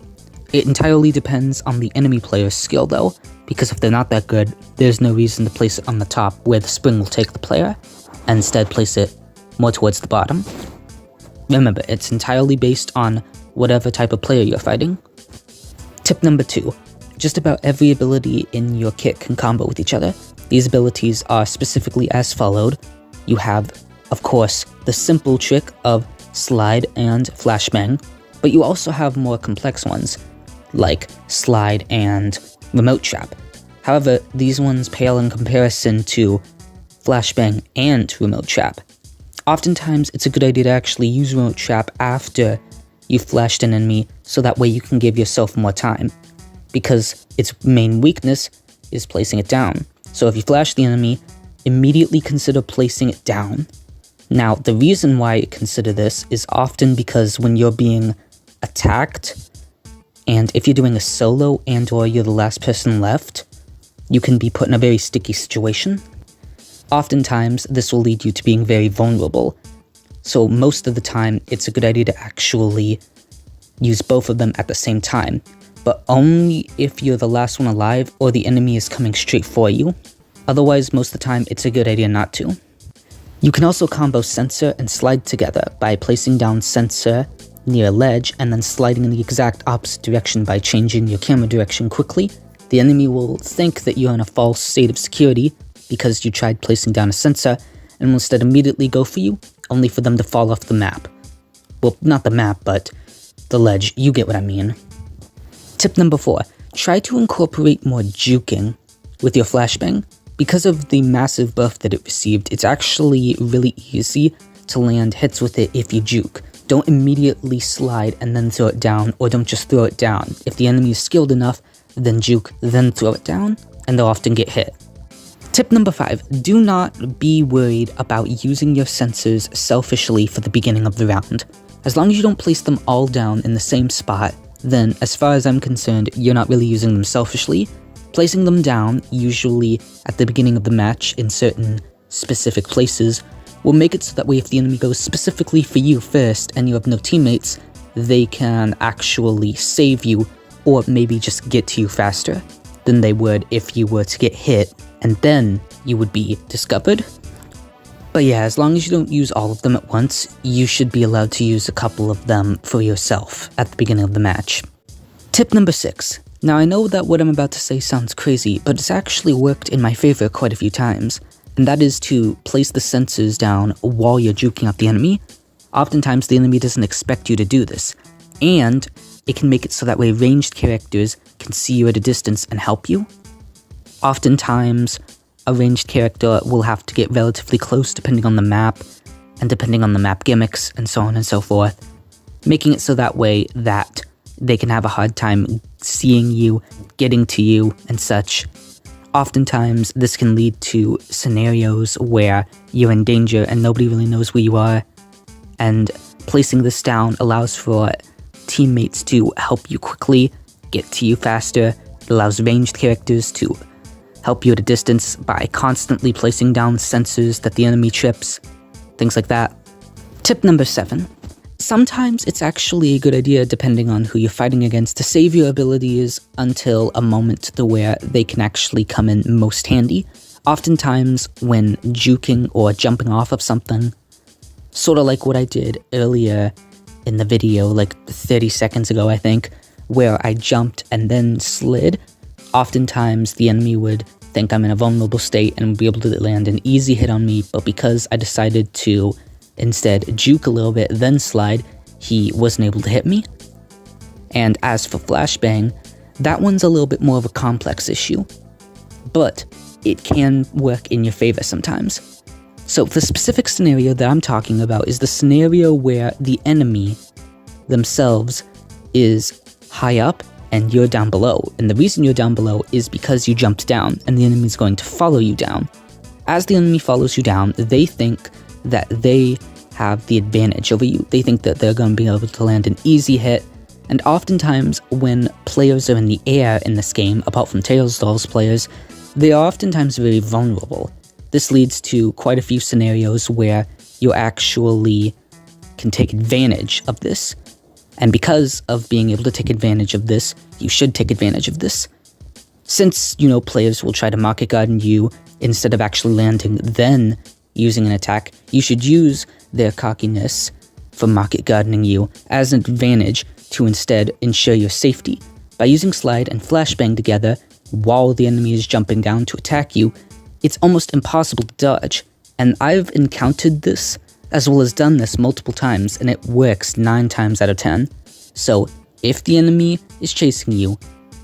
[SPEAKER 2] It entirely depends on the enemy player's skill though, because if they're not that good, there's no reason to place it on the top where the spring will take the player, and instead place it more towards the bottom. Remember, it's entirely based on whatever type of player you're fighting. Tip number 2. Just about every ability in your kit can combo with each other. These abilities are specifically as followed. You have, of course, the simple trick of slide and flashbang, but you also have more complex ones, like slide and remote trap. However, these ones pale in comparison to flashbang and remote trap. Oftentimes, it's a good idea to actually use remote trap after you've flashed an enemy, so that way you can give yourself more time, because its main weakness is placing it down. So if you flash the enemy, immediately consider placing it down. Now, the reason why I consider this is often because when you're being attacked, and if you're doing a solo and or you're the last person left, you can be put in a very sticky situation. Oftentimes, this will lead you to being very vulnerable. So most of the time, it's a good idea to actually use both of them at the same time, but only if you're the last one alive or the enemy is coming straight for you. Otherwise, most of the time, it's a good idea not to. You can also combo sensor and slide together by placing down sensor near a ledge and then sliding in the exact opposite direction by changing your camera direction quickly. The enemy will think that you're in a false state of security because you tried placing down a sensor, and will instead immediately go for you, only for them to fall off the map. Well, not the map, but the ledge, you get what I mean. Tip number 4, try to incorporate more juking with your flashbang. Because of the massive buff that it received, it's actually really easy to land hits with it if you juke. Don't immediately slide and then throw it down, or don't just throw it down. If the enemy is skilled enough, then juke, then throw it down, and they'll often get hit. Tip number 5, do not be worried about using your sensors selfishly for the beginning of the round. As long as you don't place them all down in the same spot, then as far as I'm concerned, you're not really using them selfishly. Placing them down, usually at the beginning of the match in certain specific places, will make it so that way if the enemy goes specifically for you first and you have no teammates, they can actually save you or maybe just get to you faster than they would if you were to get hit and then you would be discovered. But yeah, as long as you don't use all of them at once, you should be allowed to use a couple of them for yourself at the beginning of the match. Tip number 6. Now I know that what I'm about to say sounds crazy, but it's actually worked in my favor quite a few times, and that is to place the sensors down while you're juking up the enemy. Oftentimes the enemy doesn't expect you to do this, and it can make it so that way ranged characters can see you at a distance and help you. Oftentimes, a ranged character will have to get relatively close depending on the map, and depending on the map gimmicks, and so on and so forth, making it so that way that they can have a hard time seeing you, getting to you, and such. Oftentimes, this can lead to scenarios where you're in danger and nobody really knows where you are, and placing this down allows for teammates to help you quickly, get to you faster. It allows ranged characters to help you at a distance by constantly placing down sensors that the enemy trips, things like that. Tip number 7. Sometimes it's actually a good idea, depending on who you're fighting against, to save your abilities until a moment to where they can actually come in most handy. Oftentimes, when juking or jumping off of something, sort of like what I did earlier in the video, like 30 seconds ago, I think, where I jumped and then slid, oftentimes the enemy would think I'm in a vulnerable state and be able to land an easy hit on me, but because I decided to instead juke a little bit, then slide, he wasn't able to hit me. And as for flashbang, that one's a little bit more of a complex issue, but it can work in your favor sometimes. So the specific scenario that I'm talking about is the scenario where the enemy themselves is high up and you're down below, and the reason you're down below is because you jumped down and the enemy is going to follow you down. As the enemy follows you down, they think that they have the advantage over you. They think that they're going to be able to land an easy hit, and oftentimes when players are in the air in this game, apart from Tails Dolls players, they are oftentimes very vulnerable. This leads to quite a few scenarios where you actually can take advantage of this. And because of being able to take advantage of this, you should take advantage of this. Since, players will try to market garden you instead of actually landing, then using an attack, you should use their cockiness for market gardening you as an advantage to instead ensure your safety. By using slide and flashbang together while the enemy is jumping down to attack you, it's almost impossible to dodge. And I've encountered this, as well as done this multiple times, and it works 9 times out of 10. So, if the enemy is chasing you,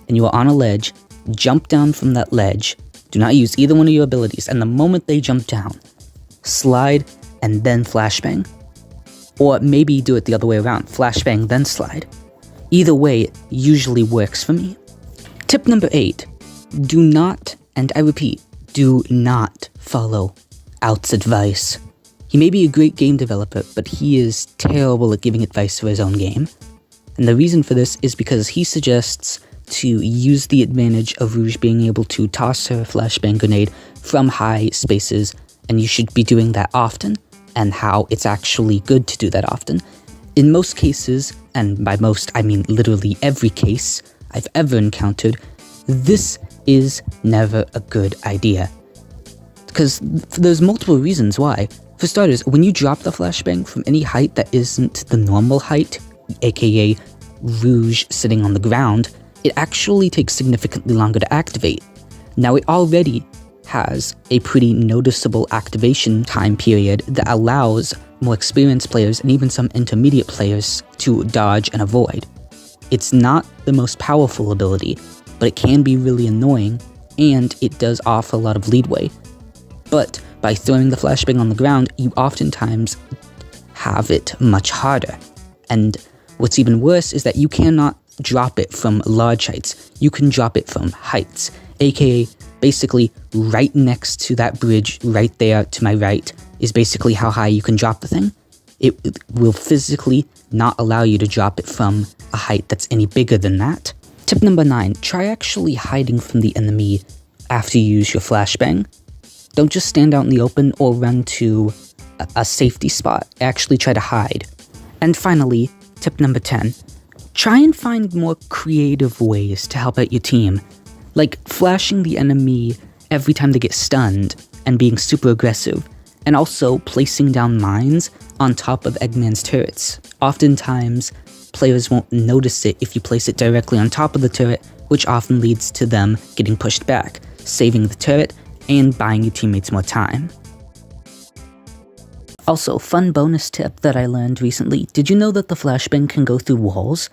[SPEAKER 2] and you are on a ledge, jump down from that ledge. Do not use either one of your abilities, and the moment they jump down, slide and then flashbang. Or maybe do it the other way around, flashbang then slide. Either way, it usually works for me. Tip number 8, do not, and I repeat, do not follow Out's advice. He may be a great game developer, but he is terrible at giving advice for his own game. And the reason for this is because he suggests to use the advantage of Rouge being able to toss her flashbang grenade from high spaces, and you should be doing that often, and how it's actually good to do that often. In most cases, and by most I mean literally every case I've ever encountered, this is never a good idea. Because there's multiple reasons why. For starters, when you drop the flashbang from any height that isn't the normal height, aka Rouge sitting on the ground, it actually takes significantly longer to activate. Now it already has a pretty noticeable activation time period that allows more experienced players and even some intermediate players to dodge and avoid. It's not the most powerful ability, but it can be really annoying, and it does offer a lot of leadway. But by throwing the flashbang on the ground, you oftentimes have it much harder. And what's even worse is that you cannot drop it from large heights. You can drop it from heights, aka basically right next to that bridge right there to my right is basically how high you can drop the thing. It will physically not allow you to drop it from a height that's any bigger than that. Tip number 9, try actually hiding from the enemy after you use your flashbang. Don't just stand out in the open or run to a safety spot. Actually try to hide. And finally, tip number 10, try and find more creative ways to help out your team. Like flashing the enemy every time they get stunned and being super aggressive. And also placing down mines on top of Eggman's turrets. Oftentimes, players won't notice it if you place it directly on top of the turret, which often leads to them getting pushed back, saving the turret and buying your teammates more time. Also, fun bonus tip that I learned recently, did you know that the flashbang can go through walls?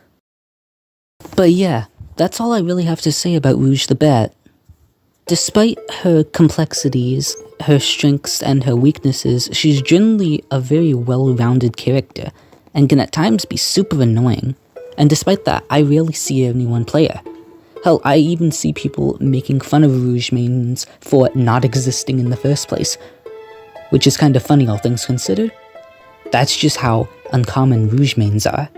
[SPEAKER 2] But yeah, that's all I really have to say about Rouge the Bat. Despite her complexities, her strengths, and her weaknesses, she's generally a very well-rounded character, and can at times be super annoying. And despite that, I rarely see anyone play her. Hell, I even see people making fun of Rouge mains for not existing in the first place. Which is kind of funny, all things considered. That's just how uncommon Rouge mains are.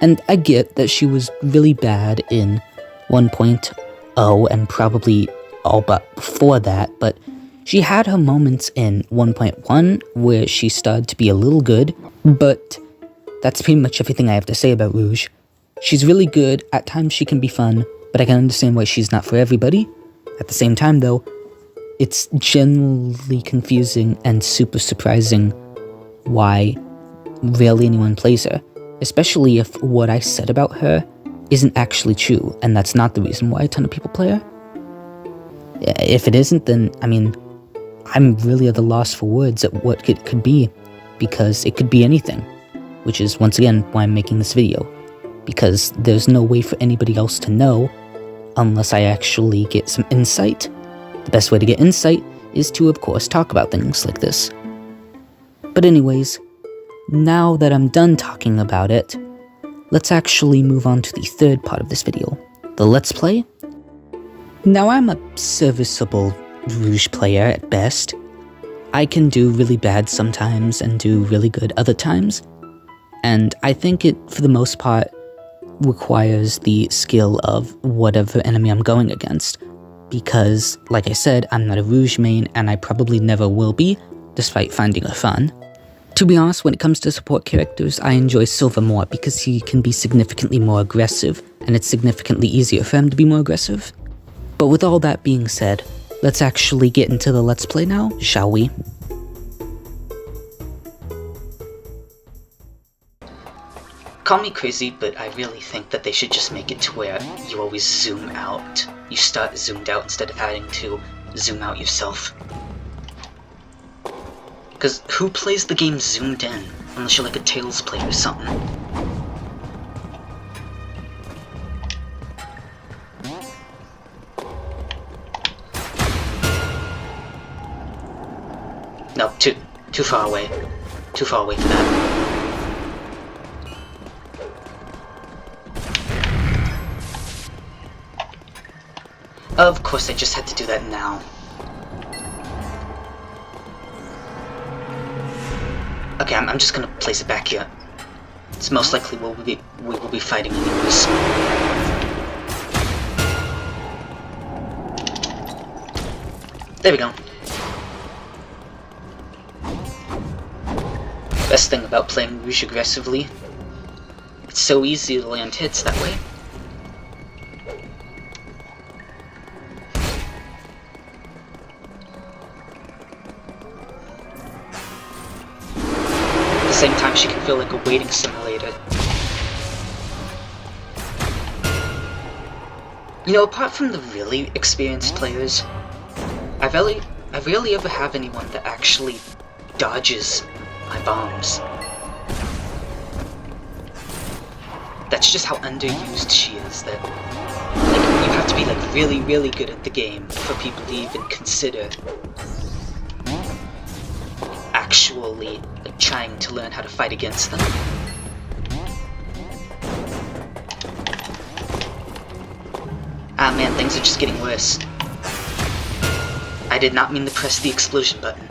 [SPEAKER 2] And I get that she was really bad in 1.0 and probably all but before that, but she had her moments in 1.1 where she started to be a little good, but that's pretty much everything I have to say about Rouge. She's really good, at times she can be fun, but I can understand why she's not for everybody. At the same time though, it's generally confusing and super surprising why rarely anyone plays her, especially if what I said about her isn't actually true, and that's not the reason why a ton of people play her. If it isn't, then, I'm really at a loss for words at what it could be, because it could be anything, which is, once again, why I'm making this video, because there's no way for anybody else to know unless I actually get some insight. The best way to get insight is to, of course, talk about things like this. But anyways, now that I'm done talking about it, let's actually move on to the third part of this video, the Let's Play. Now, I'm a serviceable Rouge player at best. I can do really bad sometimes and do really good other times, and I think it, for the most part, requires the skill of whatever enemy I'm going against, because, like I said, I'm not a Rouge main, and I probably never will be, despite finding her fun. To be honest, when it comes to support characters, I enjoy Silver more because he can be significantly more aggressive, and it's significantly easier for him to be more aggressive. But with all that being said, let's actually get into the Let's Play now, shall we? Call me crazy, but I really think that they should just make it to where you always zoom out. You start zoomed out instead of having to zoom out yourself. Because who plays the game zoomed in? Unless you're like a Tales player or something. No, too far away. Too far away for that. Of course, I just had to do that now. Okay, I'm just gonna place it back here. It's most likely we will be fighting anyways. There we go. Best thing about playing Rouge aggressively, it's so easy to land hits that way. At the same time, she can feel like a waiting simulator. You know, apart from the really experienced players, I rarely ever have anyone that actually dodges my bombs. That's just how underused she is, that like you have to be like really, really good at the game for people to even consider actually like trying to learn how to fight against them. Ah man, things are just getting worse. I did not mean to press the explosion button.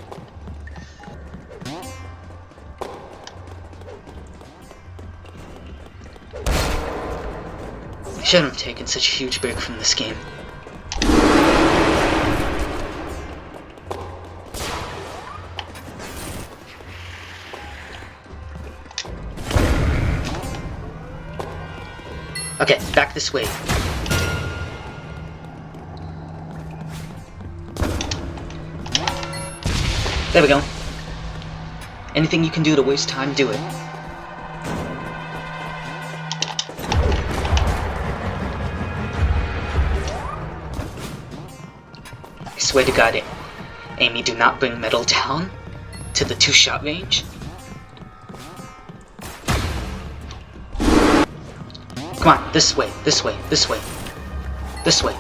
[SPEAKER 2] I shouldn't have taken such a huge break from this game. Okay, back this way. There we go. Anything you can do to waste time, do it. I swear to God, Amy, do not bring metal down to the 2-shot range. Come on, this way, this way, this way, this way.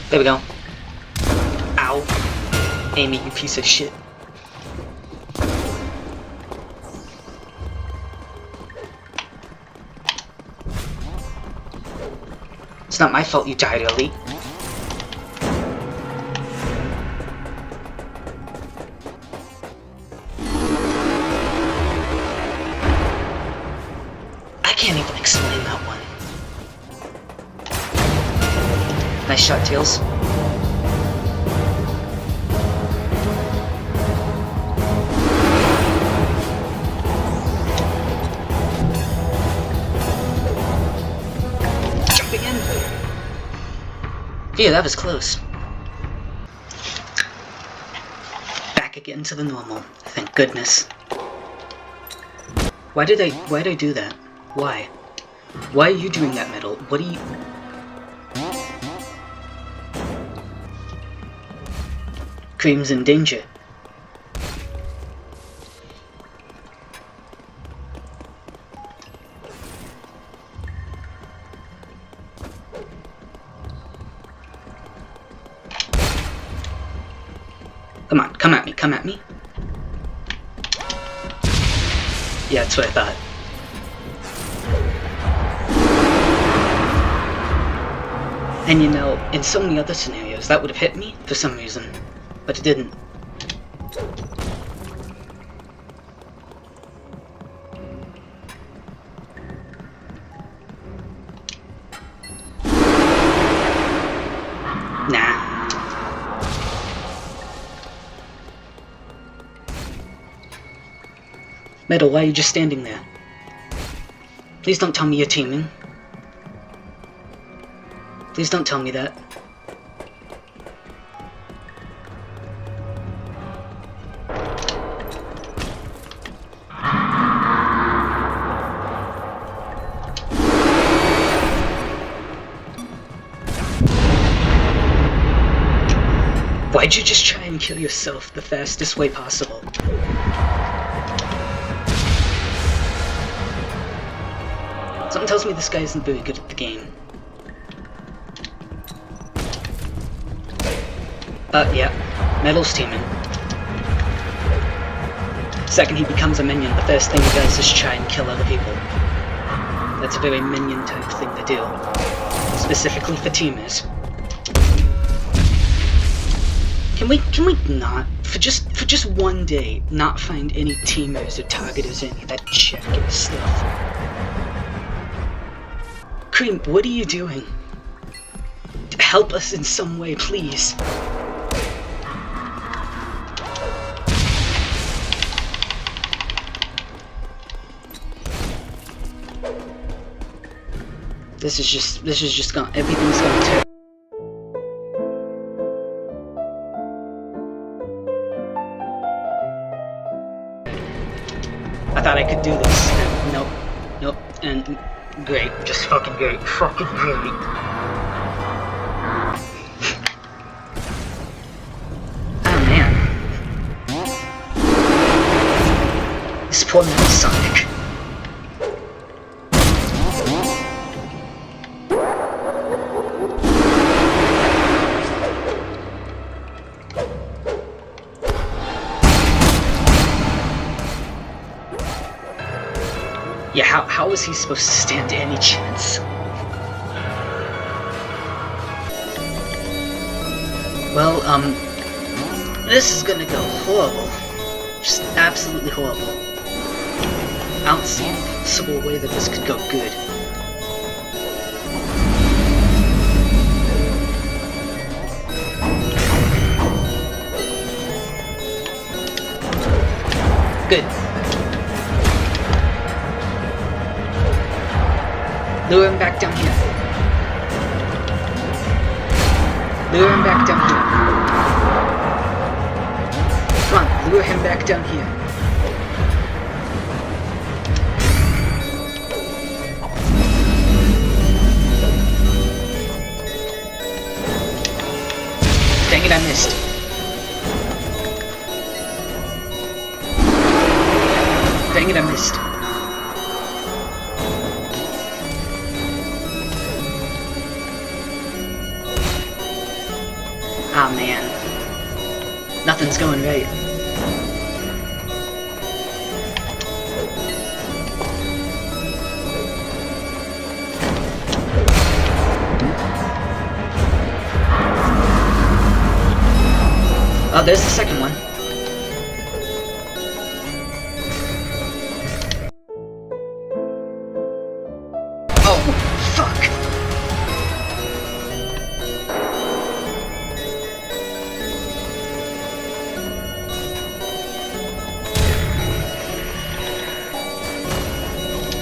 [SPEAKER 2] There we go. Ow. Amy, you piece of shit. It's not my fault you died early. I can't even explain that one. Nice shot, Tails. Jumping in. Phew, that was close. Back again to the normal. Thank goodness. Why did I do that? Why? Why are you doing that, Metal? What are you... Cream's in danger. Come on, come at me, come at me. Yeah, that's what I thought. And you know, in so many other scenarios, that would have hit me for some reason. But it didn't. Nah. Metal, why are you just standing there? Please don't tell me you're teaming. Please don't tell me that. Why'd you just try and kill yourself the fastest way possible? Something tells me this guy isn't very good at the game. Yeah. Metal's teaming. Second he becomes a minion, the first thing he does is try and kill other people. That's a very minion type thing to do. Specifically for teamers. Can we not, for just one day, not find any teamers or targeters in that check and stuff? Cream, what are you doing? Help us in some way, please. This is just gonna, everything's gonna turn. I thought I could do this. Nope. Nope. And great. Just fucking great. Fucking great. Oh man. This poor little Sonic. Yeah, how is he supposed to stand any chance? Well, this is gonna go horrible. Just absolutely horrible. I don't see any possible way that this could go good. Good. Lure him back down here. Lure him back down here. Come on, lure him back down here. Dang it, I missed. Dang it, I missed. Ah, man. Nothing's going right. Oh, there's the second one. Oh, fuck.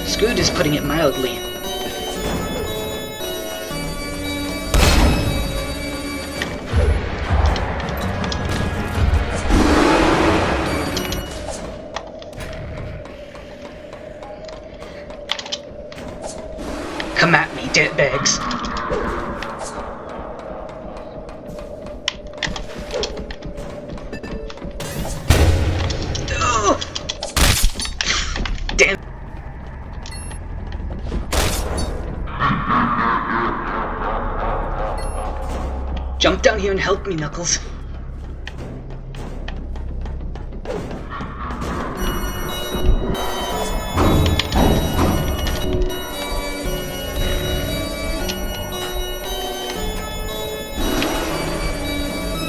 [SPEAKER 2] Screwed is putting it mildly. Come at me, dirtbags. Oh. Damn. Jump down here and help me, Knuckles.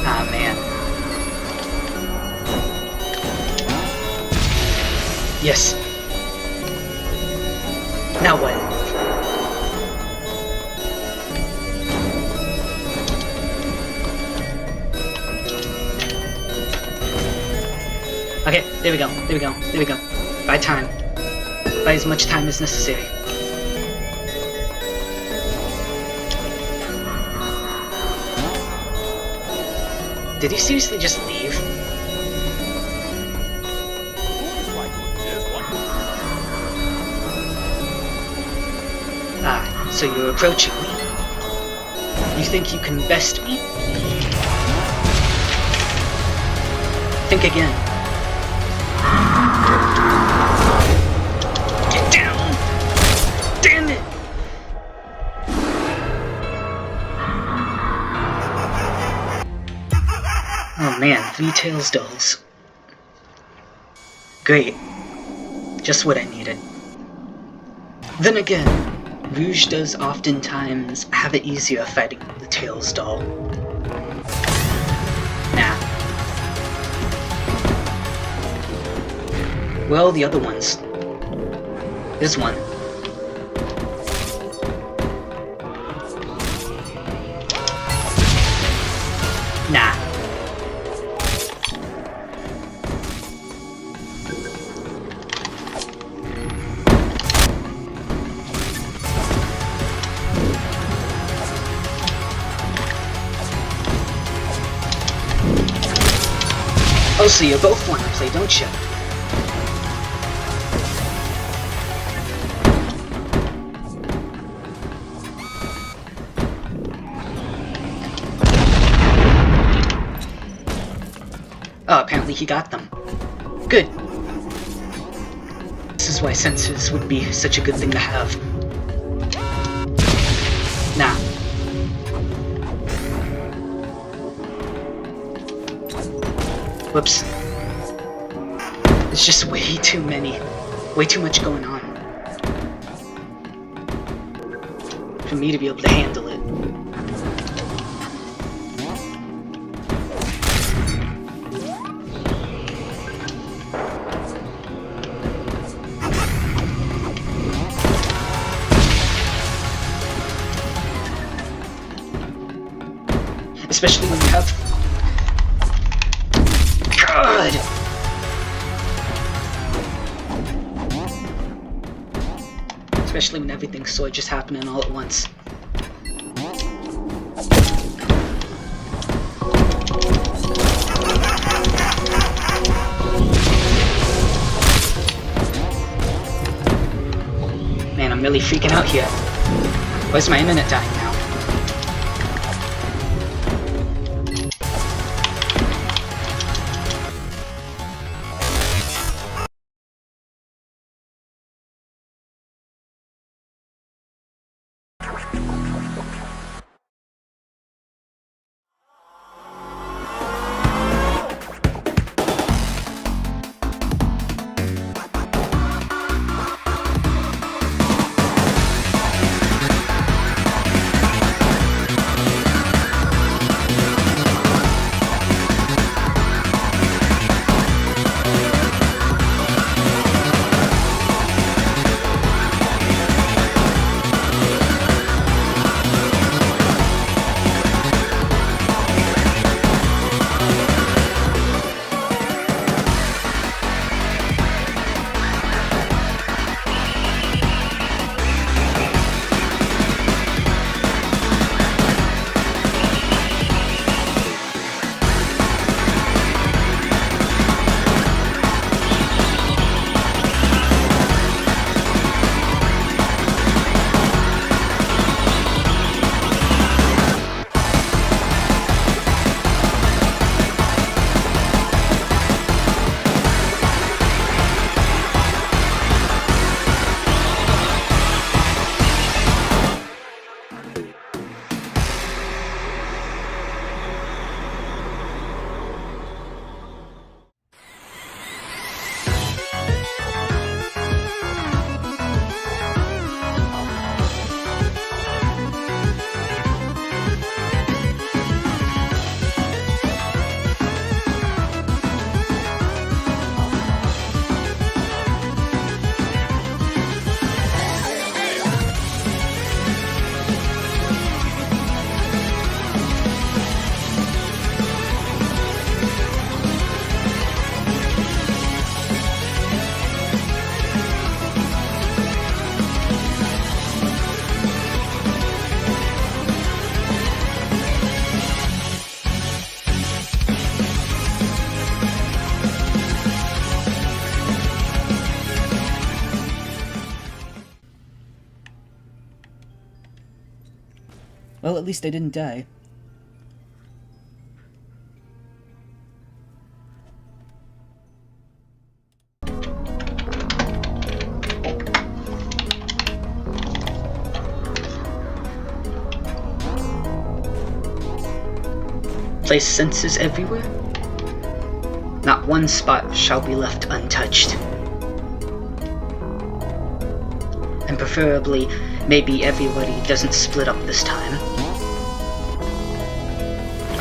[SPEAKER 2] Ah, man. Yes. Now what? Okay, there we go, there we go, there we go. Buy time. Buy as much time as necessary. Did he seriously just leave? Ah, so you're approaching me? You think you can best me? Think again. Get down! Damn it! Oh man, 3 Tails dolls. Great. Just what I needed. Then again, Rouge does oftentimes have it easier fighting the Tails doll. Nah. Well, the other ones. There's one. Nah. Oh, so you both want to play, don't you? Oh, apparently he got them. Good. This is why sensors would be such a good thing to have. Nah. Whoops. There's just way too many. Way too much going on. For me to be able to handle it. Especially when you have... God! Especially when everything's sort of just happening all at once. Man, I'm really freaking out here. Where's my internet dying now? Well, at least I didn't die. Place sensors everywhere. Not one spot shall be left untouched. And preferably, maybe everybody doesn't split up this time.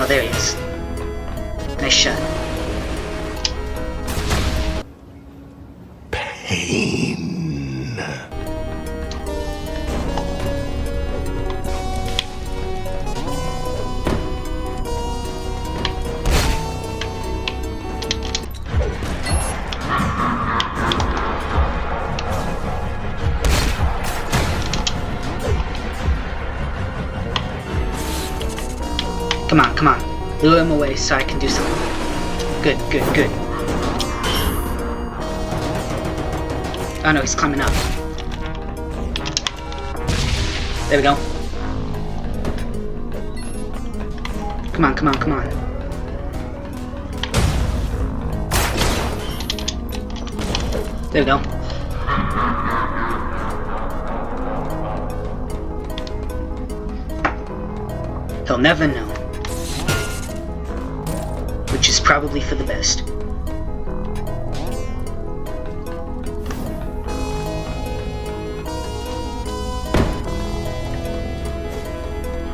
[SPEAKER 2] Oh, there he is. Nice shot.
[SPEAKER 8] Pain.
[SPEAKER 2] Come on, come on. Lure him away so I can do something. Good, good, good. Oh no, he's climbing up. There we go. Come on, come on, come on. There we go. He'll never know. Which is probably for the best.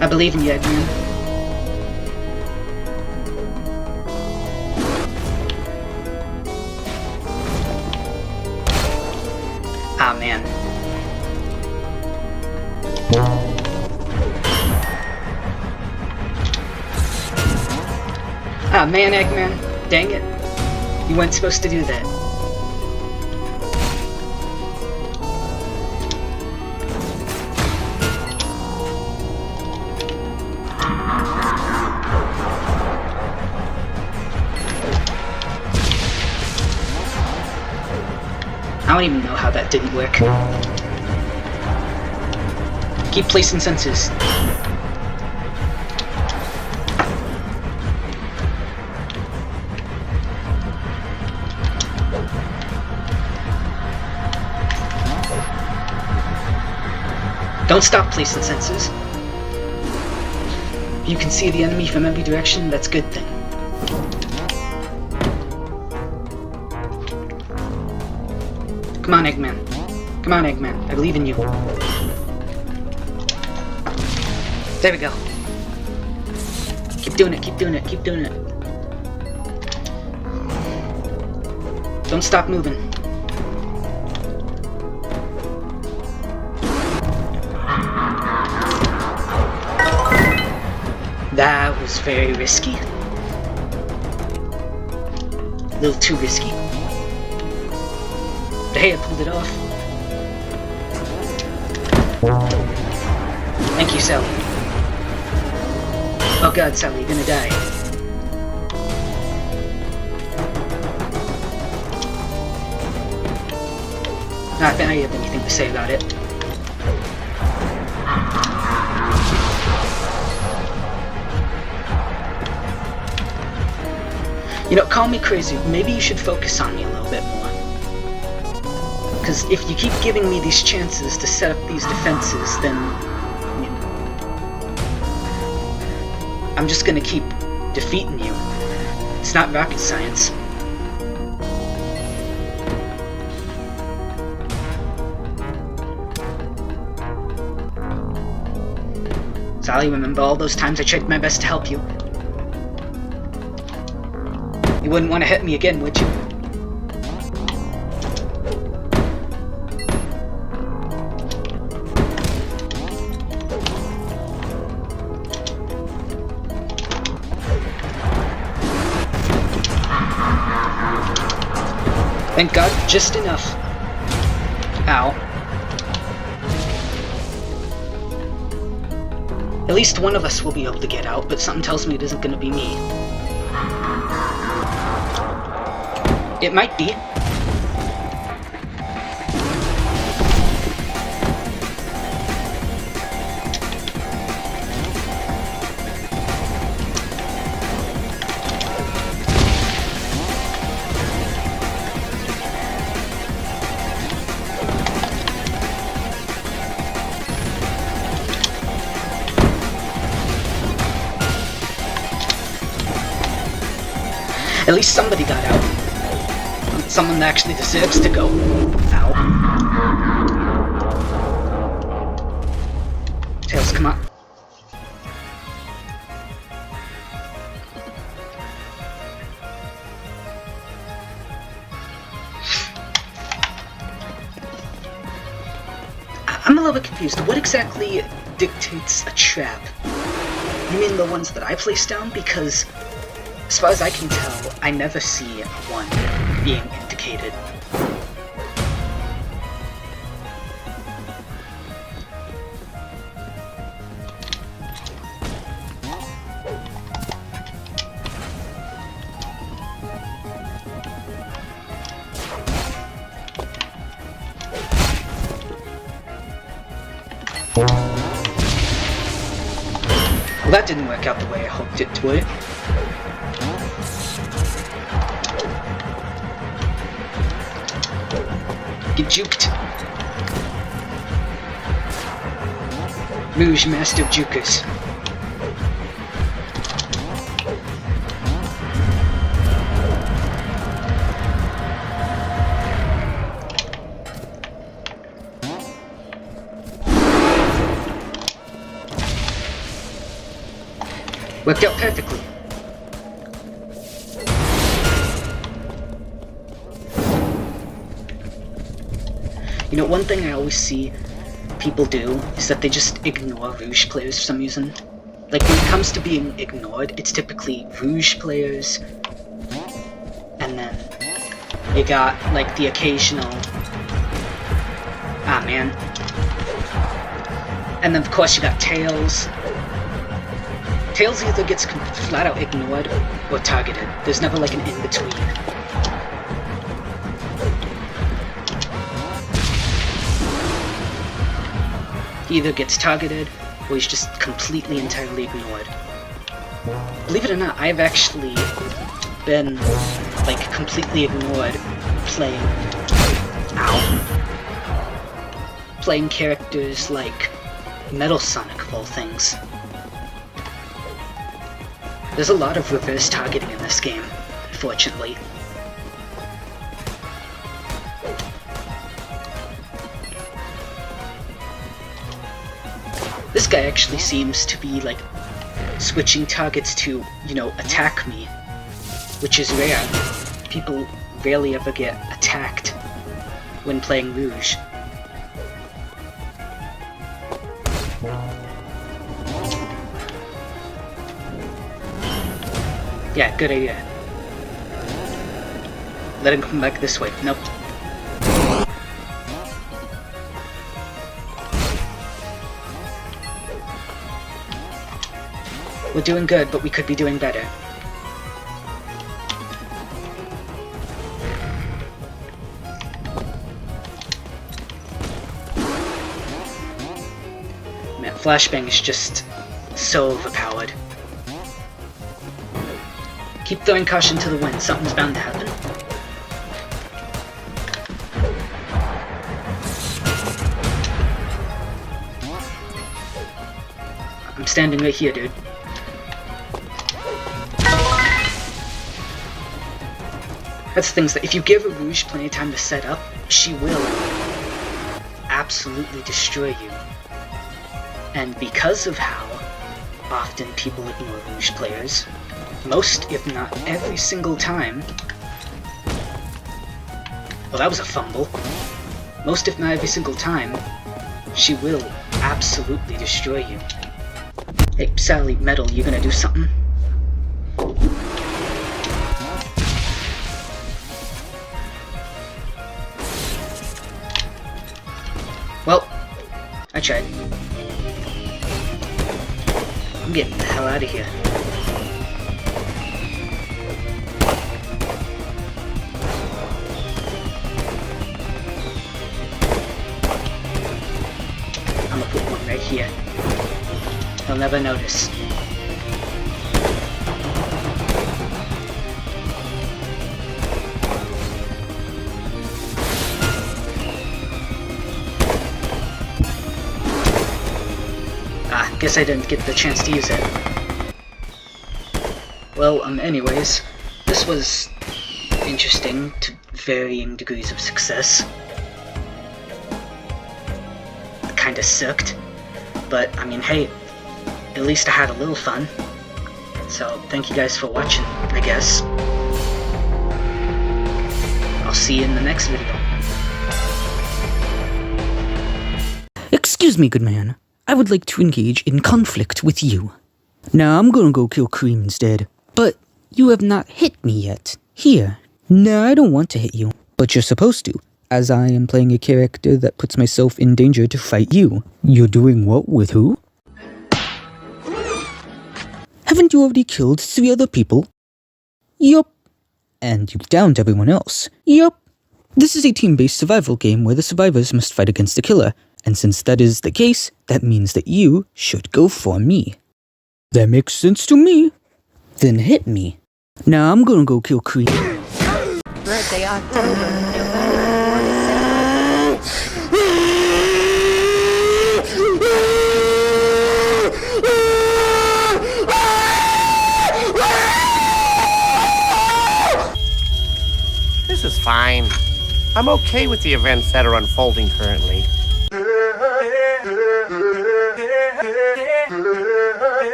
[SPEAKER 2] I believe in you, Eggman. Ah, man. Ah, man, Eggman. Dang it. You weren't supposed to do that. I don't even know how that didn't work. Keep placing sensors. Don't stop placing sensors. If you can see the enemy from every direction, that's a good thing. Come on, Eggman. Come on, Eggman. I believe in you. There we go. Keep doing it, keep doing it, keep doing it. Don't stop moving. That was very risky. A little too risky. But hey, I pulled it off. Thank you, Sally. Oh god, Sally, you're gonna die. Not that I have anything to say about it. You know, call me crazy, maybe you should focus on me a little bit more. Because if you keep giving me these chances to set up these defenses, then, you know, I'm just gonna keep defeating you. It's not rocket science. Sally, remember all those times I tried my best to help you? You wouldn't want to hit me again, would you? Thank God, just enough. Ow. At least one of us will be able to get out, but something tells me it isn't going to be me. It might be. At least somebody got out. Someone that actually deserves to go out. Tails, come on. I'm a little bit confused. What exactly dictates a trap? You mean the ones that I place down? Because, as far as I can tell, I never see one being indicated. Well, that didn't work out the way I hoped it would. Get juked. Rouge, master of jukers. Worked out perfectly. You know, one thing I always see people do is that they just ignore Rouge players for some reason. Like, when it comes to being ignored, it's typically Rouge players, and then you got, like, the occasional... Ah, man. And then, of course, you got Tails. Tails either gets flat out ignored or targeted. There's never like an in-between. He either gets targeted or he's just completely entirely ignored. Believe it or not, I've actually been like completely ignored playing playing characters like Metal Sonic of all things. There's a lot of reverse targeting in this game, unfortunately. This guy actually seems to be, like, switching targets to, you know, attack me, which is rare. People rarely ever get attacked when playing Rouge. Yeah, good idea. Let him come back this way. Nope. We're doing good, but we could be doing better. Man, Flashbang is just so overpowered. Keep throwing caution to the wind, something's bound to happen. I'm standing right here, dude. That's the thing, is that if you give a Rouge plenty of time to set up, she will absolutely destroy you. And because of how often people ignore Rouge players, most, if not every single time... Well, that was a fumble. Most, if not every single time, she will absolutely destroy you. Hey, Sally, Metal, you gonna do something? Well, I tried. I'm getting the hell out of here. I'm gonna put one right here. He'll never notice. Guess I didn't get the chance to use it. Well, anyways, this was interesting to varying degrees of success. Kinda sucked, but I mean, hey, at least I had a little fun. So thank you guys for watching, I guess. I'll see you in the next video. Excuse me, good man. I would like to engage in conflict with you. Now I'm gonna go kill Cream instead. But you have not hit me yet. Here. No, I don't want to hit you. But you're supposed to, as I am playing a character that puts myself in danger to fight you. You're doing what with who? Haven't you already killed 3 other people? Yup. And you've downed everyone else. Yup. This is a team-based survival game where the survivors must fight against the killer. And since that is the case, that means that you should go for me. That makes sense to me. Then hit me. Now I'm gonna go kill Cream.
[SPEAKER 7] Birthday October, November 27th.
[SPEAKER 14] This is fine. I'm okay with the events that are unfolding currently.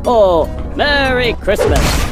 [SPEAKER 12] Oh, Merry Christmas.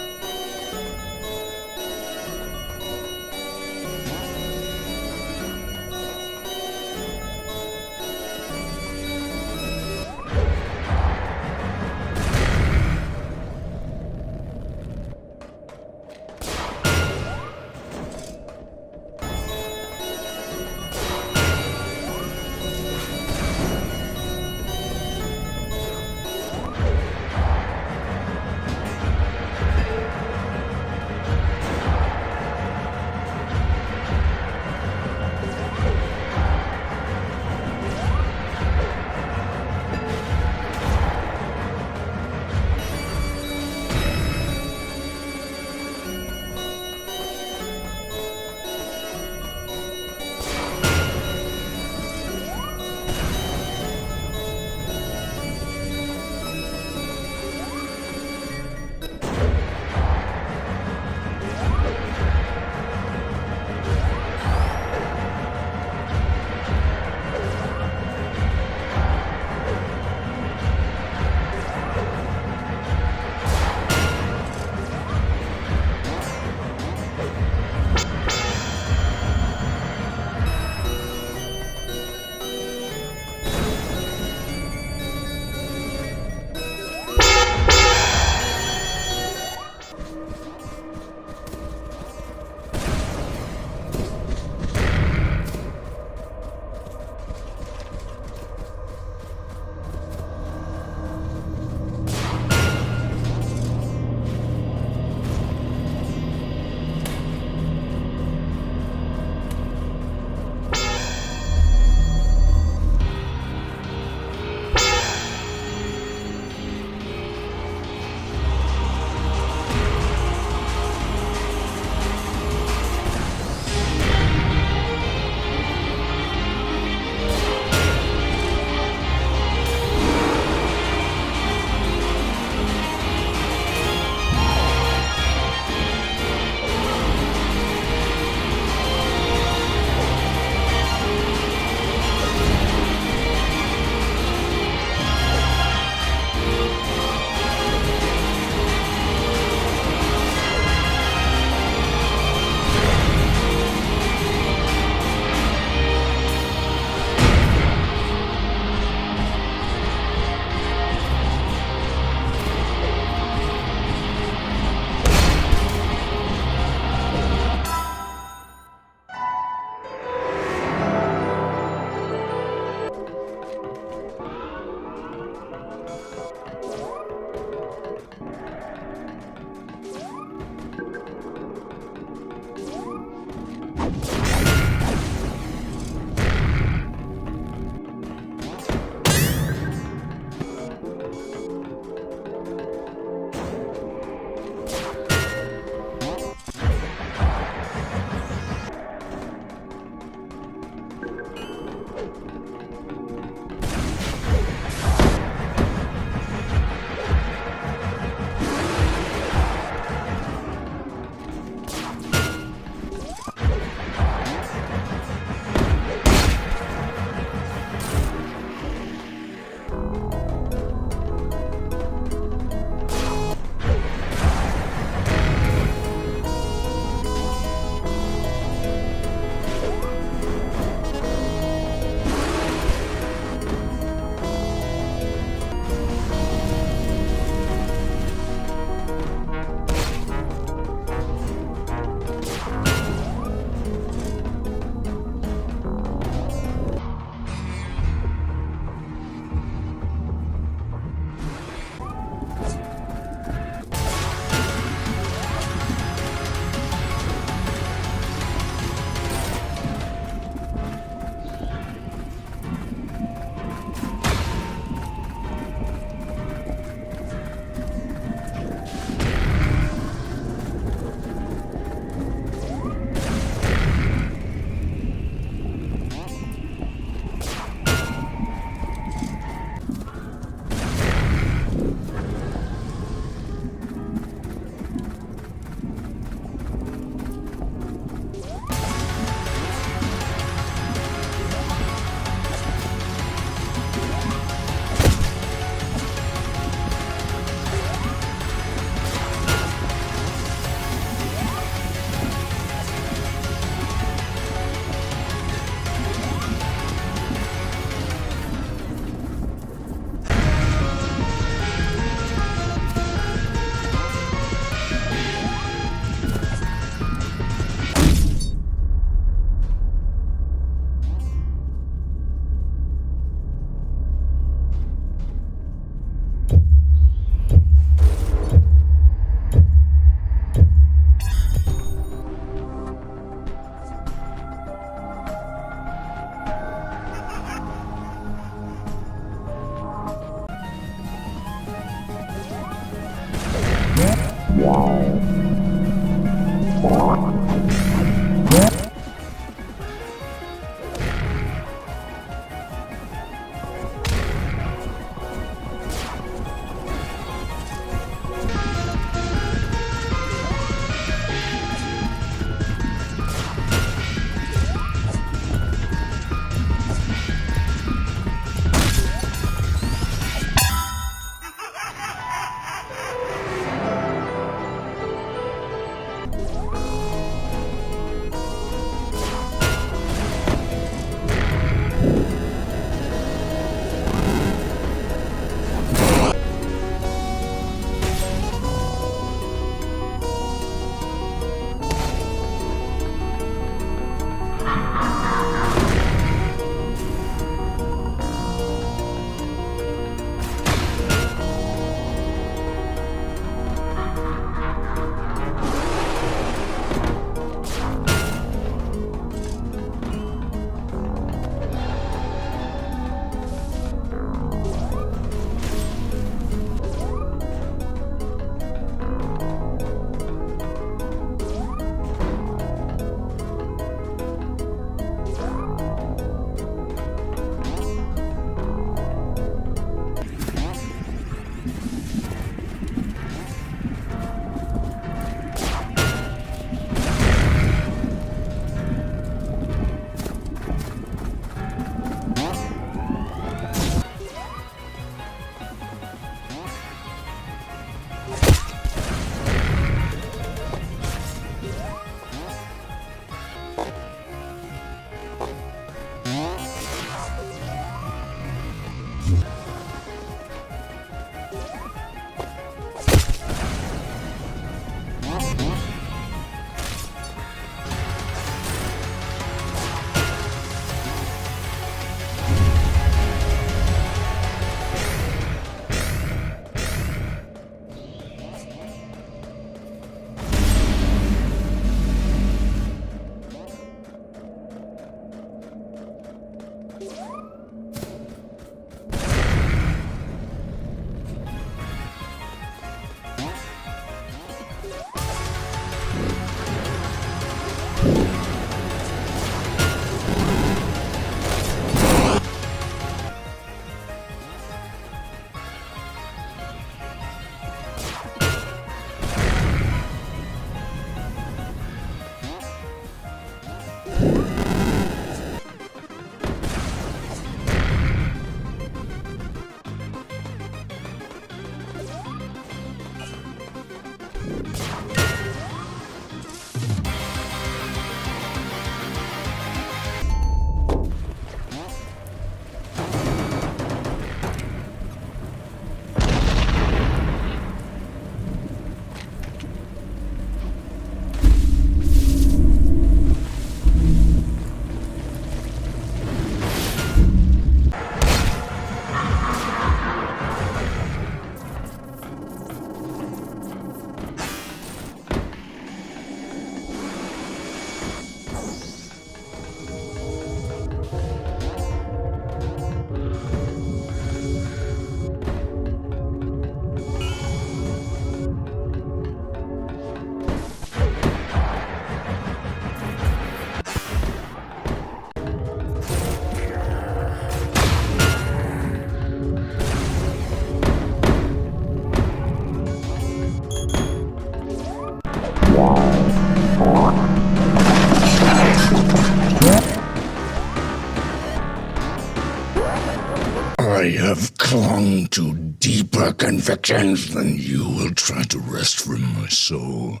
[SPEAKER 8] I have clung to deeper convictions than you will try to wrest from my soul.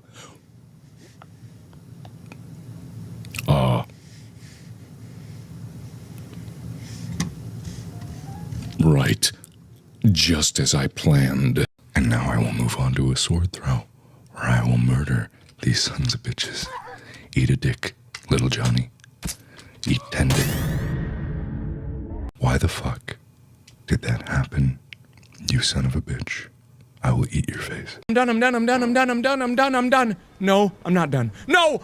[SPEAKER 8] Right. Just as I planned. And now I will move on to a sword throw, where I will murder these sons of bitches. Eat a dick, little Johnny. Eat 10 dick. Why the fuck did that happen, you son of a bitch? I will eat your face.
[SPEAKER 15] I'm done. No, I'm not done. No, I'm done. No,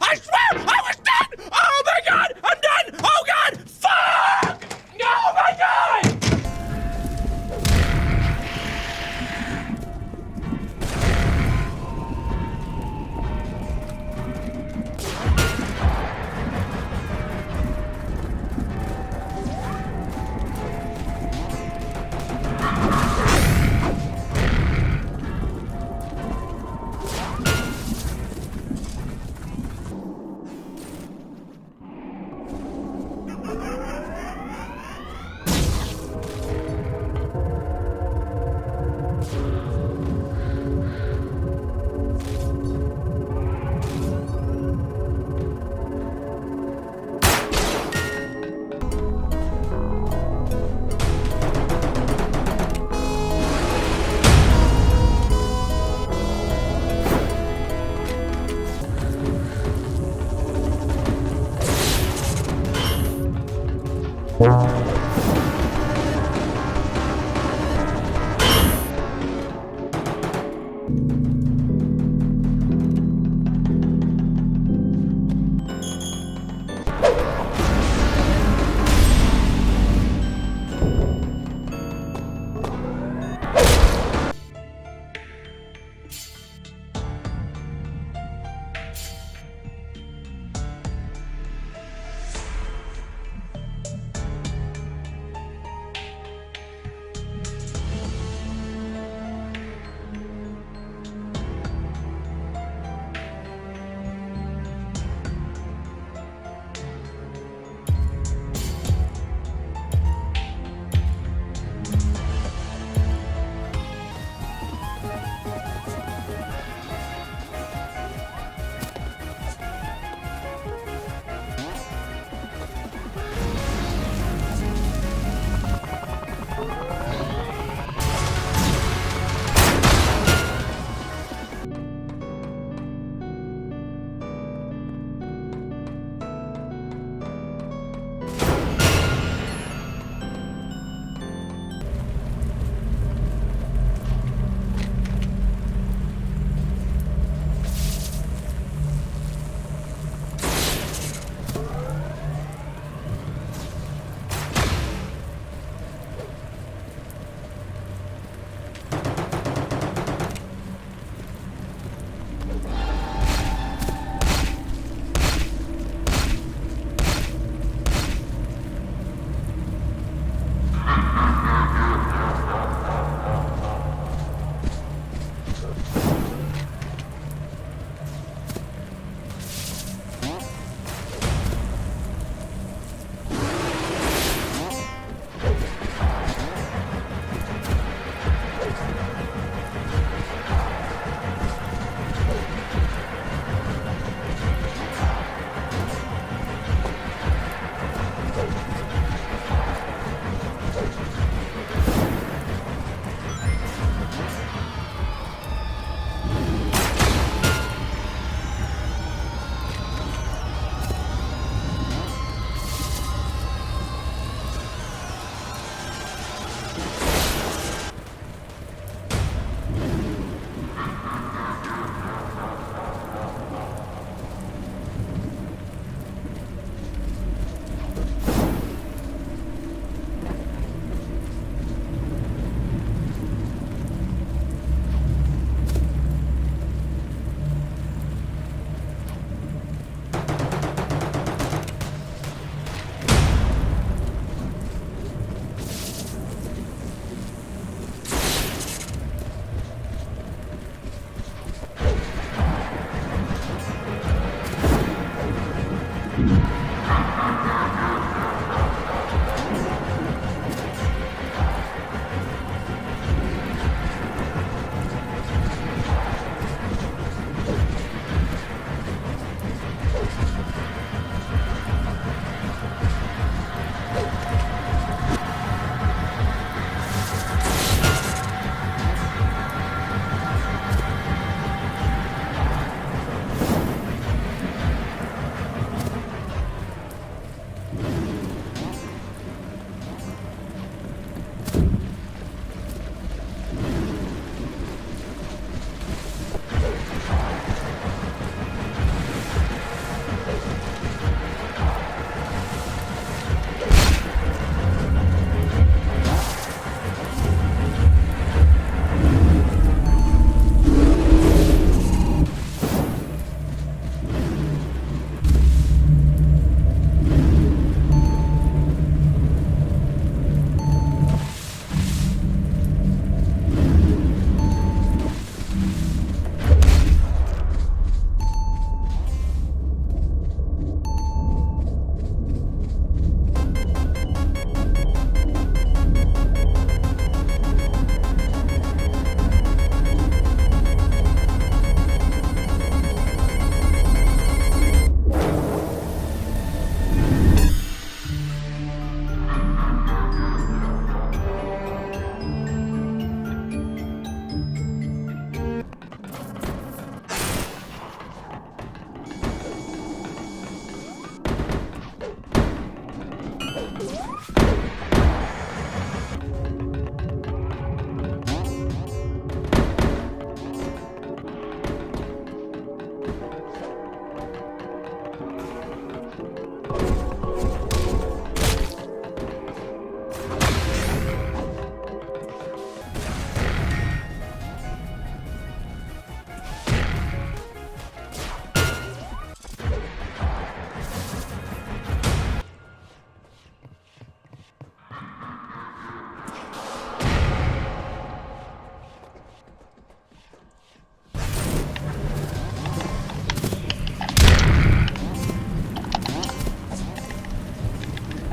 [SPEAKER 15] I swear I was done. Oh my God, I'm done. Oh God, fuck. No, my God.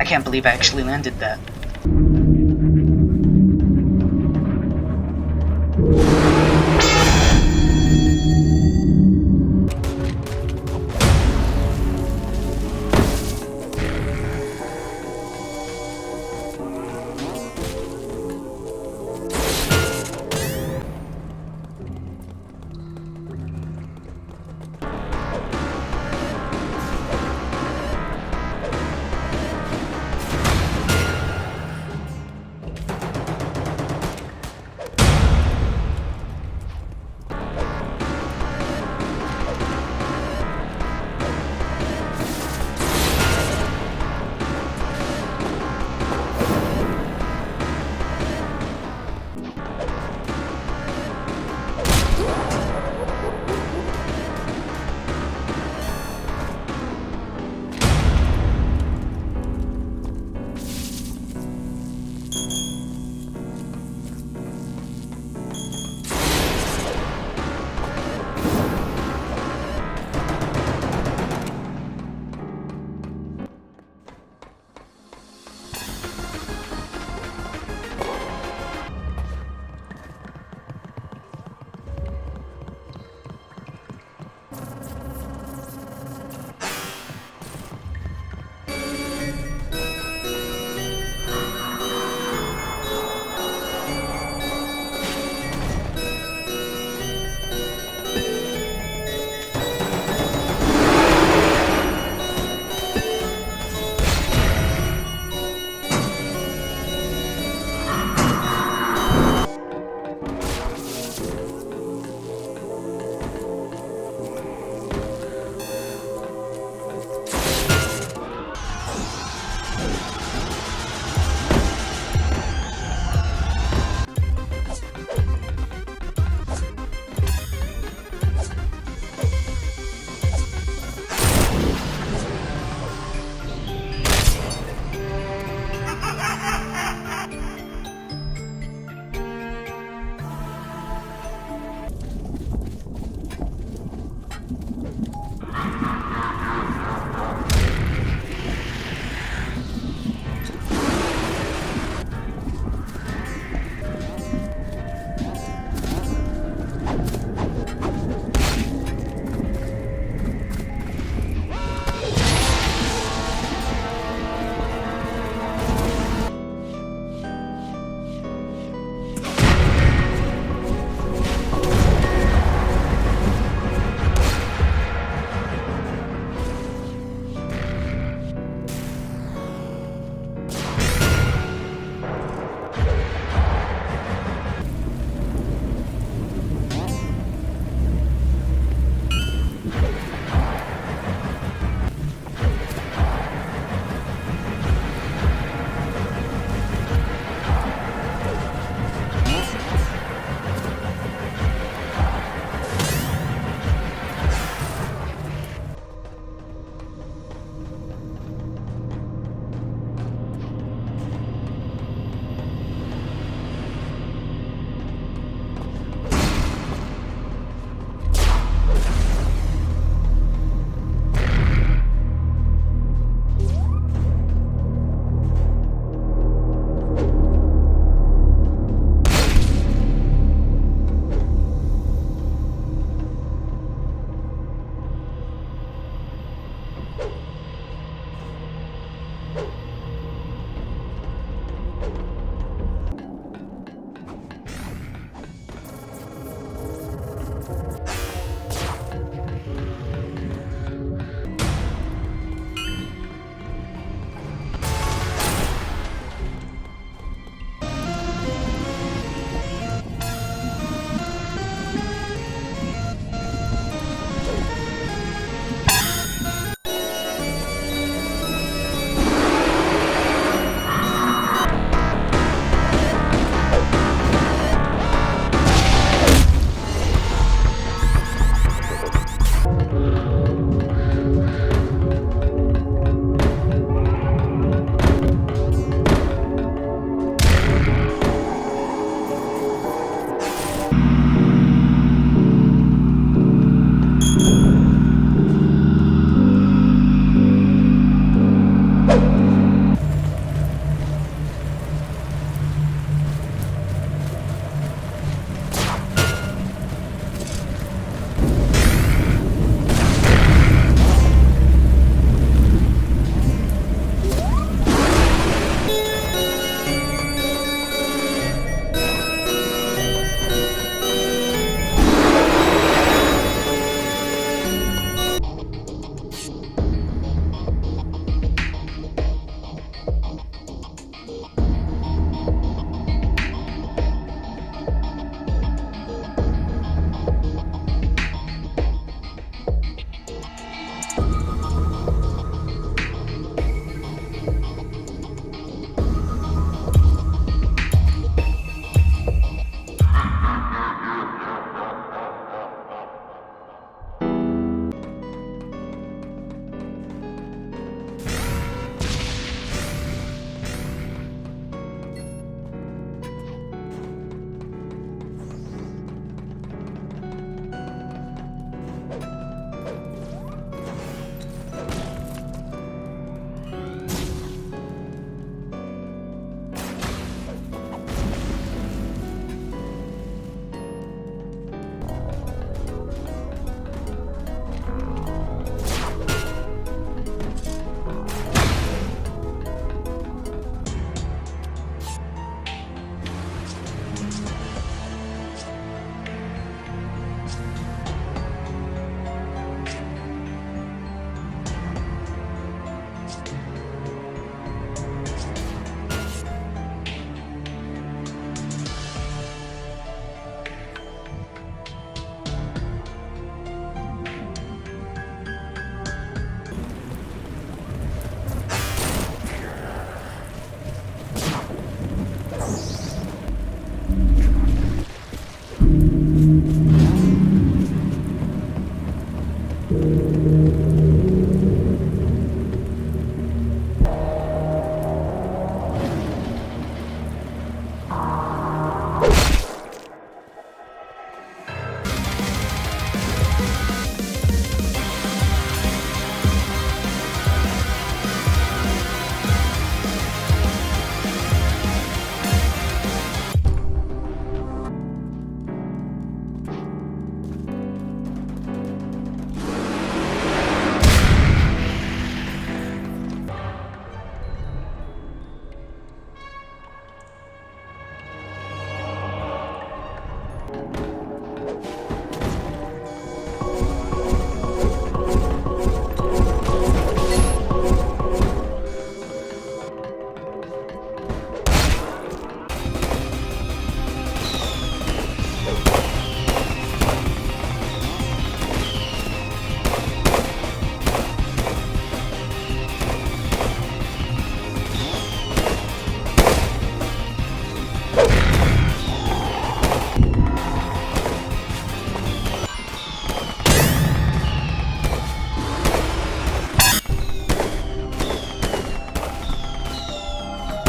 [SPEAKER 2] can't believe I actually landed that.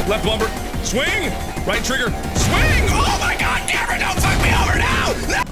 [SPEAKER 15] Left bumper, swing! Right trigger, swing! Oh my god, damn it, don't fuck me over now!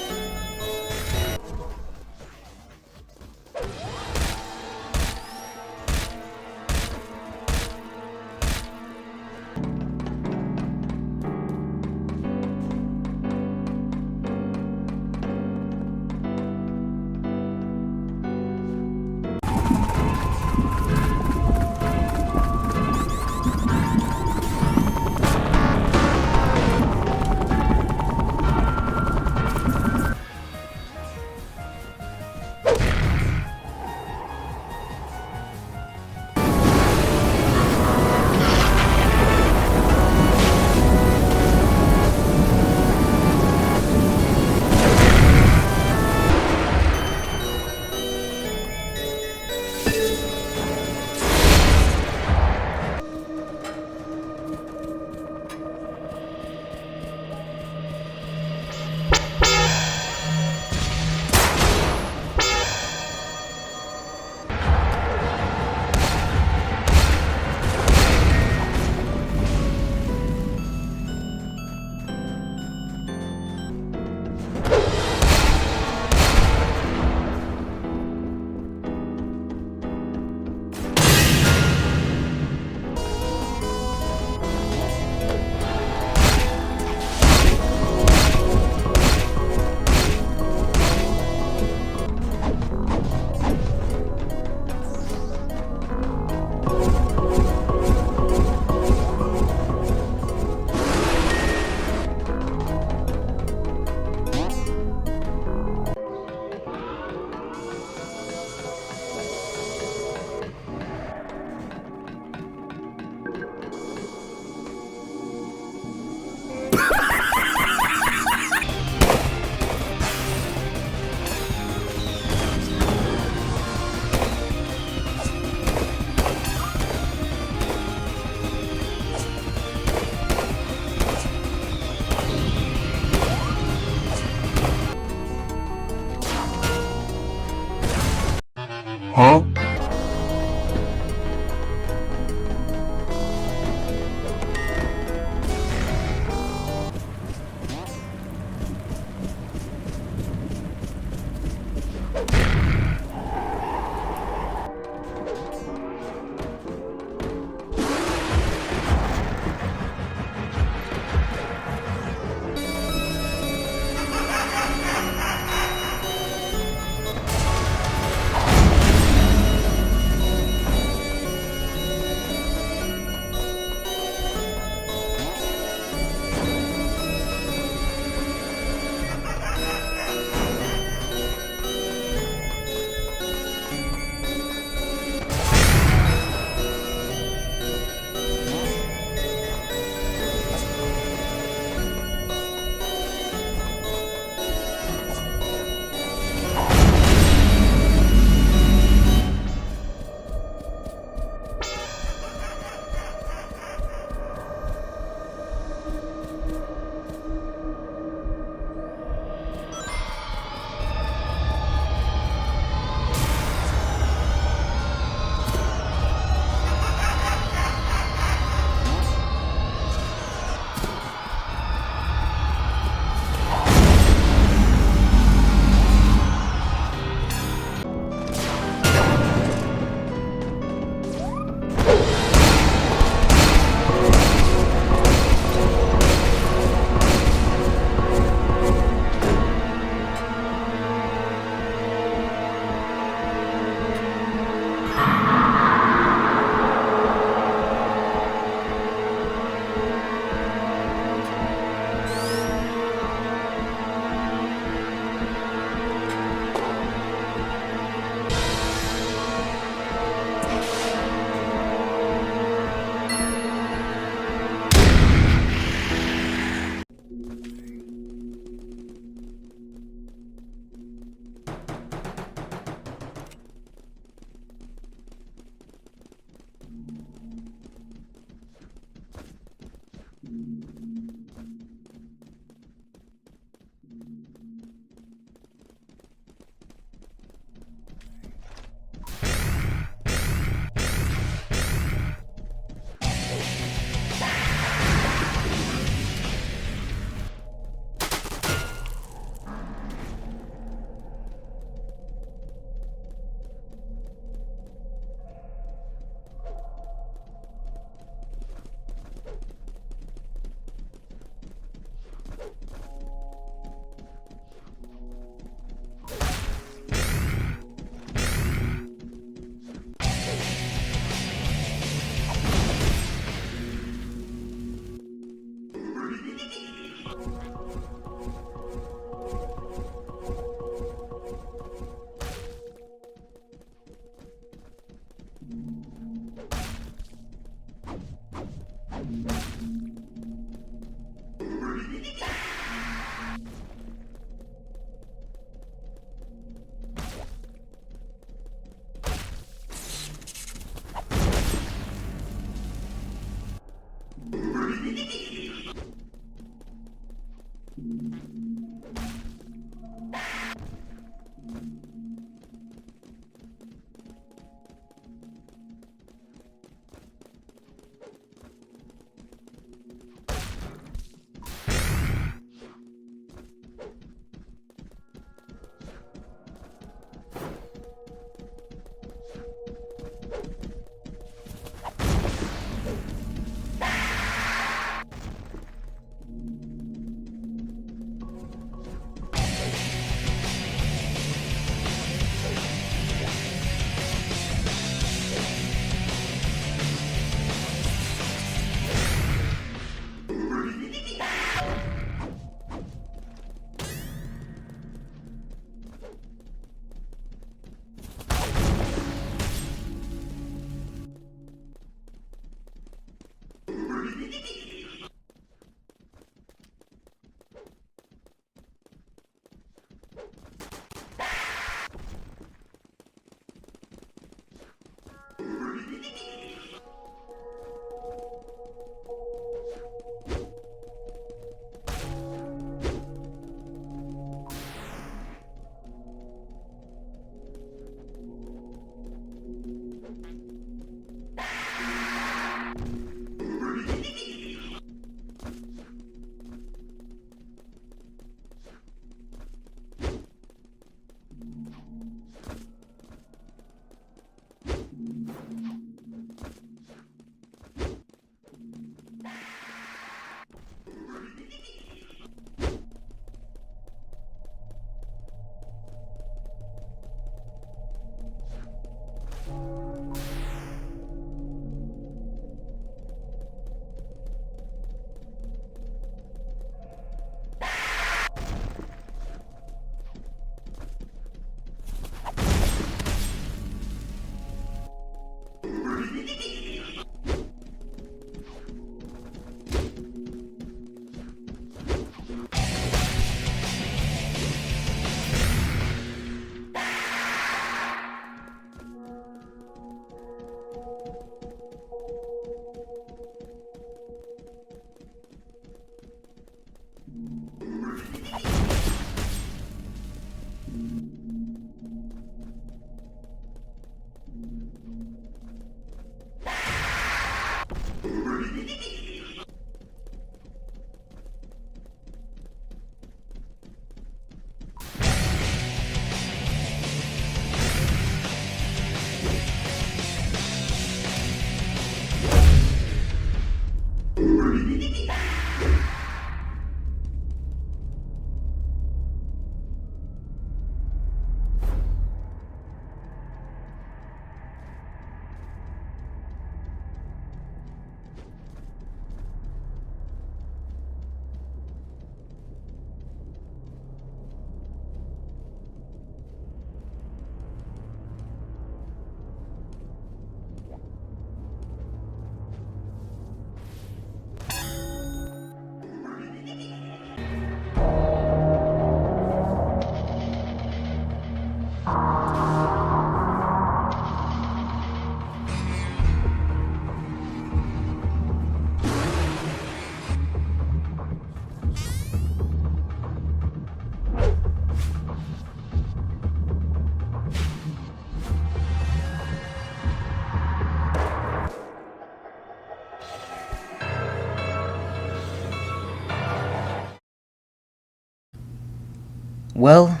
[SPEAKER 2] Well,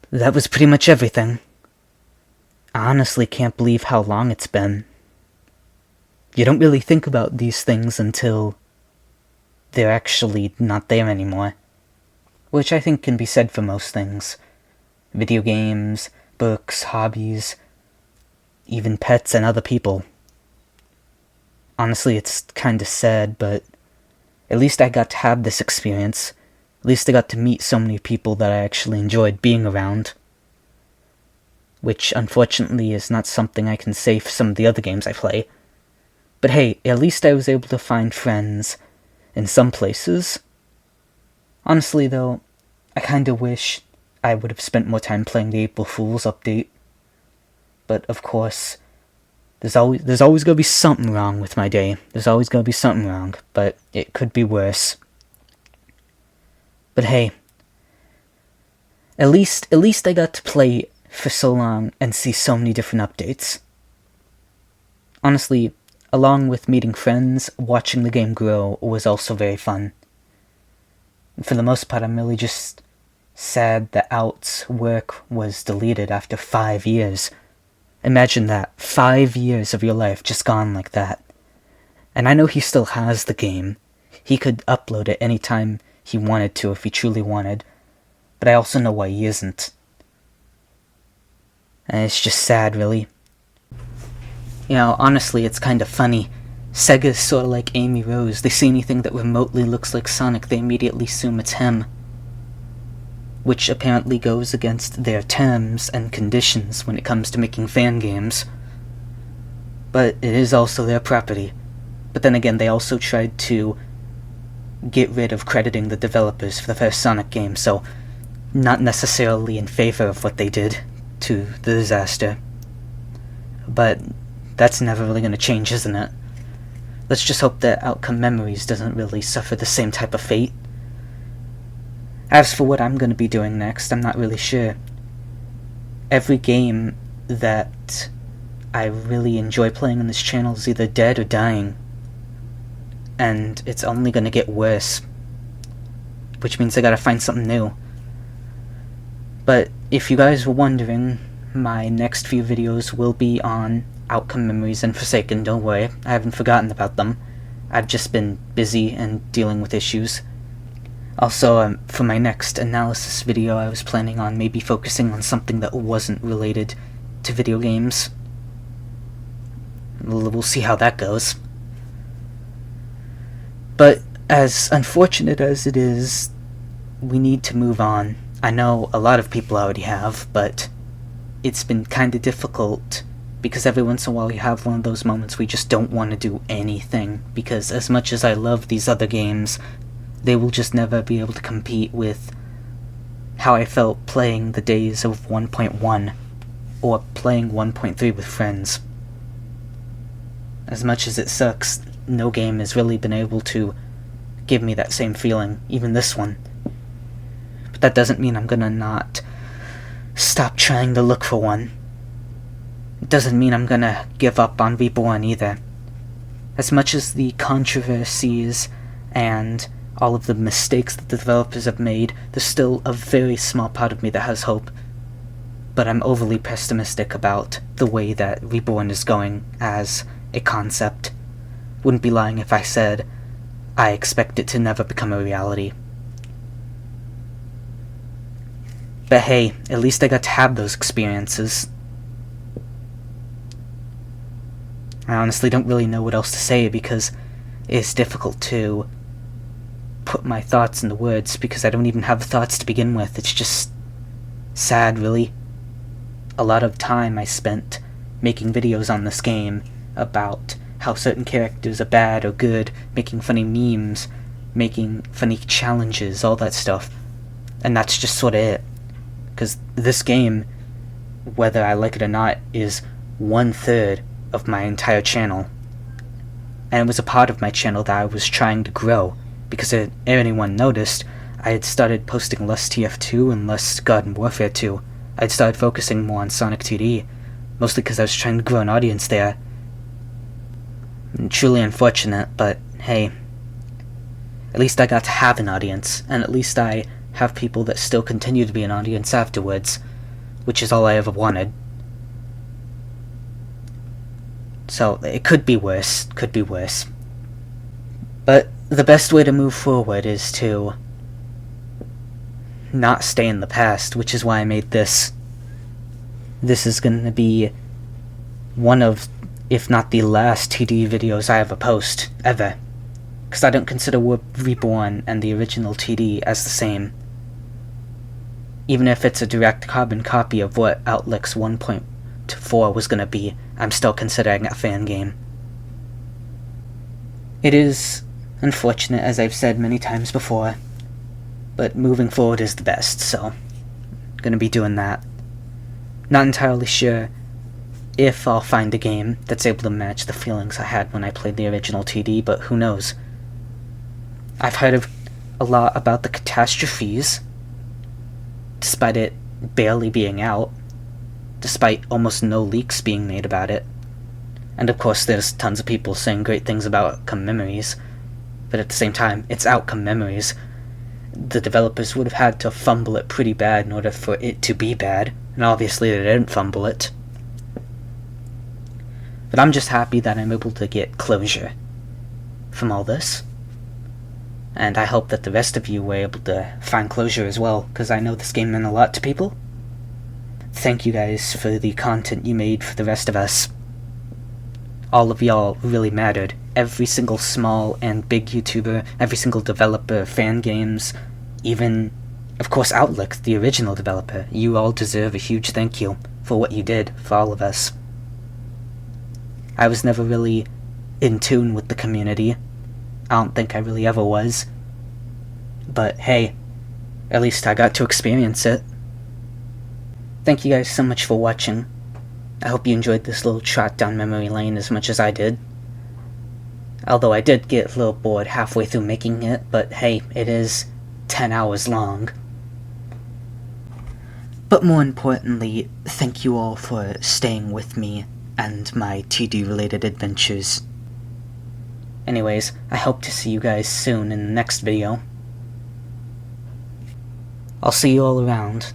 [SPEAKER 2] that was pretty much everything. I honestly can't believe how long it's been. You don't really think about these things until they're actually not there anymore. Which I think can be said for most things. Video games, books, hobbies, even pets and other people. Honestly, it's kinda sad, but at least I got to have this experience. At least I got to meet so many people that I actually enjoyed being around. Which, unfortunately, is not something I can say for some of the other games I play. But hey, at least I was able to find friends in some places. Honestly, though, I kinda wish I would have spent more time playing the April Fool's update. But, of course, there's always gonna be something wrong with my day. There's always gonna be something wrong, but it could be worse. But hey, at least I got to play for so long and see so many different updates. Honestly, along with meeting friends, watching the game grow was also very fun. And for the most part, I'm really just sad that Out's work was deleted after 5 years. Imagine that, 5 years of your life just gone like that. And I know he still has the game. He could upload it anytime he wanted to if he truly wanted, but I also know why he isn't. And it's just sad, really. You know, honestly, it's kind of funny. Sega's sort of like Amy Rose. They see anything that remotely looks like Sonic, they immediately assume it's him. Which apparently goes against their terms and conditions when it comes to making fan games. But it is also their property. But then again, they also tried to get rid of crediting the developers for the first Sonic game, so not necessarily in favor of what they did to The Disaster. But that's never really going to change, isn't it? Let's just hope that Outcome Memories doesn't really suffer the same type of fate. As for what I'm going to be doing next, I'm not really sure. Every game that I really enjoy playing on this channel is either dead or dying. And it's only gonna get worse. Which means I gotta find something new. But if you guys were wondering, my next few videos will be on Outcome Memories and Forsaken, don't worry, I haven't forgotten about them. I've just been busy and dealing with issues. Also, for my next analysis video, I was planning on maybe focusing on something that wasn't related to video games. We'll see how that goes. But as unfortunate as it is, we need to move on. I know a lot of people already have, but it's been kinda difficult because every once in a while you have one of those moments where you just don't want to do anything, because as much as I love these other games, they will just never be able to compete with how I felt playing the days of 1.1 or playing 1.3 with friends. As much as it sucks, no game has really been able to give me that same feeling, even this one. But that doesn't mean I'm gonna not stop trying to look for one. It doesn't mean I'm gonna give up on Reborn either. As much as the controversies and all of the mistakes that the developers have made, there's still a very small part of me that has hope. But I'm overly pessimistic about the way that Reborn is going as a concept. Wouldn't be lying if I said I expect it to never become a reality. But hey, at least I got to have those experiences. I honestly don't really know what else to say because it's difficult to put my thoughts into words because I don't even have thoughts to begin with. It's just sad, really. A lot of time I spent making videos on this game about how certain characters are bad or good, making funny memes, making funny challenges, all that stuff. And that's just sort of it. Because this game, whether I like it or not, is 1/3 of my entire channel. And it was a part of my channel that I was trying to grow, because if anyone noticed, I had started posting less TF2 and less Garden Warfare 2. I'd started focusing more on Sonic.exe, mostly because I was trying to grow an audience there. Truly unfortunate, but hey, at least I got to have an audience, and at least I have people that still continue to be an audience afterwards, which is all I ever wanted. So, it could be worse, But the best way to move forward is to not stay in the past, which is why I made this. This is going to be one of, if not the last TD videos I ever post, ever. Because I don't consider Reborn and the original TD as the same. Even if it's a direct carbon copy of what Outlix 1.4 was going to be, I'm still considering it a fan game. It is unfortunate, as I've said many times before, but moving forward is the best, so I'm gonna be doing that. Not entirely sure if I'll find a game that's able to match the feelings I had when I played the original TD, but who knows. I've heard a lot about the catastrophes, despite it barely being out, despite almost no leaks being made about it. And of course there's tons of people saying great things about Outcome Memories, but at the same time, it's Outcome Memories. The developers would have had to fumble it pretty bad in order for it to be bad, and obviously they didn't fumble it. But I'm just happy that I'm able to get closure from all this. And I hope that the rest of you were able to find closure as well, because I know this game meant a lot to people. Thank you guys for the content you made for the rest of us. All of y'all really mattered. Every single small and big YouTuber, every single developer, fan games, even, of course, Outlix, the original developer. You all deserve a huge thank you for what you did for all of us. I was never really in tune with the community. I don't think I really ever was. But hey, at least I got to experience it. Thank you guys so much for watching. I hope you enjoyed this little trot down memory lane as much as I did. Although I did get a little bored halfway through making it, but hey, it is 10 hours long. But more importantly, thank you all for staying with me and my TD-related adventures. Anyways, I hope to see you guys soon in the next video. I'll see you all around.